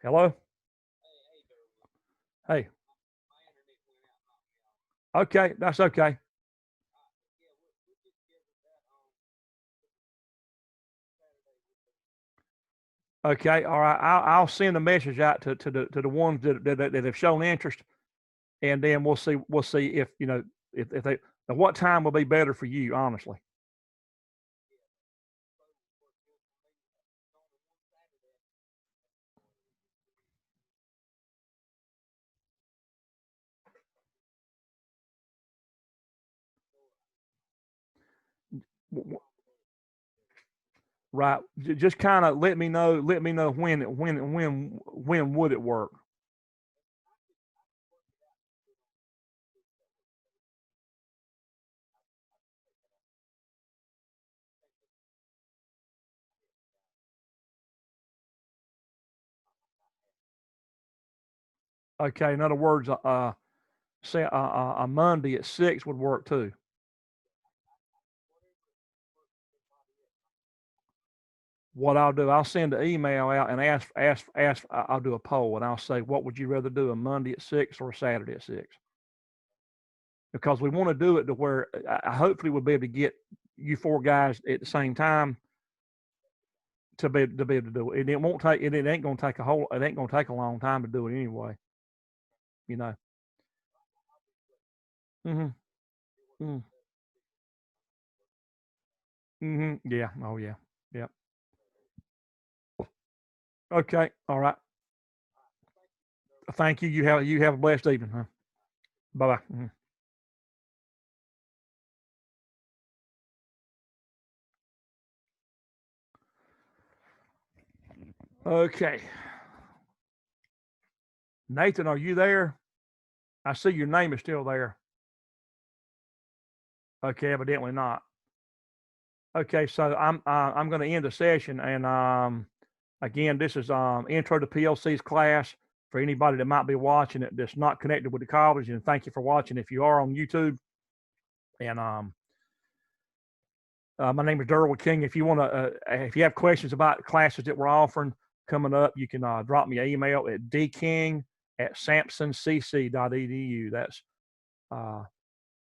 Hello? Hey. Okay, that's okay. Okay, all right. I'll send a message out to the ones that have shown interest, and then we'll see if if they what time will be better for you, honestly. Right. Just kind of let me know when would it work. Okay. In other words, say a Monday at 6 would work too. What I'll do, I'll send an email out and ask. I'll do a poll and I'll say, what would you rather do, a Monday at 6 or a Saturday at 6? Because we want to do it to where I hopefully we'll be able to get you 4 guys at the same time to be able to do it. And it won't take. It ain't gonna take a long time to do it anyway. You know. Mhm. Mhm. Mhm. Yeah. Oh yeah. Yep. Okay. All right. Thank you. You have a blessed evening. Huh? Bye bye. Mhm. Okay. Nathan, are you there? I see your name is still there. Okay, evidently not. Okay, so I'm going to end the session, and again, this is intro to PLC's class for anybody that might be watching it that's not connected with the college. And thank you for watching. If you are on YouTube, and my name is Durwell King. If you want to, if you have questions about classes that we're offering coming up, you can drop me an email at dking@sampsoncc.edu. That's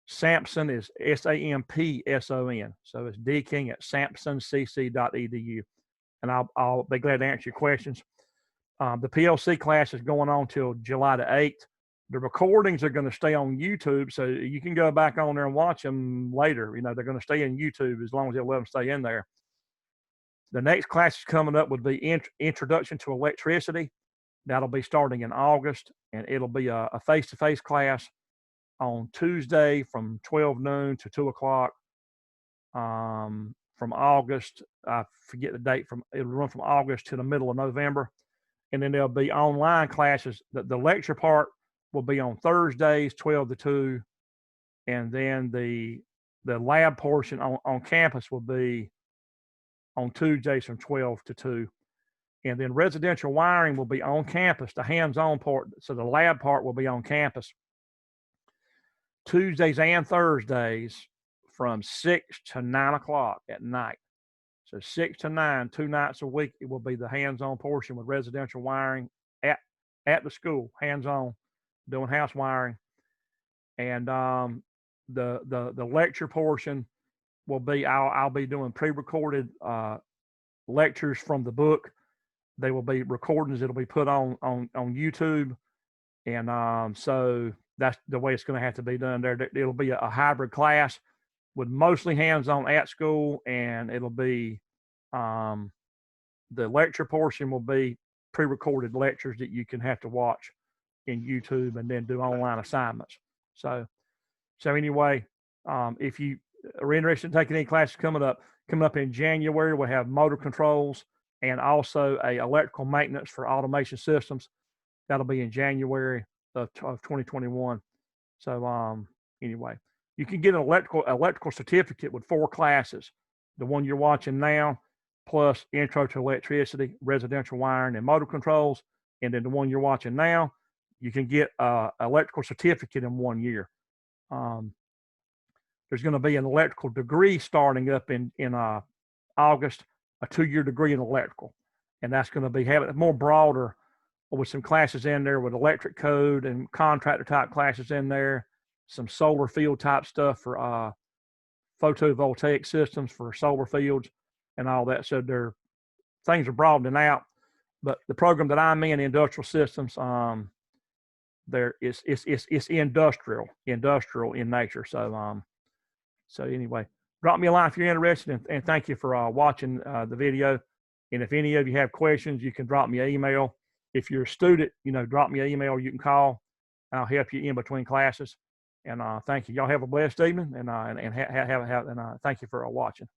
Sampson is SAMPSON. So it's dking@sampsoncc.edu. And I'll be glad to answer your questions. The PLC class is going on till July the 8th. The recordings are going to stay on YouTube, so you can go back on there and watch them later. You know, they're going to stay in YouTube as long as they'll let them stay in there. The next class is coming up would be Introduction to Electricity. That'll be starting in August, and it'll be a face-to-face class on Tuesday from 12 noon to 2 o'clock. From August, I forget the date, it'll run from August to the middle of November. And then there'll be online classes. The lecture part will be on Thursdays, 12 to 2. And then the lab portion on campus will be on Tuesdays from 12 to 2. And then residential wiring will be on campus, the hands-on part. So the lab part will be on campus Tuesdays and Thursdays from 6 to 9 o'clock at night. So 6 to 9, 2 nights a week, it will be the hands-on portion with residential wiring at the school, hands-on, doing house wiring. And the lecture portion will be, I'll be doing pre-recorded lectures from the book. They will be recordings that'll be put on YouTube. And so that's the way it's going to have to be done there. It'll be a hybrid class with mostly hands-on at school, and it'll be the lecture portion will be pre-recorded lectures that you can have to watch in YouTube and then do online assignments. So anyway, if you are interested in taking any classes coming up in January, we'll have motor controls and also a electrical maintenance for automation systems. That'll be in January of 2021. So anyway, you can get an electrical certificate with 4 classes. The one you're watching now, plus Intro to Electricity, Residential Wiring, and Motor Controls. And then the one you're watching now, you can get an electrical certificate in 1 year. There's going to be an electrical degree starting up in August, a 2-year degree in electrical. And that's going to be having more broader with some classes in there with electric code and contractor type classes in there, some solar field type stuff for photovoltaic systems for solar fields and all that. So things are broadening out. But the program that I'm in, industrial systems, it's industrial in nature. So anyway, drop me a line if you're interested, and thank you for watching the video. And if any of you have questions, you can drop me an email. If you're a student, drop me an email. You can call, and I'll help you in between classes. And thank you. Y'all have a blessed evening, and thank you for watching.